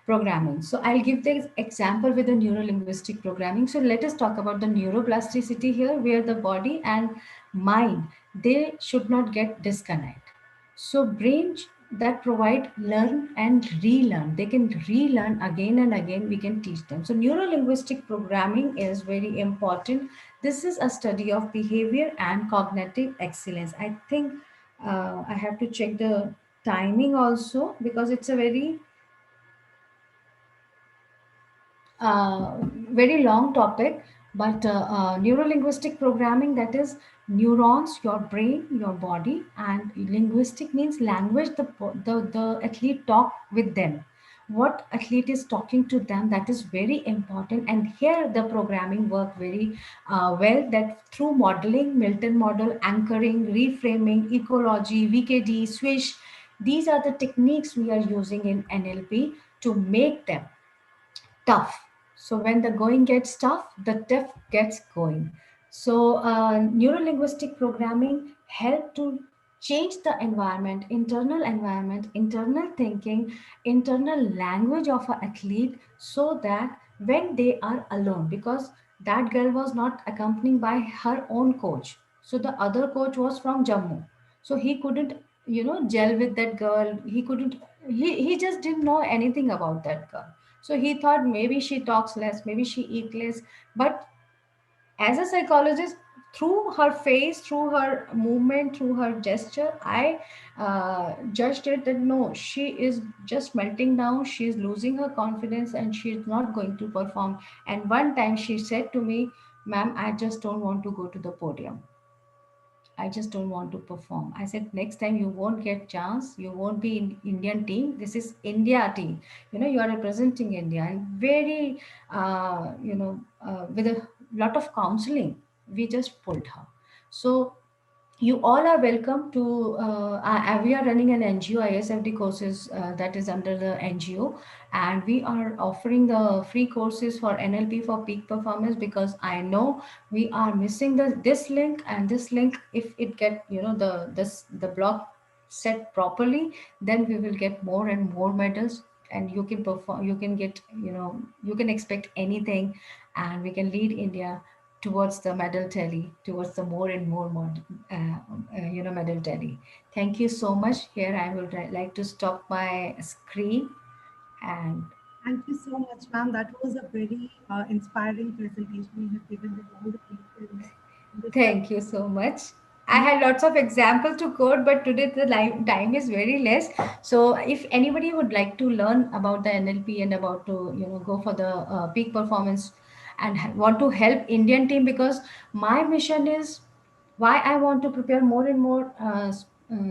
programming. So I'll give the example with the neurolinguistic programming. So let us talk about the neuroplasticity here, where the body and mind, they should not get disconnect. So brains that provide learn and relearn, they can relearn again and again, we can teach them. So neurolinguistic programming is very important. This is a study of behavior and cognitive excellence. I think I have to check the timing also, because it's a very long topic. But neurolinguistic programming, that is neurons, your brain, your body, and linguistic means language. The athlete talk with them. What athlete is talking to them, that is very important. And here the programming work very well. That through modeling, Milton model, anchoring, reframing, ecology, VKD, swish. These are the techniques we are using in NLP to make them tough. So when the going gets tough, the tough gets going. So neurolinguistic programming help to change the environment, internal thinking, internal language of an athlete, so that when they are alone, because that girl was not accompanied by her own coach. So the other coach was from Jammu. So he couldn't, gel with that girl. He just didn't know anything about that girl. So he thought maybe she talks less, maybe she eats less. But as a psychologist, through her face, through her movement, through her gesture, I judged it that no, she is just melting down. She is losing her confidence and she is not going to perform. And one time she said to me, "Ma'am, I just don't want to go to the podium. I just don't want to perform." I said, next time you won't get chance. You won't be in Indian team. This is India team. You are representing India, and very, with a lot of counseling, we just pulled her. So you all are welcome to, we are running an NGO, ISFD courses, that is under the NGO, and we are offering the free courses for NLP for peak performance, because I know we are missing this link, and this link, if it get, the block set properly, then we will get more and more medals, and you can perform, you can get, you can expect anything, and we can lead India towards the medal tally, towards the more and more, medal tally. Thank you so much. Here I would like to stop my screen. And thank you so much, ma'am. That was a very inspiring presentation you have given with all the details. Thank you so much. I had lots of examples to quote, but today the time is very less. So if anybody would like to learn about the NLP and about to, go for the peak performance and want to help Indian team, because my mission is why I want to prepare more and more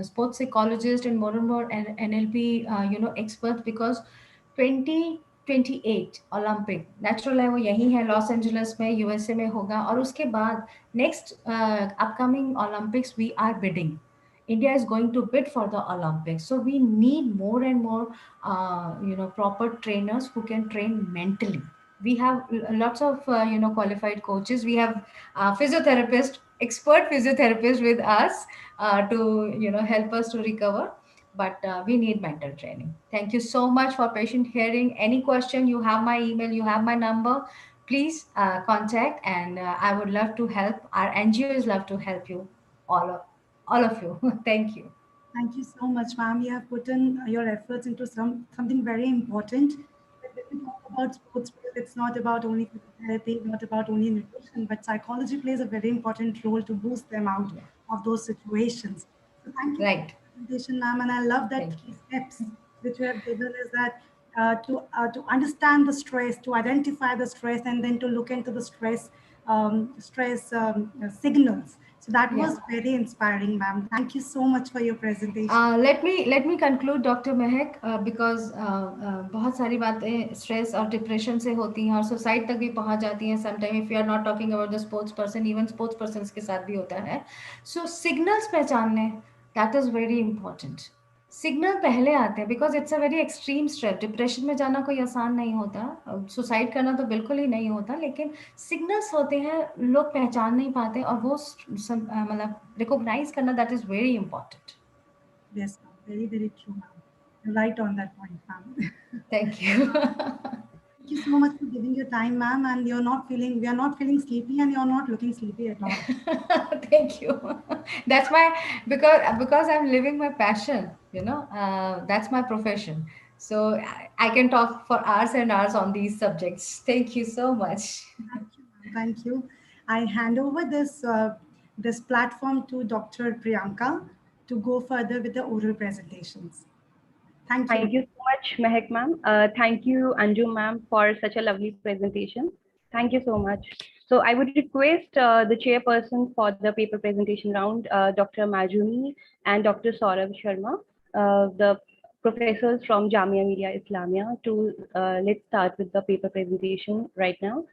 sports psychologists and more NLP, experts, because 2028 Olympic natural है, वो यही है, Los Angeles में, USA में होगा. और उसके बाद next upcoming Olympics we are bidding. India is going to bid for the Olympics. So we need more and more, proper trainers who can train mentally. We have lots of, qualified coaches. We have physiotherapists, expert physiotherapists with us to, help us to recover. But we need mental training. Thank you so much for patient hearing. Any question, you have my email, you have my number. Please contact, and I would love to help. Our NGOs love to help you, all of you. Thank you. Thank you so much, ma'am. You have put in your efforts into something very important. When we talk about sports, it's not about only therapy, not about only nutrition, but psychology plays a very important role to boost them out of those situations. So thank you for the presentation, ma'am. And I love that key steps which you have given is that to understand the stress, to identify the stress, and then to look into the stress signals. So that was very inspiring, ma'am. Thank you so much for your presentation. Let me conclude, Dr. Mehak, because बहुत सारी बातें stress और depression से होती हैं और suicide तक भी पहुंच जाती हैं. Sometimes if you are not talking about the sports person, even sports persons के साथ भी होता है. So signals पहचानने, that is very important. Signal पहले आते हैं because it's a very extreme stress. Depression में जाना कोई आसान नहीं होता, सुसाइड करना तो बिल्कुल ही नहीं होता, लेकिन सिग्नल्स होते हैं, लोग पहचान नहीं पाते और वो मतलब रिकॉग्नाइज करना, that is very important. Yes, ma'am. Very, very true, ma'am. You're right on that point, ma'am. Thank you. Thank you so much for giving your time, ma'am. And we are not feeling sleepy, and you're not looking sleepy at all. Thank you. That's my, because I'm living my passion, you know, that's my profession. So I can talk for hours and hours on these subjects. Thank you so much. Thank you, ma'am. Thank you. I hand over this platform to Dr. Priyanka to go further with the oral presentations. Thank you. Thank you so much, Mehak ma'am. Thank you, Anju ma'am, for such a lovely presentation. Thank you so much. So I would request the chairperson for the paper presentation round, Dr. Majumi and Dr. Saurabh Sharma, the professors from Jamia Millia Islamia, to let's start with the paper presentation right now.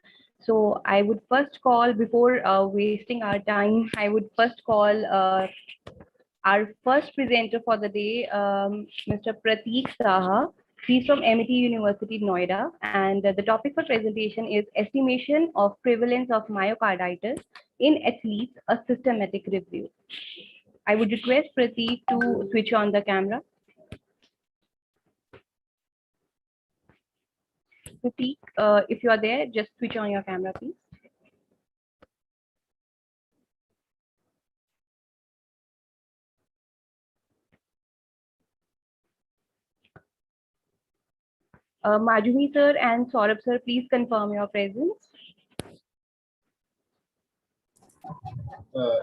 So I would first call, before wasting our time, I would first call our first presenter for the day, Mr. Prateek Saha. He's from MIT University, Noida, and the topic for presentation is estimation of prevalence of myocarditis in athletes, a systematic review. I would request Prateek to switch on the camera. Prateek, if you are there, just switch on your camera, please. Majumi sir and Saurabh sir, please confirm your presence.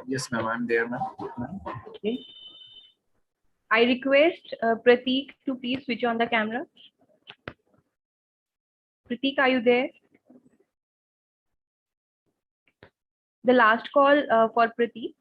Yes, ma'am, I'm there, ma'am. Okay. I request Prateek to please switch on the camera. Prateek, are you there? The last call for Prateek.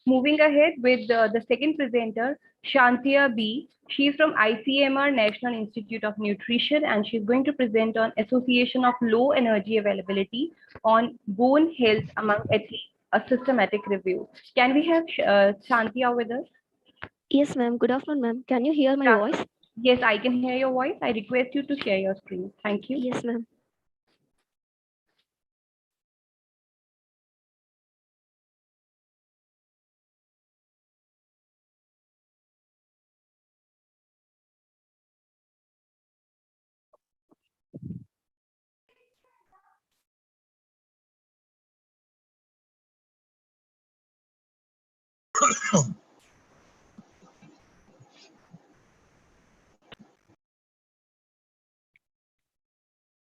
Moving ahead with the second presenter, Shantia B. She's from ICMR National Institute of Nutrition, and she's going to present on association of low energy availability on bone health among athletes, a systematic review. Can we have Shantia with us? Yes, ma'am. Good afternoon, ma'am. Can you hear my voice? Yes, I can hear your voice. I request you to share your screen. Thank you. Yes, ma'am.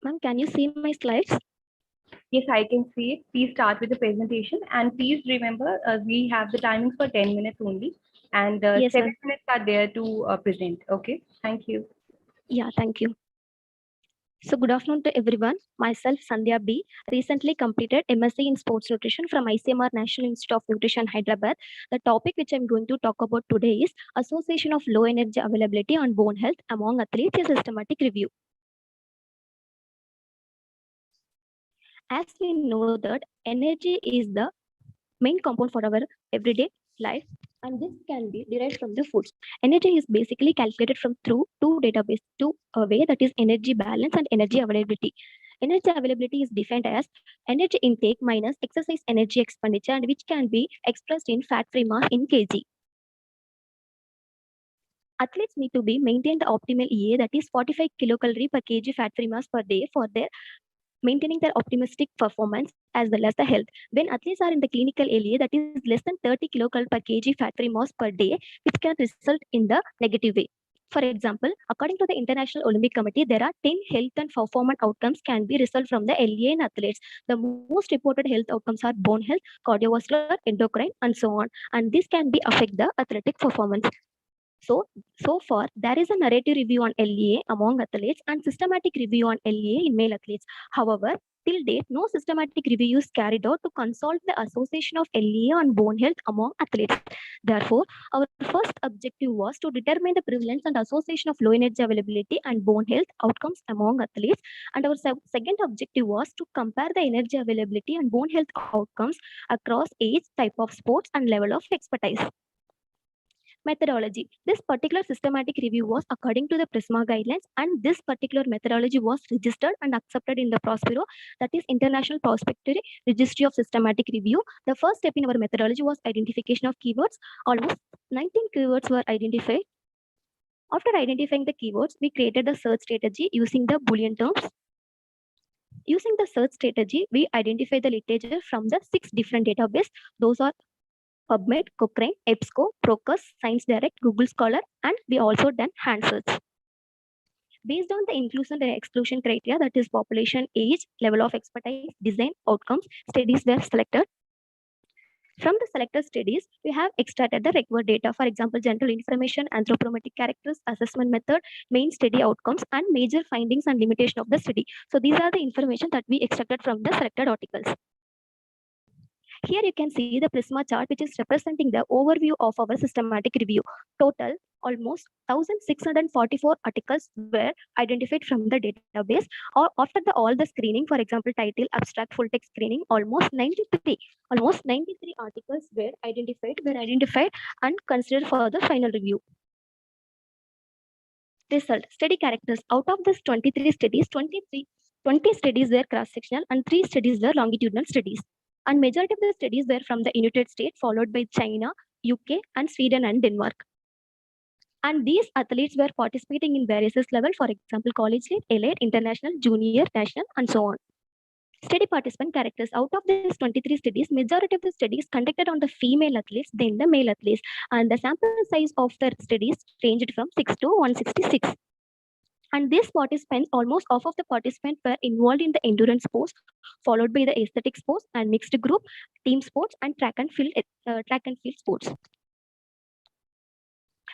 Ma'am, can you see my slides? Yes, I can see it. Please start with the presentation, and please remember we have the timings for 10 minutes only, and Yes, 7 ma'am. minutes are there to present. Okay, thank you. Yeah, thank you. So good afternoon to everyone. Myself, Sandhya B. Recently completed MSc in Sports Nutrition from ICMR National Institute of Nutrition, Hyderabad. The topic which I'm going to talk about today is association of low energy availability on bone health among athletes, a systematic review. As we know that energy is the main component for our everyday life, and this can be derived from the foods. Energy is basically calculated from through two database, two way, that is energy balance and energy availability. Energy availability is defined as energy intake minus exercise energy expenditure, and which can be expressed in fat-free mass in kg. Athletes need to be maintain the optimal EA, that is 45 kilocalorie per kg fat-free mass per day for their maintaining their optimistic performance as well as the health. When athletes are in the clinical area, that is less than 30 kilocalorie per kg fat-free mass per day, which can result in the negative way. For example, according to the International Olympic Committee, there are 10 health and performance outcomes can be result from the LEA in athletes. The most reported health outcomes are bone health, cardiovascular, endocrine, and so on. And this can be affect the athletic performance. So far, there is a narrative review on LEA among athletes and systematic review on LEA in male athletes. However, till date, no systematic review is carried out to consult the association of LEA on bone health among athletes. Therefore, our first objective was to determine the prevalence and association of low energy availability and bone health outcomes among athletes. And our second objective was to compare the energy availability and bone health outcomes across age, type of sports, and level of expertise. Methodology. This particular systematic review was according to the PRISMA guidelines, and this particular methodology was registered and accepted in the Prospero, that is International Prospectory Registry of Systematic Review. The first step in our methodology was identification of keywords. Almost 19 keywords were identified. After identifying the keywords, we created the search strategy using the Boolean terms. Using the search strategy, we identify the literature from the 6 different databases. Those are PubMed, Cochrane, EBSCO, Procus, ScienceDirect, Google Scholar, and we also done hand search. Based on the inclusion and exclusion criteria, that is population, age, level of expertise, design, outcomes, studies were selected. From the selected studies, we have extracted the required data, for example, general information, anthropometric characters, assessment method, main study outcomes, and major findings and limitation of the study. So these are the information that we extracted from the selected articles. Here you can see the PRISMA chart, which is representing the overview of our systematic review. Total, almost 1,644 articles were identified from the database, or after all the screening, for example, title, abstract, full text screening, almost 93 articles were identified and considered for the final review. Result, study characters. Out of this 23 studies, 20 studies were cross-sectional and 3 studies were longitudinal studies. And majority of the studies were from the United States, followed by China, UK, and Sweden and Denmark. And these athletes were participating in various levels, for example, college, elite, international, junior, national, and so on. Study participant characters. Out of these 23 studies, majority of the studies conducted on the female athletes than the male athletes. And the sample size of the studies ranged from 6 to 166. And these participants, almost half of the participants were involved in the endurance sports, followed by the aesthetic sports and mixed group, team sports, and track and field sports.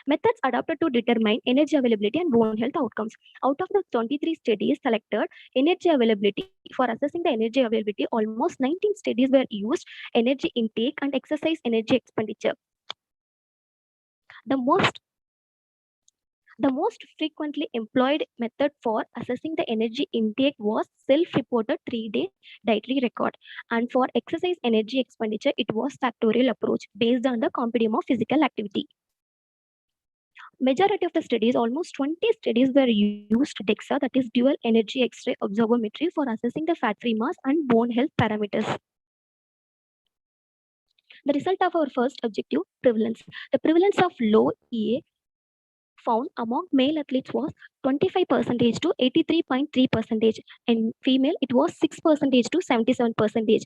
Methods adopted to determine energy availability and bone health outcomes. Out of the 23 studies selected, energy availability, for assessing the energy availability, almost 19 studies were used, energy intake and exercise energy expenditure. The most frequently employed method for assessing the energy intake was self-reported 3-day dietary record. And for exercise energy expenditure, it was factorial approach based on the compendium of physical activity. Majority of the studies, almost 20 studies were used DEXA, that is dual energy X-ray absorptiometry, for assessing the fat-free mass and bone health parameters. The result of our first objective, prevalence. The prevalence of low EA found among male athletes was 25% to 83.3%, and female it was 6% to 77%.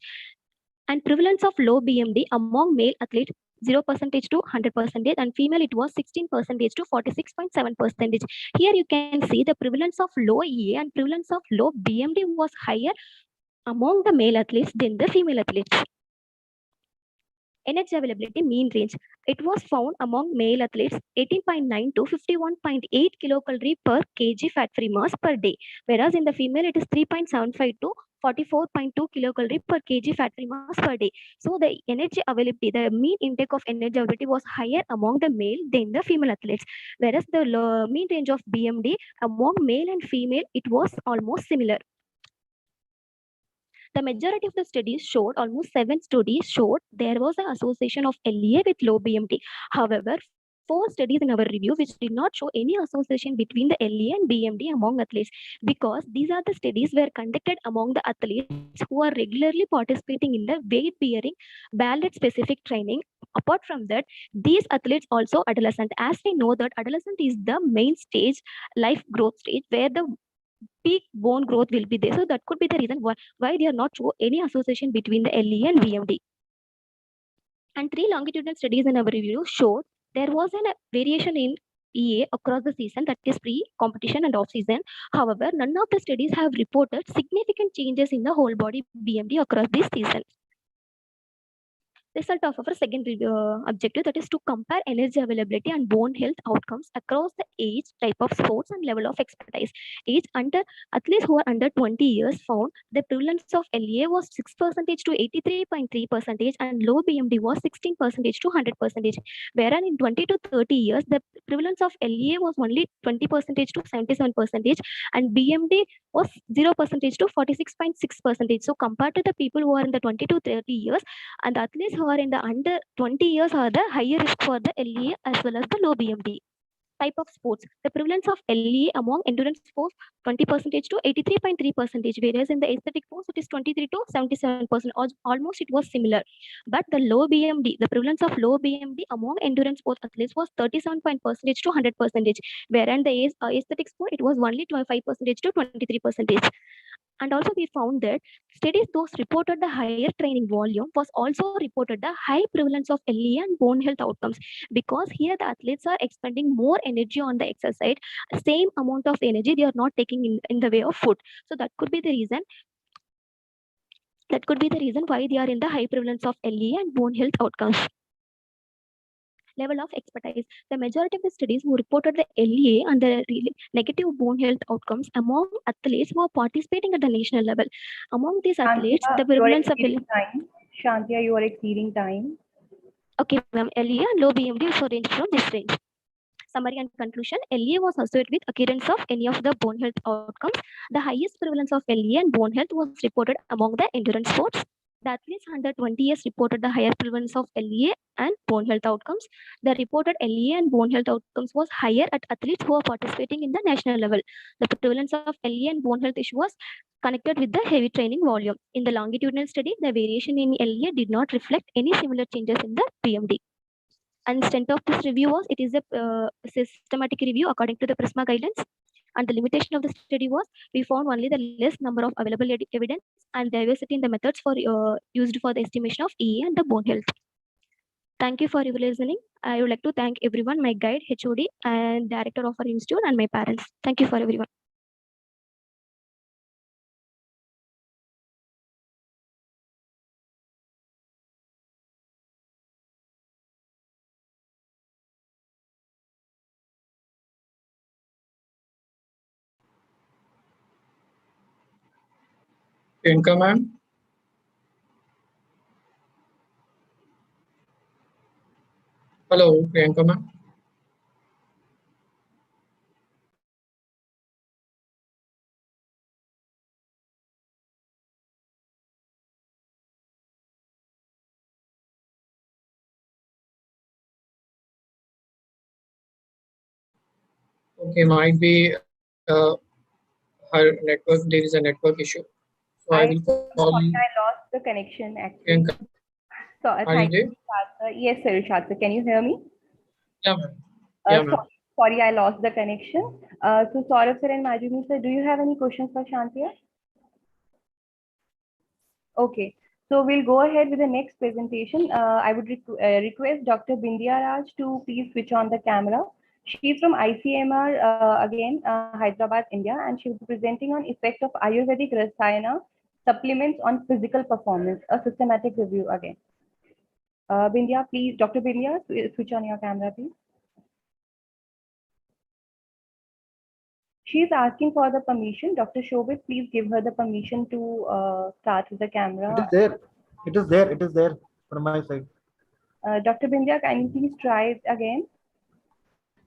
And prevalence of low BMD among male athletes 0% to 100%, and female it was 16% to 46.7%. Here you can see the prevalence of low EA and prevalence of low BMD was higher among the male athletes than the female athletes. Energy availability mean range. It was found among male athletes 18.9 to 51.8 kilocalorie per kg fat-free mass per day, whereas in the female it is 3.75 to 44.2 kilocalorie per kg fat-free mass per day. So the energy availability, the mean intake of energy availability was higher among the male than the female athletes, whereas the mean range of BMD among male and female, it was almost similar. The majority of the studies showed, almost 7 studies showed, there was an association of LEA with low BMD. However, 4 studies in our review which did not show any association between the LEA and BMD among athletes, because these are the studies were conducted among the athletes who are regularly participating in the weight-bearing ballet-specific training. Apart from that, these athletes also adolescent. As we know that adolescent is the main stage, life growth stage, where the peak bone growth will be there. So that could be the reason why they are not show any association between the LEA and BMD. And 3 longitudinal studies in our review showed there was a variation in EA across the season, that is pre-competition and off-season. However, none of the studies have reported significant changes in the whole body BMD across this season. Result of our second objective, that is to compare energy availability and bone health outcomes across the age, type of sports, and level of expertise. Athletes who are under 20 years found the prevalence of LEA was 6% to 83.3%, and low BMD was 16% to 100%. Whereas in 20 to 30 years, the prevalence of LEA was only 20% to 77%, and BMD was 0% to 46.6%. So compared to the people who are in the 20 to 30 years, and the athletes who are in the under 20 years are the higher risk for the LEA as well as the low BMD. Type of sports, the prevalence of LEA among endurance sports 20% to 83.3%, whereas in the aesthetic sports it is 23 to 77%. Almost it was similar. But the low BMD, the prevalence of low BMD among endurance sports athletes was 37% to 100%, whereas in the aesthetic sport it was only 25% to 23%. And also we found that studies those reported the higher training volume was also reported the high prevalence of LEA and bone health outcomes, because here the athletes are expending more energy on the exercise, same amount of energy they are not taking in the way of food. So that could be the reason why they are in the high prevalence of LEA and bone health outcomes. Level of expertise. The majority of the studies who reported the LEA and the negative bone health outcomes among athletes who are participating at the national level. Among these athletes, the prevalence of Shantia, you are exceeding time. Okay, ma'am. LEA and low BMD is range from this range. Summary and conclusion: LEA was associated with occurrence of any of the bone health outcomes. The highest prevalence of LEA and bone health was reported among the endurance sports. The athletes under 20 years reported the higher prevalence of LEA and bone health outcomes. The reported LEA and bone health outcomes was higher at athletes who are participating in the national level. The prevalence of LEA and bone health issue was connected with the heavy training volume. In the longitudinal study, the variation in LEA did not reflect any similar changes in the BMD. And strength of this review was it is a systematic review according to the PRISMA guidelines. And the limitation of the study was we found only the less number of available evidence and diversity in the methods for used for the estimation of EA and the bone health. Thank you for your listening. I would like to thank everyone, my guide, HOD, and director of our institute, and my parents. Thank you for everyone. Priyanka ma'am. Hello, Priyanka ma'am. Okay, might be her network. There is a network issue. So I will call. Sorry, I lost the connection actually. Priyanka. So Are thank you you, Irshad. Yes, sir, Irshad, sir. Can you hear me? Yeah, ma'am. Yeah, ma'am. Sorry, I lost the connection. So Saurav sir and Majumi sir, do you have any questions for Shantia? Okay, so we'll go ahead with the next presentation. I would request Dr. Bindya Raj to please switch on the camera. She's from ICMR again, Hyderabad, India, and she will be presenting on effect of Ayurvedic Rasayana supplements on physical performance, a systematic review again. Bindya, please, Dr. Bindya, switch on your camera, please. She is asking for the permission. Dr. Shobit, please give her the permission to start with the camera. It is there. It is there. It is there from my side. Dr. Bindya, can you please try it again?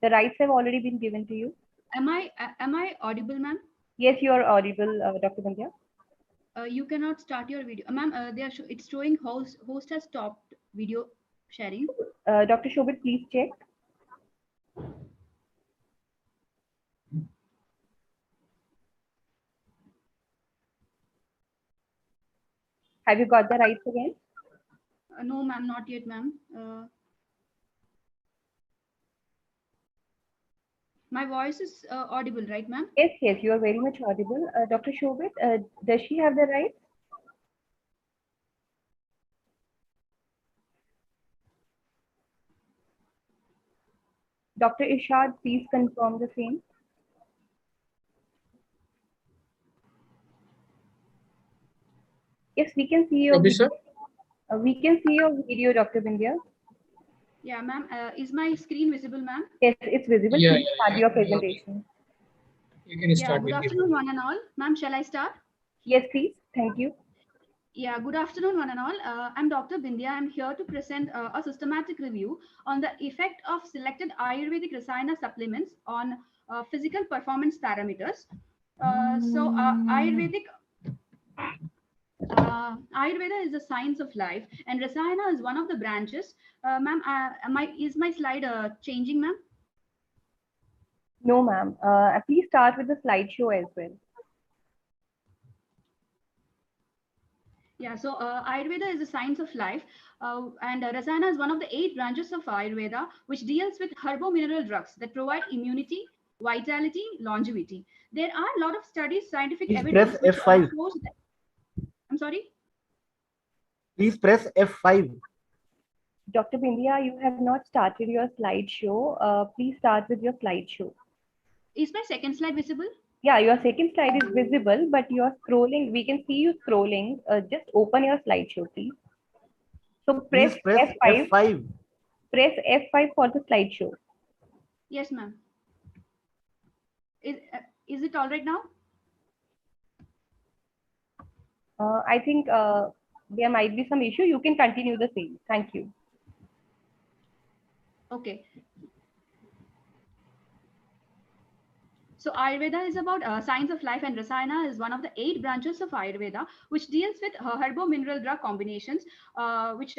The rights have already been given to you. Am I audible, ma'am? Yes, you are audible, Dr. Bindya. You cannot start your video, ma'am. It's showing host has stopped video sharing. Dr. Shobit, please check. Have you got the rights again? No, ma'am, not yet, ma'am. My voice is audible, right, ma'am? Yes, yes, you are very much audible. Dr. Shobit, does she have the rights? Dr. Irshad, please confirm the same. Yes, we can see your video. We can see your video, Dr. Bindya. Yeah, ma'am. Is my screen visible, ma'am? Yes, it's visible. Yeah, Please start your presentation. You can Yeah, start good with the afternoon, one and all. Ma'am, shall I start? Yes, please. Thank you. Yeah, good afternoon, one and all. I'm Dr. Bindya. I'm here to present a systematic review on the effect of selected Ayurvedic Rasayana supplements on physical performance parameters. Ayurveda is the science of life, and Rasayana is one of the branches. Ma'am, is my slide changing, ma'am? No, ma'am. Please start with the slideshow as well. Yeah, so Ayurveda is the science of life, and Rasayana is one of the 8 branches of Ayurveda, which deals with herbo-mineral drugs that provide immunity, vitality, longevity. There are a lot of studies, scientific Please evidence, press which F5. shows that. I'm sorry? Please press F5. Dr. Bindya, you have not started your slideshow. Please start with your slideshow. Is my second slide visible? Yeah, your second slide is visible, but you're scrolling. We can see you scrolling. Just open your slideshow, please. So press F5. F5. Press F5 for the slideshow. Yes, ma'am. Is it all right now? I think there might be some issue. You can continue the same. Thank you. Okay. So Ayurveda is about science of life, and Rasayana is one of the 8 branches of Ayurveda, which deals with herbo-mineral drug combinations, which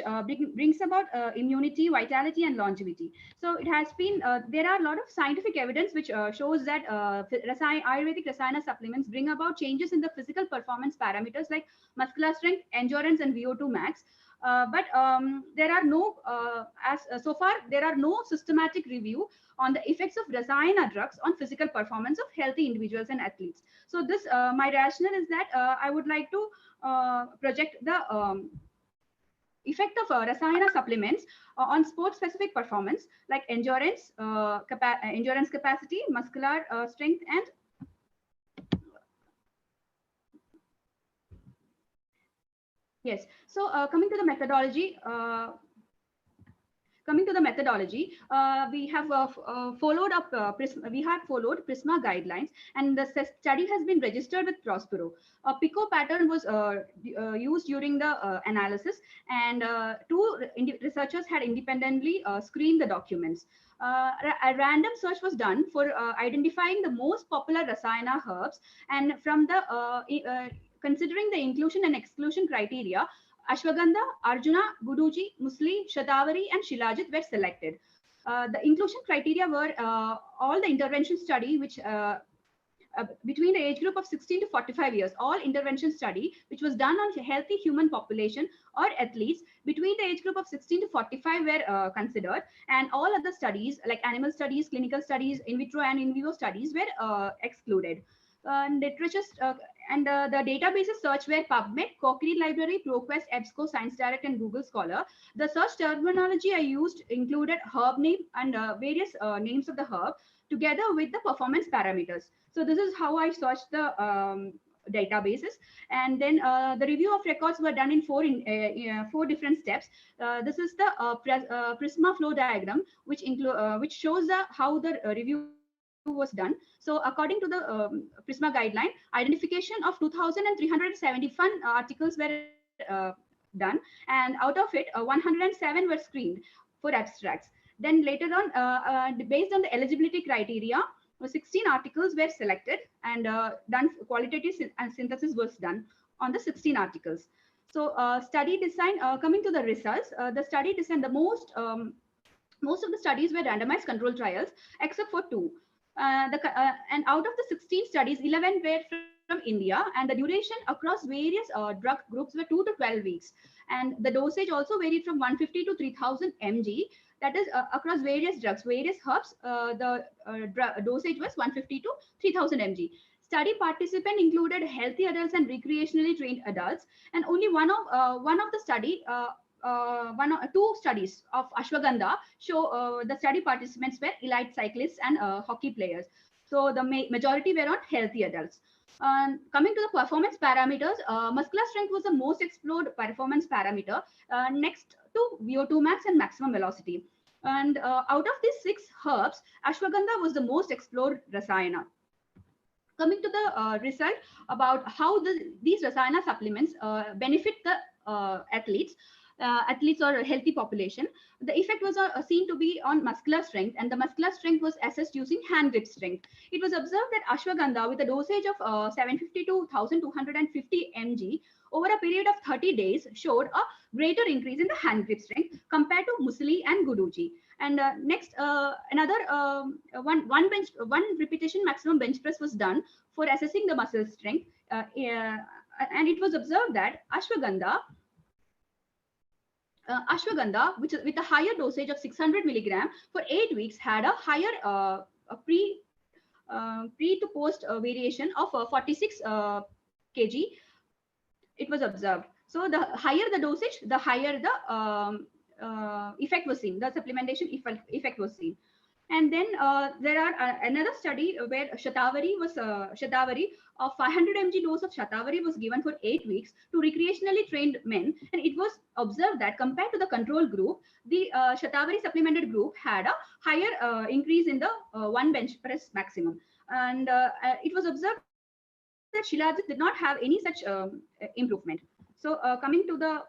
brings about immunity, vitality, and longevity. So it has been, there are a lot of scientific evidence which shows that Ayurvedic Rasayana supplements bring about changes in the physical performance parameters like muscular strength, endurance, and VO2 max. But there are no, so far, there are no systematic review on the effects of Rasayana drugs on physical performance of healthy individuals and athletes. So this, my rationale is that I would like to project the effect of Rasayana supplements on sport-specific performance like endurance, endurance capacity, muscular strength, and yes. So coming to the methodology, we have followed up. We have followed Prisma guidelines, and the study has been registered with Prospero. A PICO pattern was used during the analysis, and 2 researchers had independently screened the documents. A random search was done for identifying the most popular Rasayana herbs, and from the considering the inclusion and exclusion criteria, Ashwagandha, Arjuna, Guduji, Musli, Shatavari, and Shilajit were selected. The inclusion criteria were all the intervention study, which between the age group of 16 to 45 years, all intervention study, which was done on a healthy human population or athletes between the age group of 16 to 45 were considered, and all other studies like animal studies, clinical studies, in vitro and in vivo studies were excluded. Literature and the databases search were PubMed, Cochrane Library, ProQuest, EBSCO, ScienceDirect, and Google Scholar. The search terminology I used included herb name and various names of the herb together with the performance parameters. So this is how I searched the databases, and then the review of records were done in 4 different steps. This is the Prisma flow diagram, which shows how the review was done. So according to the Prisma guideline, identification of 2,371 articles were done, and out of it 107 were screened for abstracts. Then later on, based on the eligibility criteria, 16 articles were selected, and done qualitative synthesis was done on the 16 articles. So study design, coming to the results, the study design, the most of the studies were randomized control trials except for 2. And out of the 16 studies, 11 were from India, and the duration across various drug groups were 2 to 12 weeks. And the dosage also varied from 150 to 3000 mg. That is across various drugs, various herbs, the dosage was 150 to 3000 mg. Study participant included healthy adults and recreationally trained adults, and only one of the study, 2 studies of Ashwagandha show the study participants were elite cyclists and hockey players. So the majority were on healthy adults. Coming to the performance parameters, muscular strength was the most explored performance parameter, next to VO2 max and maximum velocity. And out of these 6 herbs, ashwagandha was the most explored rasayana. Coming to the result about how these rasayana supplements benefit the athletes or a healthy population, the effect was seen to be on muscular strength, and the muscular strength was assessed using hand grip strength. It was observed that ashwagandha with a dosage of 750 to 1250 mg over a period of 30 days showed a greater increase in the hand grip strength compared to muesli and guduji. And next, another one repetition maximum bench press was done for assessing the muscle strength, and it was observed that ashwagandha, which is with a higher dosage of 600 milligram for 8 weeks, had a higher pre to post variation of 46 kg. It was observed. So the higher the dosage, the higher the effect was seen. The supplementation effect was seen. And then there are another study where Shatavari of 500 mg dose of Shatavari was given for 8 weeks to recreationally trained men, and it was observed that compared to the control group, the Shatavari supplemented group had a higher increase in the one bench press maximum, and it was observed that Shilajit did not have any such improvement. So coming to the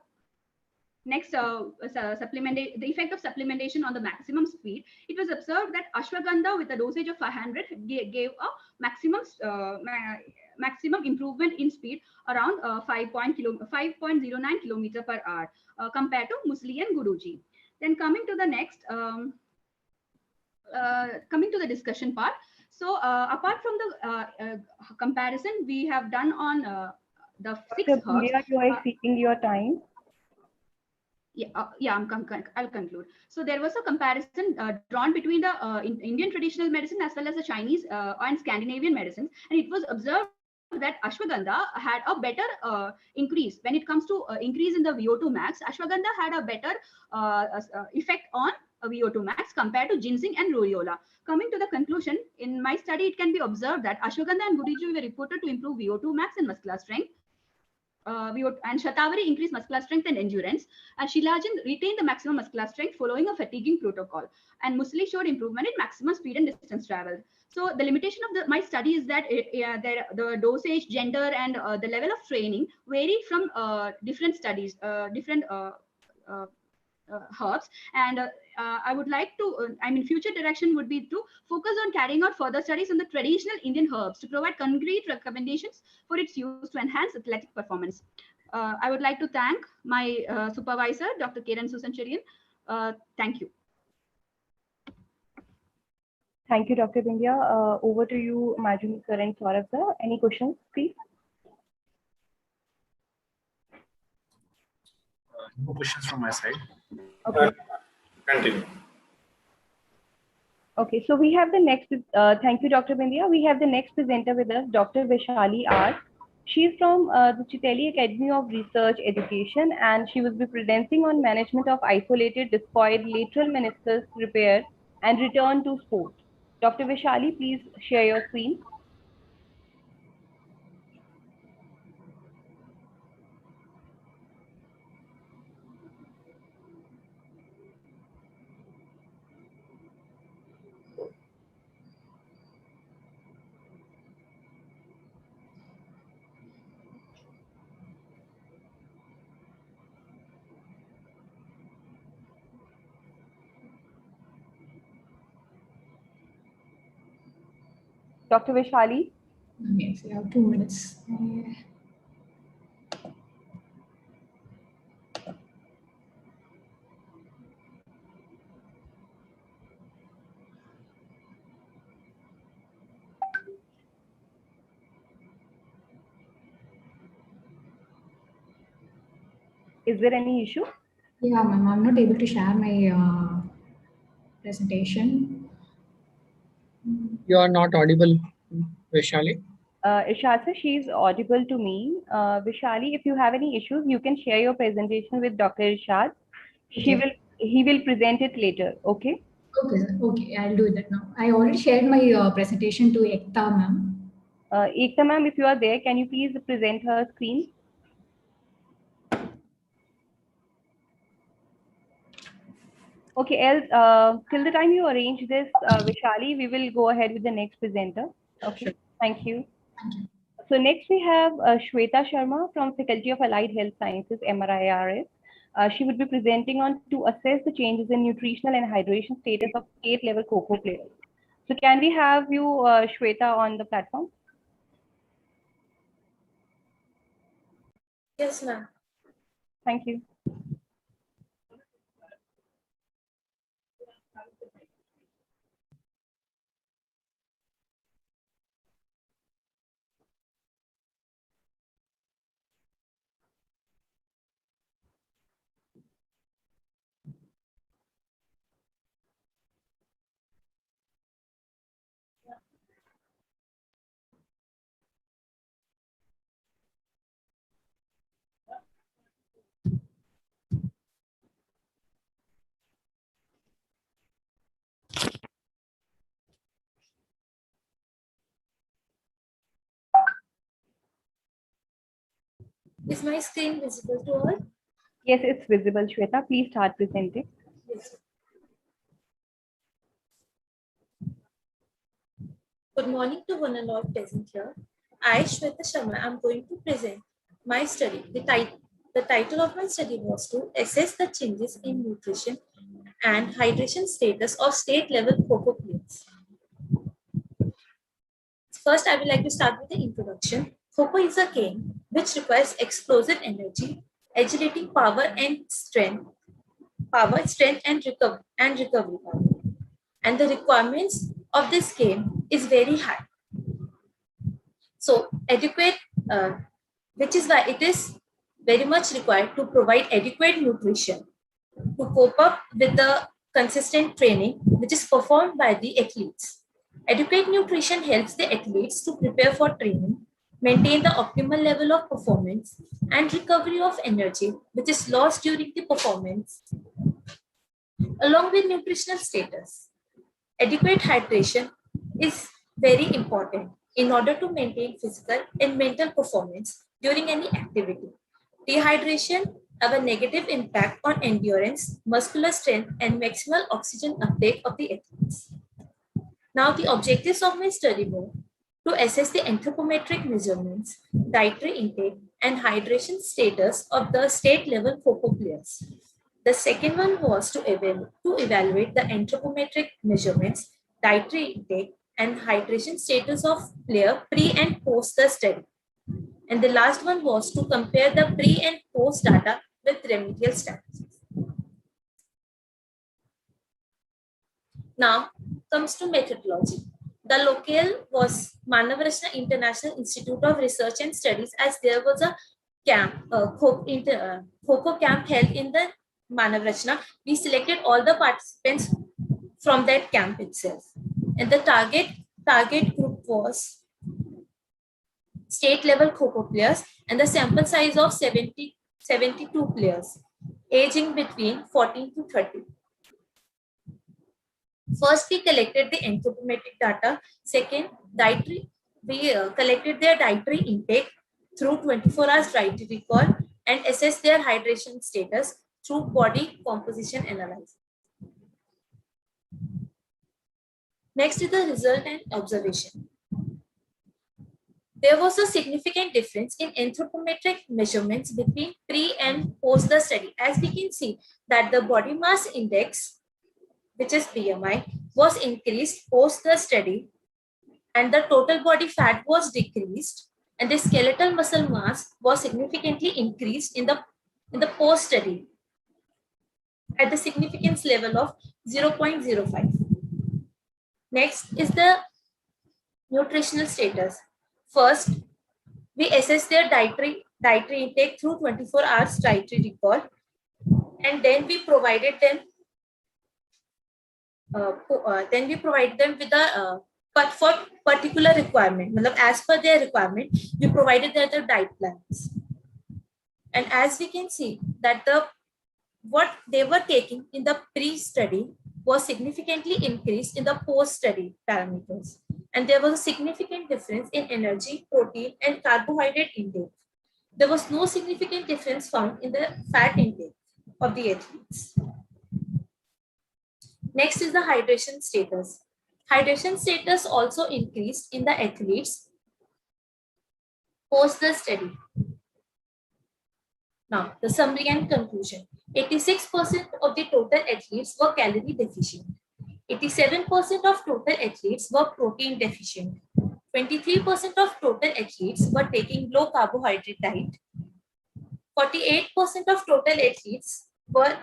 next, the effect of supplementation on the maximum speed, it was observed that ashwagandha with a dosage of 500 gave a maximum improvement in speed around 5.09 kilometer per hour compared to muesli and guduji. Then coming to the next, coming to the discussion part. So apart from the comparison we have done on the 6 herbs. You are exceeding your time. I'll conclude. So there was a comparison drawn between the Indian traditional medicine as well as the Chinese and Scandinavian medicines, and it was observed that ashwagandha had a better increase when it comes to increase in the VO2 max. Ashwagandha had a better effect on VO2 max compared to ginseng and rhodiola. Coming to the conclusion, in my study, it can be observed that ashwagandha and guduji were reported to improve VO2 max and muscular strength. And Shatavari increased muscular strength and endurance, and Shilajit retained the maximum muscular strength following a fatiguing protocol, and muesli showed improvement in maximum speed and distance traveled. So the limitation of my study is that the dosage, gender, and the level of training varied from different studies, different herbs, and I would like to, future direction would be to focus on carrying out further studies on the traditional Indian herbs to provide concrete recommendations for its use to enhance athletic performance. I would like to thank my supervisor, Dr. Kiran Susan Cherian. Thank you. Thank you, Dr. Bindia. Over to you, Majumi sir and Saurabh sir. Any questions, please? No questions from my side. Okay. Continue. Okay, so we have the next, thank you, Dr. Bindia. We have the next presenter with us, Dr. Vaishali R. She is from the Chiteli Academy of Research Education, and she will be presenting on management of isolated discoid lateral meniscus repair and return to sport. Dr. Vaishali, please share your screen. Dr. Vaishali? Yes, you have 2 minutes. Is there any issue? Yeah, ma'am, I'm not able to share my presentation. You are not audible, Vaishali. Ishad sir, she is audible to me. Vaishali, if you have any issues, you can share your presentation with Dr. Ishad. He will present it later. Okay. Okay, sir. Okay, I'll do that now. I already shared my presentation to Ekta ma'am. Ekta ma'am, if you are there, can you please present her screen? Okay, else, till the time you arrange this, Vishali, we will go ahead with the next presenter. Okay, thank you. So next we have Shweta Sharma from Faculty of Allied Health Sciences, MRIRS. She would be presenting on to assess the changes in nutritional and hydration status of state-level cocoa players. So can we have you, Shweta, on the platform? Yes, ma'am. Thank you. Is my screen visible to all? Yes, it's visible, Shweta. Please start presenting. Yes. Good morning to one and all present here. I, Shweta Sharma, am going to present my study. The title of my study was to assess the changes in nutrition and hydration status of state-level cocoa players. First, I would like to start with the introduction. Cocoa is a game which requires explosive energy, agility, power, strength and recovery power. And the requirements of this game is very high. So which is why it is very much required to provide adequate nutrition to cope up with the consistent training which is performed by the athletes. Adequate nutrition helps the athletes to prepare for training, maintain the optimal level of performance, and recovery of energy which is lost during the performance, along with nutritional status. Adequate hydration is very important in order to maintain physical and mental performance during any activity. Dehydration have a negative impact on endurance, muscular strength, and maximal oxygen uptake of the athletes. Now, the objectives of my study were to assess the anthropometric measurements, dietary intake, and hydration status of the state-level cocoa players. The second one was to evaluate the anthropometric measurements, dietary intake, and hydration status of player pre and post the study. And the last one was to compare the pre and post data with remedial strategies. Now comes to methodology. The locale was Manavarashna International Institute of Research and Studies, as there was a camp, cocoa camp held in the Manavarashna. We selected all the participants from that camp itself. And the target group was state-level cocoa players, and the sample size of 72 players, aging between 14 to 30. First, we collected the anthropometric data. Second, we collected their dietary intake through 24 hours dietary recall and assessed their hydration status through body composition analysis. Next is the result and observation. There was a significant difference in anthropometric measurements between pre and post the study. As we can see that the body mass index, which is BMI, was increased post the study, and the total body fat was decreased, and the skeletal muscle mass was significantly increased in the post study at the significance level of 0.05. Next is the nutritional status. First, we assess their dietary intake through 24 hours dietary recall, and then we provided them with a for particular requirement. As per their requirement, we provided their diet plans. And as we can see that what they were taking in the pre-study was significantly increased in the post-study parameters. And there was a significant difference in energy, protein, and carbohydrate intake. There was no significant difference found in the fat intake of the athletes. Next is the hydration status. Hydration status also increased in the athletes post the study. Now, the summary and conclusion. 86% of the total athletes were calorie deficient. 87% of total athletes were protein deficient. 23% of total athletes were taking low carbohydrate diet. 48% of total athletes were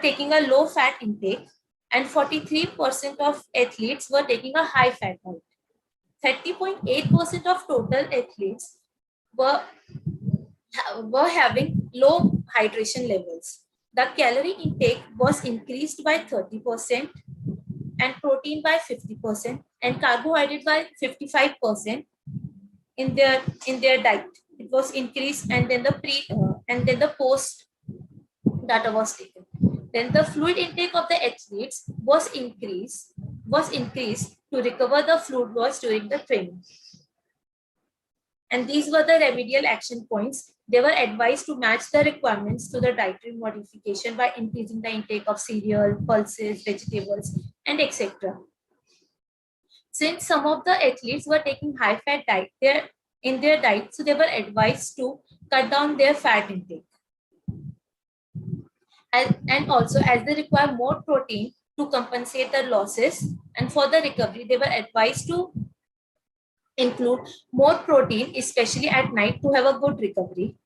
taking a low fat intake, and 43% of athletes were taking a high fat diet. 30.8% of total athletes were having low hydration levels. The calorie intake was increased by 30% and protein by 50% and carbohydrate by 55% in their diet. It was increased, and then the post data was taken. Then the fluid intake of the athletes was increased to recover the fluid loss during the training. And these were the remedial action points. They were advised to match the requirements to the dietary modification by increasing the intake of cereal, pulses, vegetables, and etc. Since some of the athletes were taking high-fat diet in their diet, so they were advised to cut down their fat intake. And also, as they require more protein to compensate the losses, and for the recovery, they were advised to include more protein, especially at night, to have a good recovery.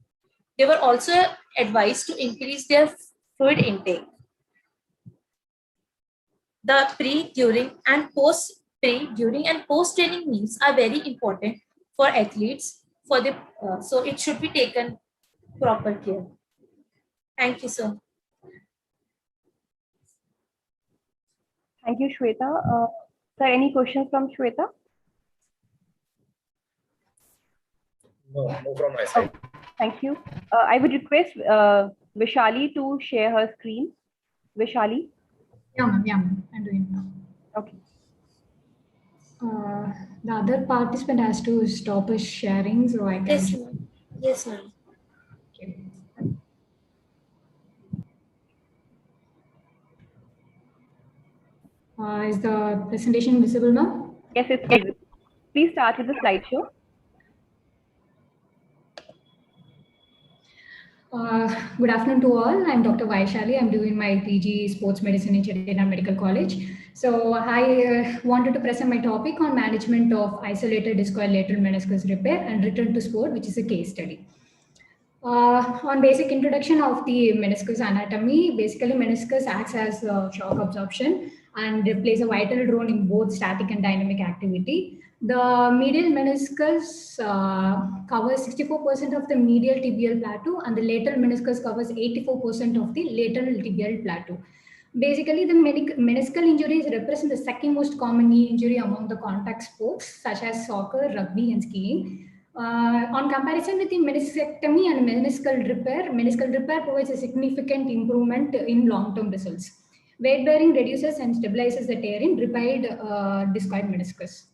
They were also advised to increase their fluid intake. The pre, during, and post training meals are very important for athletes. So it should be taken proper care. Thank you, sir. Thank you, Shweta. Sir, any questions from Shweta? No from my side. Thank you. I would request Vishali to share her screen. Vishali? Yeah, ma'am. I'm doing it now. Okay. The other participant has to stop his sharing, so I can. Yes, ma'am. Yes, ma'am. Okay. Is the presentation visible now? Yes, it's visible. Please start with the slideshow. Good afternoon to all. I'm Dr. Vaishali. I'm doing my PG Sports Medicine in Chettinad Medical College. So I wanted to present my topic on management of isolated discoid lateral meniscus repair and return to sport, which is a case study. On basic introduction of the meniscus anatomy, basically meniscus acts as shock absorption and plays a vital role in both static and dynamic activity. The medial meniscus covers 64% of the medial tibial plateau, and the lateral meniscus covers 84% of the lateral tibial plateau. Basically, the meniscal injuries represent the second most common knee injury among the contact sports, such as soccer, rugby, and skiing. On comparison with the meniscectomy and meniscal repair provides a significant improvement in long-term results. Weight bearing reduces and stabilizes the tear in repaired discoid meniscus.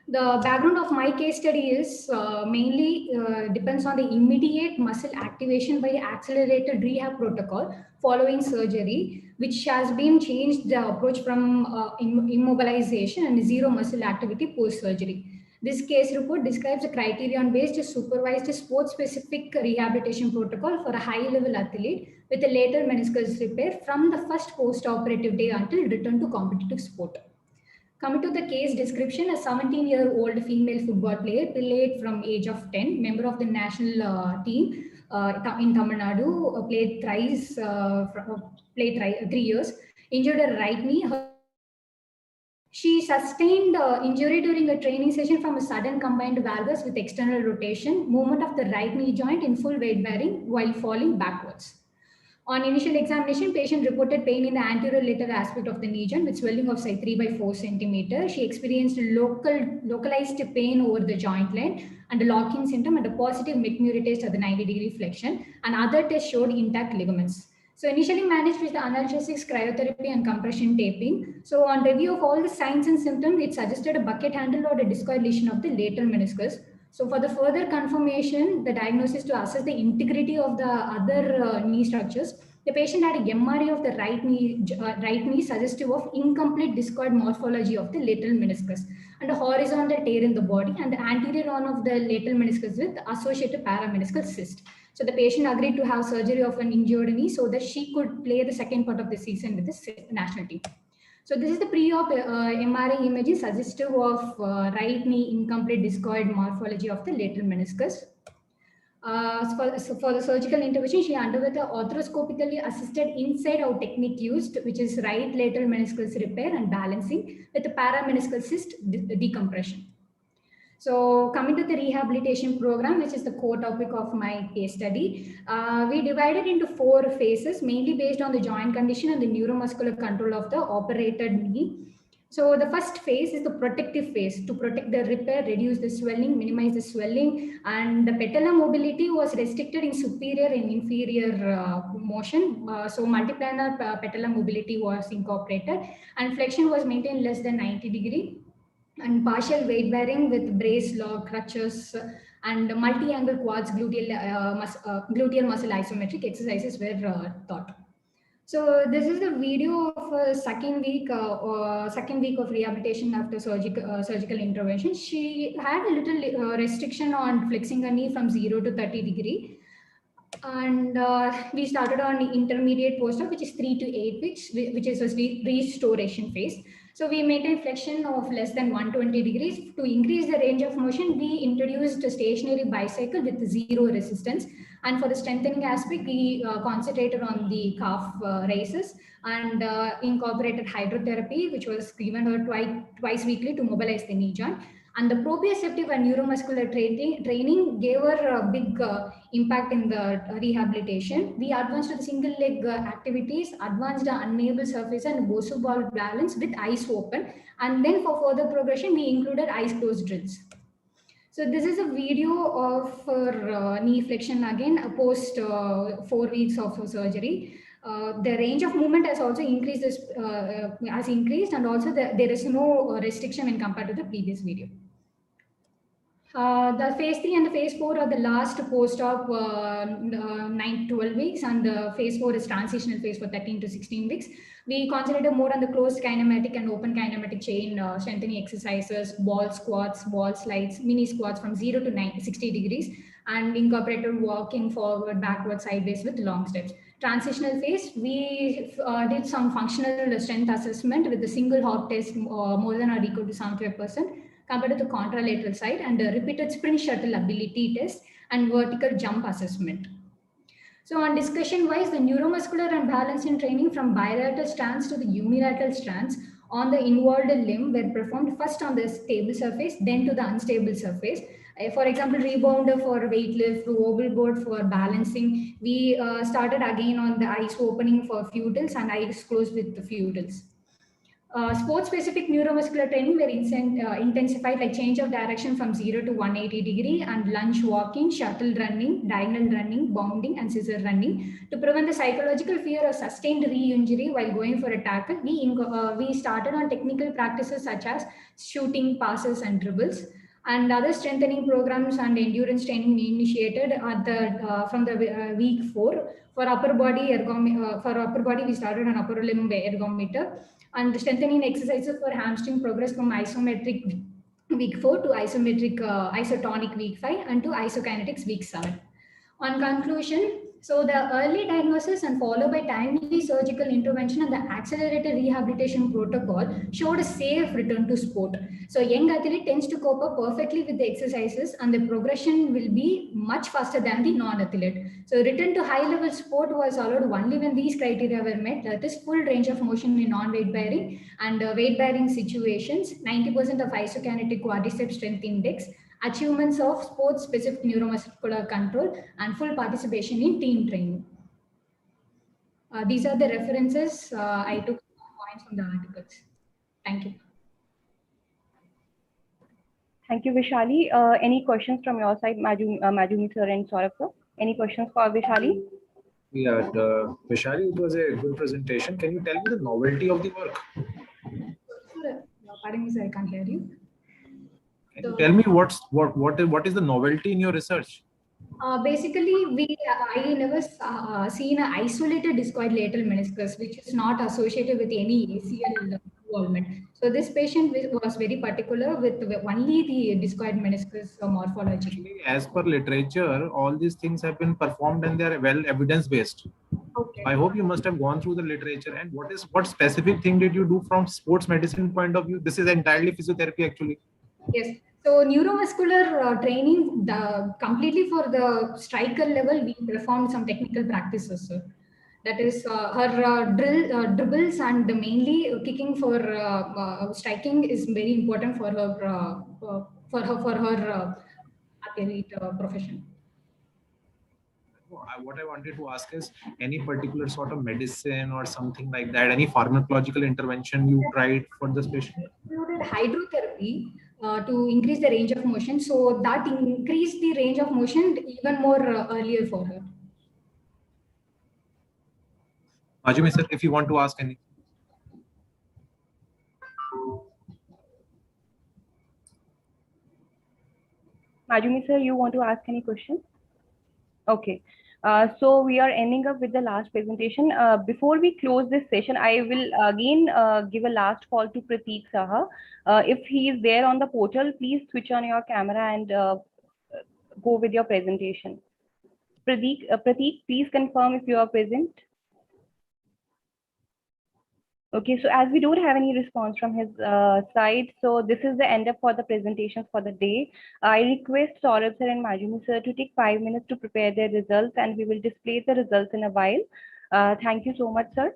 The background of my case study is mainly depends on the immediate muscle activation by accelerated rehab protocol following surgery, which has been changed the approach from immobilization and zero muscle activity post-surgery. This case report describes a criterion-based supervised sport-specific rehabilitation protocol for a high-level athlete with a lateral meniscus repair from the first post-operative day until return to competitive sport. Coming to the case description, a 17-year-old female football player played from age of 10, member of the national team in Tamil Nadu, played 3 years, injured her right knee. She sustained injury during a training session from a sudden combined valgus with external rotation, movement of the right knee joint in full weight bearing while falling backwards. On initial examination, patient reported pain in the anterior lateral aspect of the knee joint with swelling of say 3 by 4 centimeters. She experienced localized pain over the joint line and a locking symptom and a positive McMurray test at the 90-degree flexion, and other tests showed intact ligaments. So initially managed with the analgesics, cryotherapy, and compression taping. So on review of all the signs and symptoms, it suggested a bucket handle or a discoid lesion of the lateral meniscus. So for the further confirmation, the diagnosis to assess the integrity of the other knee structures, the patient had a MRI of the right knee suggestive of incomplete discoid morphology of the lateral meniscus and a horizontal tear in the body and the anterior one of the lateral meniscus with associated parameniscal cyst. So the patient agreed to have surgery of an injured knee so that she could play the second part of the season with the national team. So this is the pre-op MRI image suggestive of right knee incomplete discoid morphology of the lateral meniscus. So for the surgical intervention, she underwent the arthroscopically assisted inside-out technique used, which is right lateral meniscus repair and balancing with the parameniscal cyst decompression. So coming to the rehabilitation program, which is the core topic of my case study, we divided into 4 phases, mainly based on the joint condition and the neuromuscular control of the operated knee. So the first phase is the protective phase to protect the repair, reduce the swelling, minimize the swelling, and the patellar mobility was restricted in superior and inferior motion. So multiplanar patellar mobility was incorporated and flexion was maintained less than 90 degree. And partial weight bearing with brace lock, crutches, and multi-angle quads gluteal muscle isometric exercises were taught. So this is the video of a second week of rehabilitation after surgical intervention. She had a little restriction on flexing her knee from 0 to 30 degree. And we started on intermediate post-op, which is 3 to 8 weeks, which is a restoration phase. So we maintained flexion of less than 120 degrees. To increase the range of motion, we introduced a stationary bicycle with 0 resistance. And for the strengthening aspect, we concentrated on the calf raises and incorporated hydrotherapy, which was given her twice weekly to mobilize the knee joint. And the proprioceptive and neuromuscular training gave her a big impact in the rehabilitation. We advanced to the single leg activities, advanced the unable surface and Bosu ball balance with eyes open. And then for further progression, we included eyes closed drills. So this is a video of her knee flexion again, post 4 weeks of her surgery. The range of movement has also increased, and also there is no restriction when compared to the previous video. The phase 3 and the phase 4 are the last post-op 9 to 12 weeks, and the phase 4 is transitional phase for 13 to 16 weeks. We concentrated more on the closed kinematic and open kinematic chain strengthening exercises, ball squats, ball slides, mini squats from 0 to 60 degrees, and incorporated walking forward, backward, sideways with long steps. Transitional phase, we did some functional strength assessment with the single hop test more than or equal to 75%. Compared to the contralateral side, and repeated sprint shuttle ability test and vertical jump assessment. So on discussion wise, the neuromuscular and balancing training from bilateral stance to the unilateral stance on the involved limb were performed first on the stable surface, then to the unstable surface. For example, rebounder for weight lift, oval board for balancing. We started again on the eyes opening for futals and eyes closed with the futals. Sport-specific neuromuscular training were intensified, like change of direction from 0 to 180 degree and lunge walking, shuttle running, diagonal running, bounding, and scissor running. To prevent the psychological fear of sustained re-injury while going for a tackle, we started on technical practices such as shooting, passes, and dribbles. And other strengthening programs and endurance training we initiated at from the week 4. For upper body we started on upper limb ergometer. And the strengthening exercises for hamstring progress from isometric week 4 to isometric isotonic week 5 and to isokinetics week 7. On conclusion, so the early diagnosis and followed by timely surgical intervention and the accelerated rehabilitation protocol showed a safe return to sport. So young athlete tends to cope up perfectly with the exercises and the progression will be much faster than the non-athlete. So return to high-level sport was allowed only when these criteria were met, that is full range of motion in non-weight bearing and weight-bearing situations, 90% of isokinetic quadriceps strength index, achievements of sports-specific neuromuscular control, and full participation in team training. These are the references. I took points from the articles. Thank you. Thank you, Vishali. Any questions from your side, Majumi sir and Saurabh sir? Any questions for Vishali? Yeah, Vishali, it was a good presentation. Can you tell me the novelty of the work? Pardon me, sir, I can't hear you. Can you tell me what is the novelty in your research? Basically, I never seen an isolated discoid lateral meniscus, which is not associated with any ACL involvement. So this patient was very particular with only the discoid meniscus morphology. As per literature, all these things have been performed and they are well evidence-based. Okay. I hope you must have gone through the literature. And what specific thing did you do from sports medicine point of view? This is entirely physiotherapy actually. Yes. So neuromuscular training, completely for the striker level, we performed some technical practices. Sir. That is her dribbles and mainly kicking for striking is very important for her athlete profession. What I wanted to ask is any particular sort of medicine or something like that, any pharmacological intervention you tried for this patient? Included hydrotherapy to increase the range of motion. So that increased the range of motion even more earlier for her. Majumi sir, if you want to ask anything. Majumi sir, you want to ask any question? Okay. So we are ending up with the last presentation. Before we close this session, I will again give a last call to Prateek Saha. If he is there on the portal, please switch on your camera and go with your presentation. Prateek, please confirm if you are present. Okay, so as we don't have any response from his side, so this is the end up for the presentations for the day. I request Saurabh sir and Majumi sir to take 5 minutes to prepare their results, and we will display the results in a while. Thank you so much, sir.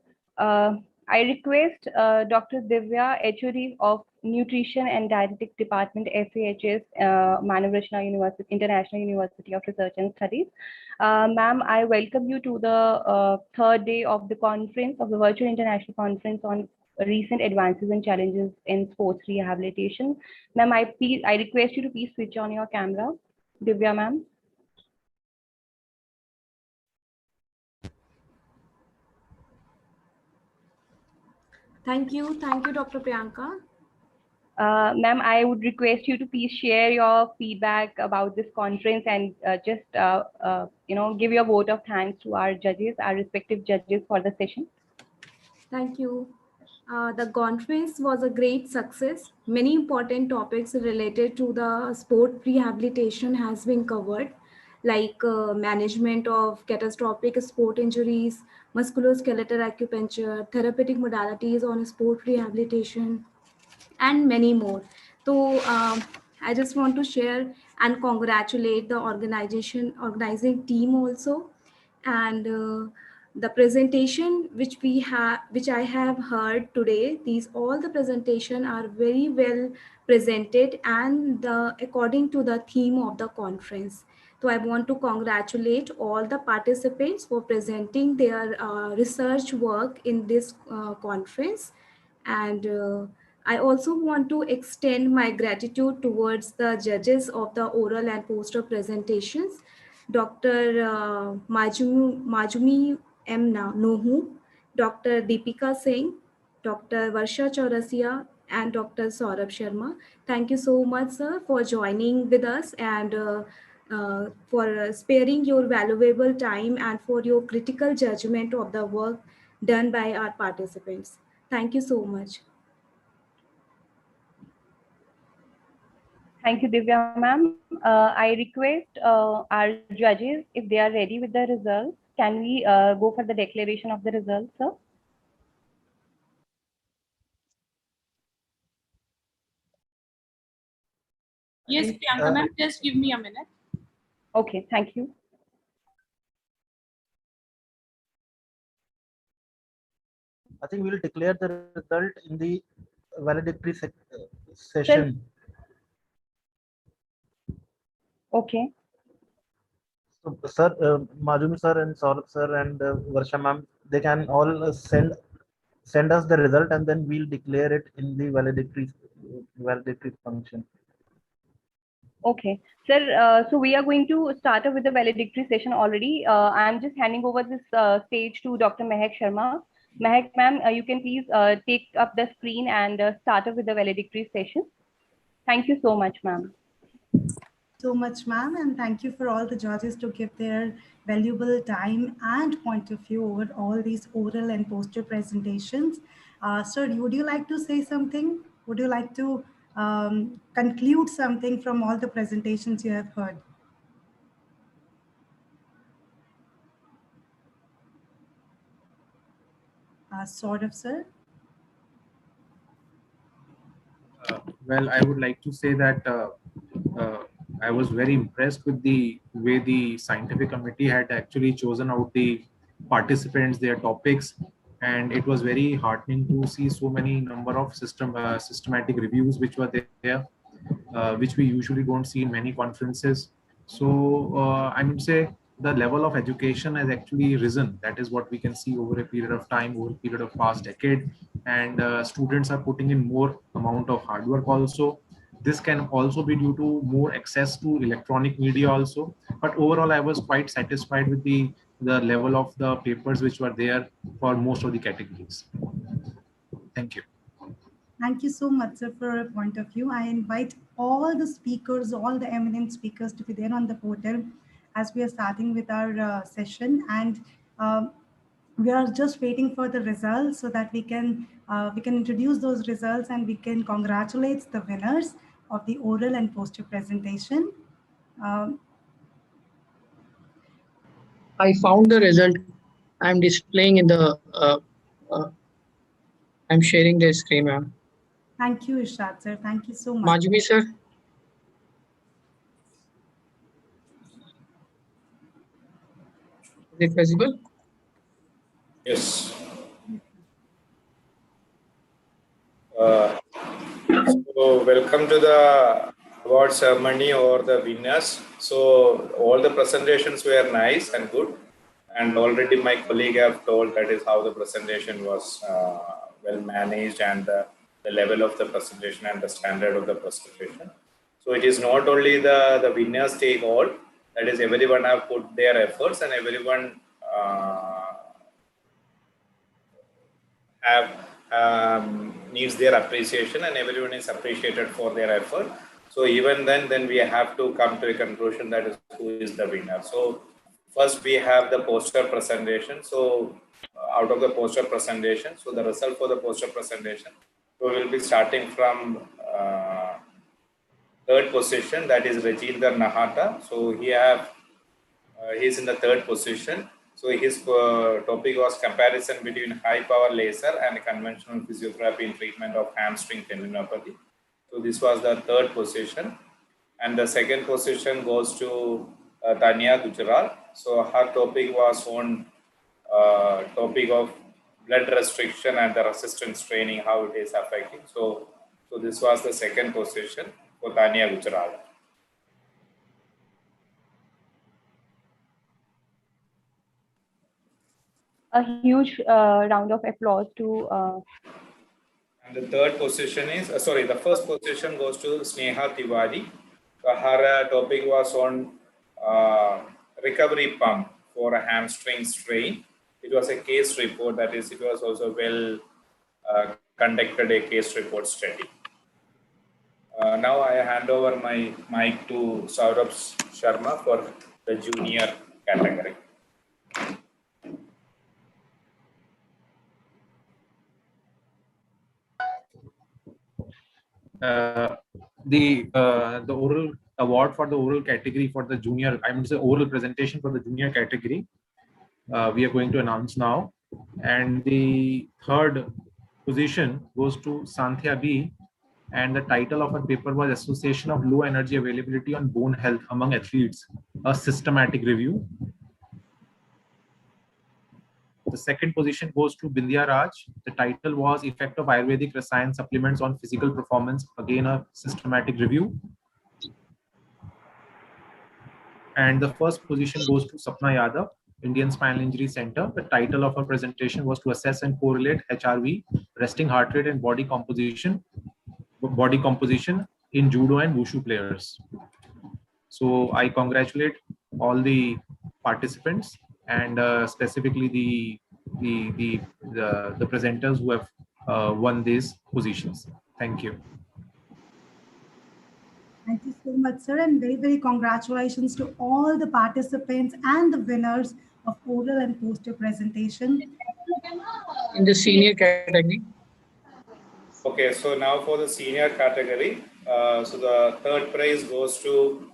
I request Dr. Divya, HOD of Nutrition and Dietetics Department, FAHS, Manav Rachna University, International University of Research and Studies. Ma'am, I welcome you to the third day of the conference, of the Virtual International Conference on Recent Advances and Challenges in Sports Rehabilitation. Ma'am, I request you to please switch on your camera. Divya, ma'am. Thank you, Dr. Priyanka. Ma'am, I would request you to please share your feedback about this conference and just give your vote of thanks to our judges, our respective judges for the session. Thank you. The conference was a great success. Many important topics related to the sport rehabilitation has been covered, like management of catastrophic sport injuries, musculoskeletal acupuncture, therapeutic modalities on sport rehabilitation, and many more. So I just want to share and congratulate the organizing team also, and the presentation which I have heard today. All the presentation are very well presented and according to the theme of the conference. So I want to congratulate all the participants for presenting their research work in this conference, and I also want to extend my gratitude towards the judges of the oral and poster presentations, Dr. Majumi M. Nohu, Dr. Deepika Singh, Dr. Varsha Chaurasia, and Dr. Saurabh Sharma. Thank you so much, sir, for joining with us and for sparing your valuable time and for your critical judgment of the work done by our participants. Thank you so much. Thank you, Divya ma'am. I request our judges, if they are ready with the results, can we go for the declaration of the results, sir? Yes, Priyanka ma'am, just give me a minute. Okay, thank you. I think we will declare the result in the valedictory session. Okay. So, sir, Majumi sir and Saurabh sir and Varsha ma'am, they can all send us the result, and then we'll declare it in the valedictory function. Okay, sir. So we are going to start up with the valedictory session already. I'm just handing over this stage to Dr. Mehak Sharma. Mehak, ma'am, you can please take up the screen and start up with the valedictory session. Thank you so much, ma'am. So much, ma'am, and thank you for all the judges to give their valuable time and point of view over all these oral and poster presentations. Sir, would you like to say something? Would you like to conclude something from all the presentations you have heard? Sort of, sir. Well, I would like to say that I was very impressed with the way the scientific committee had actually chosen out the participants, their topics, and it was very heartening to see so many number of systematic reviews which were there, which we usually don't see in many conferences. So I would say the level of education has actually risen. That is what we can see over a period of time, over a period of past decade, and students are putting in more amount of hard work also. This can also be due to more access to electronic media also. But overall, I was quite satisfied with the level of the papers which were there for most of the categories. Thank you. Thank you so much, sir, for your point of view. I invite all the speakers, all the eminent speakers to be there on the portal as we are starting with our session. And we are just waiting for the results so that we can introduce those results and we can congratulate the winners of the oral and poster presentation. I found the result. I'm displaying in the. I'm sharing the screen, ma'am. Thank you, Ishad, sir. Thank you so much. Majumi, sir. Is it visible? Yes. So welcome to the award ceremony or the winners. So all the presentations were nice and good, and already my colleague have told that is how the presentation was well managed, and the level of the presentation and the standard of the presentation. So it is not only the winners take all, that is everyone have put their efforts, and everyone needs their appreciation, and everyone is appreciated for their effort. So even then we have to come to a conclusion that is who is the winner. So first we have the poster presentation. So out of the poster presentation, so the result for the poster presentation, we will be starting from third position, that is Rajinder Nahata. So he is in the third position. So his topic was comparison between high power laser and conventional physiotherapy in treatment of hamstring tendinopathy. So this was the third position. And the second position goes to Tanya Gujral. So her topic was on topic of blood restriction and the resistance training, how it is affecting. So this was the second position for Tanya Gujral. A huge round of applause to. And the third position is, the first position goes to Sneha Tiwari. Her topic was on recovery pump for a hamstring strain. It was a case report, that is, it was also well conducted a case report study. Now I hand over my mic to Saurabh Sharma for the junior category. The oral award for the oral category for the junior, I mean, the oral presentation for the junior category, we are going to announce now. And the third position goes to Santhya B. And the title of her paper was Association of Low Energy Availability on Bone Health Among Athletes, a Systematic Review. The second position goes to Bindya Raj. The title was Effect of Ayurvedic Rasayan Supplements on Physical Performance, again a systematic review. And the first position goes to Sapna Yadav, Indian Spinal Injury Center. The title of her presentation was to assess and correlate HRV, resting heart rate and body composition in judo and wushu players. So I congratulate all the participants and specifically the presenters who have won these positions. Thank you. Thank you so much, sir, and very, very congratulations to all the participants and the winners of oral and poster presentation. In the senior category. Okay, so now for the senior category, so the third prize goes to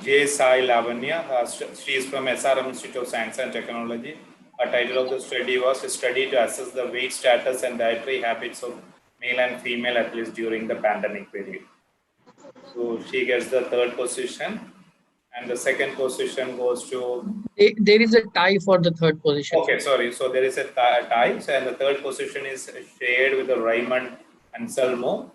J. Sai Lavanya. She is from SRM Institute of Science and Technology. Her title of the study was a study to assess the weight status and dietary habits of male and female athletes during the pandemic period. So she gets the third position, and the second position goes to. There is a tie for the third position. Okay, sorry. So there is a tie, and the third position is shared with the Raymond Anselmo,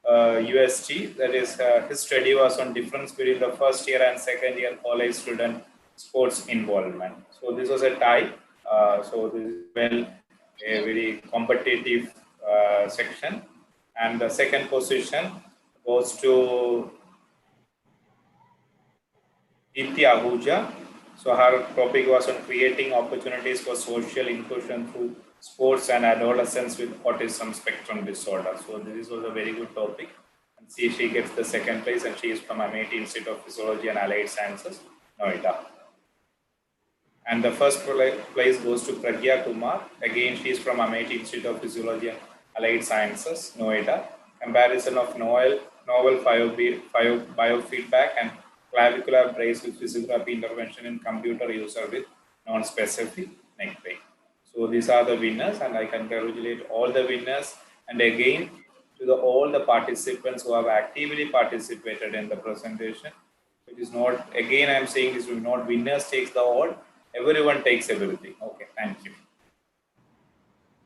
UST. That is, his study was on difference between the first year and second year college student sports involvement. So this was a tie. So this is a very competitive section, and the second position goes to Iti Ahuja. So her topic was on creating opportunities for social inclusion through sports and adolescents with autism spectrum disorder. So this was a very good topic. And see, she gets the second place, and she is from Amity Institute of Physiology and Allied Sciences, Noida. And the first place goes to Pragya Kumar. Again, she is from Amity Institute of Physiology and Allied Sciences, Noida. Comparison of novel biofeedback and clavicular brace with physiotherapy intervention in computer user with non-specific neck pain. So these are the winners, and I congratulate all the winners, and again to all the participants who have actively participated in the presentation. It is not, again I am saying this will not winners takes the award, everyone takes everything. Okay, thank you.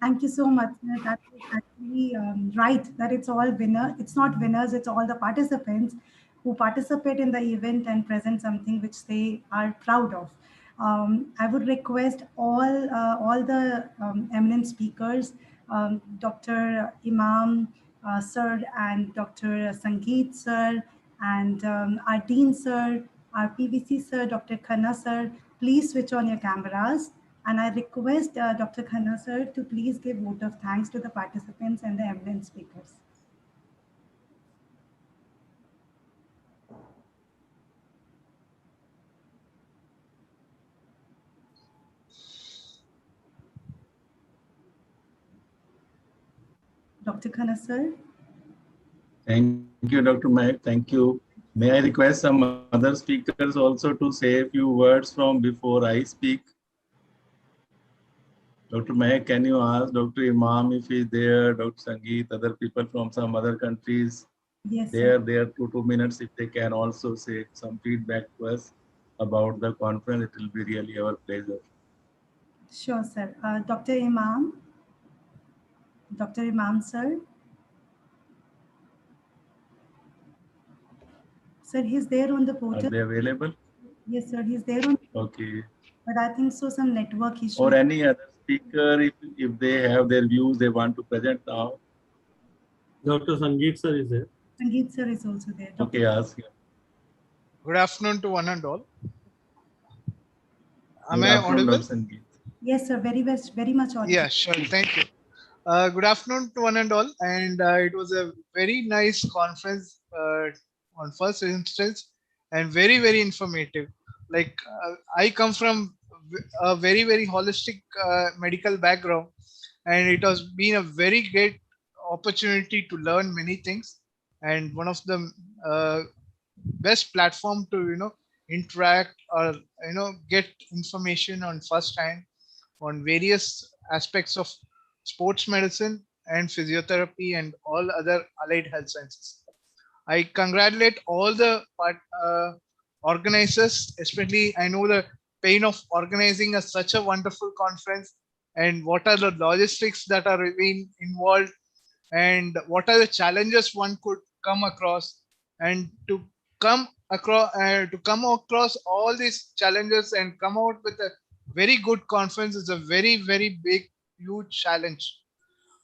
Thank you so much. That is actually right, that it's all winner. It's not winners, it's all the participants who participate in the event and present something which they are proud of. I would request all the eminent speakers, Dr. Imam sir and Dr. Sangeet sir and our Dean sir, our PVC sir, Dr. Khanna sir, please switch on your cameras. And I request Dr. Khanna sir to please give vote of thanks to the participants and the eminent speakers. Dr. Khanna sir. Thank you, Dr. Mahek. Thank you. May I request some other speakers also to say a few words from before I speak? Dr. Mahek, can you ask Dr. Imam if he's there, Dr. Sangeet, other people from some other countries? Yes, they are there 2 minutes. If they can also say some feedback to us about the conference, it will be really our pleasure. Sure, sir. Dr. Imam. Dr. Imam, sir. Sir, he's there on the portal. Are they available? Yes, sir. He's there on. Okay. But I think so some network issue. Or any other speaker, if they have their views they want to present now. Dr. Sangeet sir is there. Sangeet sir is also there. Okay, ask him. Good afternoon to one and all. Am I audible? Yes, sir. Very much audible. Yeah, sure. Thank you. Good afternoon to one and all. And it was a very nice conference on first instance and very, very informative. Like I come from a very, very holistic medical background, and it has been a very great opportunity to learn many things. And one of the best platform to, interact or, get information on first hand on various aspects of sports medicine and physiotherapy and all other allied health sciences. I congratulate all the organizers, especially I know the pain of organizing such a wonderful conference and what are the logistics that are being involved and what are the challenges one could come across, and to come across all these challenges and come out with a very good conference is a very, very big, huge challenge.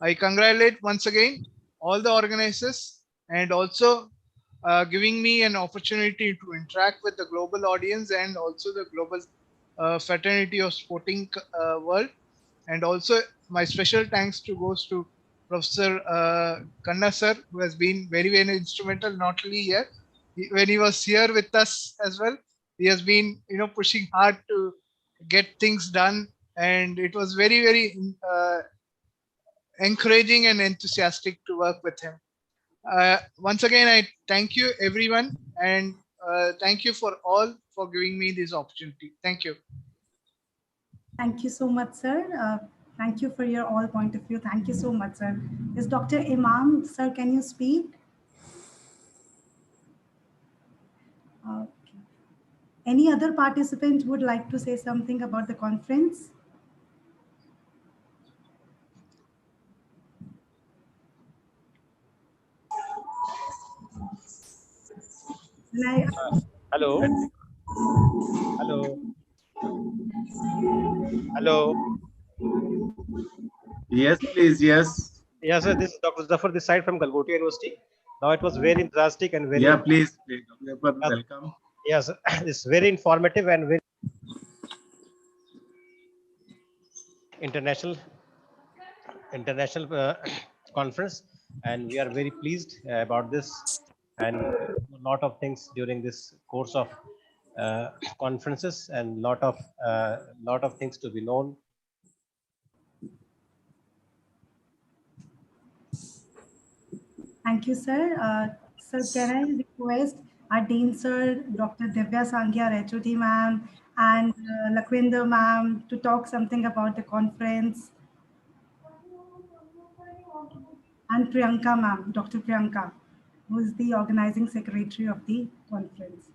I congratulate once again all the organizers, and also giving me an opportunity to interact with the global audience and also the global fraternity of sporting world. And also my special thanks goes to Professor Kanna sir, who has been very, very instrumental, not only here, when he was here with us as well. He has been, pushing hard to get things done, and it was very, very encouraging and enthusiastic to work with him. Once again, I thank you everyone, and thank you for all for giving me this opportunity. Thank you. Thank you so much, sir. Thank you for your all point of view. Thank you so much, sir. Is Dr. Imam, sir, can you speak? Okay. Any other participant would like to say something about the conference? Hello. Hello. Hello. Yes, please. Yes. Yes, sir. This is Dr. Zafar this side from Galgoti University. Now it was very enthusiastic and very. Yeah, please. Welcome. Yes, it's very informative and very international conference, and we are very pleased about this, and a lot of things during this course of conferences, and lot of things to be known. Thank you, sir. Sir, can I request our Dean Sir, Dr. Divya Sanghya Rechoti ma'am, and Lakwinder ma'am to talk something about the conference, and Priyanka ma'am, Dr. Priyanka, who is the organizing secretary of the conference.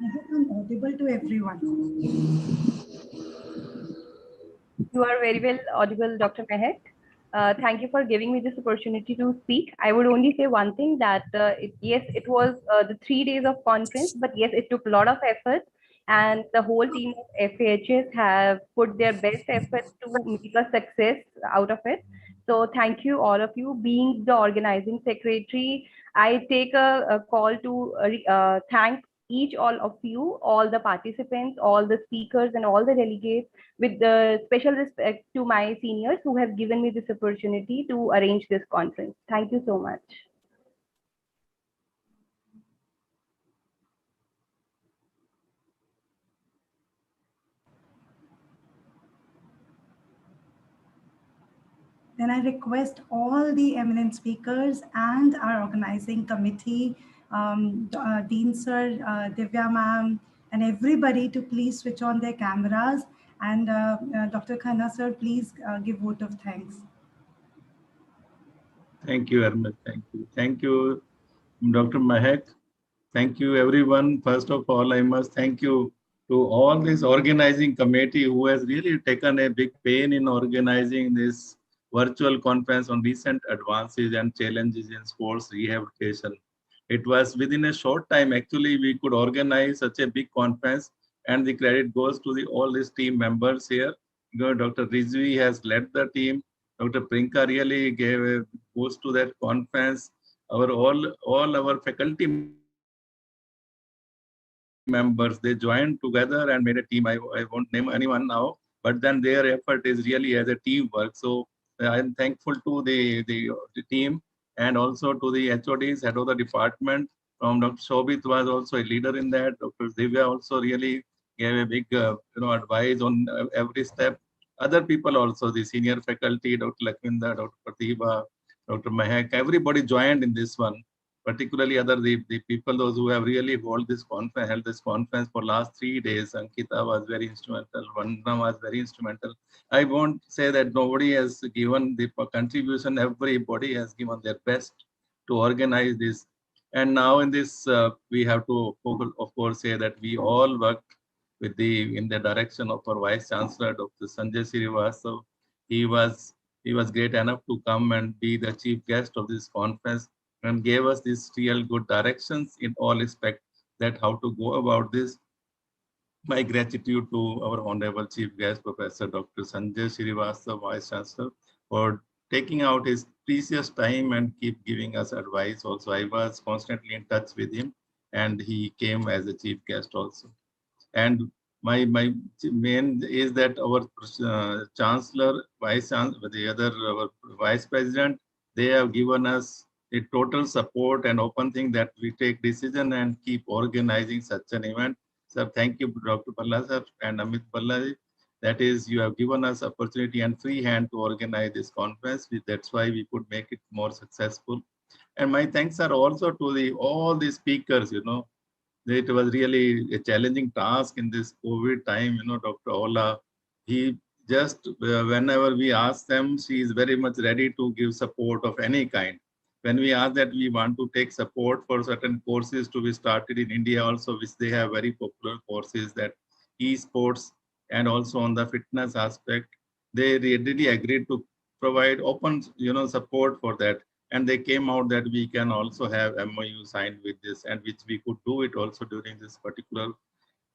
I hope I'm audible to everyone. You are very well audible, Dr. Mehak. Thank you for giving me this opportunity to speak. I would only say one thing, that yes, it was the 3 days of conference, but yes, it took a lot of effort, and the whole team of FAHS have put their best effort to make a success out of it. So thank you, all of you. Being the organizing secretary, I take a call to thank all of you, all the participants, all the speakers, and all the delegates, with the special respect to my seniors who have given me this opportunity to arrange this conference. Thank you so much. Then I request all the eminent speakers and our organizing committee, Dean Sir, Divya ma'am, and everybody to please switch on their cameras. And Dr. Khanna sir, please give vote of thanks. Thank you, Armit. Thank you. Thank you, Dr. Mehak. Thank you, everyone. First of all, I must thank you to all this organizing committee who has really taken a big pain in organizing this virtual conference on recent advances and challenges in sports rehabilitation. It was within a short time, actually, we could organize such a big conference, and the credit goes to all these team members here. Dr. Rizvi has led the team. Dr. Priyanka really gave a boost to that conference. All our faculty members, they joined together and made a team. I won't name anyone now, but then their effort is really as a teamwork. So I'm thankful to the team, and also to the HODs, head of the department. From Dr. Shobit was also a leader in that. Dr. Divya also really gave a big advice on every step. Other people also, the senior faculty, Dr. Lakwinder, Dr. Pratibha, Dr. Mehak, everybody joined in this one. Particularly the people, those who have really held this conference for last 3 days. Ankita was very instrumental. Vandana was very instrumental. I won't say that nobody has given the contribution. Everybody has given their best to organize this. And now in this, we have to, of course, say that we all worked in the direction of our Vice Chancellor, Dr. Sanjay Srivastava. He was great enough to come and be the chief guest of this conference, and gave us these real good directions in all respects. that how to go about this. My gratitude to our Honorable Chief Guest, Professor Dr. Sanjay Srivastava, Vice Chancellor, for taking out his precious time and keep giving us advice. Also, I was constantly in touch with him, and he came as a chief guest also. And my main is that our Chancellor, Vice Chancellor, the other our Vice President, they have given us a total support and open thing that we take decision and keep organizing such an event. Sir, thank you, Dr. Balla sir and Amit Balla. That is, you have given us opportunity and free hand to organize this conference. That's why we could make it more successful. And my thanks are also to all the speakers. It was really a challenging task in this COVID time. Dr. Ola, he just whenever we ask them, she is very much ready to give support of any kind. When we ask that we want to take support for certain courses to be started in India also, which they have very popular courses, that esports and also on the fitness aspect, they really agreed to provide open support for that. And they came out that we can also have MOU signed with this, and which we could do it also during this particular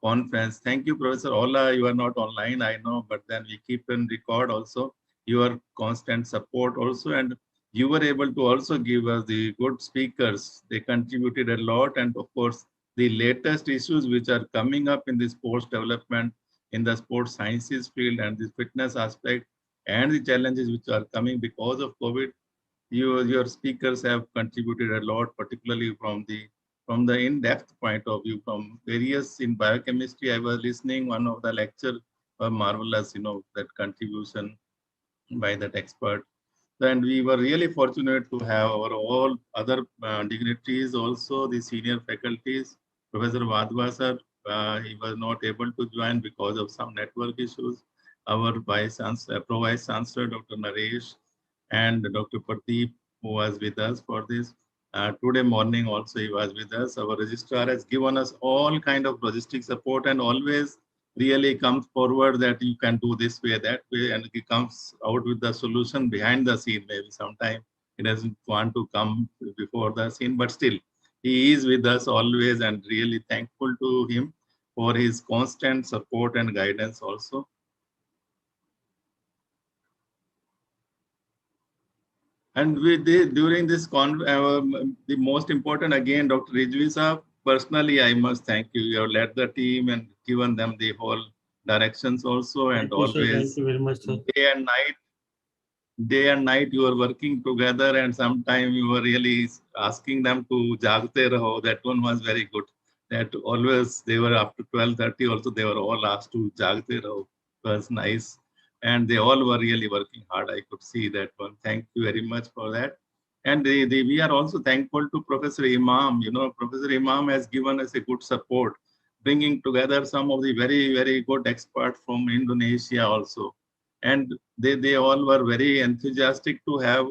conference. Thank you, Professor Ola. You are not online, I know, but then we keep in record also your constant support also. And you were able to also give us the good speakers. They contributed a lot. And of course, the latest issues which are coming up in the sports development, in the sports sciences field and the fitness aspect, and the challenges which are coming because of COVID, your speakers have contributed a lot, particularly from the in-depth point of view, from various in biochemistry. I was listening one of the lecture, marvelous, that contribution by that expert. And we were really fortunate to have our all other dignitaries, also the senior faculties. Professor Wadhwa sir, he was not able to join because of some network issues. Our Vice Chancellor, Pro Vice Chancellor, Dr. Naresh, and Dr. Pradeep, who was with us for this. Today morning also he was with us. Our registrar has given us all kind of logistic support and always really comes forward that you can do this way, that way, and he comes out with the solution behind the scene. Maybe sometime he doesn't want to come before the scene, but still he is with us always, and really thankful to him for his constant support and guidance also. And during this the most important again, Dr. Rijvi Saab, personally, I must thank you. You have led the team and given them the whole directions also, and always thank you very much, sir. Day and night you are working together, and sometimes you were really asking them to jagte raho. That one was very good. That always they were after 12:30 also, they were all asked to jagte raho. It was nice. And they all were really working hard. I could see that one. Thank you very much for that. And we are also thankful to Professor Imam. Professor Imam has given us a good support, bringing together some of the very, very good experts from Indonesia also. And they all were very enthusiastic to have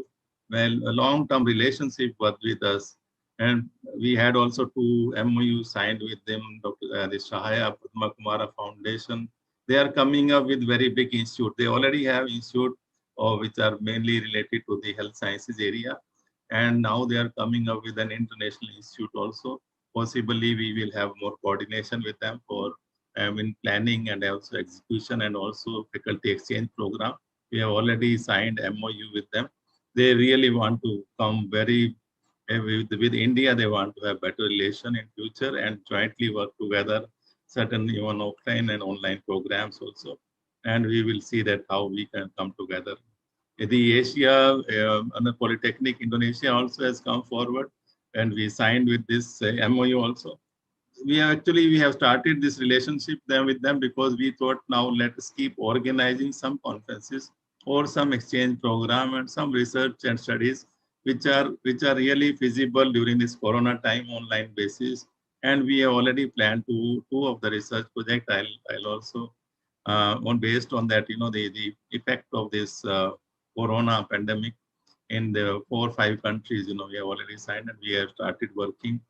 a long-term relationship with us. And we had also 2 MOU signed with them, the Shahaya Padma Kumara Foundation. They are coming up with very big institute. They already have institute which are mainly related to the health sciences area. And now they are coming up with an international institute also. Possibly we will have more coordination with them for in planning and also execution, and also faculty exchange program. We have already signed MOU with them. They really want to come with India. They want to have better relation in future and jointly work together, certain even offline and online programs also. And we will see that how we can come together. The Asia and Polytechnic Indonesia also has come forward, and we signed with this MOU also. We have started this relationship with them because we thought, now let us keep organizing some conferences or some exchange program and some research and studies which are really feasible during this Corona time, online basis. And we have already planned two of the research projects. I'll also based on that, the effect of this Corona pandemic in the 4 or 5 countries, we have already signed, and we have started working,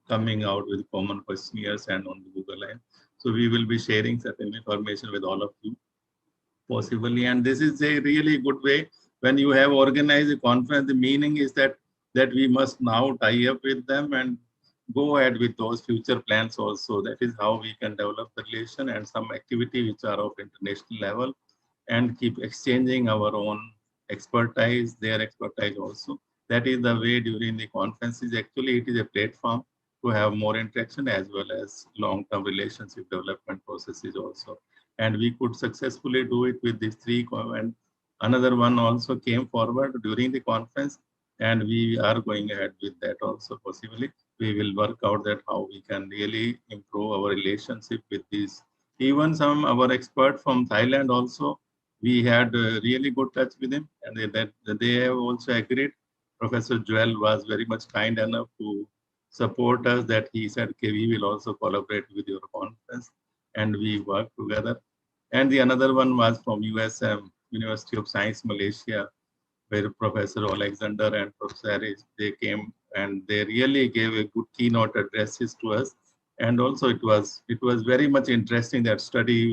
coming out with common questionnaires and on the Google line. So we will be sharing certain information with all of you, possibly. And this is a really good way. When you have organized a conference, the meaning is that we must now tie up with them and go ahead with those future plans also. That is how we can develop the relation and some activity which are of international level and keep exchanging our own expertise, their expertise also. That is the way during the conferences. Actually, it is a platform to have more interaction as well as long-term relationship development processes also. And we could successfully do it with these three. And another one also came forward during the conference, and we are going ahead with that also possibly. We will work out that how we can really improve our relationship with these. Even some our expert from Thailand also, we had really good touch with him, and they have also agreed. Professor Joel was very much kind enough to support us, that he said, okay, we will also collaborate with your conference, and we work together. And the another one was from USM, University of Science Malaysia, where Professor Alexander and Professor Harris, they came and they really gave a good keynote addresses to us. And also it was very much interesting, that study